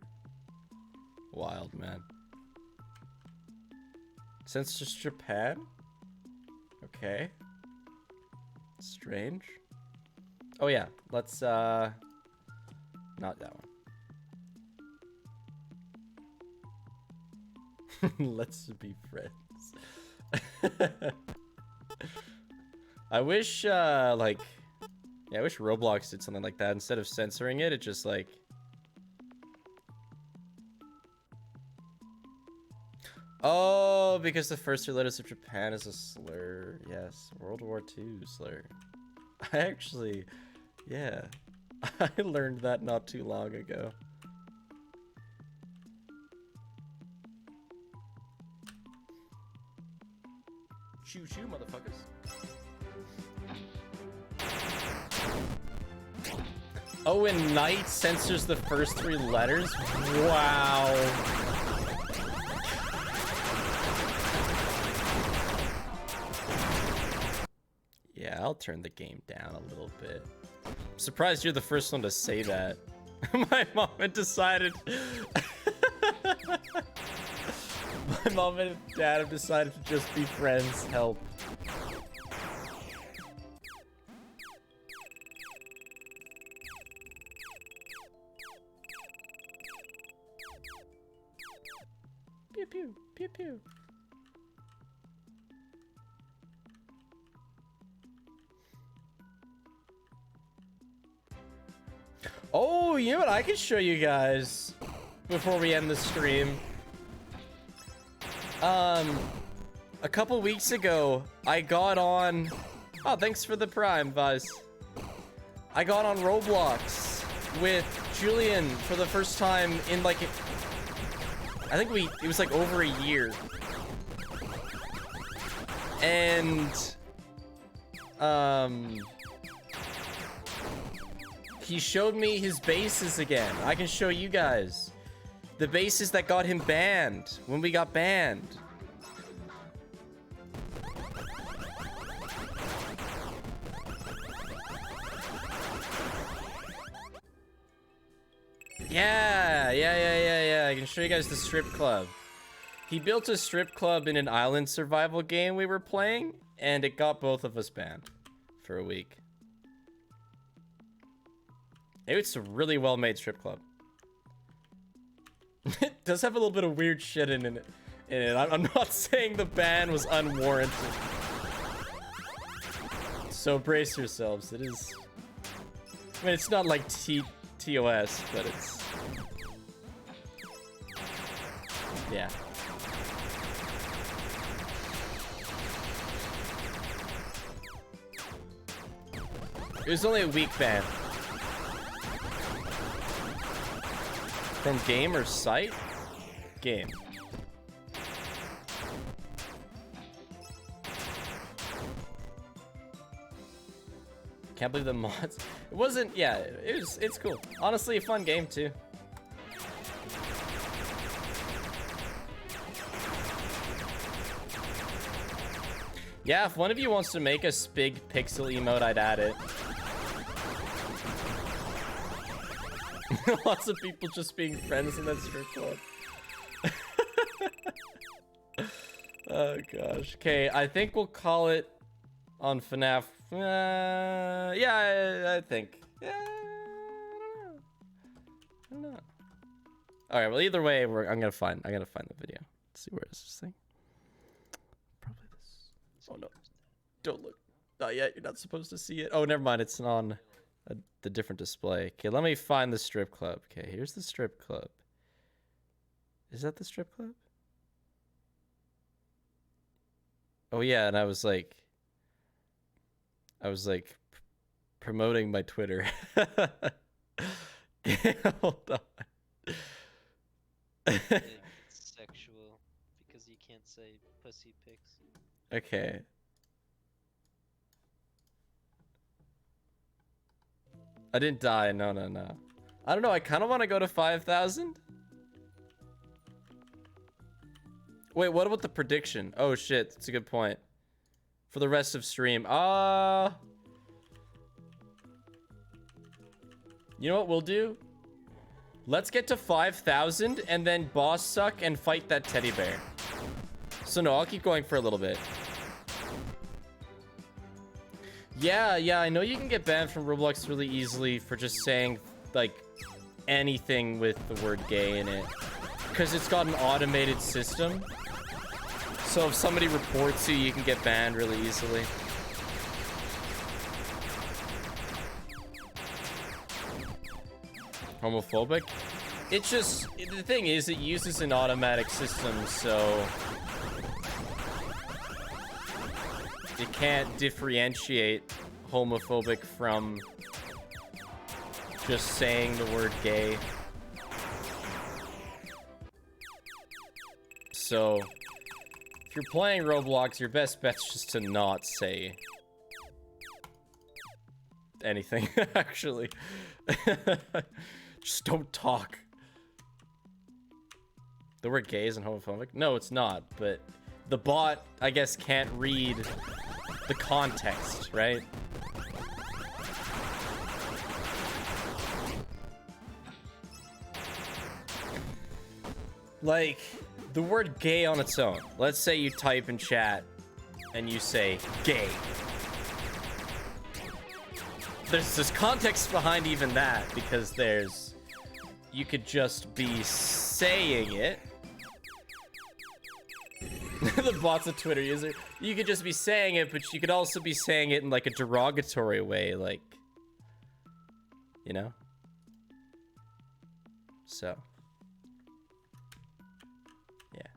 Wild, man. Censors Japan? Okay. Strange. Oh yeah, let's not that one. Let's be friends. I wish I wish Roblox did something like that. Instead of censoring it, it just like oh, because the first 3 letters of Japan is a slur. Yes, World War II slur. I actually, yeah, I learned that not too long ago. Choo choo, motherfuckers. Oh, and Night censors the first 3 letters? Wow. Yeah, I'll turn the game down a little bit. I'm surprised you're the first one to say that. My mom had decided... My mom and dad have decided to just be friends. Help. Pew pew, pew pew. Oh, you know what I can show you guys before we end the stream? A couple weeks ago, I got on... Oh, thanks for the Prime, Vice. I got on Roblox with Julian for the first time in like... I think it was like over a year. And... he showed me his bases again. I can show you guys. The bases that got him banned when we got banned. Yeah. I can show you guys the strip club. He built a strip club in an island survival game we were playing, and it got both of us banned for a week. It's a really well-made strip club. It does have a little bit of weird shit in it. I'm not saying the ban was unwarranted. So brace yourselves. It is... I mean, it's not like TOS, but it's... Yeah. It was only a week ban. From game or site? Game. Can't believe the mods. It wasn't, yeah, it's cool. Honestly, a fun game too. Yeah, if one of you wants to make a big pixel emote, I'd add it. Lots of people just being friends in that strip club. Oh gosh. Okay, I think we'll call it on FNaF. Yeah, I think. Yeah, I don't know. All right. Well, either way, I'm gonna find the video. Let's see, where is this thing? Probably this. Oh no! Don't look. Not yet. You're not supposed to see it. Oh, never mind. It's on the different display. Okay, let me find the strip club. Okay, here's the strip club. Is that the strip club? Oh yeah, and I was like promoting my Twitter. Hold on. It's sexual because you can't say pussy pics. Okay. I didn't die. No. I don't know. I kind of want to go to 5,000. Wait, what about the prediction? Oh shit, that's a good point. For the rest of stream. You know what we'll do? Let's get to 5,000 and then boss suck and fight that teddy bear. So no, I'll keep going for a little bit. Yeah, I know you can get banned from Roblox really easily for just saying, like, anything with the word gay in it. Because it's got an automated system. So if somebody reports you, you can get banned really easily. Homophobic? It's just, the thing is, it uses an automatic system, so it can't differentiate homophobic from just saying the word gay. So if you're playing Roblox, your best bet's just to not say anything, actually. Just don't talk. The word gay isn't homophobic? No, it's not, but the bot, I guess, can't read the context, right? Like, the word gay on its own. Let's say you type in chat and you say gay. There's this context behind even that, because you could just be saying it. The bot's a Twitter user. You could just be saying it, but you could also be saying it in like a derogatory way, like, you know? So. Yeah.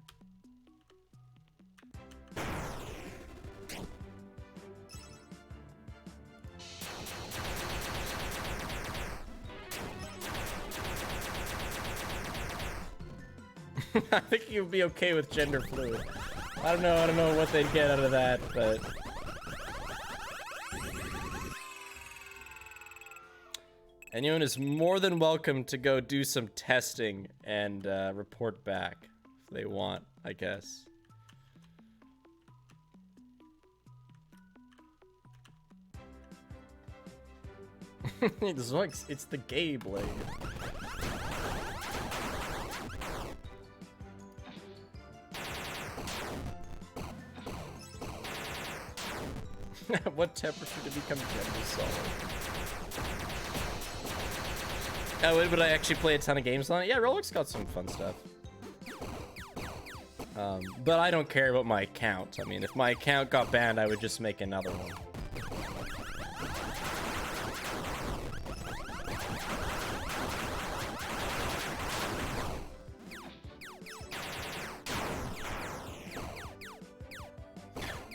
I think you'd be okay with gender fluid. I don't know what they'd get out of that, but anyone is more than welcome to go do some testing and report back if they want, I guess. Zoinks, it's the gay blade. What temperature to become gender solid? Oh, would I actually play a ton of games on it? Yeah, Roblox got some fun stuff. But I don't care about my account. I mean, if my account got banned, I would just make another one.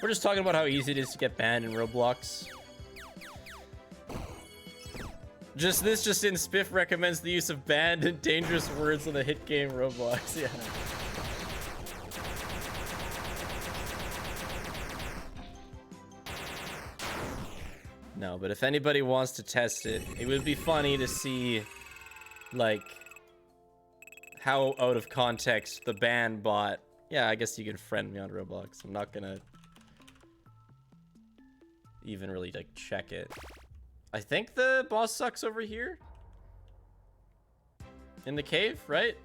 We're just talking about how easy it is to get banned in Roblox. This just in, Spiff recommends the use of banned and dangerous words in the hit game Roblox. Yeah. No, but if anybody wants to test it, it would be funny to see, like, how out of context the band bot. Yeah, I guess you can friend me on Roblox. I'm not gonna even really, like, check it. I think the boss sucks over here. In the cave, right?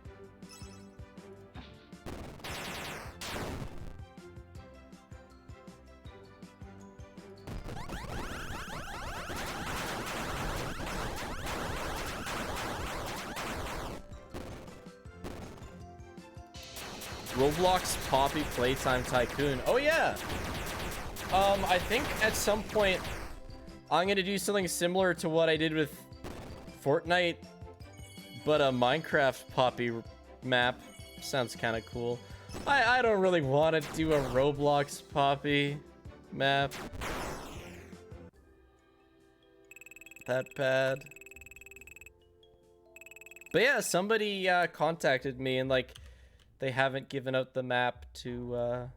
Roblox Poppy Playtime Tycoon. Oh yeah. I think at some point I'm gonna do something similar to what I did with Fortnite, but a Minecraft Poppy map sounds kind of cool. I don't really want to do a Roblox Poppy map. That bad. But yeah, somebody contacted me and like they haven't given out the map to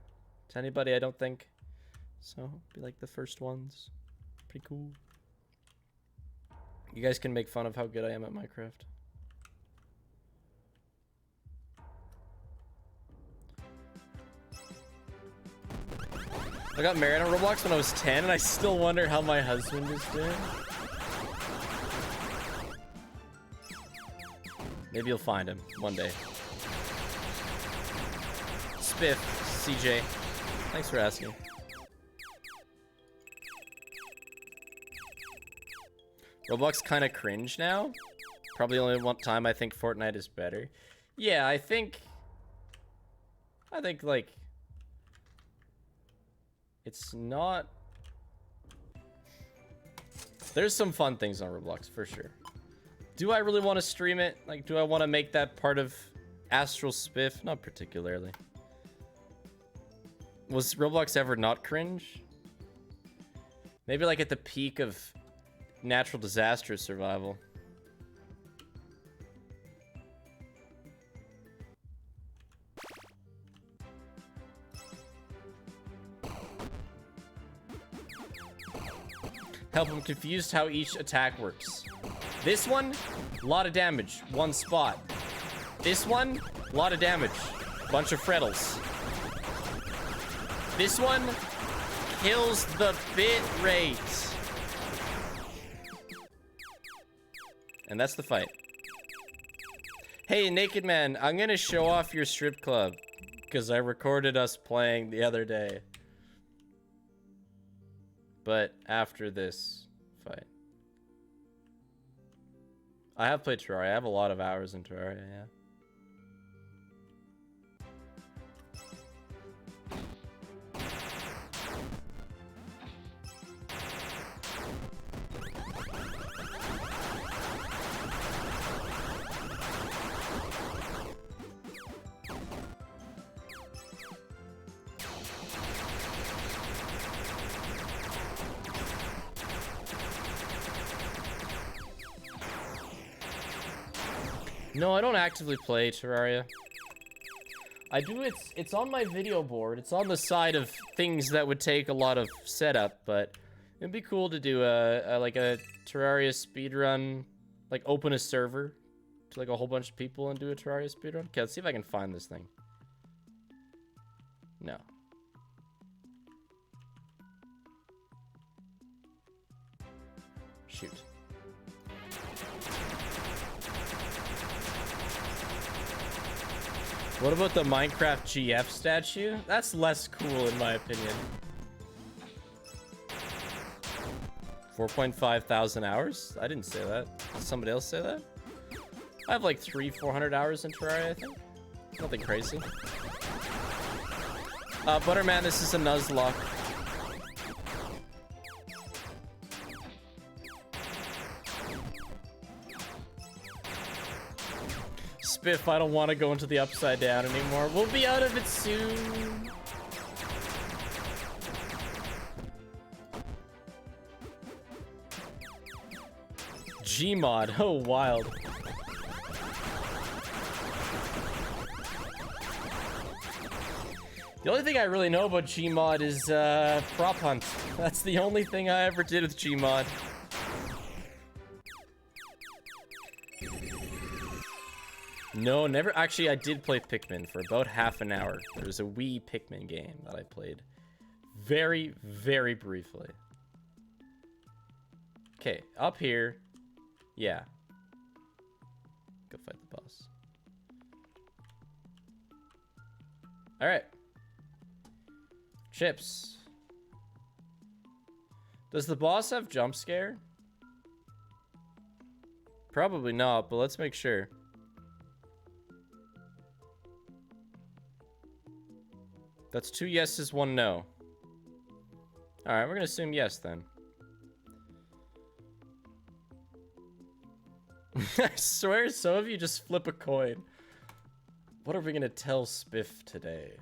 anybody, I don't think. So be like the first ones. Pretty cool. You guys can make fun of how good I am at Minecraft. I got married on Roblox when I was 10 and I still wonder how my husband is doing. Maybe you'll find him one day. Spiff, CJ. Thanks for asking. Roblox kind of cringe now. Probably only one time I think Fortnite is better. Yeah, I think like it's not. There's some fun things on Roblox for sure. Do I really want to stream it? Like, do I want to make that part of Astral Spiff? Not particularly. Was Roblox ever not cringe? Maybe like at the peak of natural disaster survival. Help, I'm confused how each attack works. This one, a lot of damage, one spot. This one, a lot of damage, bunch of frettles. This one kills the bit rate. And that's the fight. Hey, Naked Man, I'm gonna show off your strip club because I recorded us playing the other day. But after this fight. I have played Terraria. I have a lot of hours in Terraria, yeah. No, I don't actively play Terraria. I do, it's on my video board. It's on the side of things that would take a lot of setup, but it'd be cool to do like a Terraria speedrun, like open a server to like a whole bunch of people and do a Terraria speedrun. Okay, let's see if I can find this thing. No. Shoot. What about the Minecraft GF statue? That's less cool in my opinion. 4.5 thousand hours? I didn't say that. Did somebody else say that? I have like 300-400 hours in Terraria, I think. Nothing crazy. Butterman, this is a Nuzlocke. Spiff, I don't want to go into the upside down anymore. We'll be out of it soon. Gmod, oh wild. The only thing I really know about Gmod is prop hunt. That's the only thing I ever did with Gmod. No, never. Actually, I did play Pikmin for about half an hour. There was a Wii Pikmin game that I played very, very briefly. Okay, up here. Yeah. Go fight the boss. Alright. Chips. Does the boss have jump scare? Probably not, but let's make sure. That's 2 yeses, 1 no. Alright, we're gonna assume yes then. I swear some of you just flip a coin. What are we gonna tell Spiff today?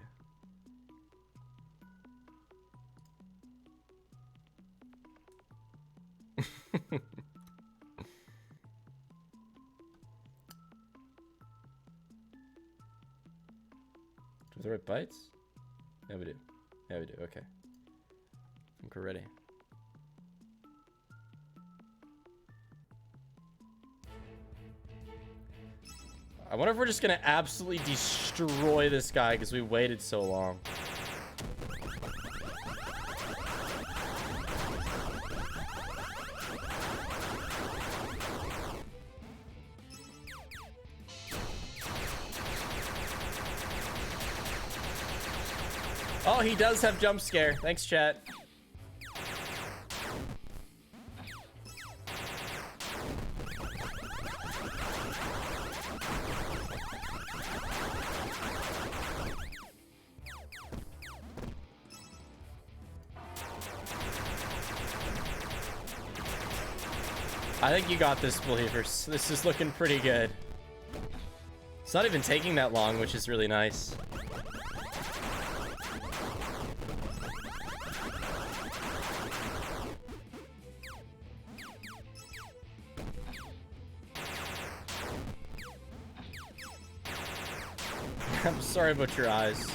Do we have the right bites? Yeah, we do. Yeah, we do. Okay. I think we're ready. I wonder if we're just gonna absolutely destroy this guy because we waited so long. Oh, he does have jump scare. Thanks, chat. I think you got this, believers. This is looking pretty good. It's not even taking that long, which is really nice. I'm sorry about your eyes.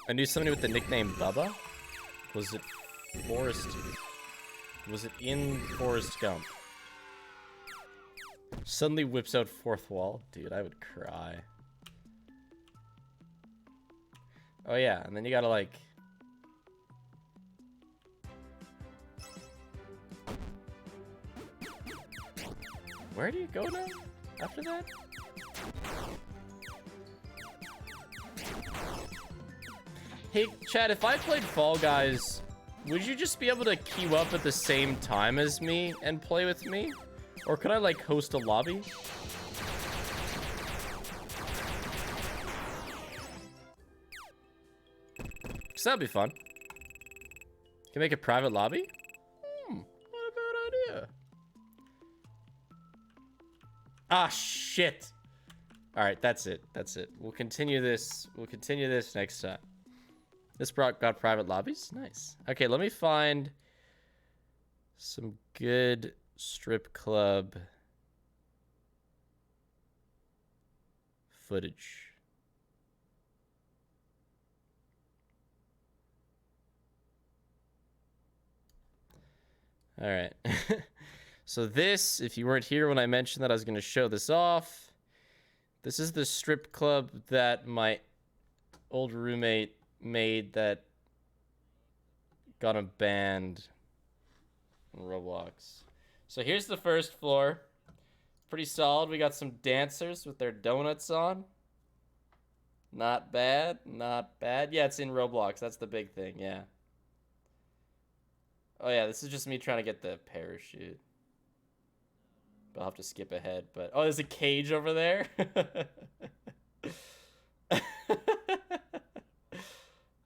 I knew somebody with the nickname Bubba. Was it Forrest? Was it in Forrest Gump? Suddenly whips out fourth wall. Dude, I would cry. Oh yeah, and then you gotta like... Where do you go now? After that? Hey, Chad, if I played Fall Guys, would you just be able to queue up at the same time as me and play with me? Or could I, like, host a lobby? Because that'd be fun. Can make a private lobby? What a bad idea. Ah, shit. Alright, that's it. That's it. We'll continue this. We'll continue this next time. This got private lobbies? Nice. Okay, let me find some good strip club footage. All right. So this, if you weren't here when I mentioned that I was going to show this off, this is the strip club that my old roommate made that got him banned in Roblox. So here's the first floor. Pretty solid. We got some dancers with their donuts on. Not bad. Not bad. Yeah, it's in Roblox. That's the big thing. Yeah. Oh yeah, this is just me trying to get the parachute. But I'll have to skip ahead. But oh, there's a cage over there.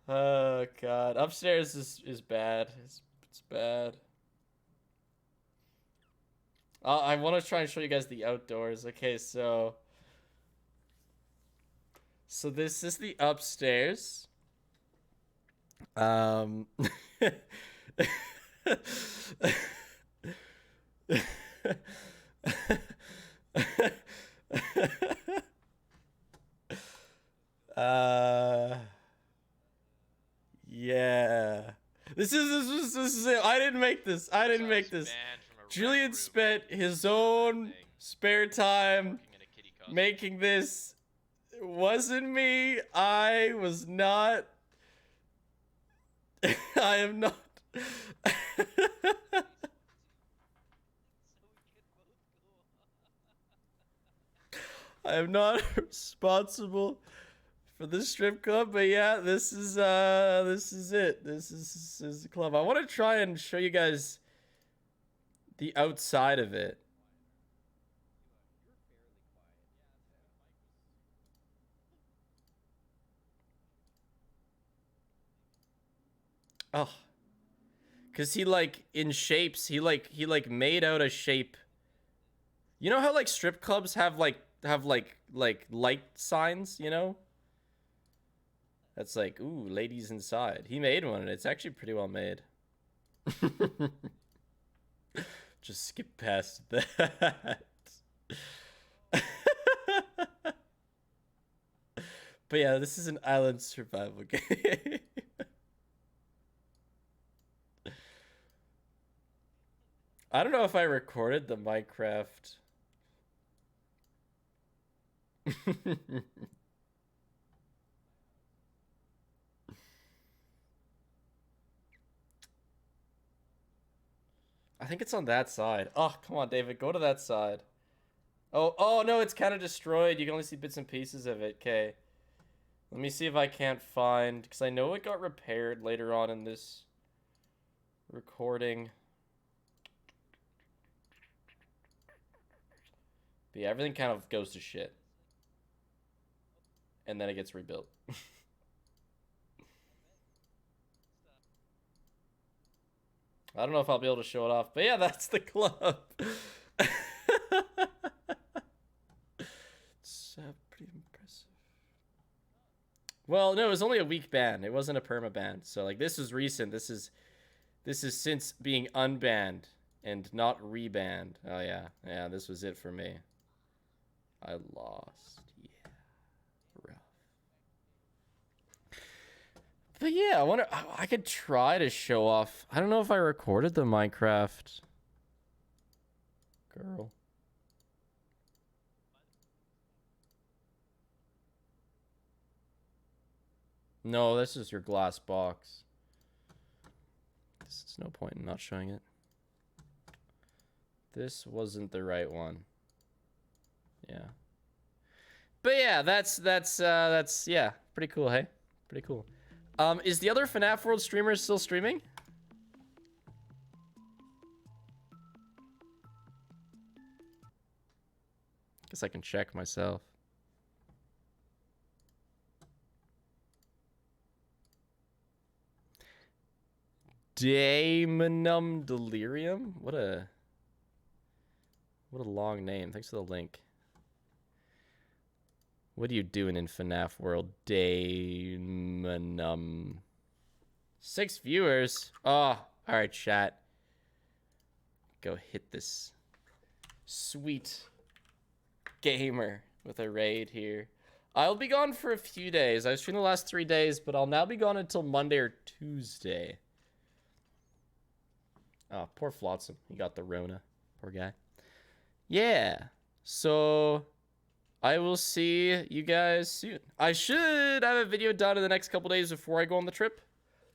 Oh god, upstairs is bad. It's bad. I want to try and show you guys the outdoors. Okay, so this is the upstairs. this. I didn't So make was this. banned from a rec Julian room spent his server own thing, spare time working in a kitty costume. making this. It wasn't me. I was not. I am not. I am not responsible for the strip club, but yeah, this is it. This is the club. I want to try and show you guys the outside of it. Oh, cause he like in shapes. He made out a shape. You know how like strip clubs have like light signs, you know? That's like, ooh, ladies inside. He made one and it's actually pretty well made. Just skip past that. But yeah, this is an island survival game. I don't know if I recorded the Minecraft. I think it's on that side. Oh, come on, David. Go to that side. Oh no, it's kind of destroyed. You can only see bits and pieces of it. Okay. Let me see if I can't find... Because I know it got repaired later on in this recording. But yeah, everything kind of goes to shit. And then it gets rebuilt. I don't know if I'll be able to show it off, but yeah, that's the club. It's pretty impressive. Well, no, it was only a week ban. It wasn't a perma ban. So like this is recent. This is since being unbanned and not rebanned. Oh yeah. Yeah, this was it for me. I lost. Yeah. Rough. But yeah, I wonder. I could try to show off. I don't know if I recorded the Minecraft girl. No, this is your glass box. There's no point in not showing it. This wasn't the right one. Yeah. But yeah, that's yeah, pretty cool, hey? Pretty cool. Is the other FNaF World streamer still streaming? Guess I can check myself. Daemonum Delirium? What a long name. Thanks for the link. What are you doing in FNaF World? Daemonum. 6 viewers. Oh, alright, chat. Go hit this sweet gamer with a raid here. I'll be gone for a few days. I was streaming the last 3 days, but I'll now be gone until Monday or Tuesday. Oh, poor Flotsam. He got the Rona. Poor guy. Yeah. So I will see you guys soon. I should have a video done in the next couple days before I go on the trip.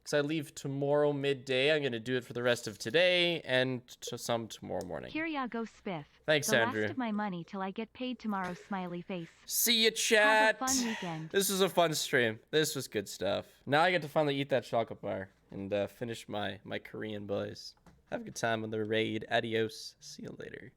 Because I leave tomorrow midday. I'm going to do it for the rest of today and some tomorrow morning. Here ya go, Spiff. Thanks, the Andrew. Last of my money till I get paid tomorrow, smiley face. See you, chat. Have a fun weekend. This was a fun stream. This was good stuff. Now I get to finally eat that chocolate bar and finish my Korean boys. Have a good time on the raid. Adios. See you later.